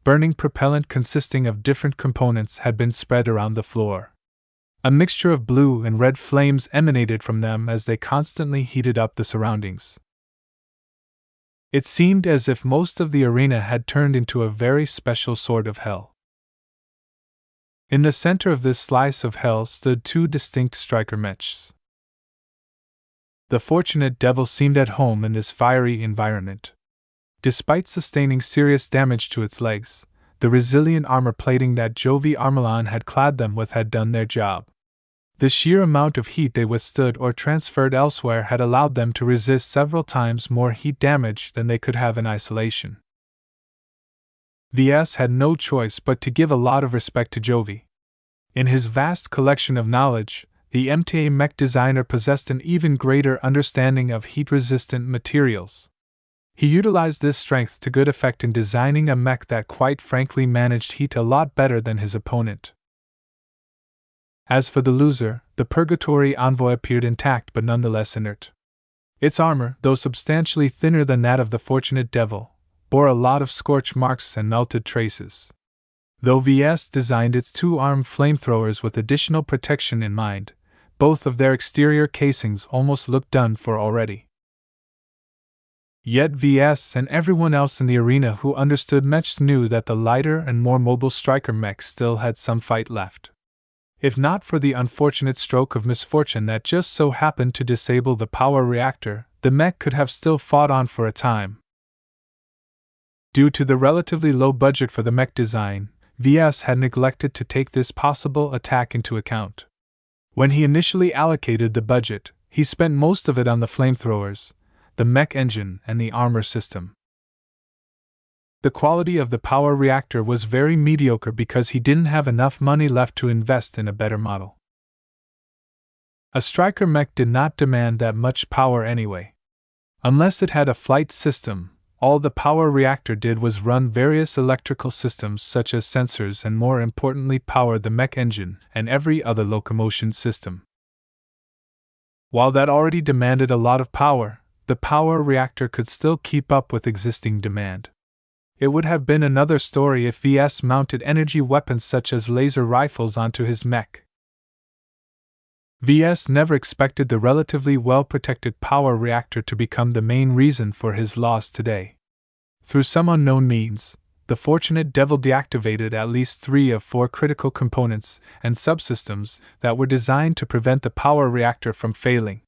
Burning propellant consisting of different components had been spread around the floor. A mixture of blue and red flames emanated from them as they constantly heated up the surroundings. It seemed as if most of the arena had turned into a very special sort of hell. In the center of this slice of hell stood two distinct Striker mechs. The Fortunate Devil seemed at home in this fiery environment. Despite sustaining serious damage to its legs, the resilient armor plating that Jovi Armelan had clad them with had done their job. The sheer amount of heat they withstood or transferred elsewhere had allowed them to resist several times more heat damage than they could have in isolation. Ves had no choice but to give a lot of respect to Jovi. In his vast collection of knowledge, the Mech Designer possessed an even greater understanding of heat-resistant materials. He utilized this strength to good effect in designing a mech that quite frankly managed heat a lot better than his opponent. As for the loser, the Purgatory Envoy appeared intact but nonetheless inert. Its armor, though substantially thinner than that of the Fortunate Devil, bore a lot of scorch marks and melted traces. Though Ves designed its two-armed flamethrowers with additional protection in mind, both of their exterior casings almost looked done for already. Yet Ves and everyone else in the arena who understood mechs knew that the lighter and more mobile Striker mech still had some fight left. If not for the unfortunate stroke of misfortune that just so happened to disable the power reactor, the mech could have still fought on for a time. Due to the relatively low budget for the mech design, Ves had neglected to take this possible attack into account. When he initially allocated the budget, he spent most of it on the flamethrowers, the mech engine, and the armor system. The quality of the power reactor was very mediocre because he didn't have enough money left to invest in a better model. A Striker mech did not demand that much power anyway. Unless it had a flight system, all the power reactor did was run various electrical systems such as sensors and more importantly power the mech engine and every other locomotion system. While that already demanded a lot of power, the power reactor could still keep up with existing demand. It would have been another story if Ves mounted energy weapons such as laser rifles onto his mech. Ves never expected the relatively well-protected power reactor to become the main reason for his loss today. Through some unknown means, the fortunate devil deactivated at least 3 of 4 critical components and subsystems that were designed to prevent the power reactor from failing.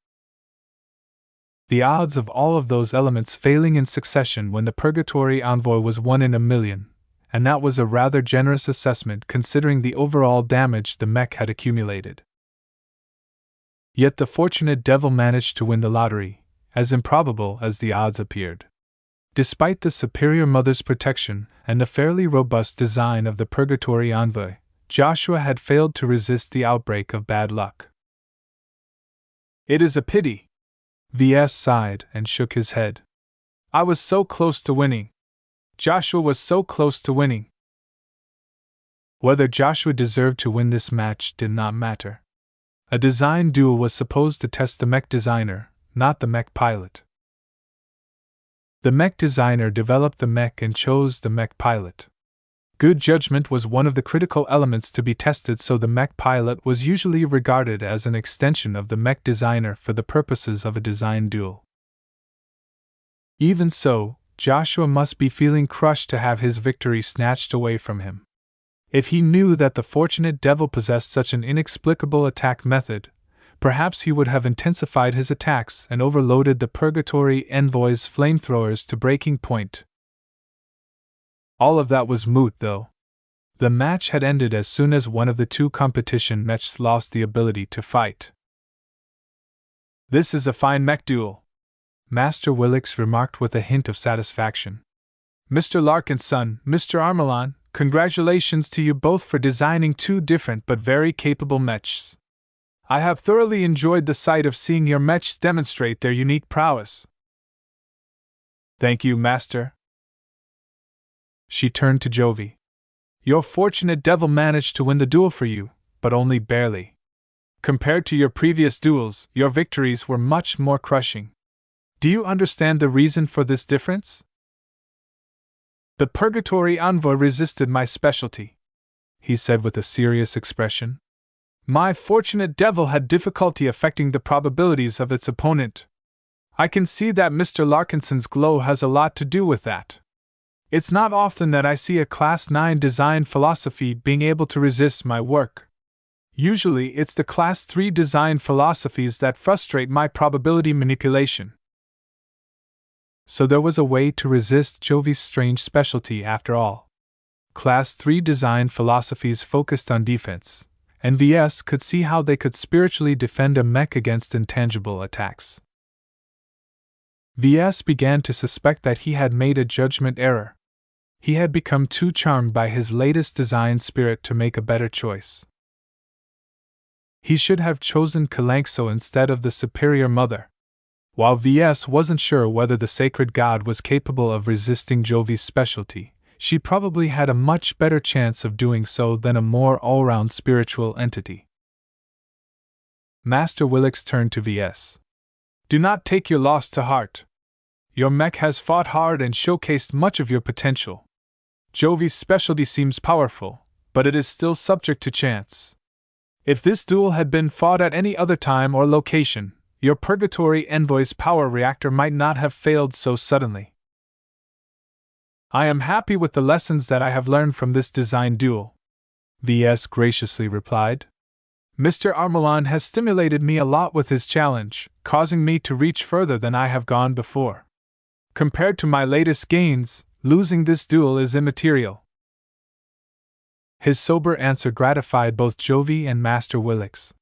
The odds of all of those elements failing in succession when the Purgatory Envoy was 1 in a million, and that was a rather generous assessment considering the overall damage the mech had accumulated. Yet the fortunate devil managed to win the lottery, as improbable as the odds appeared. Despite the superior mother's protection and the fairly robust design of the Purgatory Envoy, Joshua had failed to resist the outbreak of bad luck. "It is a pity," Ves sighed and shook his head. "I was so close to winning. Joshua was so close to winning." Whether Joshua deserved to win this match did not matter. A design duel was supposed to test the mech designer, not the mech pilot. The mech designer developed the mech and chose the mech pilot. Good judgment was one of the critical elements to be tested, so the mech pilot was usually regarded as an extension of the mech designer for the purposes of a design duel. Even so, Joshua must be feeling crushed to have his victory snatched away from him. If he knew that the fortunate devil possessed such an inexplicable attack method, perhaps he would have intensified his attacks and overloaded the Purgatory Envoy's flamethrowers to breaking point. All of that was moot, though. The match had ended as soon as one of the 2 competition mechs lost the ability to fight. "This is a fine mech duel," Master Willix remarked with a hint of satisfaction. "Mr. Larkinson, Mr. Armelon, congratulations to you both for designing 2 different but very capable mechs. I have thoroughly enjoyed the sight of seeing your mechs demonstrate their unique prowess." "Thank you, Master." She turned to Jovi. "Your fortunate devil managed to win the duel for you, but only barely. Compared to your previous duels, your victories were much more crushing. Do you understand the reason for this difference?" "The Purgatory Envoy resisted my specialty," he said with a serious expression. "My fortunate devil had difficulty affecting the probabilities of its opponent. I can see that Mr. Larkinson's glow has a lot to do with that. It's not often that I see a Class 9 design philosophy being able to resist my work. Usually it's the Class 3 design philosophies that frustrate my probability manipulation." So there was a way to resist Jovi's strange specialty after all. Class 3 design philosophies focused on defense, and Ves could see how they could spiritually defend a mech against intangible attacks. Ves began to suspect that he had made a judgment error. He had become too charmed by his latest design spirit to make a better choice. He should have chosen Kalankso instead of the Superior Mother. While Ves wasn't sure whether the sacred god was capable of resisting Jovi's specialty, she probably had a much better chance of doing so than a more all-round spiritual entity. Master Willix turned to Ves. "Do not take your loss to heart. Your mech has fought hard and showcased much of your potential. Jovi's specialty seems powerful, but it is still subject to chance. If this duel had been fought at any other time or location, your Purgatory Envoy's power reactor might not have failed so suddenly. I am happy with the lessons that I have learned from this design duel," Ves graciously replied. "Mr. Armelon has stimulated me a lot with his challenge, causing me to reach further than I have gone before. Compared to my latest gains, losing this duel is immaterial." His sober answer gratified both Jovi and Master Willix.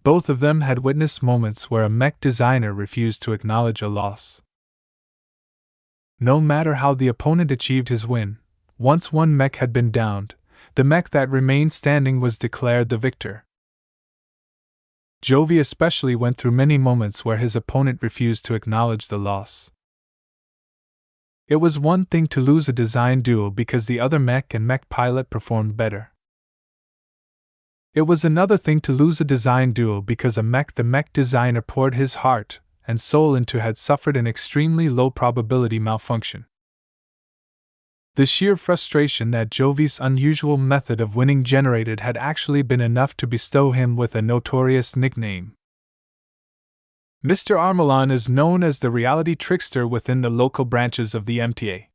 Both of them had witnessed moments where a mech designer refused to acknowledge a loss. No matter how the opponent achieved his win, once one mech had been downed, the mech that remained standing was declared the victor. Jovi especially went through many moments where his opponent refused to acknowledge the loss. It was one thing to lose a design duel because the other mech and mech pilot performed better. It was another thing to lose a design duel because the mech designer poured his heart and Soul into had suffered an extremely low probability malfunction. The sheer frustration that Jovi's unusual method of winning generated had actually been enough to bestow him with a notorious nickname. Mr. Armelon is known as the reality trickster within the local branches of the MTA.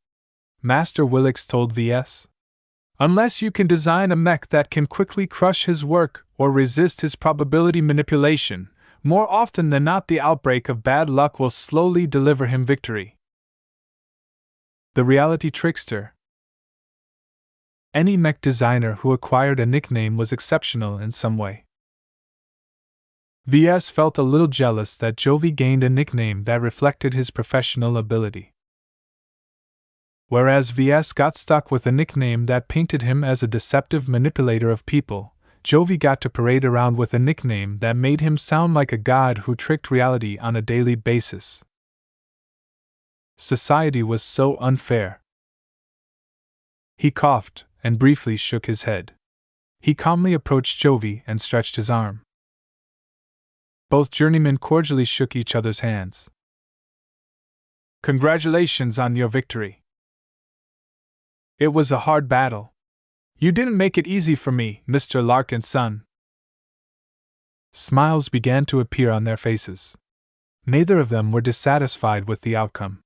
Master Willix told VS. Unless you can design a mech that can quickly crush his work or resist his probability manipulation, more often than not the outbreak of bad luck will slowly deliver him victory. The reality trickster. Any mech designer who acquired a nickname was exceptional in some way. VS felt a little jealous that Jovi gained a nickname that reflected his professional ability. Whereas VS got stuck with a nickname that painted him as a deceptive manipulator of people, Jovi got to parade around with a nickname that made him sound like a god who tricked reality on a daily basis. Society was so unfair. He coughed and briefly shook his head. He calmly approached Jovi and stretched his arm. Both journeymen cordially shook each other's hands. Congratulations on your victory. It was a hard battle. You didn't make it easy for me, Mr. Larkinson. Smiles began to appear on their faces. Neither of them were dissatisfied with the outcome.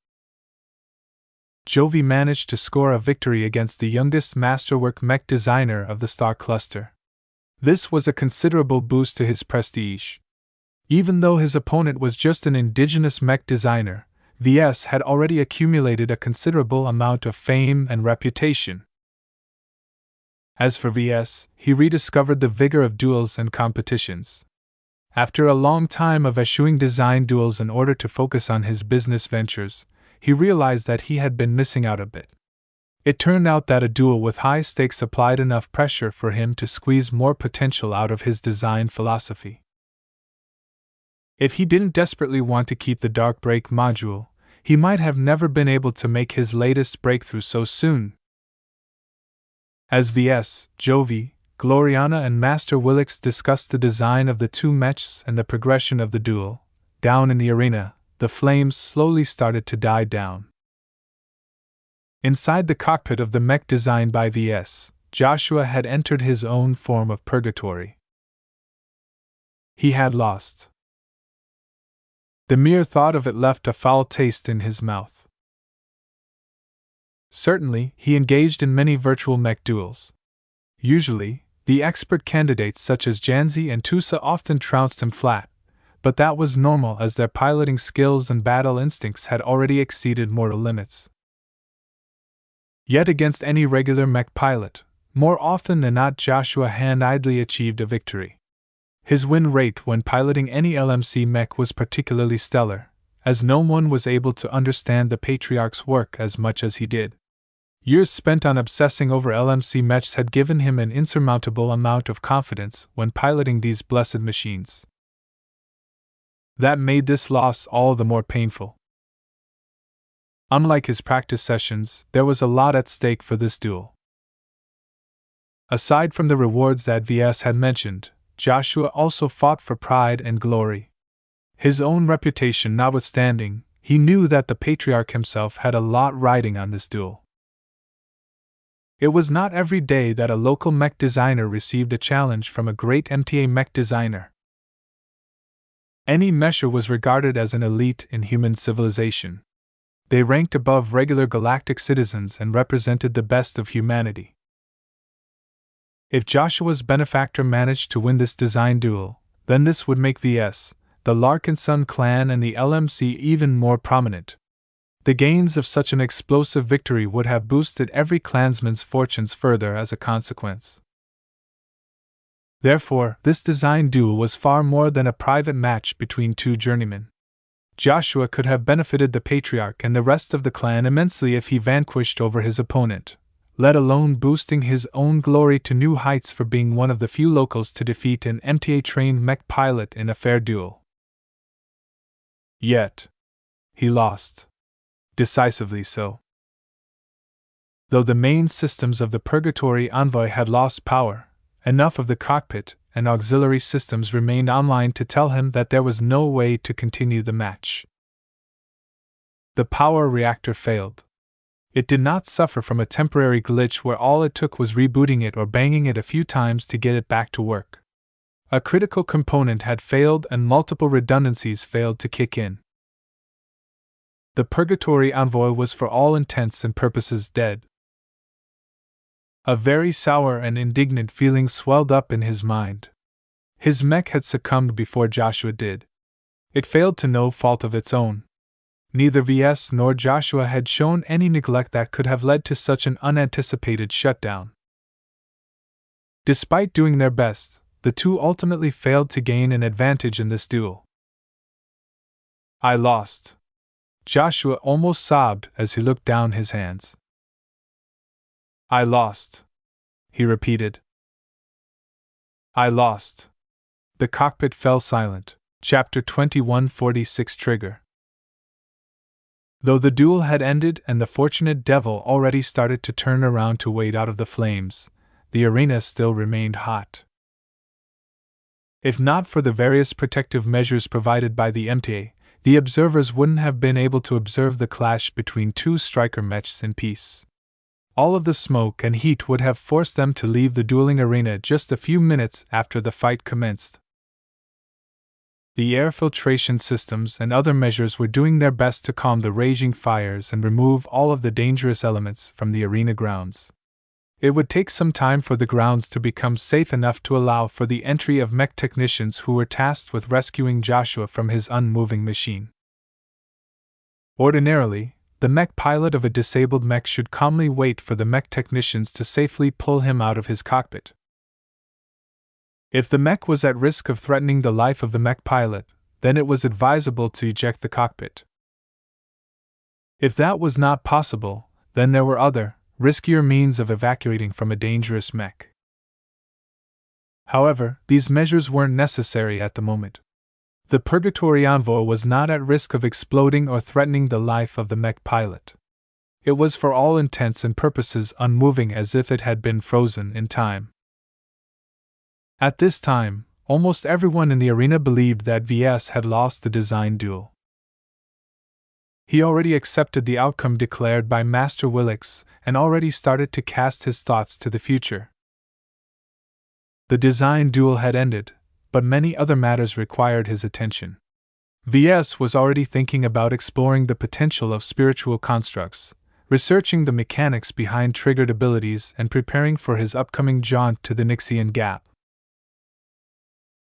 Jovi managed to score a victory against the youngest masterwork mech designer of the star cluster. This was a considerable boost to his prestige. Even though his opponent was just an indigenous mech designer, VS had already accumulated a considerable amount of fame and reputation. As for VS, he rediscovered the vigor of duels and competitions. After a long time of eschewing design duels in order to focus on his business ventures, he realized that he had been missing out a bit. It turned out that a duel with high stakes applied enough pressure for him to squeeze more potential out of his design philosophy. If he didn't desperately want to keep the Dark Break module, he might have never been able to make his latest breakthrough so soon. As VS, Jovi, Gloriana and Master Willix discussed the design of the two mechs and the progression of the duel, down in the arena, the flames slowly started to die down. Inside the cockpit of the mech designed by VS, Joshua had entered his own form of purgatory. He had lost. The mere thought of it left a foul taste in his mouth. Certainly, he engaged in many virtual mech duels. Usually, the expert candidates such as Janzi and Tusa often trounced him flat, but that was normal as their piloting skills and battle instincts had already exceeded mortal limits. Yet against any regular mech pilot, more often than not Joshua hand-idly achieved a victory. His win rate when piloting any LMC mech was particularly stellar, as no one was able to understand the Patriarch's work as much as he did. Years spent on obsessing over LMC mechs had given him an insurmountable amount of confidence when piloting these blessed machines. That made this loss all the more painful. Unlike his practice sessions, there was a lot at stake for this duel. Aside from the rewards that VS had mentioned, Joshua also fought for pride and glory. His own reputation notwithstanding, he knew that the Patriarch himself had a lot riding on this duel. It was not every day that a local mech designer received a challenge from a great MTA mech designer. Any mesher was regarded as an elite in human civilization. They ranked above regular galactic citizens and represented the best of humanity. If Joshua's benefactor managed to win this design duel, then this would make VS, the Larkinson clan and the LMC even more prominent. The gains of such an explosive victory would have boosted every clansman's fortunes further as a consequence. Therefore, this design duel was far more than a private match between two journeymen. Joshua could have benefited the Patriarch and the rest of the clan immensely if he vanquished over his opponent, let alone boosting his own glory to new heights for being one of the few locals to defeat an MTA-trained mech pilot in a fair duel. Yet, he lost. Decisively so. Though the main systems of the Purgatory Envoy had lost power, enough of the cockpit, and auxiliary systems remained online to tell him that there was no way to continue the match. The power reactor failed. It did not suffer from a temporary glitch where all it took was rebooting it or banging it a few times to get it back to work. A critical component had failed and multiple redundancies failed to kick in. The Purgatory Envoy was for all intents and purposes dead. A very sour and indignant feeling swelled up in his mind. His mech had succumbed before Joshua did. It failed to no fault of its own. Neither Ves nor Joshua had shown any neglect that could have led to such an unanticipated shutdown. Despite doing their best, the two ultimately failed to gain an advantage in this duel. I lost. Joshua almost sobbed as he looked down his hands. I lost, he repeated. I lost. The cockpit fell silent. Chapter 2146 Trigger. Though the duel had ended and the fortunate devil already started to turn around to wade out of the flames, the arena still remained hot. If not for the various protective measures provided by the MTA, the observers wouldn't have been able to observe the clash between two striker mechs in peace. All of the smoke and heat would have forced them to leave the dueling arena just a few minutes after the fight commenced. The air filtration systems and other measures were doing their best to calm the raging fires and remove all of the dangerous elements from the arena grounds. It would take some time for the grounds to become safe enough to allow for the entry of mech technicians who were tasked with rescuing Joshua from his unmoving machine. Ordinarily, the mech pilot of a disabled mech should calmly wait for the mech technicians to safely pull him out of his cockpit. If the mech was at risk of threatening the life of the mech pilot, then it was advisable to eject the cockpit. If that was not possible, then there were other, riskier means of evacuating from a dangerous mech. However, these measures weren't necessary at the moment. The Purgatory Envoy was not at risk of exploding or threatening the life of the mech pilot. It was for all intents and purposes unmoving as if it had been frozen in time. At this time, almost everyone in the arena believed that Ves had lost the design duel. He already accepted the outcome declared by Master Willix and already started to cast his thoughts to the future. The design duel had ended, but many other matters required his attention. Ves was already thinking about exploring the potential of spiritual constructs, researching the mechanics behind triggered abilities, and preparing for his upcoming jaunt to the Nixian Gap.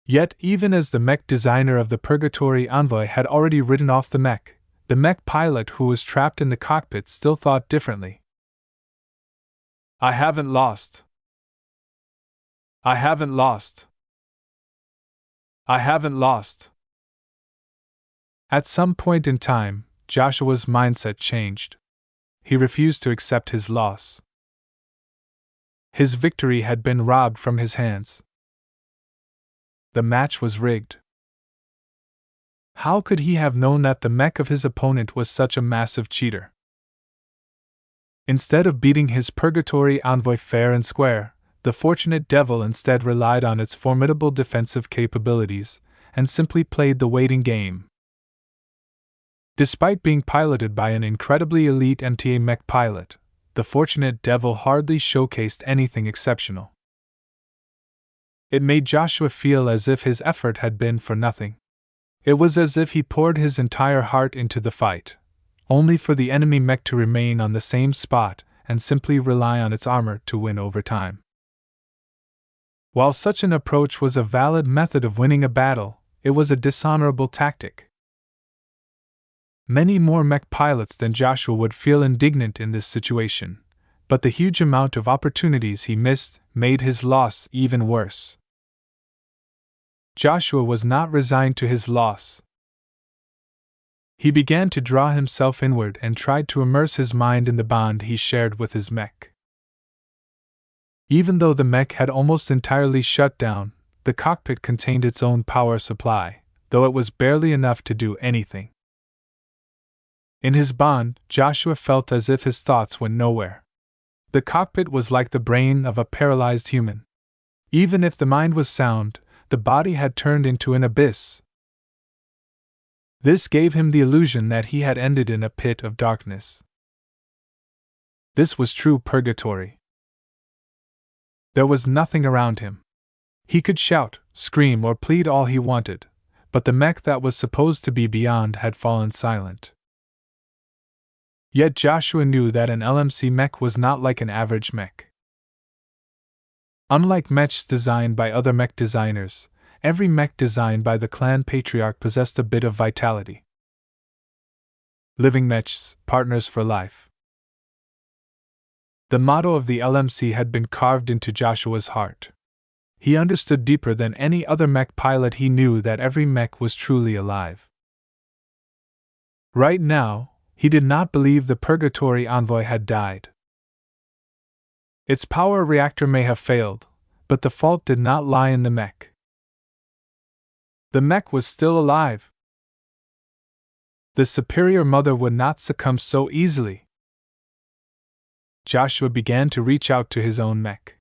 Yet, even as the mech designer of the Purgatory Envoy had already written off the mech pilot who was trapped in the cockpit still thought differently. I haven't lost. I haven't lost. I haven't lost. At some point in time, Joshua's mindset changed. He refused to accept his loss. His victory had been robbed from his hands. The match was rigged. How could he have known that the mech of his opponent was such a massive cheater? Instead of beating his Purgatory Envoy fair and square, the fortunate devil instead relied on its formidable defensive capabilities and simply played the waiting game. Despite being piloted by an incredibly elite MTA mech pilot, the fortunate devil hardly showcased anything exceptional. It made Joshua feel as if his effort had been for nothing. It was as if he poured his entire heart into the fight, only for the enemy mech to remain on the same spot and simply rely on its armor to win over time. While such an approach was a valid method of winning a battle, it was a dishonorable tactic. Many more mech pilots than Joshua would feel indignant in this situation, but the huge amount of opportunities he missed made his loss even worse. Joshua was not resigned to his loss. He began to draw himself inward and tried to immerse his mind in the bond he shared with his mech. Even though the mech had almost entirely shut down, the cockpit contained its own power supply, though it was barely enough to do anything. In his bond, Joshua felt as if his thoughts went nowhere. The cockpit was like the brain of a paralyzed human. Even if the mind was sound, the body had turned into an abyss. This gave him the illusion that he had ended in a pit of darkness. This was true purgatory. There was nothing around him. He could shout, scream, or plead all he wanted, but the mech that was supposed to be beyond had fallen silent. Yet Joshua knew that an LMC mech was not like an average mech. Unlike mechs designed by other mech designers, every mech designed by the clan patriarch possessed a bit of vitality. Living mechs, partners for life. The motto of the LMC had been carved into Joshua's heart. He understood deeper than any other mech pilot. He knew that every mech was truly alive. Right now, he did not believe the Purgatory Envoy had died. Its power reactor may have failed, but the fault did not lie in the mech. The mech was still alive. The Superior Mother would not succumb so easily. Joshua began to reach out to his own mech.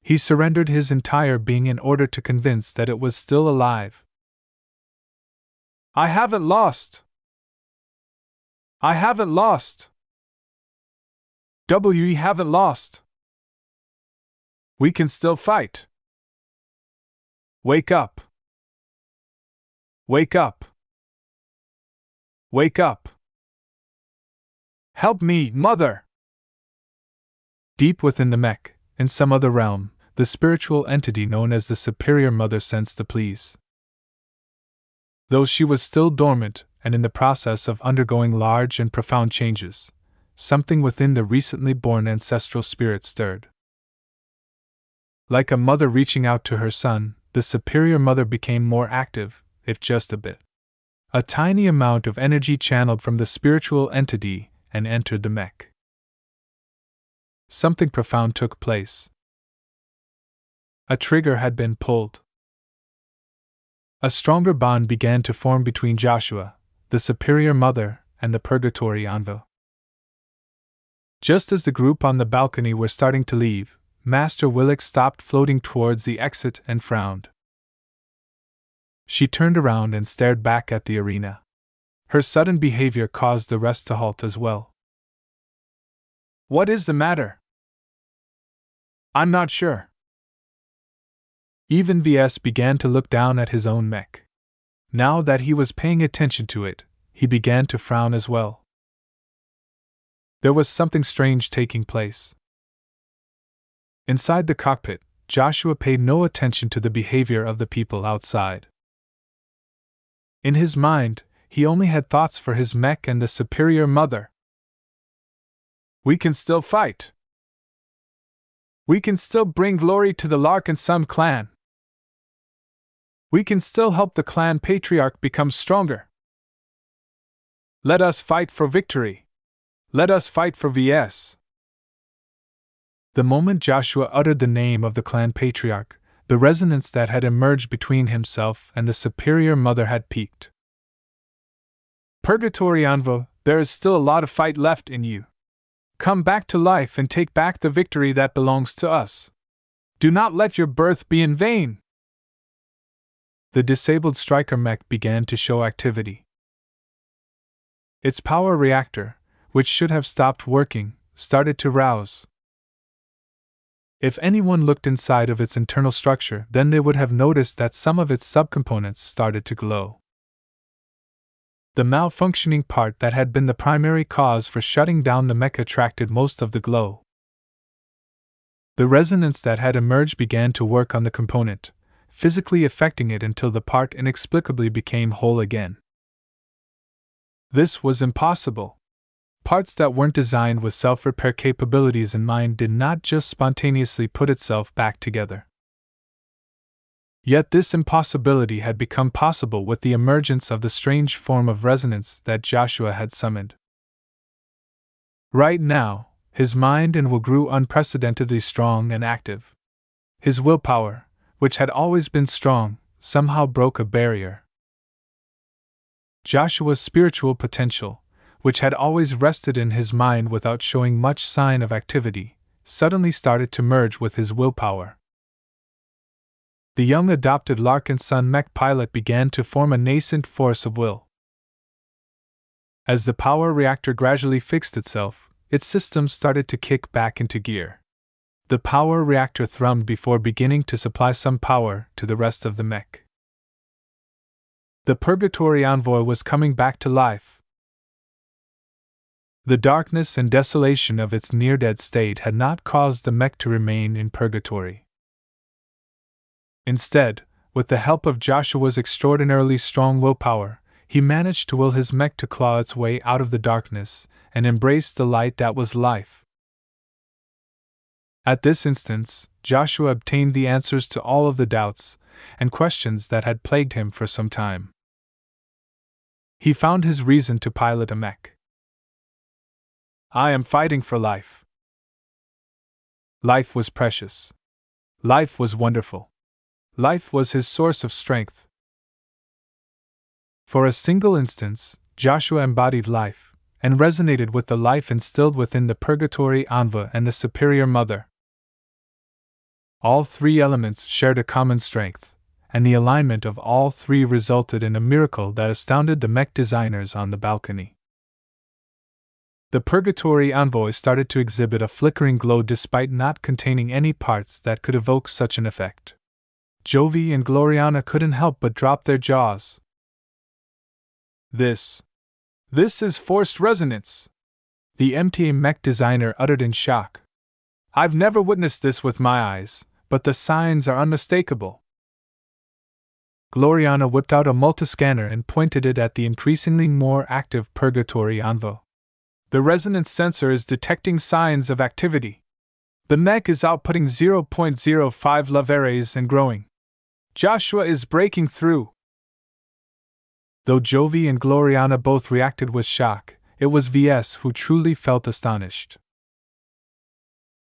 He surrendered his entire being in order to convince that it was still alive. I haven't lost! I haven't lost! We haven't lost! We can still fight! Wake up! Wake up! Wake up! Help me, Mother! Deep within the mech, in some other realm, the spiritual entity known as the Superior Mother sensed the pleas. Though she was still dormant and in the process of undergoing large and profound changes, something within the recently born ancestral spirit stirred. Like a mother reaching out to her son, the Superior Mother became more active, if just a bit. A tiny amount of energy channeled from the spiritual entity and entered the mech. Something profound took place. A trigger had been pulled. A stronger bond began to form between Joshua, the Superior Mother, and the Purgatory Envoy. Just as the group on the balcony were starting to leave, Master Willick stopped floating towards the exit and frowned. She turned around and stared back at the arena. Her sudden behavior caused the rest to halt as well. What is the matter? I'm not sure. Even Ves began to look down at his own mech. Now that he was paying attention to it, he began to frown as well. There was something strange taking place. Inside the cockpit, Joshua paid no attention to the behavior of the people outside. In his mind, he only had thoughts for his mech and the Superior Mother. We can still fight. We can still bring glory to the Larkinson clan. We can still help the clan patriarch become stronger. Let us fight for victory. Let us fight for Ves. The moment Joshua uttered the name of the clan patriarch, the resonance that had emerged between himself and the Superior Mother had peaked. Purgatory Envoy, there is still a lot of fight left in you. Come back to life and take back the victory that belongs to us. Do not let your birth be in vain. The disabled striker mech began to show activity. Its power reactor, which should have stopped working, started to rouse. If anyone looked inside of its internal structure, then they would have noticed that some of its subcomponents started to glow. The malfunctioning part that had been the primary cause for shutting down the mech attracted most of the glow. The resonance that had emerged began to work on the component, physically affecting it until the part inexplicably became whole again. This was impossible. Parts that weren't designed with self-repair capabilities in mind did not just spontaneously put itself back together. Yet this impossibility had become possible with the emergence of the strange form of resonance that Joshua had summoned. Right now, his mind and will grew unprecedentedly strong and active. His willpower, which had always been strong, somehow broke a barrier. Joshua's spiritual potential, which had always rested in his mind without showing much sign of activity, suddenly started to merge with his willpower. The young adopted Larkinson mech pilot began to form a nascent force of will. As the power reactor gradually fixed itself, its systems started to kick back into gear. The power reactor thrummed before beginning to supply some power to the rest of the mech. The Purgatory Envoy was coming back to life. The darkness and desolation of its near-dead state had not caused the mech to remain in purgatory. Instead, with the help of Joshua's extraordinarily strong willpower, he managed to will his mech to claw its way out of the darkness and embrace the light that was life. At this instance, Joshua obtained the answers to all of the doubts and questions that had plagued him for some time. He found his reason to pilot a mech. I am fighting for life. Life was precious. Life was wonderful. Life was his source of strength. For a single instance, Joshua embodied life, and resonated with the life instilled within the Purgatory Envoy and the Superior Mother. All three elements shared a common strength, and the alignment of all three resulted in a miracle that astounded the mech designers on the balcony. The Purgatory Envoy started to exhibit a flickering glow despite not containing any parts that could evoke such an effect. Jovi and Gloriana couldn't help but drop their jaws. This is forced resonance, the MTA mech designer uttered in shock. I've never witnessed this with my eyes, but the signs are unmistakable. Gloriana whipped out a multiscanner and pointed it at the increasingly more active Purgatory Envoy. The resonance sensor is detecting signs of activity. The mech is outputting 0.05 lavares and growing. Joshua is breaking through. Though Jovi and Gloriana both reacted with shock, it was Ves who truly felt astonished.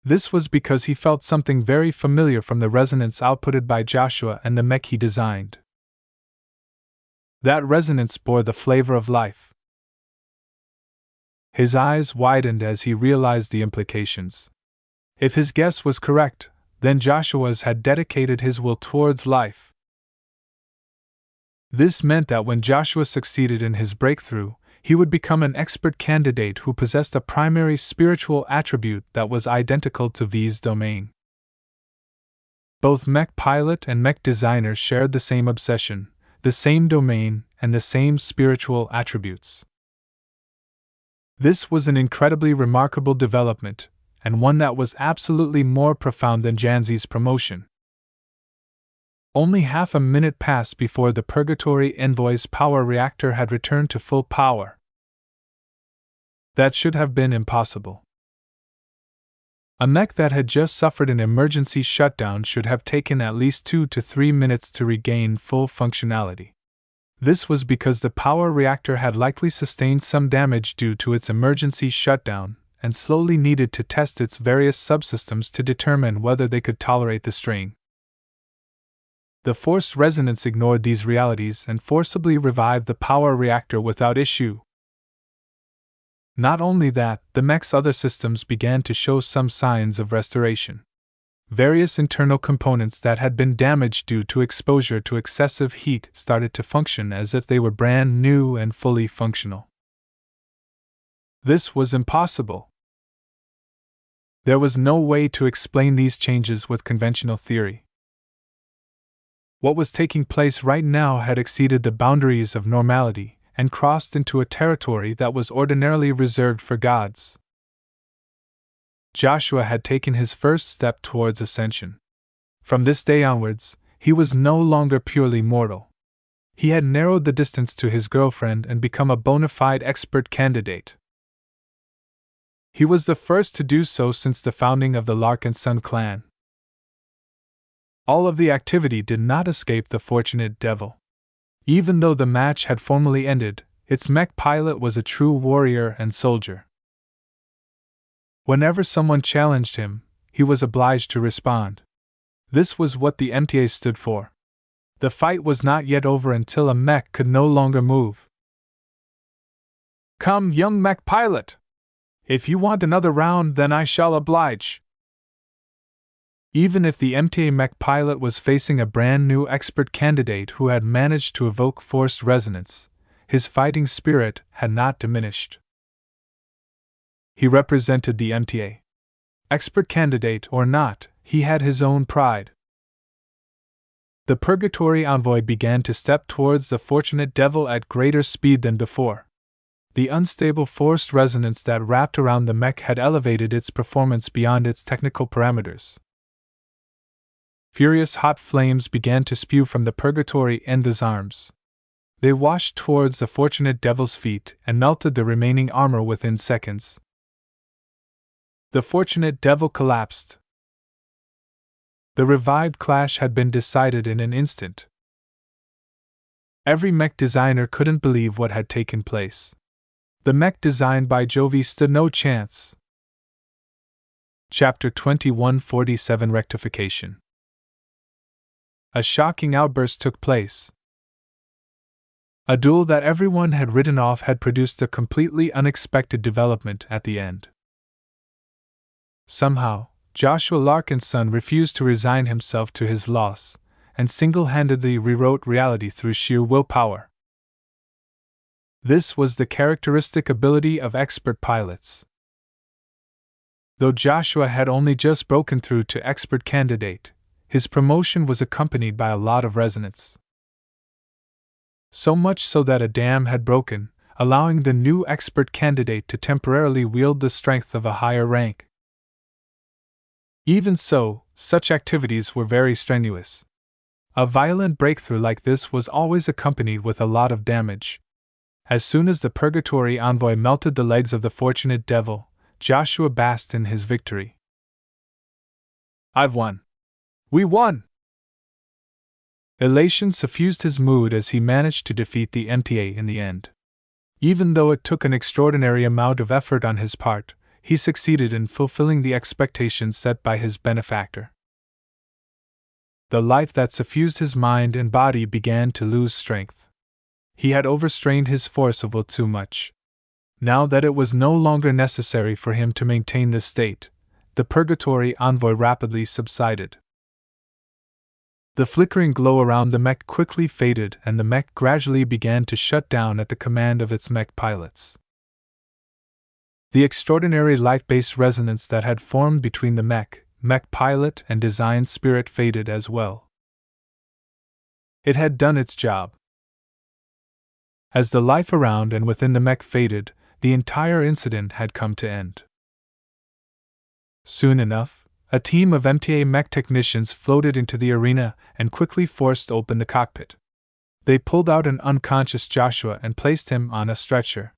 This was because he felt something very familiar from the resonance outputted by Joshua and the mech he designed. That resonance bore the flavor of life. His eyes widened as he realized the implications. If his guess was correct, then Joshua's had dedicated his will towards life. This meant that when Joshua succeeded in his breakthrough, he would become an expert candidate who possessed a primary spiritual attribute that was identical to V's domain. Both mech pilot and mech designer shared the same obsession, the same domain, and the same spiritual attributes. This was an incredibly remarkable development, and one that was absolutely more profound than Janzi's promotion. Only half a minute passed before the Purgatory Envoy's power reactor had returned to full power. That should have been impossible. A mech that had just suffered an emergency shutdown should have taken at least 2 to 3 minutes to regain full functionality. This was because the power reactor had likely sustained some damage due to its emergency shutdown, and slowly needed to test its various subsystems to determine whether they could tolerate the strain. The forced resonance ignored these realities and forcibly revived the power reactor without issue. Not only that, the mech's other systems began to show some signs of restoration. Various internal components that had been damaged due to exposure to excessive heat started to function as if they were brand new and fully functional. This was impossible. There was no way to explain these changes with conventional theory. What was taking place right now had exceeded the boundaries of normality and crossed into a territory that was ordinarily reserved for gods. Joshua had taken his first step towards ascension. From this day onwards, he was no longer purely mortal. He had narrowed the distance to his girlfriend and become a bona fide expert candidate. He was the first to do so since the founding of the Larkinson clan. All of the activity did not escape the fortunate devil. Even though the match had formally ended, its mech pilot was a true warrior and soldier. Whenever someone challenged him, he was obliged to respond. This was what the MTA stood for. The fight was not yet over until a mech could no longer move. Come, young mech pilot! If you want another round, then I shall oblige. Even if the MTA mech pilot was facing a brand new expert candidate who had managed to evoke forced resonance, his fighting spirit had not diminished. He represented the MTA. Expert candidate or not, he had his own pride. The Purgatory envoy began to step towards the fortunate devil at greater speed than before. The unstable forced resonance that wrapped around the mech had elevated its performance beyond its technical parameters. Furious hot flames began to spew from the Purgatory envoy's arms. They washed towards the fortunate devil's feet and melted the remaining armor within seconds. The fortunate devil collapsed. The revived clash had been decided in an instant. Every mech designer couldn't believe what had taken place. The mech designed by Jovi stood no chance. Chapter 2147 Rectification. A shocking outburst took place. A duel that everyone had written off had produced a completely unexpected development at the end. Somehow, Joshua Larkinson refused to resign himself to his loss, and single-handedly rewrote reality through sheer willpower. This was the characteristic ability of expert pilots. Though Joshua had only just broken through to expert candidate, his promotion was accompanied by a lot of resonance. So much so that a dam had broken, allowing the new expert candidate to temporarily wield the strength of a higher rank. Even so, such activities were very strenuous. A violent breakthrough like this was always accompanied with a lot of damage. As soon as the Purgatory envoy melted the legs of the fortunate devil, Joshua basked in his victory. "I've won! We won!" Elation suffused his mood as he managed to defeat the MTA in the end. Even though it took an extraordinary amount of effort on his part, he succeeded in fulfilling the expectations set by his benefactor. The life that suffused his mind and body began to lose strength. He had overstrained his force of will too much. Now that it was no longer necessary for him to maintain this state, the Purgatory envoy rapidly subsided. The flickering glow around the mech quickly faded and the mech gradually began to shut down at the command of its mech pilots. The extraordinary light-based resonance that had formed between the mech pilot and design spirit faded as well. It had done its job. As the life around and within the mech faded, the entire incident had come to end. Soon enough, a team of MTA mech technicians floated into the arena and quickly forced open the cockpit. They pulled out an unconscious Joshua and placed him on a stretcher.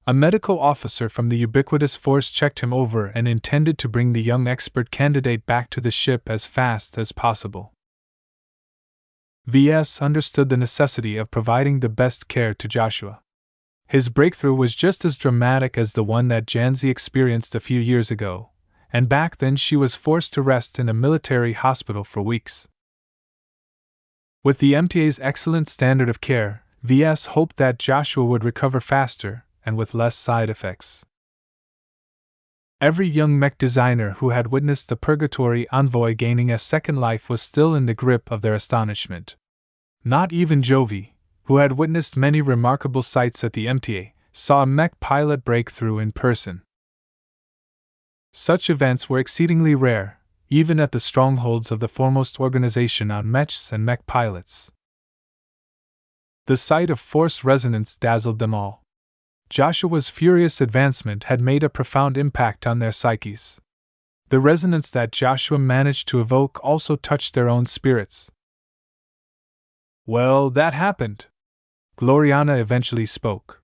A medical officer from the ubiquitous force checked him over and intended to bring the young expert candidate back to the ship as fast as possible. Ves understood the necessity of providing the best care to Joshua. His breakthrough was just as dramatic as the one that Janzi experienced a few years ago, and back then she was forced to rest in a military hospital for weeks. With the MTA's excellent standard of care, Ves hoped that Joshua would recover faster and with less side effects. Every young mech designer who had witnessed the Purgatory envoy gaining a second life was still in the grip of their astonishment. Not even Jovi, who had witnessed many remarkable sights at the MTA, saw a mech pilot break through in person. Such events were exceedingly rare, even at the strongholds of the foremost organization on mechs and mech pilots. The sight of force resonance dazzled them all. Joshua's furious advancement had made a profound impact on their psyches. The resonance that Joshua managed to evoke also touched their own spirits. "Well, that happened," Gloriana eventually spoke.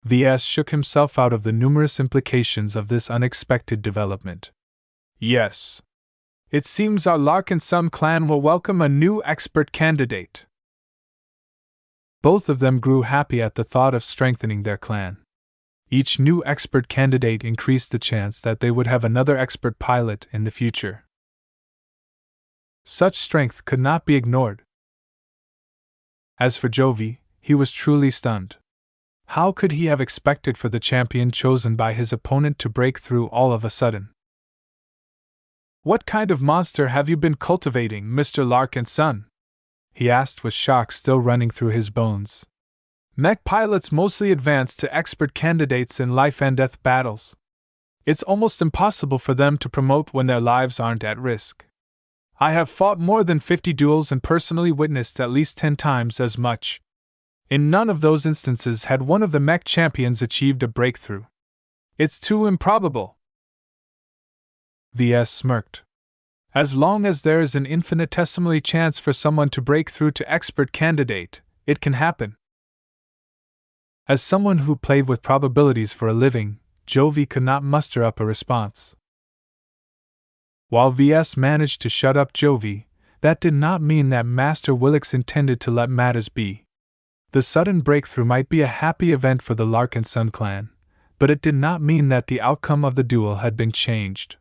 Ves shook himself out of the numerous implications of this unexpected development. "Yes. It seems our Larkinson clan will welcome a new expert candidate." Both of them grew happy at the thought of strengthening their clan. Each new expert candidate increased the chance that they would have another expert pilot in the future. Such strength could not be ignored. As for Jovi, he was truly stunned. How could he have expected for the champion chosen by his opponent to break through all of a sudden? What kind of monster have you been cultivating, Mr. Larkinson? He asked with shock still running through his bones. Mech pilots mostly advance to expert candidates in life and death battles. It's almost impossible for them to promote when their lives aren't at risk. I have fought more than 50 duels and personally witnessed at least 10 times as much. In none of those instances had one of the mech champions achieved a breakthrough. It's too improbable. Ves smirked. As long as there is an infinitesimally chance for someone to break through to expert candidate, it can happen. As someone who played with probabilities for a living, Jovi could not muster up a response. While Ves managed to shut up Jovi, that did not mean that Master Willix intended to let matters be. The sudden breakthrough might be a happy event for the Larkinson clan, but it did not mean that the outcome of the duel had been changed.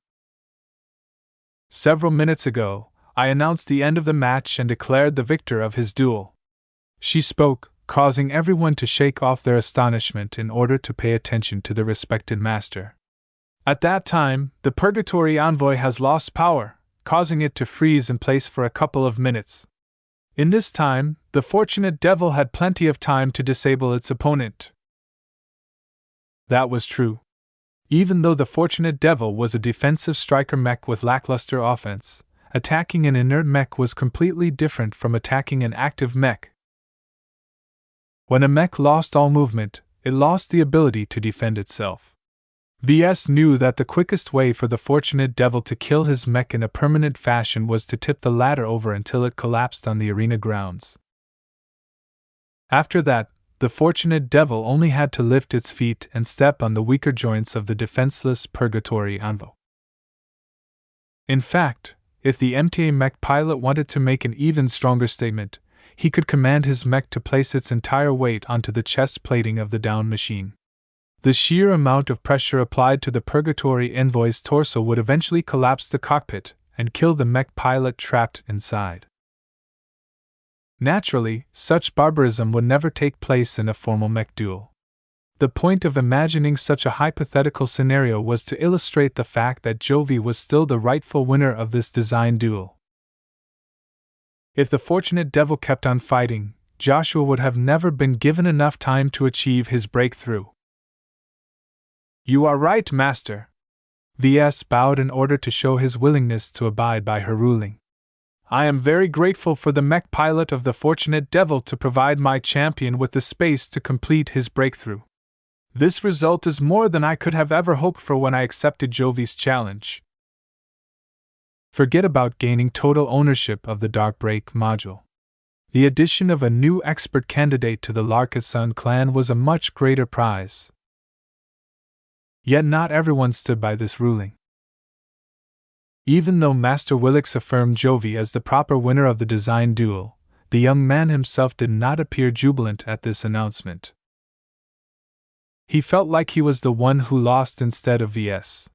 Several minutes ago, I announced the end of the match and declared the victor of his duel. She spoke, causing everyone to shake off their astonishment in order to pay attention to the respected master. At that time, the Purgatory Envoy has lost power, causing it to freeze in place for a couple of minutes. In this time, the Fortunate Devil had plenty of time to disable its opponent. That was true. Even though the Fortunate Devil was a defensive striker mech with lackluster offense, attacking an inert mech was completely different from attacking an active mech. When a mech lost all movement, it lost the ability to defend itself. Ves knew that the quickest way for the Fortunate Devil to kill his mech in a permanent fashion was to tip the latter over until it collapsed on the arena grounds. After that, the Fortunate Devil only had to lift its feet and step on the weaker joints of the defenseless Purgatory Envoy. In fact, if the MTA mech pilot wanted to make an even stronger statement, he could command his mech to place its entire weight onto the chest plating of the down machine. The sheer amount of pressure applied to the Purgatory Envoy's torso would eventually collapse the cockpit and kill the mech pilot trapped inside. Naturally, such barbarism would never take place in a formal mech duel. The point of imagining such a hypothetical scenario was to illustrate the fact that Jovi was still the rightful winner of this design duel. If the Fortunate Devil kept on fighting, Joshua would have never been given enough time to achieve his breakthrough. You are right, Master. Ves bowed in order to show his willingness to abide by her ruling. I am very grateful for the mech pilot of the Fortunate Devil to provide my champion with the space to complete his breakthrough. This result is more than I could have ever hoped for when I accepted Jovi's challenge. Forget about gaining total ownership of the Darkbreak module. The addition of a new expert candidate to the Larkinson clan was a much greater prize. Yet not everyone stood by this ruling. Even though Master Willix affirmed Jovi as the proper winner of the design duel, the young man himself did not appear jubilant at this announcement. He felt like he was the one who lost instead of Ves.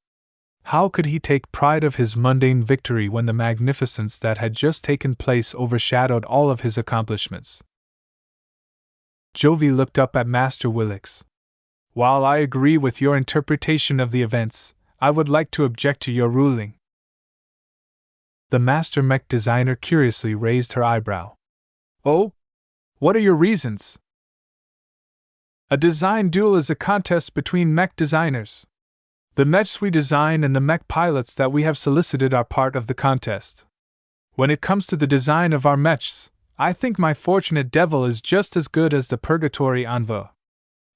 How could he take pride of his mundane victory when the magnificence that had just taken place overshadowed all of his accomplishments? Jovi looked up at Master Willix. While I agree with your interpretation of the events, I would like to object to your ruling. The Master Mech Designer curiously raised her eyebrow. Oh? What are your reasons? A design duel is a contest between mech designers. The mechs we design and the mech pilots that we have solicited are part of the contest. When it comes to the design of our mechs, I think my Fortunate Devil is just as good as the Purgatory Envoy.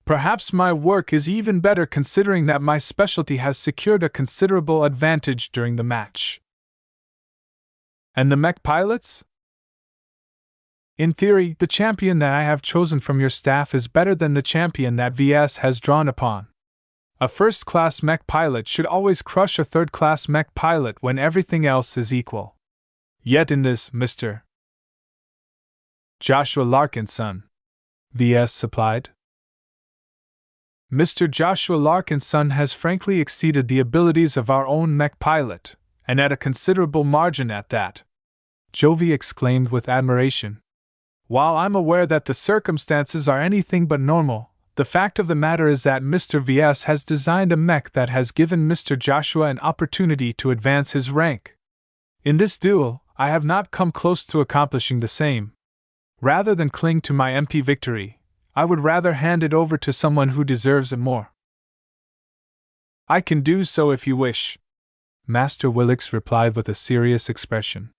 Perhaps my work is even better considering that my specialty has secured a considerable advantage during the match. And the mech pilots? In theory, the champion that I have chosen from your staff is better than the champion that Ves has drawn upon. A first-class mech pilot should always crush a third-class mech pilot when everything else is equal. Yet in this, Mr. Joshua Larkinson, Ves supplied. Mr. Joshua Larkinson has frankly exceeded the abilities of our own mech pilot, and at a considerable margin at that, Jovi exclaimed with admiration. While I'm aware that the circumstances are anything but normal, the fact of the matter is that Mr. Ves has designed a mech that has given Mr. Joshua an opportunity to advance his rank. In this duel, I have not come close to accomplishing the same. Rather than cling to my empty victory, I would rather hand it over to someone who deserves it more. I can do so if you wish, Master Willix replied with a serious expression.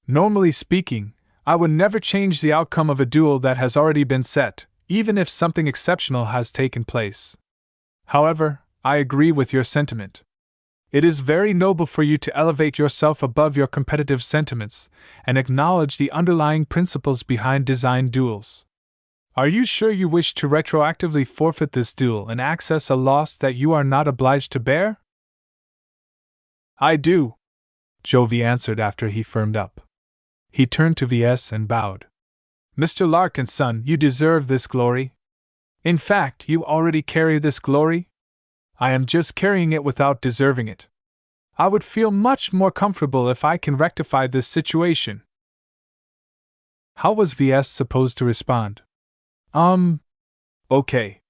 Normally speaking, I would never change the outcome of a duel that has already been set, even if something exceptional has taken place. However, I agree with your sentiment. It is very noble for you to elevate yourself above your competitive sentiments and acknowledge the underlying principles behind design duels. Are you sure you wish to retroactively forfeit this duel and access a loss that you are not obliged to bear? I do, Jovi answered after he firmed up. He turned to Ves and bowed. Mr. Larkinson, you deserve this glory. In fact, you already carry this glory. I am just carrying it without deserving it. I would feel much more comfortable if I can rectify this situation. How was Ves supposed to respond? Okay.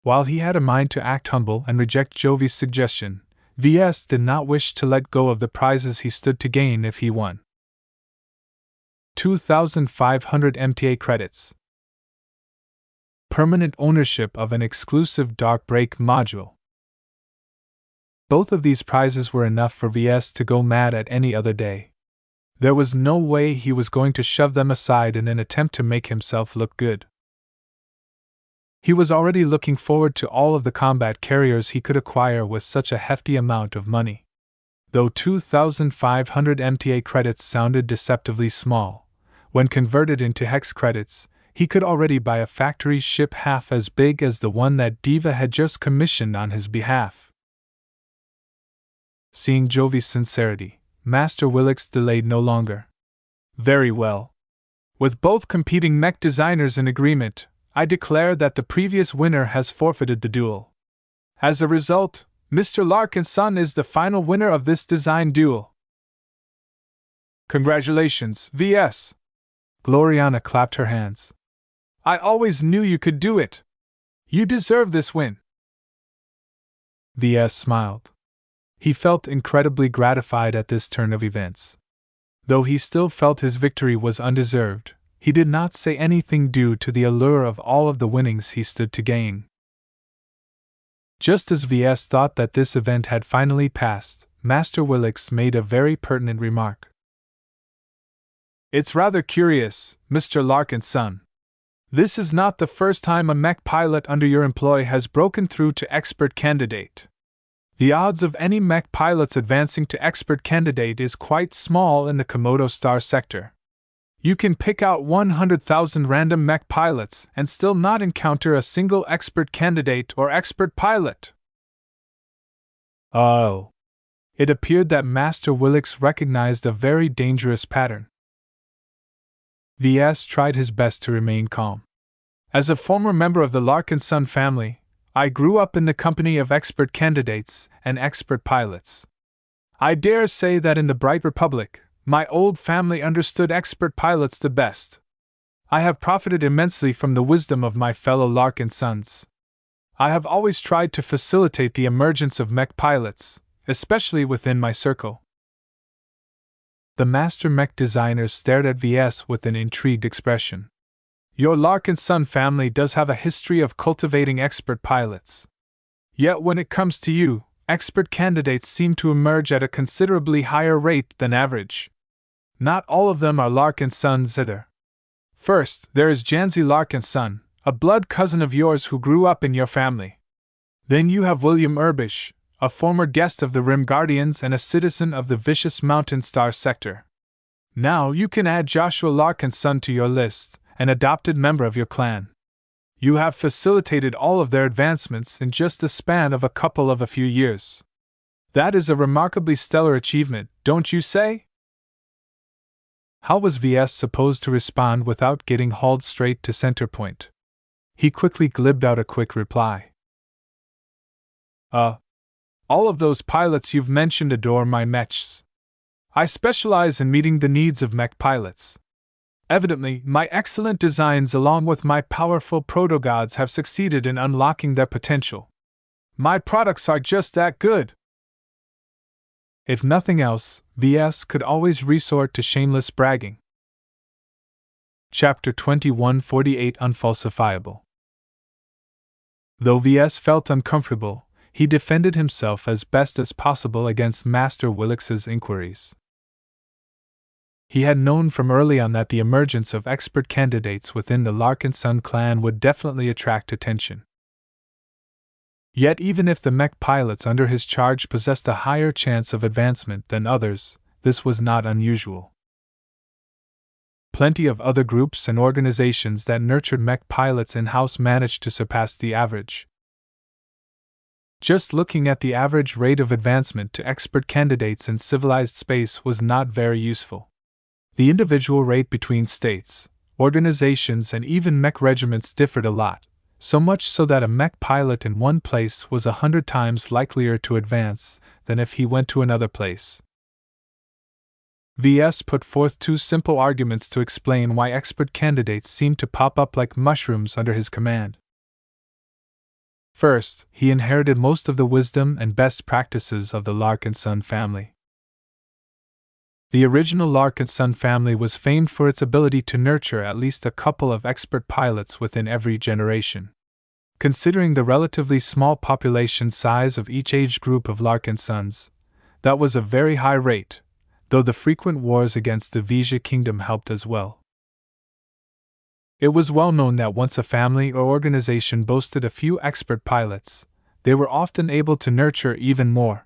While he had a mind to act humble and reject Jovi's suggestion, Ves did not wish to let go of the prizes he stood to gain if he won. 2,500 MTA credits. Permanent ownership of an exclusive Dark Break module. Both of these prizes were enough for Ves to go mad at any other day. There was no way he was going to shove them aside in an attempt to make himself look good. He was already looking forward to all of the combat carriers he could acquire with such a hefty amount of money. Though 2,500 MTA credits sounded deceptively small, when converted into hex credits, he could already buy a factory ship half as big as the one that Diva had just commissioned on his behalf. Seeing Jovi's sincerity, Master Willix delayed no longer. Very well. With both competing mech designers in agreement, I declare that the previous winner has forfeited the duel. As a result, Mr. Larkinson is the final winner of this design duel. Congratulations, Ves. Gloriana clapped her hands. I always knew you could do it. You deserve this win. Ves smiled. He felt incredibly gratified at this turn of events. Though he still felt his victory was undeserved, he did not say anything due to the allure of all of the winnings he stood to gain. Just as Ves thought that this event had finally passed, Master Willix made a very pertinent remark. It's rather curious, Mr. Larkinson. This is not the first time a mech pilot under your employ has broken through to expert candidate. The odds of any mech pilots advancing to expert candidate is quite small in the Komodo star sector. You can pick out 100,000 random mech pilots and still not encounter a single expert candidate or expert pilot. Oh. It appeared that Master Willix recognized a very dangerous pattern. Ves tried his best to remain calm. As a former member of the Larkinson family, I grew up in the company of expert candidates and expert pilots. I dare say that in the Bright Republic, my old family understood expert pilots the best. I have profited immensely from the wisdom of my fellow Larkinsons. I have always tried to facilitate the emergence of mech pilots, especially within my circle. The master mech designer stared at Ves with an intrigued expression. Your Larkinson family does have a history of cultivating expert pilots. Yet when it comes to you, expert candidates seem to emerge at a considerably higher rate than average. Not all of them are Larkinsons either. First, there is Janzi Larkinson, a blood cousin of yours who grew up in your family. Then you have William Urbish, a former guest of the Rim Guardians and a citizen of the vicious Mountain Star sector. Now you can add Joshua Larkinson to your list, an adopted member of your clan. You have facilitated all of their advancements in just the span of a few years. That is a remarkably stellar achievement, don't you say? How was Ves supposed to respond without getting hauled straight to center point? He quickly glibbed out a quick reply. All of those pilots you've mentioned adore my mechs. I specialize in meeting the needs of mech pilots. Evidently, my excellent designs along with my powerful proto-gods have succeeded in unlocking their potential. My products are just that good. If nothing else, VS could always resort to shameless bragging. Chapter 2148 Unfalsifiable. Though VS felt uncomfortable, he defended himself as best as possible against Master Willix's inquiries. He had known from early on that the emergence of expert candidates within the Larkinson clan would definitely attract attention. Yet even if the mech pilots under his charge possessed a higher chance of advancement than others, this was not unusual. Plenty of other groups and organizations that nurtured mech pilots in-house managed to surpass the average. Just looking at the average rate of advancement to expert candidates in civilized space was not very useful. The individual rate between states, organizations, and even mech regiments differed a lot, so much so that a mech pilot in one place was 100 times likelier to advance than if he went to another place. VS put forth two simple arguments to explain why expert candidates seemed to pop up like mushrooms under his command. First, he inherited most of the wisdom and best practices of the Larkinson family. The original Larkinson family was famed for its ability to nurture at least a couple of expert pilots within every generation. Considering the relatively small population size of each age group of Larkinsons, that was a very high rate, though the frequent wars against the Ves kingdom helped as well. It was well known that once a family or organization boasted a few expert pilots, they were often able to nurture even more.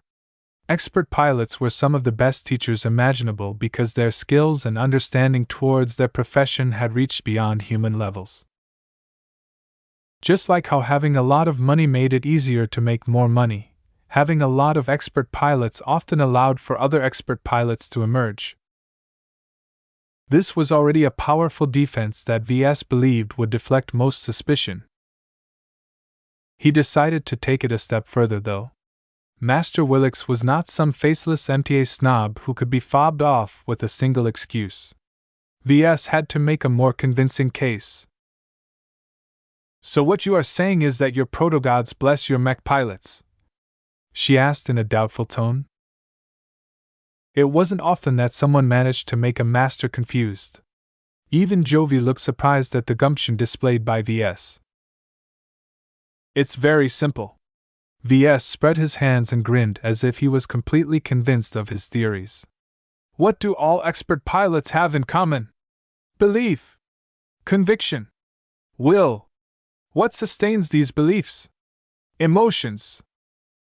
Expert pilots were some of the best teachers imaginable because their skills and understanding towards their profession had reached beyond human levels. Just like how having a lot of money made it easier to make more money, having a lot of expert pilots often allowed for other expert pilots to emerge. This was already a powerful defense that VS believed would deflect most suspicion. He decided to take it a step further, though. Master Willix was not some faceless MTA snob who could be fobbed off with a single excuse. VS had to make a more convincing case. "So what you are saying is that your proto-gods bless your mech pilots?" she asked in a doubtful tone. It wasn't often that someone managed to make a master confused. Even Jovi looked surprised at the gumption displayed by VS. "It's very simple." VS spread his hands and grinned as if he was completely convinced of his theories. "What do all expert pilots have in common? Belief. Conviction. Will. What sustains these beliefs? Emotions.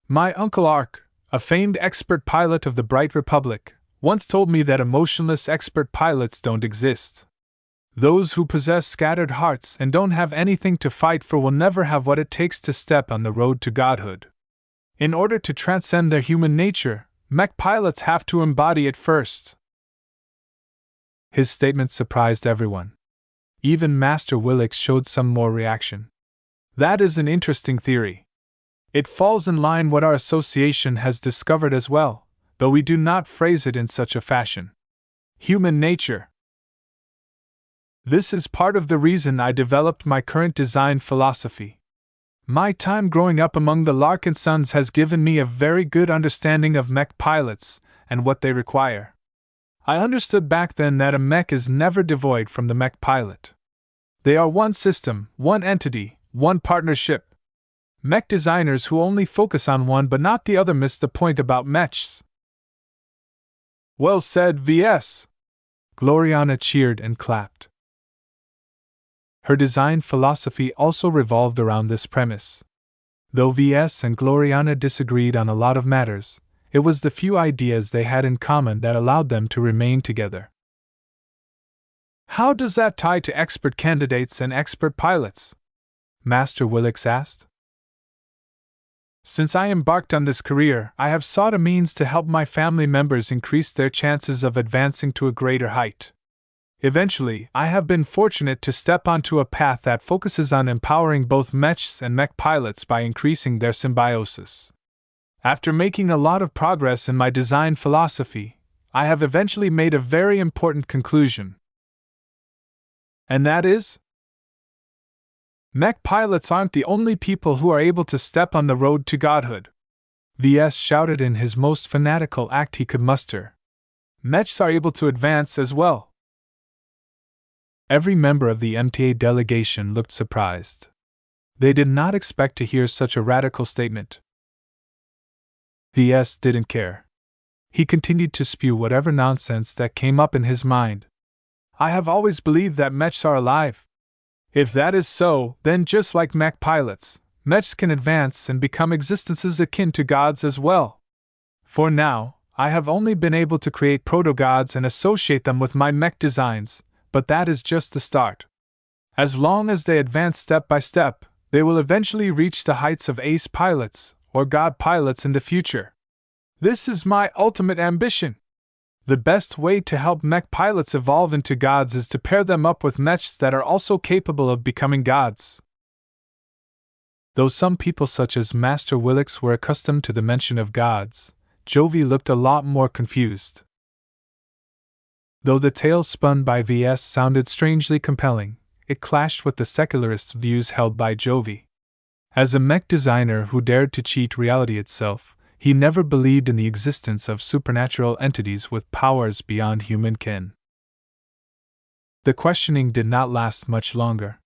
My Uncle Ark, a famed expert pilot of the Bright Republic, once told me that emotionless expert pilots don't exist. Those who possess scattered hearts and don't have anything to fight for will never have what it takes to step on the road to godhood. In order to transcend their human nature, mech pilots have to embody it first." His statement surprised everyone. Even Master Willix showed some more reaction. "That is an interesting theory. It falls in line what our association has discovered as well, though we do not phrase it in such a fashion. Human nature. This is part of the reason I developed my current design philosophy. My time growing up among the Larkinsons has given me a very good understanding of mech pilots and what they require. I understood back then that a mech is never devoid from the mech pilot. They are one system, one entity, one partnership. Mech designers who only focus on one but not the other miss the point about mechs." "Well said, VS!" Gloriana cheered and clapped. Her design philosophy also revolved around this premise. Though VS and Gloriana disagreed on a lot of matters, it was the few ideas they had in common that allowed them to remain together. "How does that tie to expert candidates and expert pilots?" Master Willix asked. "Since I embarked on this career, I have sought a means to help my family members increase their chances of advancing to a greater height. Eventually, I have been fortunate to step onto a path that focuses on empowering both mechs and mech pilots by increasing their symbiosis. After making a lot of progress in my design philosophy, I have eventually made a very important conclusion. And that is? Mech pilots aren't the only people who are able to step on the road to godhood. Ves shouted in his most fanatical act he could muster. Mechs are able to advance as well. Every member of the MTA delegation looked surprised. They did not expect to hear such a radical statement. Ves didn't care. He continued to spew whatever nonsense that came up in his mind. I have always believed that mechs are alive. If that is so, then just like mech pilots, mechs can advance and become existences akin to gods as well. For now, I have only been able to create proto-gods and associate them with my mech designs, but that is just the start. As long as they advance step by step, they will eventually reach the heights of ace pilots, or god pilots in the future. This is my ultimate ambition. The best way to help mech pilots evolve into gods is to pair them up with mechs that are also capable of becoming gods. Though some people such as Master Willix were accustomed to the mention of gods, Jovi looked a lot more confused. Though the tale spun by Ves sounded strangely compelling, it clashed with the secularists' views held by Jovi. As a mech designer who dared to cheat reality itself, he never believed in the existence of supernatural entities with powers beyond human ken. The questioning did not last much longer.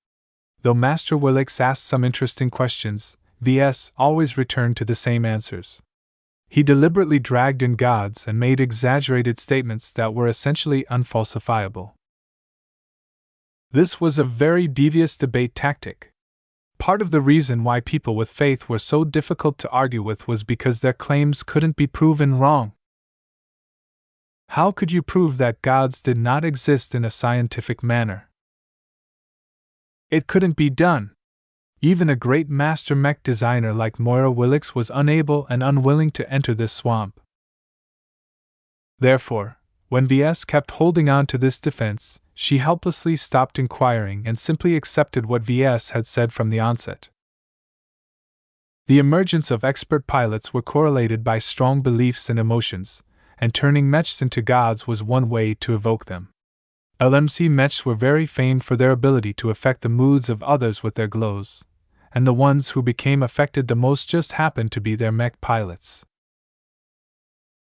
Though Master Willix asked some interesting questions, Ves always returned to the same answers. He deliberately dragged in gods and made exaggerated statements that were essentially unfalsifiable. This was a very devious debate tactic. Part of the reason why people with faith were so difficult to argue with was because their claims couldn't be proven wrong. How could you prove that gods did not exist in a scientific manner? It couldn't be done. Even a great master mech designer like Moira Willix was unable and unwilling to enter this swamp. Therefore, when Ves kept holding on to this defense, she helplessly stopped inquiring and simply accepted what Ves had said from the onset. The emergence of expert pilots were correlated by strong beliefs and emotions, and turning mechs into gods was one way to evoke them. LMC mechs were very famed for their ability to affect the moods of others with their glows, and the ones who became affected the most just happened to be their mech pilots.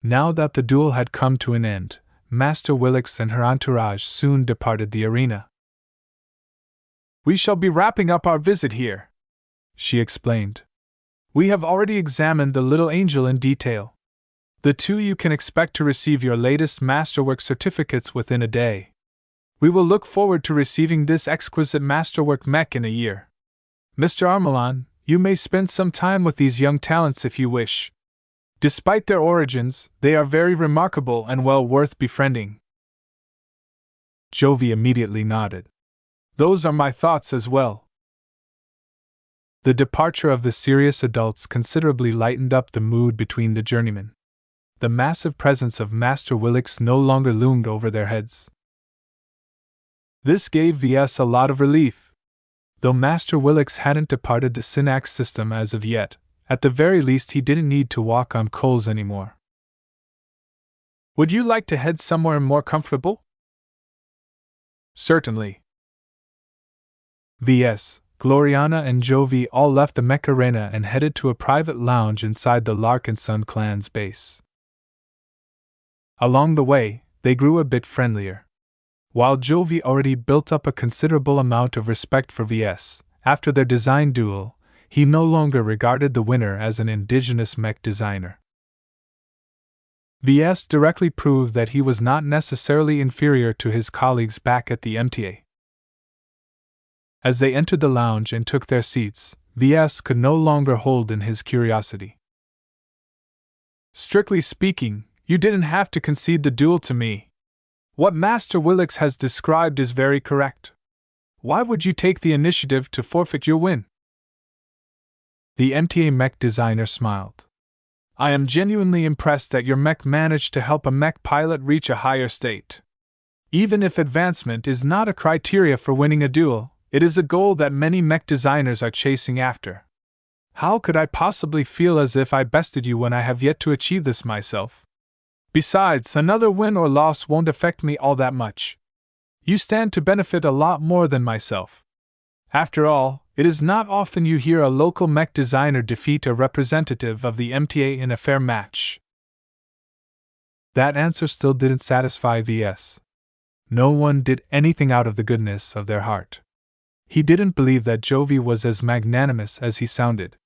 Now that the duel had come to an end, Master Willix and her entourage soon departed the arena. We shall be wrapping up our visit here, she explained. We have already examined the little angel in detail. The two you can expect to receive your latest masterwork certificates within a day. We will look forward to receiving this exquisite masterwork mech in a year. Mr. Armelon, you may spend some time with these young talents if you wish. Despite their origins, they are very remarkable and well worth befriending. Jovi immediately nodded. Those are my thoughts as well. The departure of the serious adults considerably lightened up the mood between the journeymen. The massive presence of Master Willix no longer loomed over their heads. This gave Ves a lot of relief. Though Master Willix hadn't departed the Synapse system as of yet, at the very least he didn't need to walk on coals anymore. Would you like to head somewhere more comfortable? Certainly. Ves, Gloriana and Jovi all left the mech arena and headed to a private lounge inside the Larkinson clan's base. Along the way, they grew a bit friendlier. While Jovi already built up a considerable amount of respect for Ves, after their design duel, he no longer regarded the winner as an indigenous mech designer. Ves directly proved that he was not necessarily inferior to his colleagues back at the MTA. As they entered the lounge and took their seats, Ves could no longer hold in his curiosity. Strictly speaking, you didn't have to concede the duel to me. What Master Willix has described is very correct. Why would you take the initiative to forfeit your win? The MTA mech designer smiled. I am genuinely impressed that your mech managed to help a mech pilot reach a higher state. Even if advancement is not a criteria for winning a duel, it is a goal that many mech designers are chasing after. How could I possibly feel as if I bested you when I have yet to achieve this myself? Besides, another win or loss won't affect me all that much. You stand to benefit a lot more than myself. After all, It is not often you hear a local mech designer defeat a representative of the MTA in a fair match. That answer still didn't satisfy VS. No one did anything out of the goodness of their heart. He didn't believe that Jovi was as magnanimous as he sounded.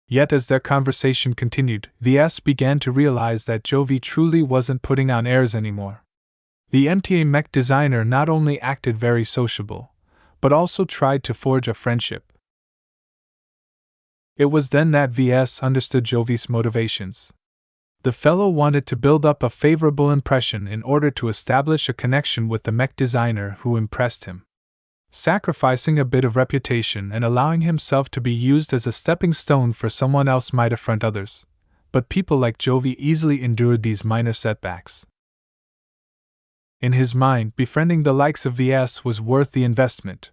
Yet as their conversation continued, VS began to realize that Jovi truly wasn't putting on airs anymore. The MTA mech designer not only acted very sociable, but also tried to forge a friendship. It was then that VS understood Jovi's motivations. The fellow wanted to build up a favorable impression in order to establish a connection with the mech designer who impressed him, sacrificing a bit of reputation and allowing himself to be used as a stepping stone for someone else might affront others, but people like Jovi easily endured these minor setbacks. In his mind, befriending the likes of VS was worth the investment.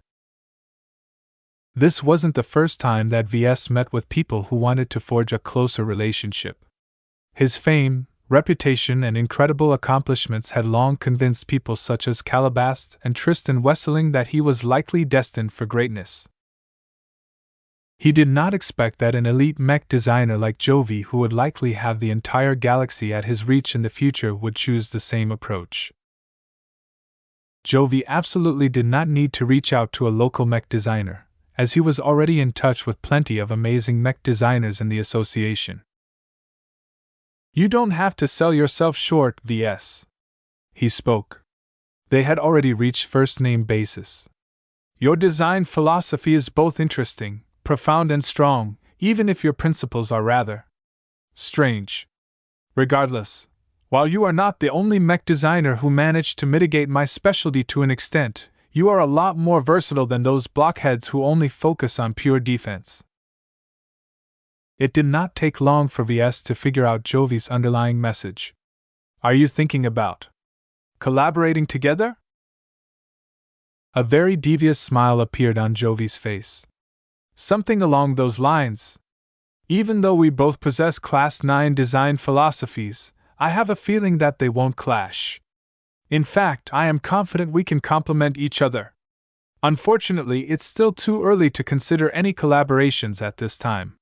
This wasn't the first time that VS met with people who wanted to forge a closer relationship. His fame, reputation, and incredible accomplishments had long convinced people such as Calabast and Tristan Wesseling that he was likely destined for greatness. He did not expect that an elite mech designer like Jovi, who would likely have the entire galaxy at his reach in the future, would choose the same approach. Jovi absolutely did not need to reach out to a local mech designer, as he was already in touch with plenty of amazing mech designers in the association. "You don't have to sell yourself short, VS," he spoke. They had already reached first-name basis. "Your design philosophy is both interesting, profound, and strong, even if your principles are rather strange. Regardless, while you are not the only mech designer who managed to mitigate my specialty to an extent, you are a lot more versatile than those blockheads who only focus on pure defense." It did not take long for VS to figure out Jovi's underlying message. "Are you thinking about collaborating together?" A very devious smile appeared on Jovi's face. "Something along those lines. Even though we both possess Class 9 design philosophies, I have a feeling that they won't clash. In fact, I am confident we can complement each other. Unfortunately, it's still too early to consider any collaborations at this time.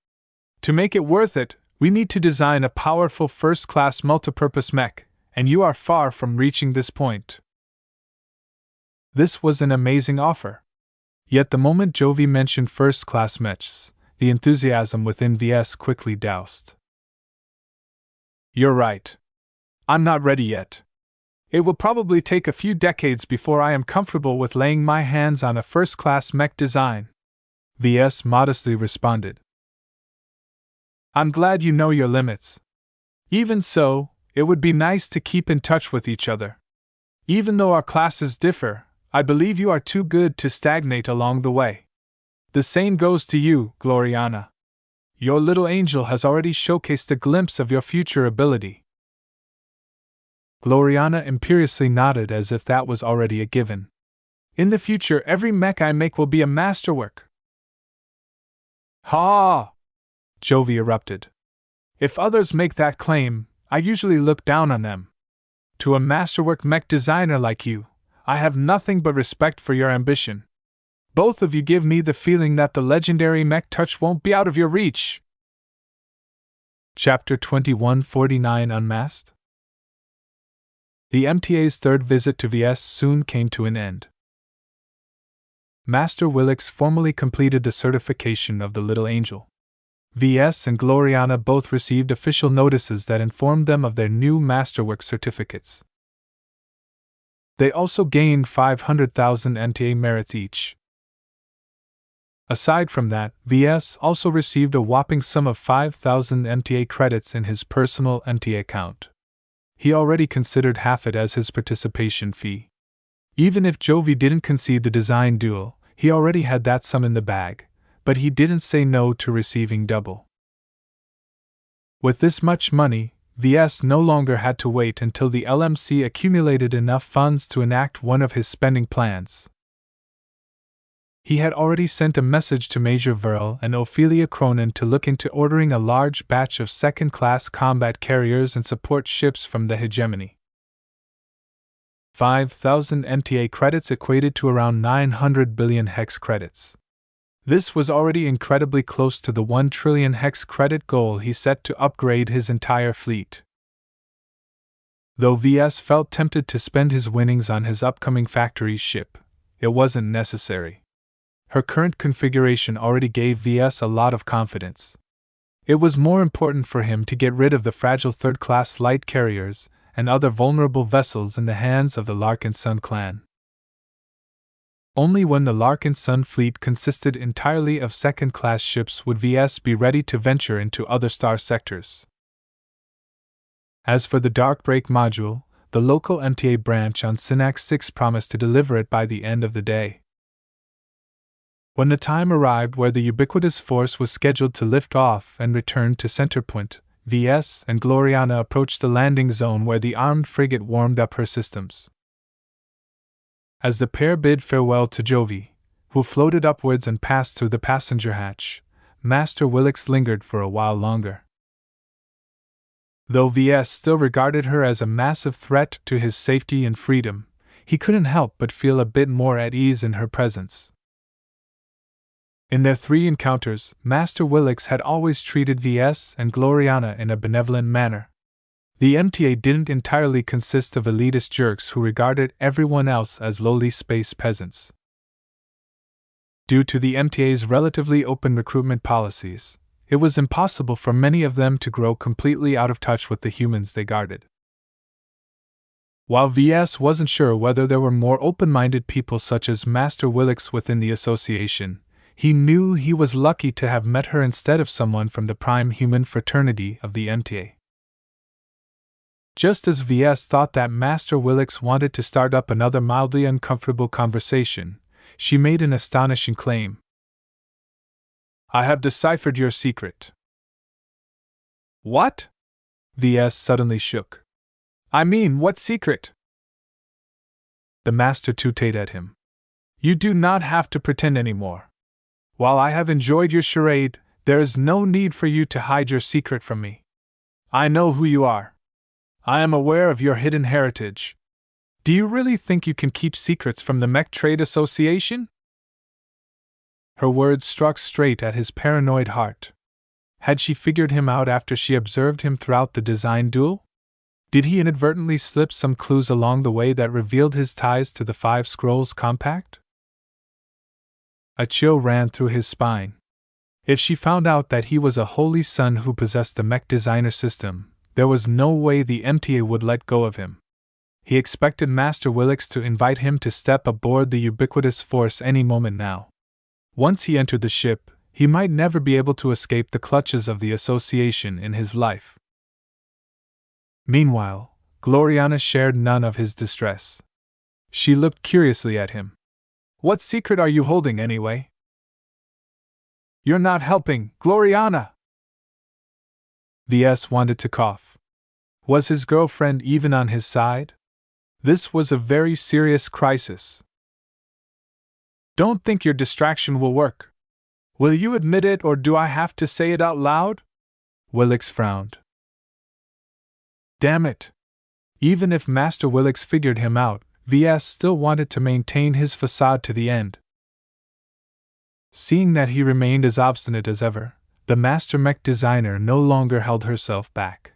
To make it worth it, we need to design a powerful first-class multipurpose mech, and you are far from reaching this point." This was an amazing offer. Yet the moment Jovi mentioned first-class mechs, the enthusiasm within VS quickly doused. "You're right. I'm not ready yet. It will probably take a few decades before I am comfortable with laying my hands on a first-class mech design," VS modestly responded. "I'm glad you know your limits. Even so, it would be nice to keep in touch with each other. Even though our classes differ, I believe you are too good to stagnate along the way. The same goes to you, Gloriana. Your little angel has already showcased a glimpse of your future ability." Gloriana imperiously nodded as if that was already a given. "In the future, every mech I make will be a masterwork." "Ha!" Jovi erupted. "If others make that claim, I usually look down on them. To a masterwork mech designer like you, I have nothing but respect for your ambition. Both of you give me the feeling that the legendary mech touch won't be out of your reach." Chapter 2149 Unmasked. The MTA's third visit to VS soon came to an end. Master Willix formally completed the certification of the little angel. VS and Gloriana both received official notices that informed them of their new masterwork certificates. They also gained 500,000 MTA merits each. Aside from that, VS also received a whopping sum of 5,000 MTA credits in his personal MTA account. He already considered half it as his participation fee. Even if Jovi didn't concede the design duel, he already had that sum in the bag, but he didn't say no to receiving double. With this much money, VS no longer had to wait until the LMC accumulated enough funds to enact one of his spending plans. He had already sent a message to Major Verl and Ophelia Cronin to look into ordering a large batch of second-class combat carriers and support ships from the hegemony. 5,000 MTA credits equated to around 900 billion hex credits. This was already incredibly close to the 1 trillion hex credit goal he set to upgrade his entire fleet. Though VS felt tempted to spend his winnings on his upcoming factory ship, it wasn't necessary. Her current configuration already gave VS a lot of confidence. It was more important for him to get rid of the fragile third-class light carriers and other vulnerable vessels in the hands of the Larkinson clan. Only when the Larkinson fleet consisted entirely of second-class ships would VS be ready to venture into other star sectors. As for the Darkbreak module, the local MTA branch on Synnax 6 promised to deliver it by the end of the day. When the time arrived where the ubiquitous force was scheduled to lift off and return to Centerpoint, VS and Gloriana approached the landing zone where the armed frigate warmed up her systems. As the pair bid farewell to Jovi, who floated upwards and passed through the passenger hatch, Master Willix lingered for a while longer. Though VS still regarded her as a massive threat to his safety and freedom, he couldn't help but feel a bit more at ease in her presence. In their 3 encounters, Master Willix had always treated VS and Gloriana in a benevolent manner. The MTA didn't entirely consist of elitist jerks who regarded everyone else as lowly space peasants. Due to the MTA's relatively open recruitment policies, it was impossible for many of them to grow completely out of touch with the humans they guarded. While VS wasn't sure whether there were more open-minded people such as Master Willix within the association, he knew he was lucky to have met her instead of someone from the prime human fraternity of the MTA. Just as VS thought that Master Willix wanted to start up another mildly uncomfortable conversation, she made an astonishing claim. "I have deciphered your secret." "What?" VS suddenly shook. "I mean, what secret?" The master tooted at him. "You do not have to pretend anymore. While I have enjoyed your charade, there is no need for you to hide your secret from me. I know who you are. I am aware of your hidden heritage. Do you really think you can keep secrets from the Mech Trade Association?" Her words struck straight at his paranoid heart. Had she figured him out after she observed him throughout the design duel? Did he inadvertently slip some clues along the way that revealed his ties to the 5 Scrolls Compact? A chill ran through his spine. If she found out that he was a holy son who possessed the Mech Designer System, there was no way the MTA would let go of him. He expected Master Willix to invite him to step aboard the ubiquitous force any moment now. Once he entered the ship, he might never be able to escape the clutches of the association in his life. Meanwhile, Gloriana shared none of his distress. She looked curiously at him. "What secret are you holding anyway?" "You're not helping, Gloriana!" VS wanted to cough. Was his girlfriend even on his side? This was a very serious crisis. "Don't think your distraction will work. Will you admit it, or do I have to say it out loud?" Willix frowned. Damn it! Even if Master Willix figured him out, VS still wanted to maintain his facade to the end. Seeing that he remained as obstinate as ever, the Master Mech Designer no longer held herself back.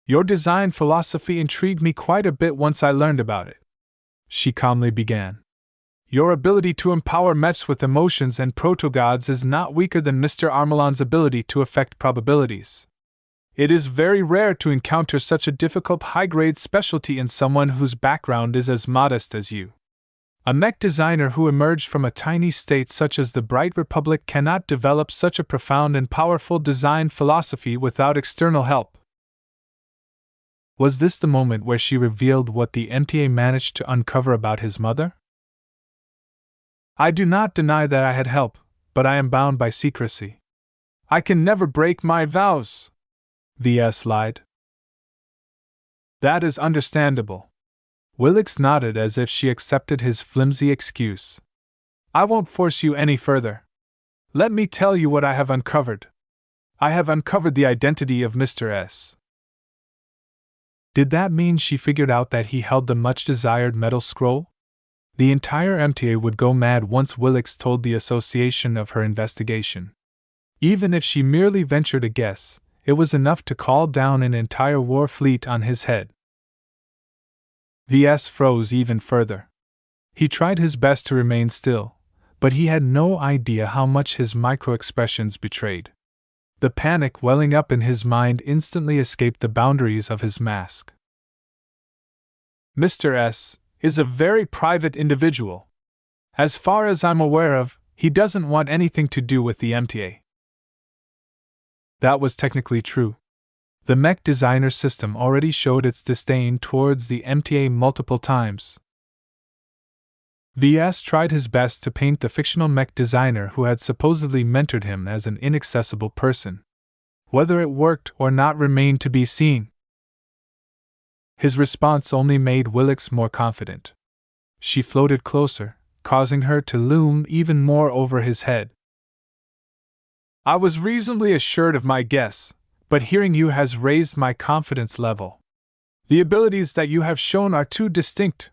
"Your design philosophy intrigued me quite a bit once I learned about it," she calmly began. "Your ability to empower mechs with emotions and proto-gods is not weaker than Mr. Armelon's ability to affect probabilities. It is very rare to encounter such a difficult high-grade specialty in someone whose background is as modest as you. A mech designer who emerged from a tiny state such as the Bright Republic cannot develop such a profound and powerful design philosophy without external help." Was this the moment where she revealed what the MTA managed to uncover about his mother? "I do not deny that I had help, but I am bound by secrecy. I can never break my vows," VS lied. "That is understandable." Willix nodded as if she accepted his flimsy excuse. "I won't force you any further. Let me tell you what I have uncovered. I have uncovered the identity of Mr. S." Did that mean she figured out that he held the much-desired metal scroll? The entire MTA would go mad once Willix told the association of her investigation. Even if she merely ventured a guess, it was enough to call down an entire war fleet on his head. Ves froze even further. He tried his best to remain still, but he had no idea how much his micro-expressions betrayed. The panic welling up in his mind instantly escaped the boundaries of his mask. Mr. S is a very private individual. As far as I'm aware of, he doesn't want anything to do with the MTA. That was technically true. The Mech Designer System already showed its disdain towards the MTA multiple times. Ves tried his best to paint the fictional mech designer who had supposedly mentored him as an inaccessible person. Whether it worked or not remained to be seen. His response only made Willix more confident. She floated closer, causing her to loom even more over his head. I was reasonably assured of my guess, but hearing you has raised my confidence level. The abilities that you have shown are too distinct.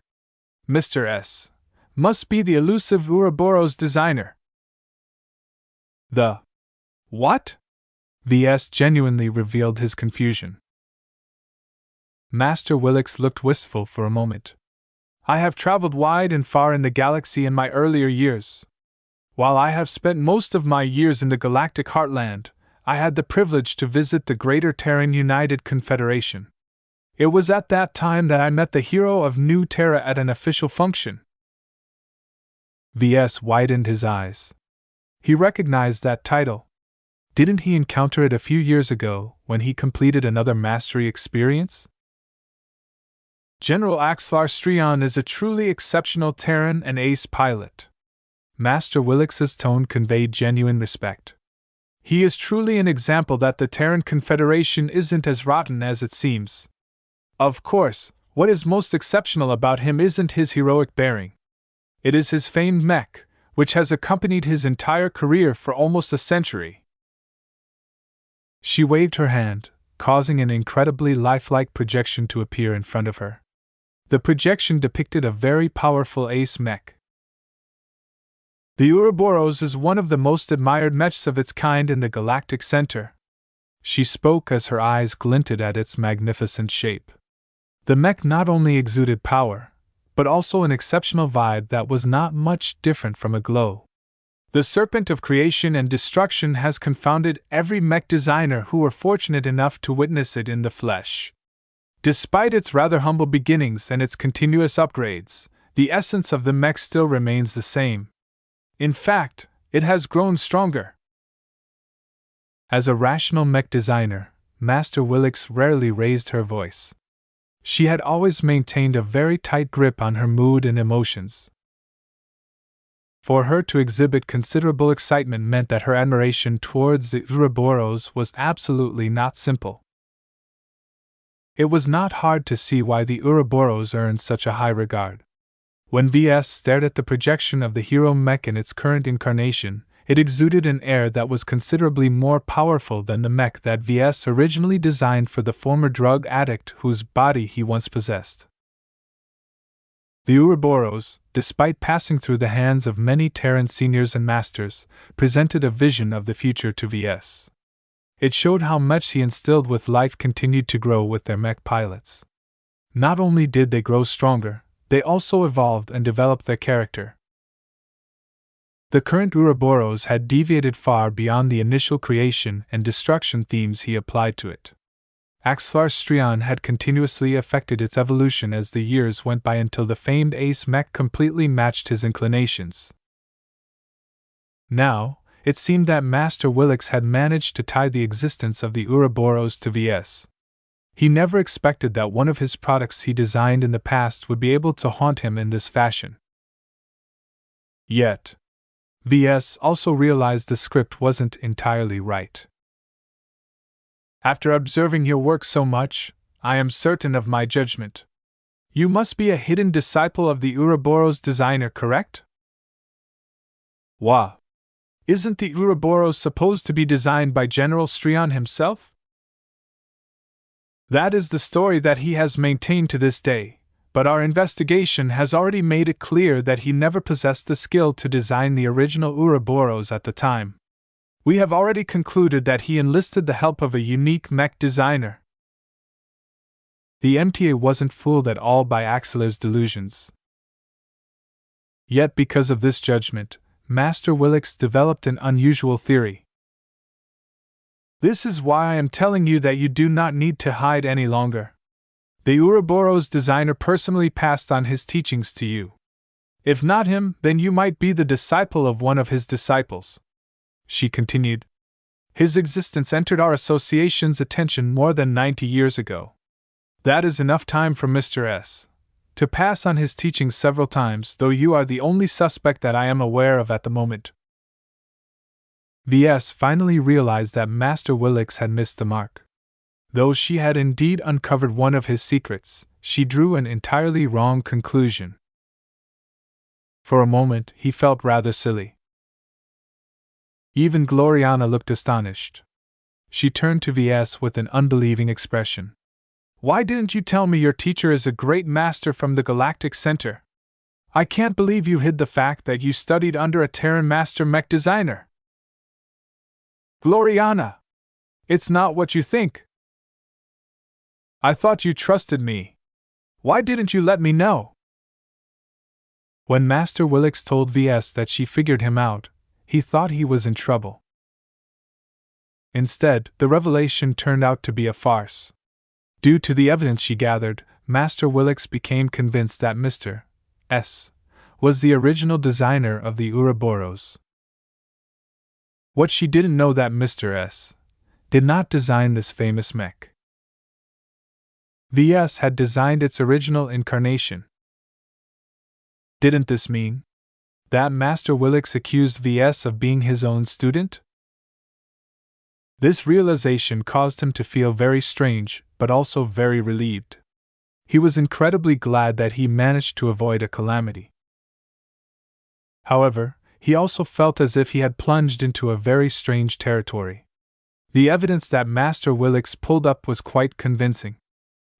Mr. S must be the elusive Ouroboros designer. The what? Ves genuinely revealed his confusion. Master Willix looked wistful for a moment. I have traveled wide and far in the galaxy in my earlier years. While I have spent most of my years in the galactic heartland, I had the privilege to visit the Greater Terran United Confederation. It was at that time that I met the hero of New Terra at an official function. Ves widened his eyes. He recognized that title. Didn't he encounter it a few years ago when he completed another mastery experience? General Ves Larkinson is a truly exceptional Terran and ace pilot. Master Willix's tone conveyed genuine respect. He is truly an example that the Terran Confederation isn't as rotten as it seems. Of course, what is most exceptional about him isn't his heroic bearing. It is his famed mech, which has accompanied his entire career for almost a century. She waved her hand, causing an incredibly lifelike projection to appear in front of her. The projection depicted a very powerful ace mech. The Ouroboros is one of the most admired mechs of its kind in the galactic center. She spoke as her eyes glinted at its magnificent shape. The mech not only exuded power, but also an exceptional vibe that was not much different from a glow. The serpent of creation and destruction has confounded every mech designer who were fortunate enough to witness it in the flesh. Despite its rather humble beginnings and its continuous upgrades, the essence of the mech still remains the same. In fact, it has grown stronger. As a rational mech designer, Master Willix rarely raised her voice. She had always maintained a very tight grip on her mood and emotions. For her to exhibit considerable excitement meant that her admiration towards the Ouroboros was absolutely not simple. It was not hard to see why the Ouroboros earned such a high regard. When Ves stared at the projection of the hero mech in its current incarnation, it exuded an air that was considerably more powerful than the mech that Ves originally designed for the former drug addict whose body he once possessed. The Ouroboros, despite passing through the hands of many Terran seniors and masters, presented a vision of the future to Ves. It showed how much he instilled with life continued to grow with their mech pilots. Not only did they grow stronger, they also evolved and developed their character. The current Ouroboros had deviated far beyond the initial creation and destruction themes he applied to it. Ves Larkinson had continuously affected its evolution as the years went by until the famed ace mech completely matched his inclinations. Now, it seemed that Master Willix had managed to tie the existence of the Ouroboros to Ves. He never expected that one of his products he designed in the past would be able to haunt him in this fashion. Yet, Ves also realized the script wasn't entirely right. After observing your work so much, I am certain of my judgment. You must be a hidden disciple of the Ouroboros designer, correct? Wah! Isn't the Ouroboros supposed to be designed by General Strion himself? That is the story that he has maintained to this day, but our investigation has already made it clear that he never possessed the skill to design the original Ouroboros at the time. We have already concluded that he enlisted the help of a unique mech designer. The MTA wasn't fooled at all by Axelar's delusions. Yet because of this judgment, Master Willix developed an unusual theory. This is why I am telling you that you do not need to hide any longer. The Ouroboros designer personally passed on his teachings to you. If not him, then you might be the disciple of one of his disciples. She continued. His existence entered our association's attention more than 90 years ago. That is enough time for Mr. S. to pass on his teachings several times, though you are the only suspect that I am aware of at the moment. Ves finally realized that Master Willix had missed the mark. Though she had indeed uncovered one of his secrets, she drew an entirely wrong conclusion. For a moment, he felt rather silly. Even Gloriana looked astonished. She turned to Ves with an unbelieving expression. Why didn't you tell me your teacher is a great master from the Galactic Center? I can't believe you hid the fact that you studied under a Terran master mech designer. Gloriana! It's not what you think. I thought you trusted me. Why didn't you let me know? When Master Willix told Ves that she figured him out, he thought he was in trouble. Instead, the revelation turned out to be a farce. Due to the evidence she gathered, Master Willix became convinced that Mr. S. was the original designer of the Ouroboros. What she didn't know that Mr. S. did not design this famous mech. Ves had designed its original incarnation. Didn't this mean that Master Willix accused Ves of being his own student? This realization caused him to feel very strange, but also very relieved. He was incredibly glad that he managed to avoid a calamity. However, he also felt as if he had plunged into a very strange territory. The evidence that Master Willix pulled up was quite convincing.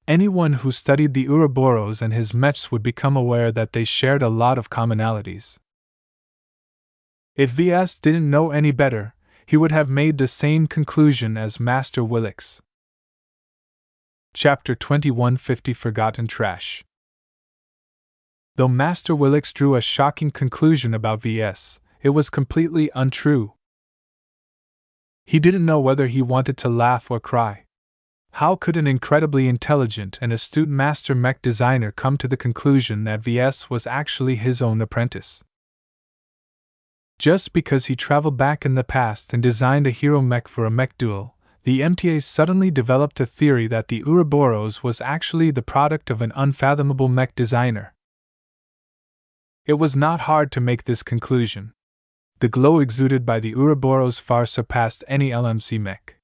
Anyone who studied the Ouroboros and his mechs would become aware that they shared a lot of commonalities. If Ves didn't know any better, he would have made the same conclusion as Master Willix. Chapter 2150 Forgotten Trash. Though Master Willix drew a shocking conclusion about Ves, it was completely untrue. He didn't know whether he wanted to laugh or cry. How could an incredibly intelligent and astute master mech designer come to the conclusion that Ves was actually his own apprentice? Just because he traveled back in the past and designed a hero mech for a mech duel, the MTA suddenly developed a theory that the Ouroboros was actually the product of an unfathomable mech designer. It was not hard to make this conclusion. The glow exuded by the Ouroboros far surpassed any LMC mech.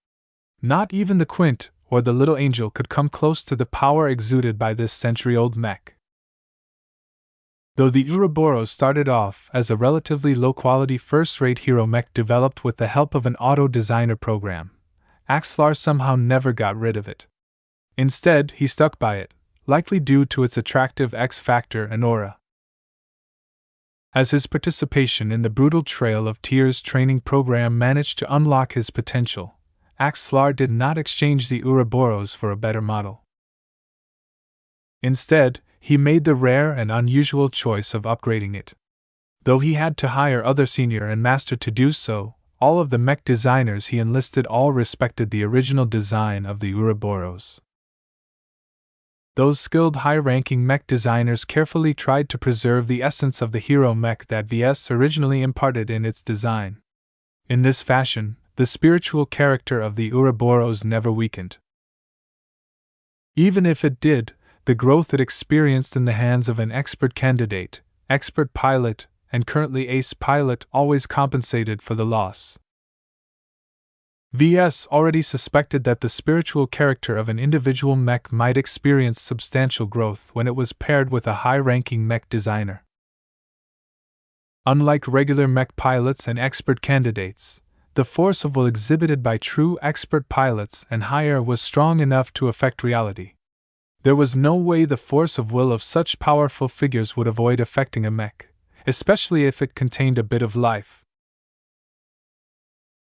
Not even the Quint or the Little Angel could come close to the power exuded by this century-old mech. Though the Ouroboros started off as a relatively low-quality first-rate hero mech developed with the help of an auto-designer program, Axelar somehow never got rid of it. Instead, he stuck by it, likely due to its attractive X-factor and aura. As his participation in the brutal Trail of Tears training program managed to unlock his potential, Axelar did not exchange the Ouroboros for a better model. Instead, he made the rare and unusual choice of upgrading it. Though he had to hire other senior and master to do so, all of the mech designers he enlisted all respected the original design of the Ouroboros. Those skilled high-ranking mech designers carefully tried to preserve the essence of the hero mech that Ves originally imparted in its design. In this fashion, the spiritual character of the Ouroboros never weakened. Even if it did, the growth it experienced in the hands of an expert candidate, expert pilot, and currently ace pilot always compensated for the loss. Ves already suspected that the spiritual character of an individual mech might experience substantial growth when it was paired with a high-ranking mech designer. Unlike regular mech pilots and expert candidates, the force of will exhibited by true expert pilots and higher was strong enough to affect reality. There was no way the force of will of such powerful figures would avoid affecting a mech, especially if it contained a bit of life.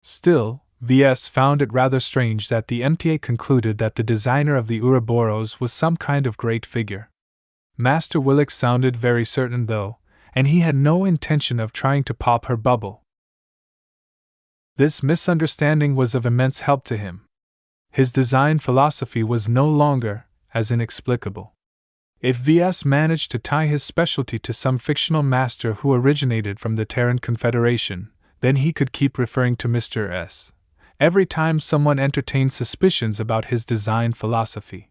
Still, Ves found it rather strange that the MTA concluded that the designer of the Ouroboros was some kind of great figure. Master Willich sounded very certain, though, and he had no intention of trying to pop her bubble. This misunderstanding was of immense help to him. His design philosophy was no longer as inexplicable. If Ves managed to tie his specialty to some fictional master who originated from the Terran Confederation, then he could keep referring to Mr. S every time someone entertained suspicions about his design philosophy.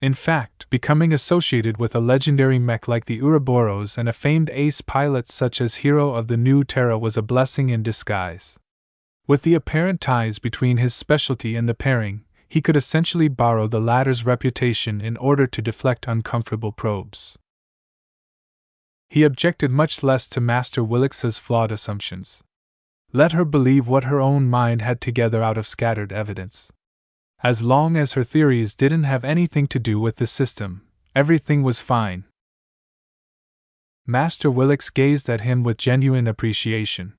In fact, becoming associated with a legendary mech like the Ouroboros and a famed ace pilot such as Hero of the New Terra was a blessing in disguise. With the apparent ties between his specialty and the pairing, he could essentially borrow the latter's reputation in order to deflect uncomfortable probes. He objected much less to Master Willich's flawed assumptions. Let her believe what her own mind had to gather out of scattered evidence. As long as her theories didn't have anything to do with the system, everything was fine. Master Willich gazed at him with genuine appreciation.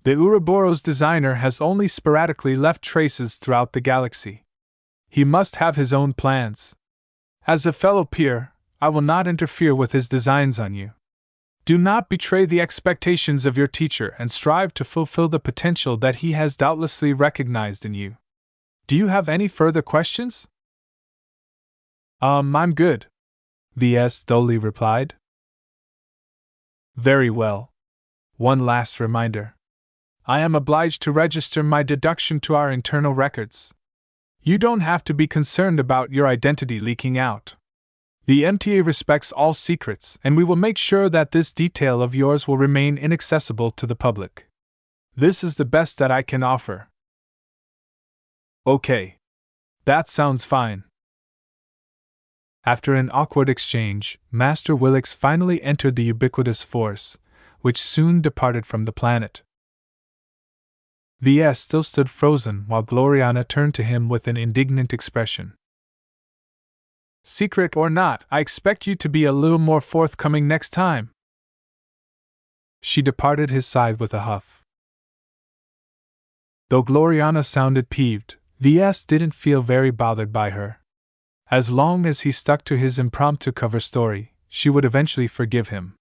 The Ouroboros designer has only sporadically left traces throughout the galaxy. He must have his own plans. As a fellow peer, I will not interfere with his designs on you. Do not betray the expectations of your teacher and strive to fulfill the potential that he has doubtlessly recognized in you. Do you have any further questions? I'm good, Ves dully replied. Very well. One last reminder. I am obliged to register my deduction to our internal records. You don't have to be concerned about your identity leaking out. The MTA respects all secrets, and we will make sure that this detail of yours will remain inaccessible to the public. This is the best that I can offer. Okay. That sounds fine. After an awkward exchange, Master Willich finally entered the ubiquitous force, which soon departed from the planet. Ves still stood frozen while Gloriana turned to him with an indignant expression. Secret or not, I expect you to be a little more forthcoming next time. She departed his side with a huff. Though Gloriana sounded peeved, Ves didn't feel very bothered by her. As long as he stuck to his impromptu cover story, she would eventually forgive him.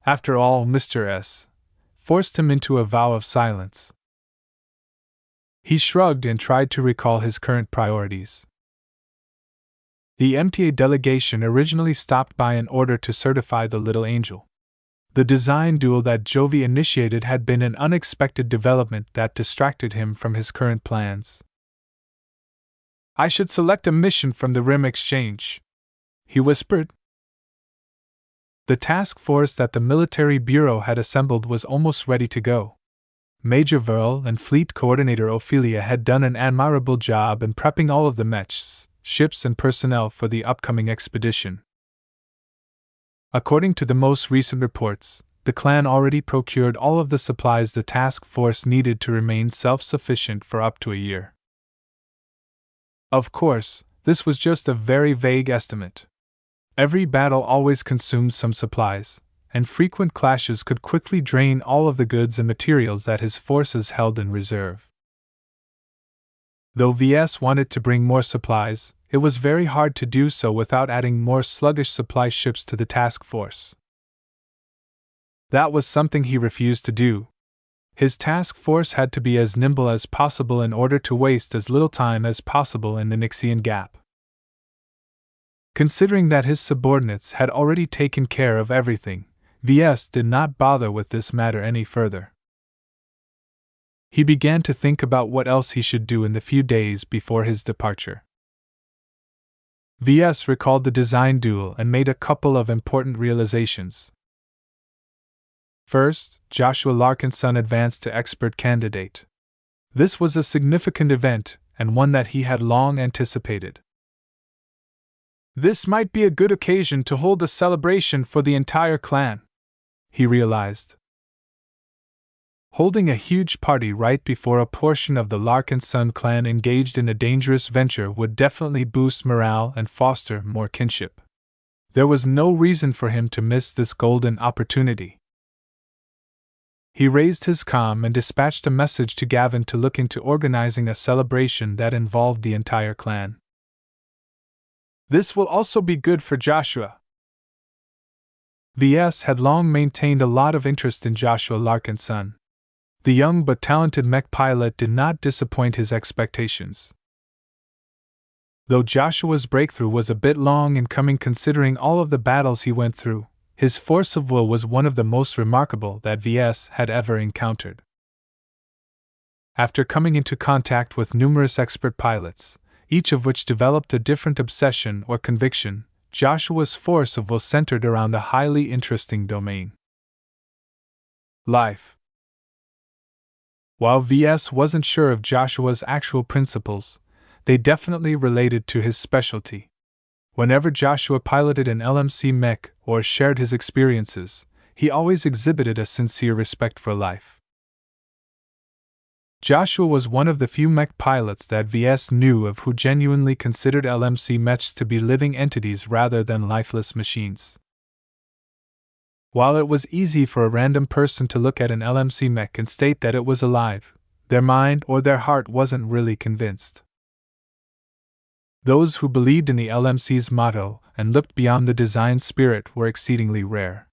After all, Mr. S forced him into a vow of silence. He shrugged and tried to recall his current priorities. The MTA delegation originally stopped by in order to certify the little angel. The design duel that Jovi initiated had been an unexpected development that distracted him from his current plans. I should select a mission from the Rim Exchange, he whispered. The task force that the military bureau had assembled was almost ready to go. Major Verl and Fleet Coordinator Ophelia had done an admirable job in prepping all of the mechs, ships and personnel for the upcoming expedition. According to the most recent reports, the clan already procured all of the supplies the task force needed to remain self-sufficient for up to a year. Of course, this was just a very vague estimate. Every battle always consumed some supplies, and frequent clashes could quickly drain all of the goods and materials that his forces held in reserve. Though Ves wanted to bring more supplies, it was very hard to do so without adding more sluggish supply ships to the task force. That was something he refused to do. His task force had to be as nimble as possible in order to waste as little time as possible in the Nixian Gap. Considering that his subordinates had already taken care of everything, Ves did not bother with this matter any further. He began to think about what else he should do in the few days before his departure. Ves recalled the design duel and made a couple of important realizations. First, Joshua Larkinson advanced to expert candidate. This was a significant event, and one that he had long anticipated. This might be a good occasion to hold a celebration for the entire clan, he realized. Holding a huge party right before a portion of the Larkinson clan engaged in a dangerous venture would definitely boost morale and foster more kinship. There was no reason for him to miss this golden opportunity. He raised his comm and dispatched a message to Gavin to look into organizing a celebration that involved the entire clan. This will also be good for Joshua. Ves had long maintained a lot of interest in Joshua Larkinson. The young but talented mech pilot did not disappoint his expectations. Though Joshua's breakthrough was a bit long in coming considering all of the battles he went through, his force of will was one of the most remarkable that Ves had ever encountered. After coming into contact with numerous expert pilots, each of which developed a different obsession or conviction, Joshua's force of will centered around a highly interesting domain: life. While Ves wasn't sure of Joshua's actual principles, they definitely related to his specialty. Whenever Joshua piloted an LMC mech or shared his experiences, he always exhibited a sincere respect for life. Joshua was one of the few mech pilots that Ves knew of who genuinely considered LMC mechs to be living entities rather than lifeless machines. While it was easy for a random person to look at an LMC mech and state that it was alive, their mind or their heart wasn't really convinced. Those who believed in the LMC's motto and looked beyond the design spirit were exceedingly rare.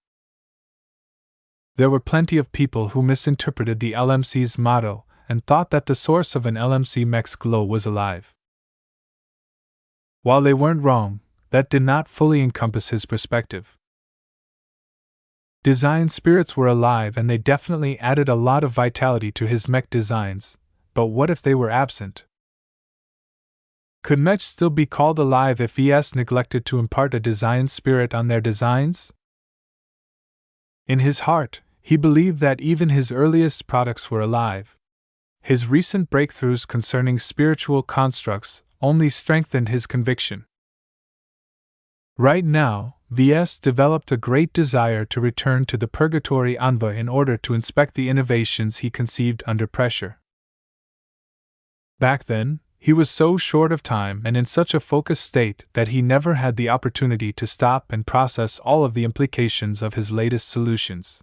There were plenty of people who misinterpreted the LMC's motto and thought that the source of an LMC mech's glow was alive. While they weren't wrong, that did not fully encompass his perspective. Design spirits were alive and they definitely added a lot of vitality to his mech designs, but what if they were absent? Could mechs still be called alive if Ves neglected to impart a design spirit on their designs? In his heart, he believed that even his earliest products were alive. His recent breakthroughs concerning spiritual constructs only strengthened his conviction. Right now, Ves developed a great desire to return to the Purgatory Anva in order to inspect the innovations he conceived under pressure. Back then, he was so short of time and in such a focused state that he never had the opportunity to stop and process all of the implications of his latest solutions.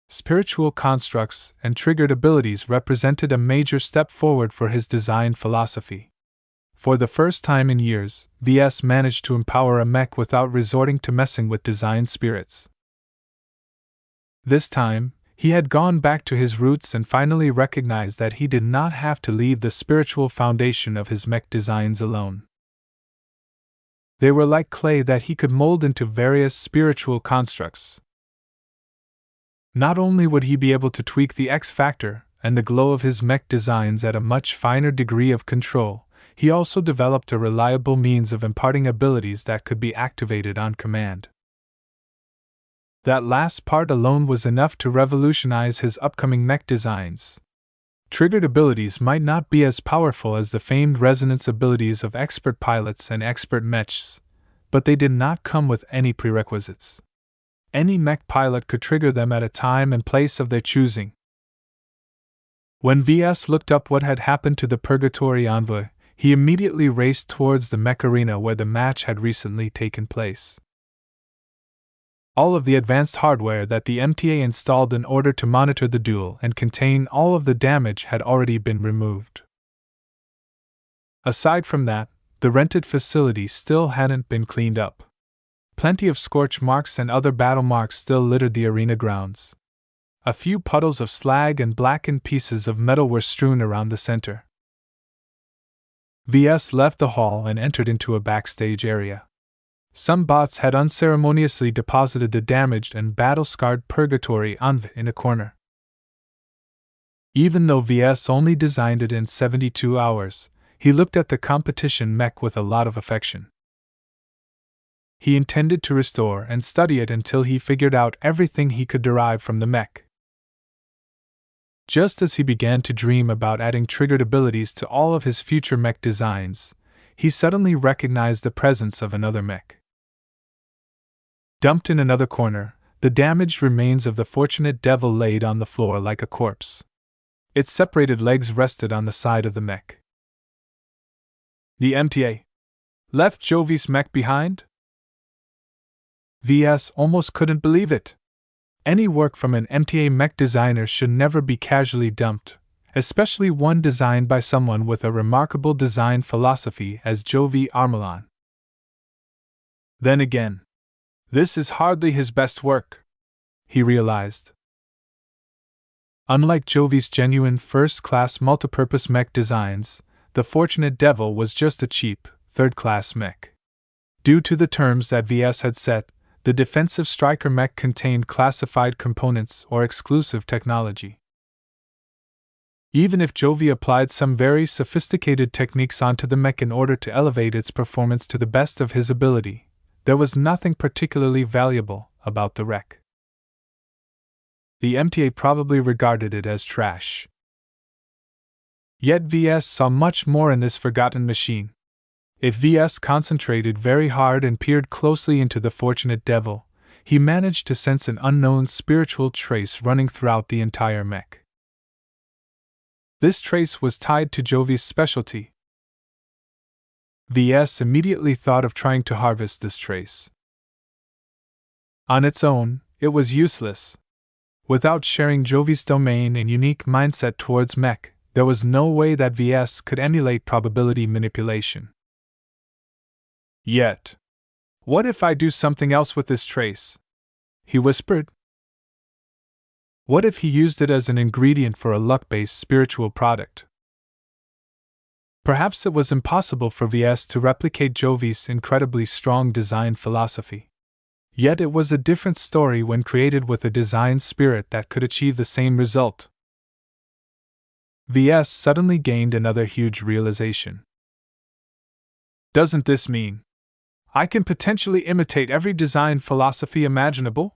Spiritual constructs and triggered abilities represented a major step forward for his design philosophy. For the first time in years, Ves managed to empower a mech without resorting to messing with design spirits. This time, he had gone back to his roots and finally recognized that he did not have to leave the spiritual foundation of his mech designs alone. They were like clay that he could mold into various spiritual constructs. Not only would he be able to tweak the X factor and the glow of his mech designs at a much finer degree of control, he also developed a reliable means of imparting abilities that could be activated on command. That last part alone was enough to revolutionize his upcoming mech designs. Triggered abilities might not be as powerful as the famed resonance abilities of expert pilots and expert mechs, but they did not come with any prerequisites. Any mech pilot could trigger them at a time and place of their choosing. When Ves looked up what had happened to the Purgatory Envoy, he immediately raced towards the mech arena where the match had recently taken place. All of the advanced hardware that the MTA installed in order to monitor the duel and contain all of the damage had already been removed. Aside from that, the rented facility still hadn't been cleaned up. Plenty of scorch marks and other battle marks still littered the arena grounds. A few puddles of slag and blackened pieces of metal were strewn around the center. Ves left the hall and entered into a backstage area. Some bots had unceremoniously deposited the damaged and battle-scarred Purgatory Env in a corner. Even though Ves only designed it in 72 hours, he looked at the competition mech with a lot of affection. He intended to restore and study it until he figured out everything he could derive from the mech. Just as he began to dream about adding triggered abilities to all of his future mech designs, he suddenly recognized the presence of another mech. Dumped in another corner, The damaged remains of the fortunate devil laid on the floor like a corpse. Its separated legs rested on the side of the mech. The MTA left Jovi's mech behind? Ves almost couldn't believe it. Any work from an MTA mech designer should never be casually dumped, especially one designed by someone with a remarkable design philosophy as Jovi Armelon. Then again, this is hardly his best work, he realized. Unlike Jovi's genuine first-class multipurpose mech designs, the Fortunate Devil was just a cheap, third-class mech. Due to the terms that Ves had set, the defensive striker mech contained classified components or exclusive technology. Even if Jovi applied some very sophisticated techniques onto the mech in order to elevate its performance to the best of his ability, there was nothing particularly valuable about the wreck. The MTA probably regarded it as trash. Yet Ves saw much more in this forgotten machine. If Ves concentrated very hard and peered closely into the Fortunate Devil, he managed to sense an unknown spiritual trace running throughout the entire mech. This trace was tied to Jovi's specialty. Ves immediately thought of trying to harvest this trace. On its own, it was useless. Without sharing Jovi's domain and unique mindset towards mech, there was no way that Ves could emulate probability manipulation. Yet, what if I do something else with this trace? He whispered. What if he used it as an ingredient for a luck-based spiritual product? Perhaps it was impossible for Ves to replicate Jovi's incredibly strong design philosophy. Yet it was a different story when created with a design spirit that could achieve the same result. Ves suddenly gained another huge realization. Doesn't this mean I can potentially imitate every design philosophy imaginable?